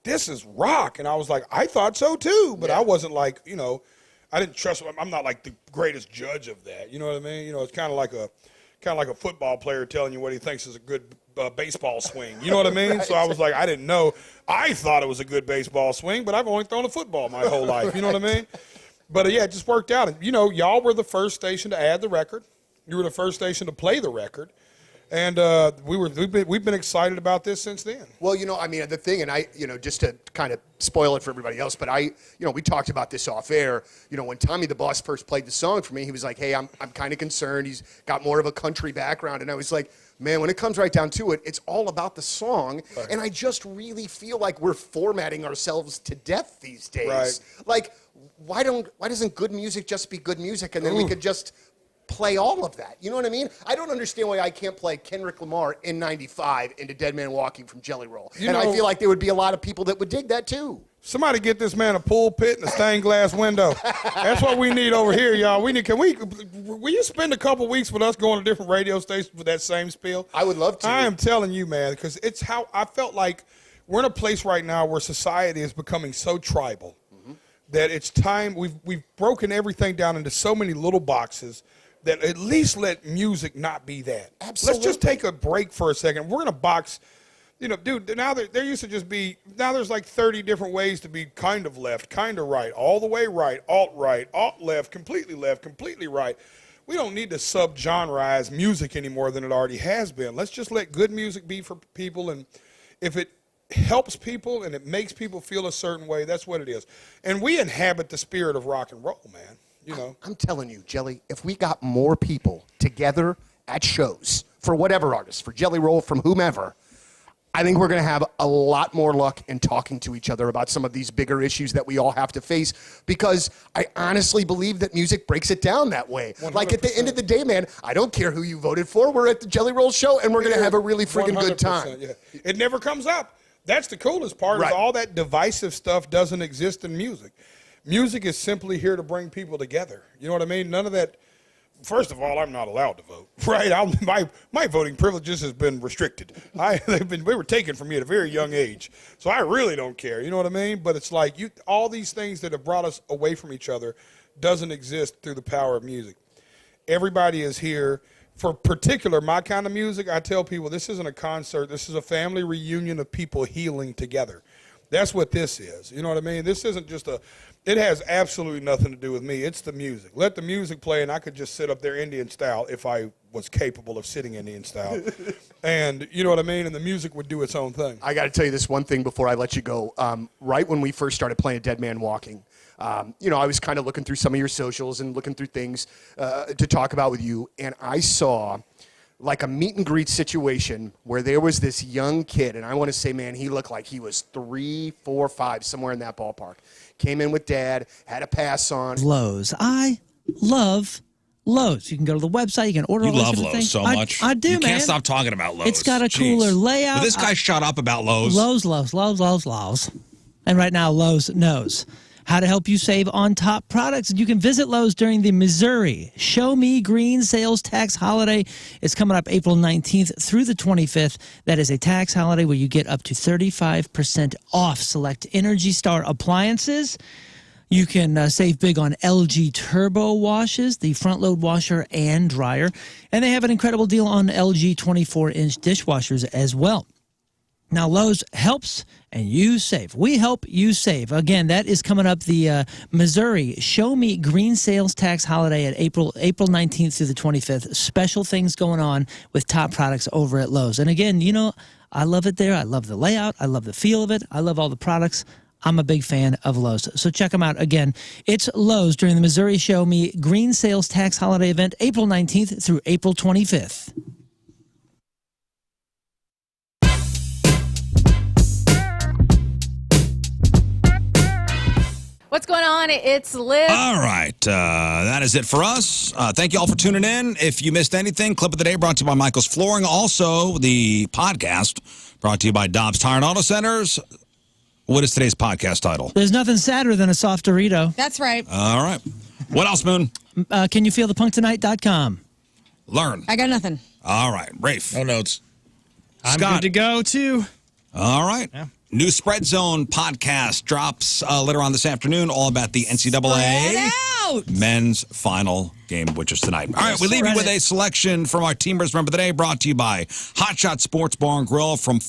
this is rock. And I was like, I thought so too. But I wasn't like, I didn't trust, I'm not like the greatest judge of that. You know what I mean? It's kind of like a football player telling you what he thinks is a good baseball swing. You know what I mean? So I was like, I didn't know. I thought it was a good baseball swing, but I've only thrown a football my whole life. You know what I mean? But yeah, it just worked out. And y'all were the first station to add the record. You were the first station to play the record, and we've been excited about this since then. Well, the thing, and just to kind of spoil it for everybody else, but we talked about this off air. When Tommy the Boss first played the song for me, he was like, "Hey, I'm kind of concerned. He's got more of a country background," and I was like, "Man, when it comes right down to it, it's all about the song." Right. And I just really feel like we're formatting ourselves to death these days. Right. Like, why doesn't good music just be good music, and then we could just play all of that? You know what I mean? I don't understand why I can't play Kendrick Lamar in '95 into Dead Man Walking from Jelly Roll. I feel like there would be a lot of people that would dig that too. Somebody get this man a pulpit and a stained glass window. That's what we need over here, y'all. Will you spend a couple weeks with us going to different radio stations with that same spiel? I would love to. I am telling you, man, because it's how I felt like we're in a place right now where society is becoming so tribal that it's time. We've broken everything down into so many little boxes that at least let music not be that. Absolutely. Let's just take a break for a second. We're in a box, dude, now there used to just be, now there's like 30 different ways to be kind of left, kind of right, all the way right, alt left, completely right. We don't need to sub-genreize music any more than it already has been. Let's just let good music be for people, and if it helps people and it makes people feel a certain way, that's what it is. And we inhabit the spirit of rock and roll, man. I'm telling you, Jelly, if we got more people together at shows for whatever artist, for Jelly Roll, from whomever, I think we're going to have a lot more luck in talking to each other about some of these bigger issues that we all have to face, because I honestly believe that music breaks it down that way. 100%. Like at the end of the day, man, I don't care who you voted for. We're at the Jelly Roll Show, and we're going to have a really friggin' good time. Yeah. It never comes up. That's the coolest part. Right. Is all that divisive stuff doesn't exist in music. Music is simply here to bring people together. You know what I mean? None of that. First of all, I'm not allowed to vote, right? My voting privileges has been restricted. We were taken from me at a very young age, so I really don't care. You know what I mean? But it's like all these things that have brought us away from each other doesn't exist through the power of music. Everybody is here. For particular, my kind of music, I tell people this isn't a concert. This is a family reunion of people healing together. That's what this is. You know what I mean? This isn't just it has absolutely nothing to do with me. It's the music. Let the music play, and I could just sit up there Indian style if I was capable of sitting Indian style. And you know what I mean? And the music would do its own thing. I got to tell you this one thing before I let you go. Right when we first started playing Dead Man Walking, I was kind of looking through some of your socials and looking through things to talk about with you, and I saw like a meet and greet situation where there was this young kid, and I want to say, man, he looked like he was 3, 4, 5, somewhere in that ballpark. Came in with dad, had a pass on. Lowe's. I love Lowe's. You can go to the website. You can order You all these love different Lowe's things. so much. I do, you man. Can't stop talking about Lowe's. It's got a Jeez. cooler layout. Will this guy shut up about Lowe's? Lowe's. And right now, Lowe's knows how to help you save on top products. And you can visit Lowe's during the Missouri Show Me Green Sales Tax Holiday. It's coming up April 19th through the 25th. That is a tax holiday where you get up to 35% off select Energy Star appliances. You can save big on LG Turbo washes, the front load washer and dryer. And they have an incredible deal on LG 24-inch dishwashers as well. Now, Lowe's helps and you save. We help you save. Again, that is coming up the Missouri Show Me Green Sales Tax Holiday at April 19th through the 25th. Special things going on with top products over at Lowe's. And again, I love it there. I love the layout. I love the feel of it. I love all the products. I'm a big fan of Lowe's. So check them out. Again, it's Lowe's during the Missouri Show Me Green Sales Tax Holiday event, April 19th through April 25th. What's going on? It's Liv. All right. That is it for us. Thank you all for tuning in. If you missed anything, Clip of the Day brought to you by Michael's Flooring. Also, the podcast brought to you by Dobbs Tire and Auto Centers. What is today's podcast title? There's nothing sadder than a soft Dorito. That's right. All right. What else, Moon? Can you feel the punktonight.com? Learn. I got nothing. All right. Rafe. No notes. Scott. I'm good to go, too. All right. Yeah. New Spread Zone podcast drops later on this afternoon, all about the NCAA men's final game, which is tonight. All right, we leave you with a selection from our Teamers Remember the Day, brought to you by Hot Shot Sports Bar and Grill from